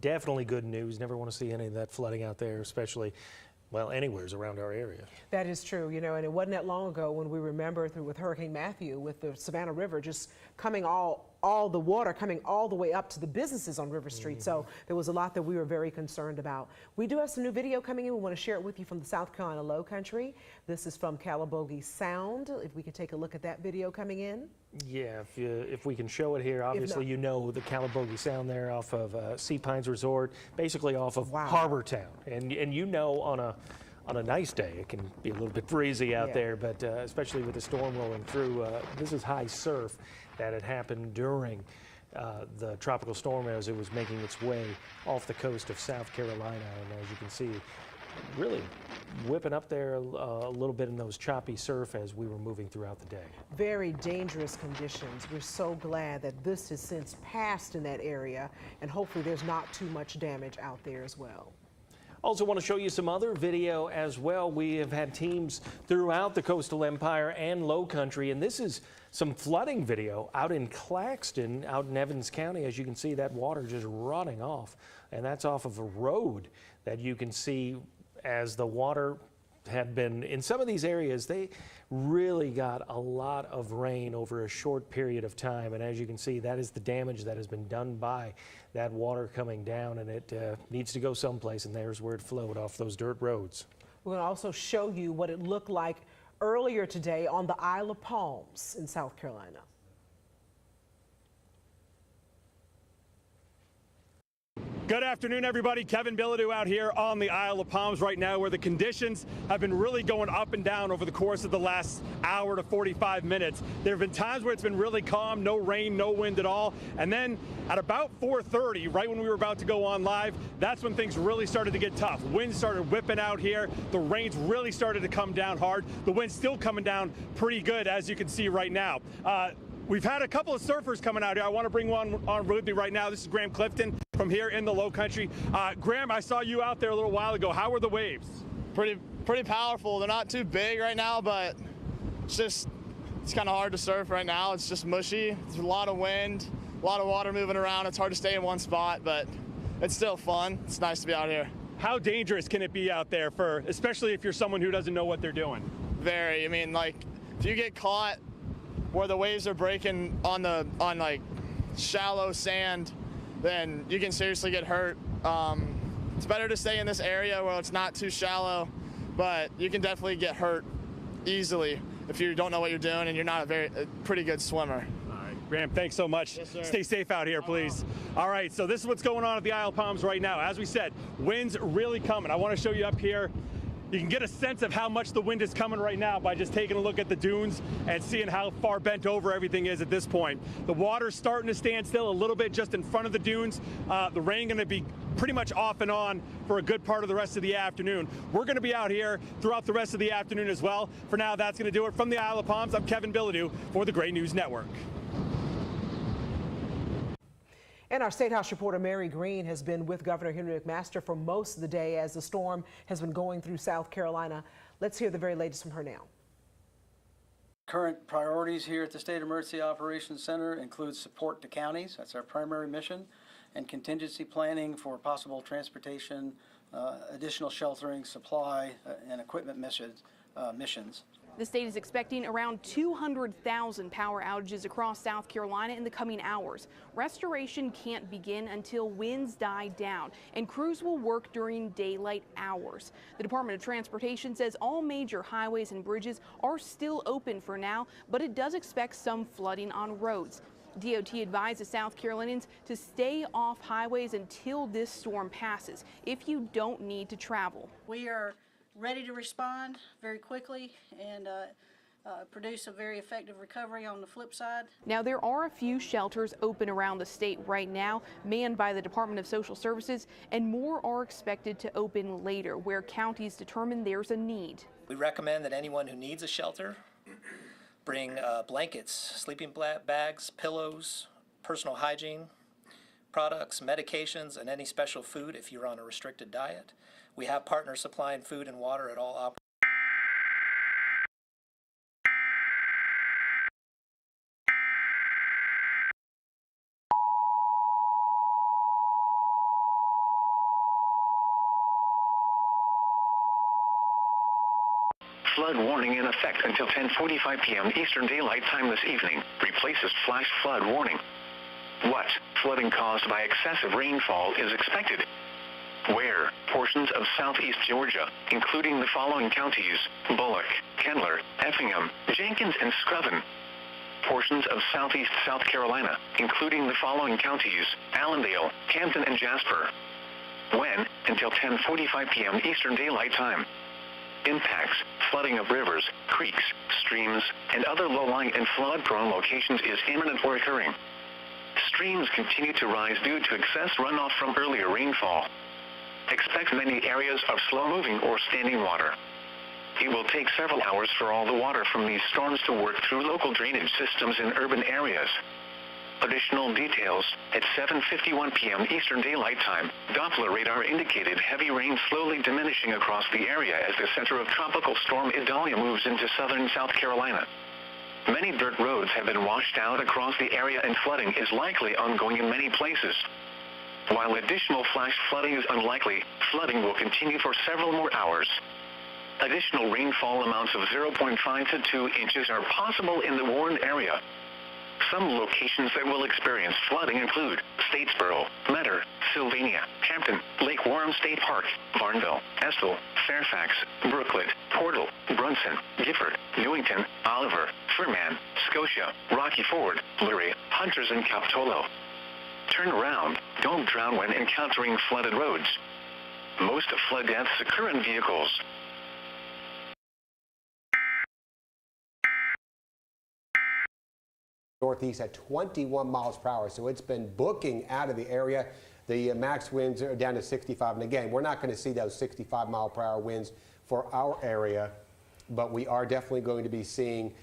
Definitely good news. Never want to see any of that flooding out there, especially, well, anywheres around our area. That is true, you know, and it wasn't that long ago when we remember with Hurricane Matthew, with the Savannah River just coming all the water coming all the way up to the businesses on River Street. So there was a lot that we were very concerned about. We do have some new video coming in. We want to share it with you from the South Carolina Low Country. This is from Calabogie Sound. If we could take a look at that video coming in. Yeah, if we can show it here, obviously you know the Calabogie Sound there off of Sea Pines Resort, basically off of Harbor Town. And you know on a nice day it can be a little bit breezy out there, but especially with the storm rolling through, this is high surf that had happened during the tropical storm as it was making its way off the coast of South Carolina. And as you can see, really whipping up there a little bit in those choppy surf as we were moving throughout the day. Very dangerous conditions. We're so glad that this has since passed in that area, and hopefully there's not too much damage out there as well. Also want to show you some other video as well. We have had teams throughout the coastal empire and low country, and this is some flooding video out in Claxton, out in Evans County. As you can see, that water just running off, and that's off of a road that you can see as the water had been in some of these areas. They really got a lot of rain over a short period of time, and as you can see, that is the damage that has been done by that water coming down, and it needs to go someplace, and there's where it flowed off those dirt roads. We're going to also show you what it looked like earlier today on the Isle of Palms in South Carolina. Good afternoon, everybody. Kevin Bilodeau out here on the Isle of Palms right now, where the conditions have been really going up and down over the course of the last hour to 45 minutes. There have been times where it's been really calm, no rain, no wind at all. And then at about 4:30, right when we were about to go on live, that's when things really started to get tough. Winds started whipping out here. The rains really started to come down hard. The wind's still coming down pretty good, as you can see right now. We've had a couple of surfers coming out here. I want to bring one on with me right now. This is Graham Clifton from here in the Low Country. Graham, I saw you out there a little while ago. How were the waves? Pretty powerful. They're not too big right now, but it's kind of hard to surf right now. It's just mushy. There's a lot of wind, a lot of water moving around. It's hard to stay in one spot, but it's still fun. It's nice to be out here. How dangerous can it be out there, especially if you're someone who doesn't know what they're doing? Very. I mean, like, if you get caught where the waves are breaking on like shallow sand, then you can seriously get hurt. It's better to stay in this area where it's not too shallow, but you can definitely get hurt easily if you don't know what you're doing and you're not a pretty good swimmer. All right, Graham, thanks so much. Yes, sir. Stay safe out here, please. All right, so this is what's going on at the Isle of Palms right now. As we said, winds really coming. I want to show you up here You can get a sense of how much the wind is coming right now by just taking a look at the dunes and seeing how far bent over everything is at this point. The water's starting to stand still a little bit just in front of the dunes. The rain going to be pretty much off and on for a good part of the rest of the afternoon. We're going to be out here throughout the rest of the afternoon as well. For now, that's going to do it from the Isle of Palms. I'm Kevin Bilodeau for the Gray News Network. And our State House reporter Mary Green has been with Governor Henry McMaster for most of the day as the storm has been going through South Carolina. Let's hear the very latest from her now. Current priorities here at the State Emergency Operations Center include support to counties, that's our primary mission, and contingency planning for possible transportation, additional sheltering, supply, and equipment missions. The state is expecting around 200,000 power outages across South Carolina in the coming hours. Restoration can't begin until winds die down, and crews will work during daylight hours. The Department of Transportation says all major highways and bridges are still open for now, but it does expect some flooding on roads. DOT advises South Carolinians to stay off highways until this storm passes if you don't need to travel. We are ready to respond very quickly and produce a very effective recovery on the flip side. Now, there are a few shelters open around the state right now, manned by the Department of Social Services, and more are expected to open later where counties determine there's a need. We recommend that anyone who needs a shelter bring blankets, sleeping bags, pillows, personal hygiene products, medications, and any special food if you're on a restricted diet. We have partners supplying food and water at all operations. Flood warning in effect until 10:45 p.m. Eastern Daylight Time this evening. Replaces flash flood warning. What flooding caused by excessive rainfall is expected? Where portions of southeast Georgia, including the following counties: Bullock, Kendler, Effingham, Jenkins, and Screven. Portions of southeast South Carolina, including the following counties: Allendale, Hampton, and Jasper. When? Until 10:45 p.m. Eastern Daylight Time. Impacts: flooding of rivers, creeks, streams, and other low-lying and flood-prone locations is imminent or occurring. Streams continue to rise due to excess runoff from earlier rainfall. Expect many areas of slow-moving or standing water. It will take several hours for all the water from these storms to work through local drainage systems in urban areas. Additional details: at 7:51 p.m. Eastern Daylight Time, Doppler radar indicated heavy rain slowly diminishing across the area as the center of Tropical Storm Idalia moves into southern South Carolina. Many dirt roads have been washed out across the area and flooding is likely ongoing in many places. While additional flash flooding is unlikely, flooding will continue for several more hours. Additional rainfall amounts of 0.5 to 2 inches are possible in the Warren area. Some locations that will experience flooding include Statesboro, Metter, Sylvania, Hampton, Lake Warren State Park, Barnville, Estill, Fairfax, Brooklet, Portal, Brunson, Gifford, Newington, Oliver, Furman, Scotia, Rocky Ford, Lurie, Hunters, and Capitolo. Turn around. Don't drown when encountering flooded roads. Most flood deaths occur in vehicles. Northeast at 21 miles per hour, so it's been booking out of the area. The max winds are down to 65, and again, we're not going to see those 65 mile per hour winds for our area, but we are definitely going to be seeing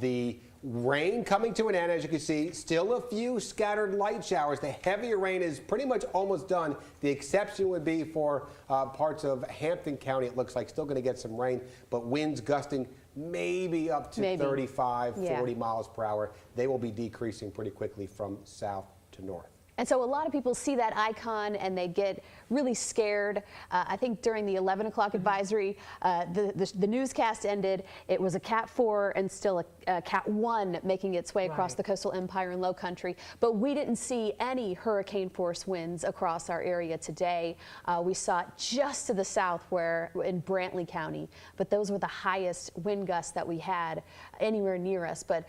the rain coming to an end. As you can see, still a few scattered light showers. The heavier rain is pretty much almost done. The exception would be for parts of Hampton County. It looks like still going to get some rain, but winds gusting maybe up to 35, 40 miles per hour. They will be decreasing pretty quickly from south to north. And so a lot of people see that icon and they get really scared. I think during the 11 o'clock advisory, the newscast ended. It was a Cat 4 and still a Cat 1 making its way across the coastal empire and low country. But we didn't see any hurricane force winds across our area today. We saw it just to the south in Brantley County. But those were the highest wind gusts that we had anywhere near us. But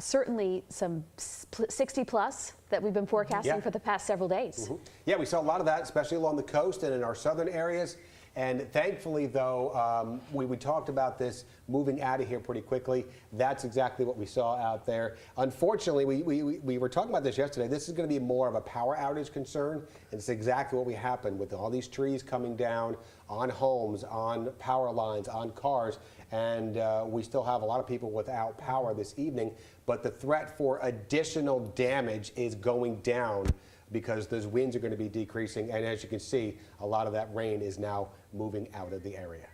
certainly some 60 plus that we've been forecasting for the past several days. Yeah, we saw a lot of that, especially along the coast and in our southern areas. And thankfully, though, we talked about this moving out of here pretty quickly. That's exactly what we saw out there. Unfortunately, we were talking about this yesterday. This is going to be more of a power outage concern. And it's exactly what we happened with all these trees coming down on homes, on power lines, on cars. And we still have a lot of people without power this evening. But the threat for additional damage is going down because those winds are going to be decreasing. And as you can see, a lot of that rain is now moving out of the area.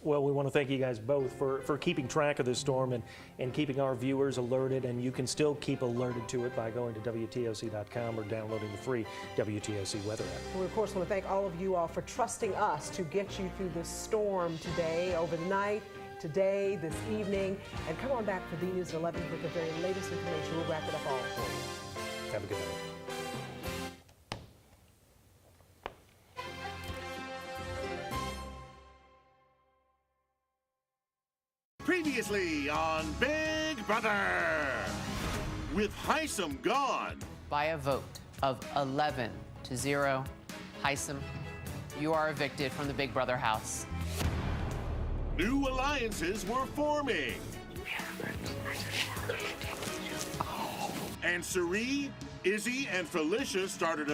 Well, we want to thank you guys both for keeping track of this storm and keeping our viewers alerted. And you can still keep alerted to it by going to WTOC.com or downloading the free WTOC weather app. We, of course, want to thank all of you all for trusting us to get you through this storm today, over the night, today, this evening. And come on back for the News at 11 with the very latest information. We'll wrap it up all for you. Have a good night. Previously on Big Brother, with Heisem gone. By a vote of 11-0, Heisem, you are evicted from the Big Brother house. New alliances were forming. And Cerie, Izzy, and Felicia started a